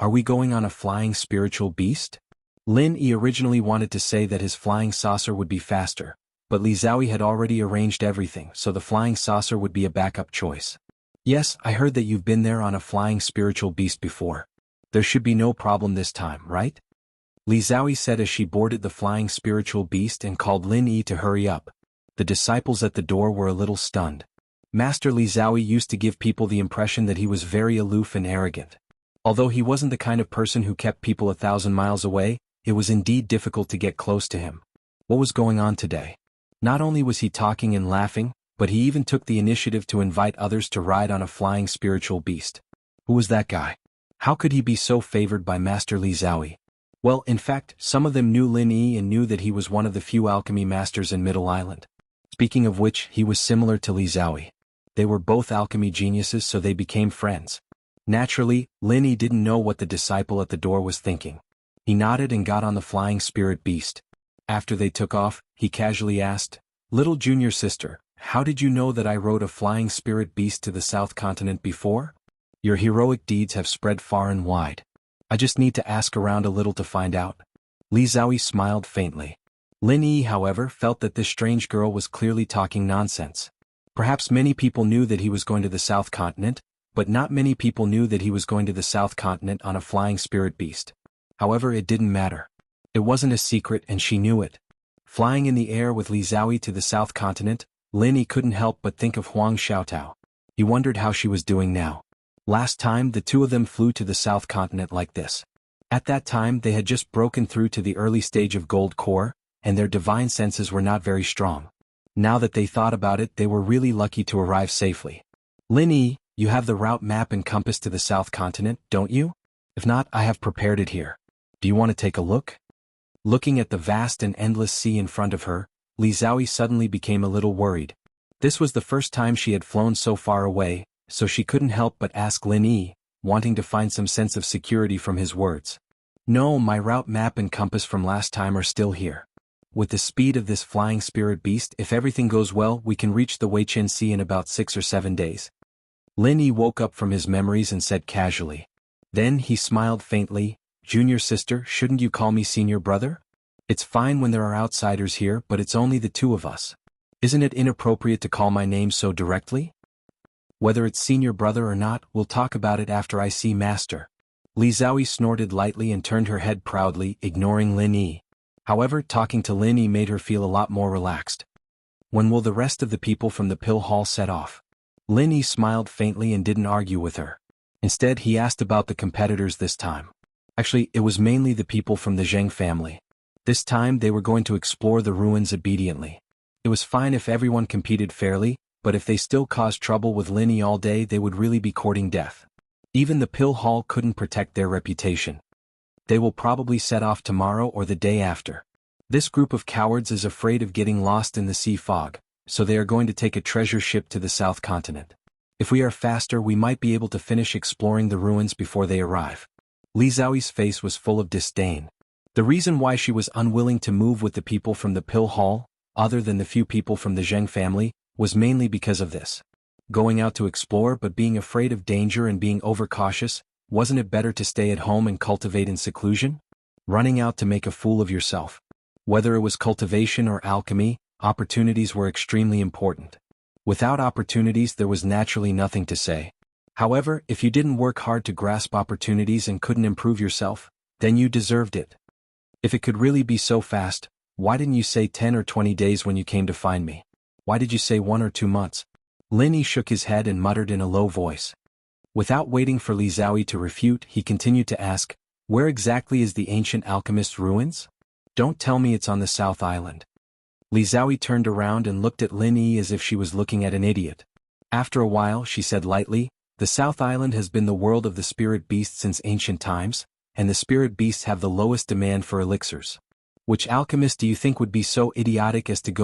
Are we going on a flying spiritual beast? Lin Yi originally wanted to say that his flying saucer would be faster, but Li Zhaoyi had already arranged everything, so the flying saucer would be a backup choice. Yes, I heard that you've been there on a flying spiritual beast before. There should be no problem this time, right? Li Zhaoyi said as she boarded the flying spiritual beast and called Lin Yi to hurry up. The disciples at the door were a little stunned. Master Li Zhaoyi used to give people the impression that he was very aloof and arrogant. Although he wasn't the kind of person who kept people 1,000 miles away, it was indeed difficult to get close to him. What was going on today? Not only was he talking and laughing, but he even took the initiative to invite others to ride on a flying spiritual beast. Who was that guy? How could he be so favored by Master Li Xiaoyi? Well, in fact, some of them knew Lin Yi and knew that he was one of the few alchemy masters in Middle Island. Speaking of which, he was similar to Li Xiaoyi. They were both alchemy geniuses, so they became friends. Naturally, Lin Yi didn't know what the disciple at the door was thinking. He nodded and got on the flying spirit beast. After they took off, he casually asked, "Little junior sister, how did you know that I rode a flying spirit beast to the South Continent before? Your heroic deeds have spread far and wide. I just need to ask around a little to find out." Li Xiaoyi smiled faintly. Lin Yi, however, felt that this strange girl was clearly talking nonsense. Perhaps many people knew that he was going to the South Continent, but not many people knew that he was going to the South Continent on a flying spirit beast. However, it didn't matter. It wasn't a secret and she knew it. Flying in the air with Li Xiaoyi to the South Continent, Lin Yi couldn't help but think of Huang Xiaotao. He wondered how she was doing now. Last time the two of them flew to the South Continent like this. At that time they had just broken through to the early stage of Gold Core, and their divine senses were not very strong. Now that they thought about it, they were really lucky to arrive safely. "Lin Yi, you have the route map and compass to the South Continent, don't you? If not, I have prepared it here. Do you want to take a look?" Looking at the vast and endless sea in front of her, Li Xiaoyi suddenly became a little worried. This was the first time she had flown so far away, so she couldn't help but ask Lin Yi, wanting to find some sense of security from his words. "No, my route map and compass from last time are still here. With the speed of this flying spirit beast, if everything goes well, we can reach the Weiqian Sea in about 6 or 7 days." Lin Yi woke up from his memories and said casually. Then he smiled faintly, "Junior sister, shouldn't you call me senior brother? It's fine when there are outsiders here, but it's only the two of us. Isn't it inappropriate to call my name so directly? Whether it's senior brother or not, we'll talk about it after I see Master." Li Xiaoyi snorted lightly and turned her head proudly, ignoring Lin Yi. However, talking to Lin Yi made her feel a lot more relaxed. "When will the rest of the people from the pill hall set off?" Lin Yi smiled faintly and didn't argue with her. Instead, he asked about the competitors this time. Actually, it was mainly the people from the Zheng family. This time they were going to explore the ruins obediently. It was fine if everyone competed fairly, but if they still caused trouble with Lin Yi all day, they would really be courting death. Even the pill hall couldn't protect their reputation. They will probably set off tomorrow or the day after. This group of cowards is afraid of getting lost in the sea fog, so they are going to take a treasure ship to the South Continent. If we are faster, we might be able to finish exploring the ruins before they arrive. Li Xiaoyi's face was full of disdain. The reason why she was unwilling to move with the people from the pill hall, other than the few people from the Zheng family, was mainly because of this. Going out to explore but being afraid of danger and being overcautious, wasn't it better to stay at home and cultivate in seclusion? Running out to make a fool of yourself. Whether it was cultivation or alchemy, opportunities were extremely important. Without opportunities there was naturally nothing to say. However, if you didn't work hard to grasp opportunities and couldn't improve yourself, then you deserved it. If it could really be so fast, why didn't you say 10 or 20 days when you came to find me? Why did you say 1 or 2 months? Lin Yi shook his head and muttered in a low voice. Without waiting for Li Xiaoyi to refute, he continued to ask, "Where exactly is the ancient alchemist's ruins? Don't tell me it's on the South Island." Li Xiaoyi turned around and looked at Lin Yi as if she was looking at an idiot. After a while, she said lightly, "The South Island has been the world of the spirit beasts since ancient times, and the spirit beasts have the lowest demand for elixirs. Which alchemist do you think would be so idiotic as to go